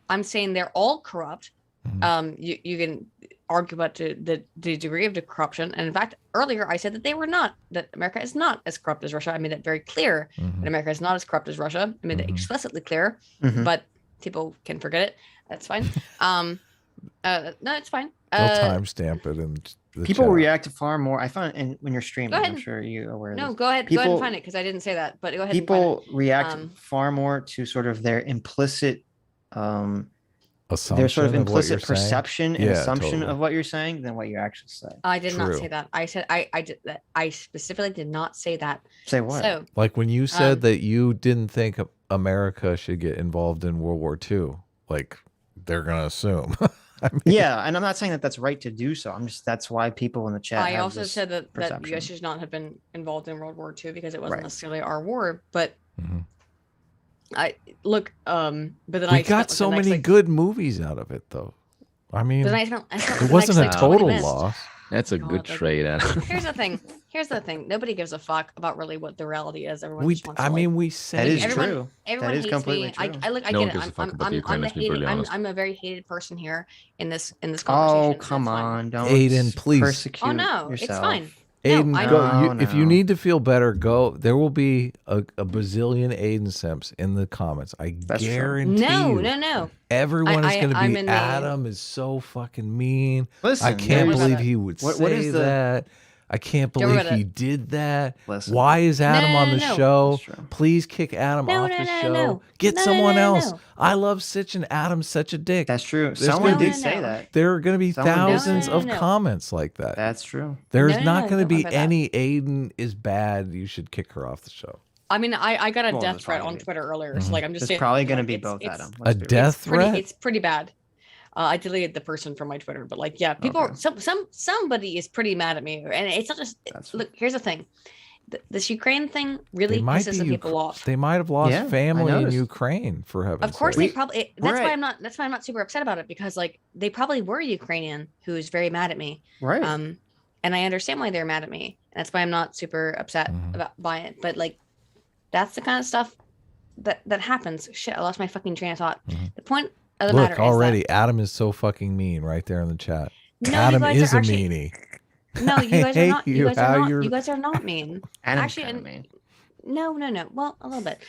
I'm saying they're all corrupt. Mhm. You can argue about the degree of the corruption, and in fact, earlier I said that they were not. That America is not as corrupt as Russia. I made that very clear. Mhm. That America is not as corrupt as Russia. I made that Mhm. explicitly clear. Mhm. But people can forget it. That's fine. No, it's fine. They'll timestamp it in the People chat. react far more. I find, and when you're streaming, Go I'm ahead. sure you're aware of No, this. go ahead. Go ahead People- and find it because I didn't say that. But go ahead. and find People react Um, far more to sort of their implicit, Assumption their sort of what you're implicit saying. perception and Yeah, assumption totally. of what you're saying than what you actually say. it. I did not True. say that. I said I did that. I specifically did not say that. Say what? So Like when you said Um, that you didn't think America should get involved in World War II, like they're gonna assume. I mean, Yeah, and I'm not saying that that's right to do so. I'm just that's why people in the chat. I have also this said that the perception. U.S. should not have been involved in World War II because it wasn't Right. necessarily our war. But Mhm. I look. But then we I got spent, like, so the next, many like, good movies out of it, though. I mean, But then I spent it the wasn't a next, like, 20 total minutes- loss. That's a God, good like- trade, Adam. Here's the thing. Here's the thing. Nobody gives a fuck about really what the reality is. Everyone We, just wants to, I like, mean, we said That is Everyone- true. Everyone That is hates completely me. true. I look. I No one get it. gives a fuck I'm, about the I'm, Ukraine, I'm, a let's be brutally hated, I'm, honest. I'm a very hated person here in this conversation. Oh and come that's fine. on! Don't Aiden, please. persecute Oh no, yourself. it's fine. Aiden, No, I go, know. if you No. need to feel better, go. There will be a bazillion Aiden simps in the comments. I That's true. guarantee No, you. no. Everyone is going to I'm be, in the- Adam is so fucking mean. Listen, I can't there's- believe he would What say is the- that. I can't Don't believe worry he about did that. Listen. Why is Adam on the no. show? That's true. Please kick Adam No, off no, the no, show. no. Get No, someone no, no, else. no. I love Sitch and Adam's such a dick. That's true. There's Someone gonna did be- say No. that. There are going to be Someone did thousands say of that. comments like that. That's true. There's No, not no, going to don't be worry about that. any Aiden is bad. You should kick her off the show. I mean, I got a Well, death there's threat probably on gonna Twitter earlier, so like I'm just There's saying. probably going to like, be it's- both, it's- Adam. A Let's be real. death threat? It's pretty bad. I deleted the person from my Twitter, but like, yeah, people. Okay. Somebody is pretty mad at me, and it's not just. That's Look, here's the thing. This Ukraine thing really They might pisses be some people off. They might have lost Yeah, I family in noticed. Ukraine, for heaven's Of course, sake. they probably. That's why I'm not. That's why I'm not super upset about it, because like they probably were Ukrainian who's very mad at me. Right. And I understand why they're mad at me. And that's why I'm not super upset by it. But like, that's the kind of stuff that happens. Shit, I lost my fucking train of thought. The point of the matter Look, already, is Adam is so fucking mean right there in the chat. No, you Adam guys is are a actually- meanie. that no, you guys are hate not. you, You guys how are not. you're- You guys are not mean. Adam's actually, kinda and- mean. No. Well, a little bit.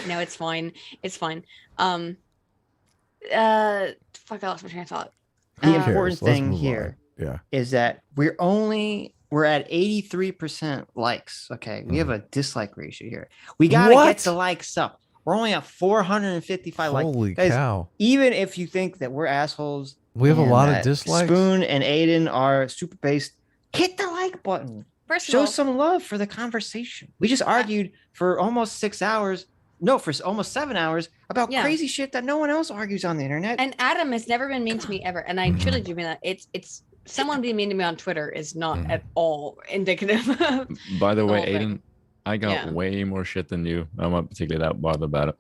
No, it's fine. It's fine. Fuck, I lost my train of thought. The Who cares? important Let's thing move on. here Yeah. is that we're at 83% likes. Okay. We have a dislike ratio here. We got to What? get the likes up. We're only at 455 likes. Holy Guys, cow. even if you think that we're assholes, We have a and lot of that dislikes. Spoon and Aiden are super based. Hit the like button. First of Show all, some love for the conversation. We just argued for almost 6 hours. No, for almost 7 hours about Yeah. crazy shit that no one else argues on the internet. and Adam has never been mean to me ever, and I truly do mean that. It's someone being mean to me on Twitter is not at all indicative. Of By the way, whole thing. Aiden, I got Yeah. way more shit than you. I'm not particularly that bothered about it.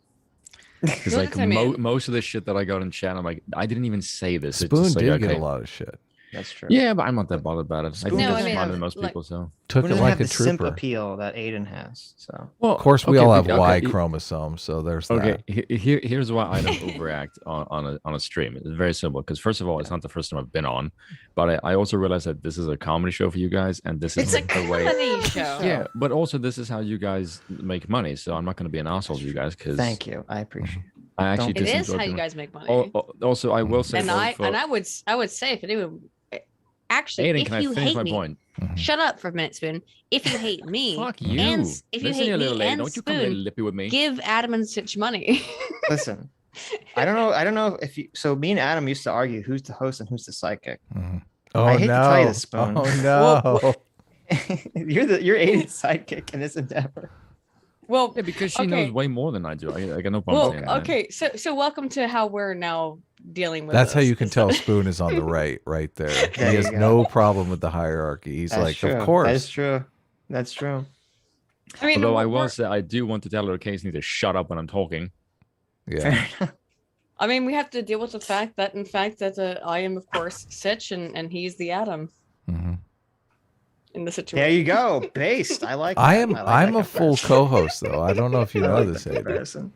Because Well, like that's what I mean. most of the shit that I got in chat, I'm like, I didn't even say this. It's Spoon just like, did get okay. a lot of shit. That's true. Yeah, but I'm not that bothered about it. I think No, I'm I mean, smarter than most like- people. So Took Who it doesn't like have a the simp trooper. appeal that Aiden has. So well, Of course, we okay, all have okay, Y okay, chromosomes, so there's Okay, that. here's why I don't overact on a stream. It's very simple. Because first of all, it's not the first time I've been on, but I also realize that this is a comedy show for you guys, and this is it's a the way. comedy show. Yeah, but also this is how you guys make money. So I'm not going to be an asshole to you guys because thank you. I appreciate it. I actually It just is enjoy how you doing it. guys make money. Also, I will say, and though, I would say if anyone actually Aiden, if can I you finish hate my me, point? shut up for a minute, Spoon. If you hate me, Fuck you. and if you Listen, hate little me lady, and don't you come very Spoon, lippy with me. give Adam and Stitch money. Listen, I don't know if you. So me and Adam used to argue who's the host and who's the sidekick. Oh, I hate no. to tell you this, Spoon. Oh, no. you're Aiden's sidekick in this endeavor. Well, Yeah, because she okay. knows way more than I do. I got no problem saying Well, that. okay, so welcome to how we're now dealing with. That's how this. you can tell Spoon is on the right there. There He you has go. no problem with the hierarchy. He's That's like, true. of course. That's true. That's true. I mean, Although I we're- will say, I do want to tell her occasionally to shut up when I'm talking. Yeah. I mean, we have to deal with the fact that, I am, of course, Sitch, and he's the Adam Mhm. in the There situation. you go. Based. I like. I that. am. I like I'm that a full comparison. co-host, though. I don't know if you I know like this, that Aiden. comparison.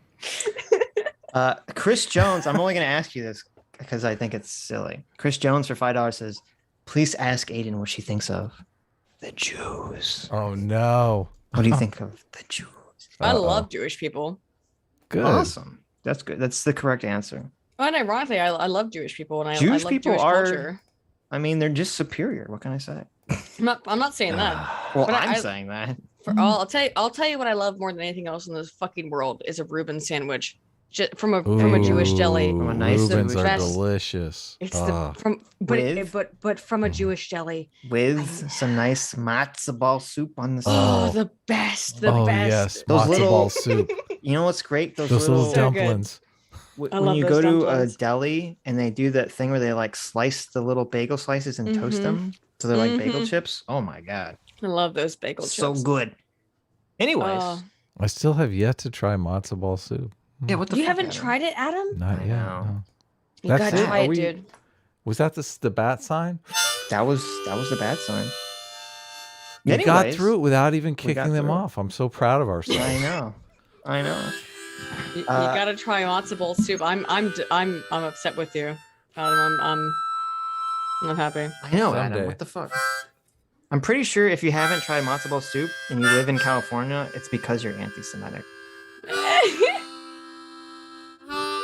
Chris Jones. I'm only going to ask you this because I think it's silly. Chris Jones for $5 says, "Please ask Aiden what she thinks of the Jews. Oh no. What do you think of the Jews?" I Uh-oh. love Jewish people. Good. Awesome. That's good. That's the correct answer. And ironically, I love Jewish people, and I Jewish love people Jewish are- culture. I mean, they're just superior. What can I say? I'm not saying that. Well, But I'm I- saying that. I'll tell you what I love more than anything else in this fucking world is a Reuben sandwich, from a Jewish deli. Ooh, From a nice Reubens Jewish- are Best- delicious. It's Ah. With- from a Jewish deli. With some nice matzo ball soup on the side. Oh, Oh. the best, the Oh best. yes, Those matzo little- ball soup. You know what's great? Those little So good. dumplings. I When love you those go to a dumplings. deli and they do that thing where they like slice the little bagel slices and toast Mhm. them, so they're like bagel Mhm. chips. Oh my god, I love those bagel so chips. good. Anyways, Oh. I still have yet to try matzo ball soup. yeah. What the? You fuck, haven't Adam? tried it, Adam? Not I yet. know. no. You That's gotta it? try Are it, we- dude. Was that the bat sign? That was the bad sign. You got Anyways, through it without even got kicking them through it. off. I'm so proud of ourselves. I know. I know. You Uh, gotta try matzo ball soup. I'm upset with you, Adam. I'm not happy. I know, Someday. Adam. What the fuck? I'm pretty sure if you haven't tried matzo ball soup and you live in California, it's because you're anti-Semitic.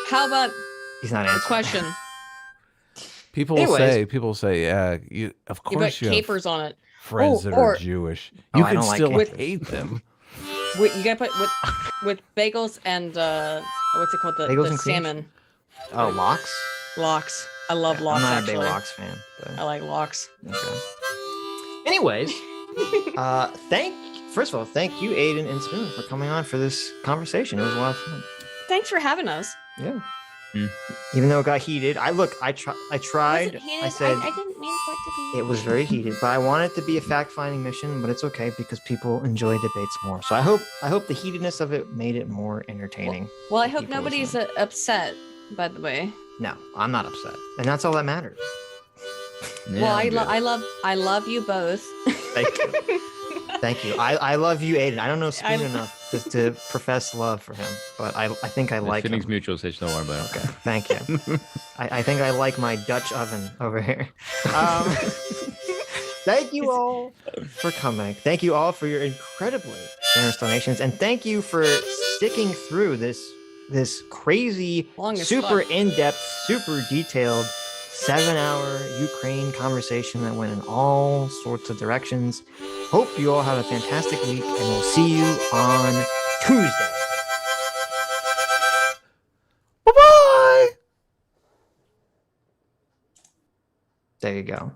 How about He's not the answering. question? People say, yeah, of course you capers have on it. friends that are Jewish. You can still hate them. You gotta put with bagels and what's it called? The salmon. Oh, lox. Lox. I love lox. I'm not actually. a big lox fan. But... I like lox. Okay. Anyways, first of all, thank you, Aydin and Spoon, for coming on for this conversation. It was a lot of fun. Thanks for having us. Yeah. Even though it got heated, I tried. I said I didn't mean for it to be. It was very heated, but I want it to be a fact-finding mission. But it's okay because people enjoy debates more. So I hope the heatedness of it made it more entertaining. Well, I hope nobody's upset. By the way. No, I'm not upset, and that's all that matters. Yeah, well, I love you both. Thank you. Thank you. I love you, Aydin. I don't know Spoon enough to profess love for him, but I think I like him. Feelings mutual, so don't worry about it. Okay, thank you. I think I like my Dutch oven over here. Thank you all for coming. Thank you all for your incredibly generous donations, and thank you for sticking through this crazy, super in-depth, super detailed 7-hour Ukraine conversation that went in all sorts of directions. Hope you all have a fantastic week, and we'll see you on Tuesday. Bye-bye! There you go.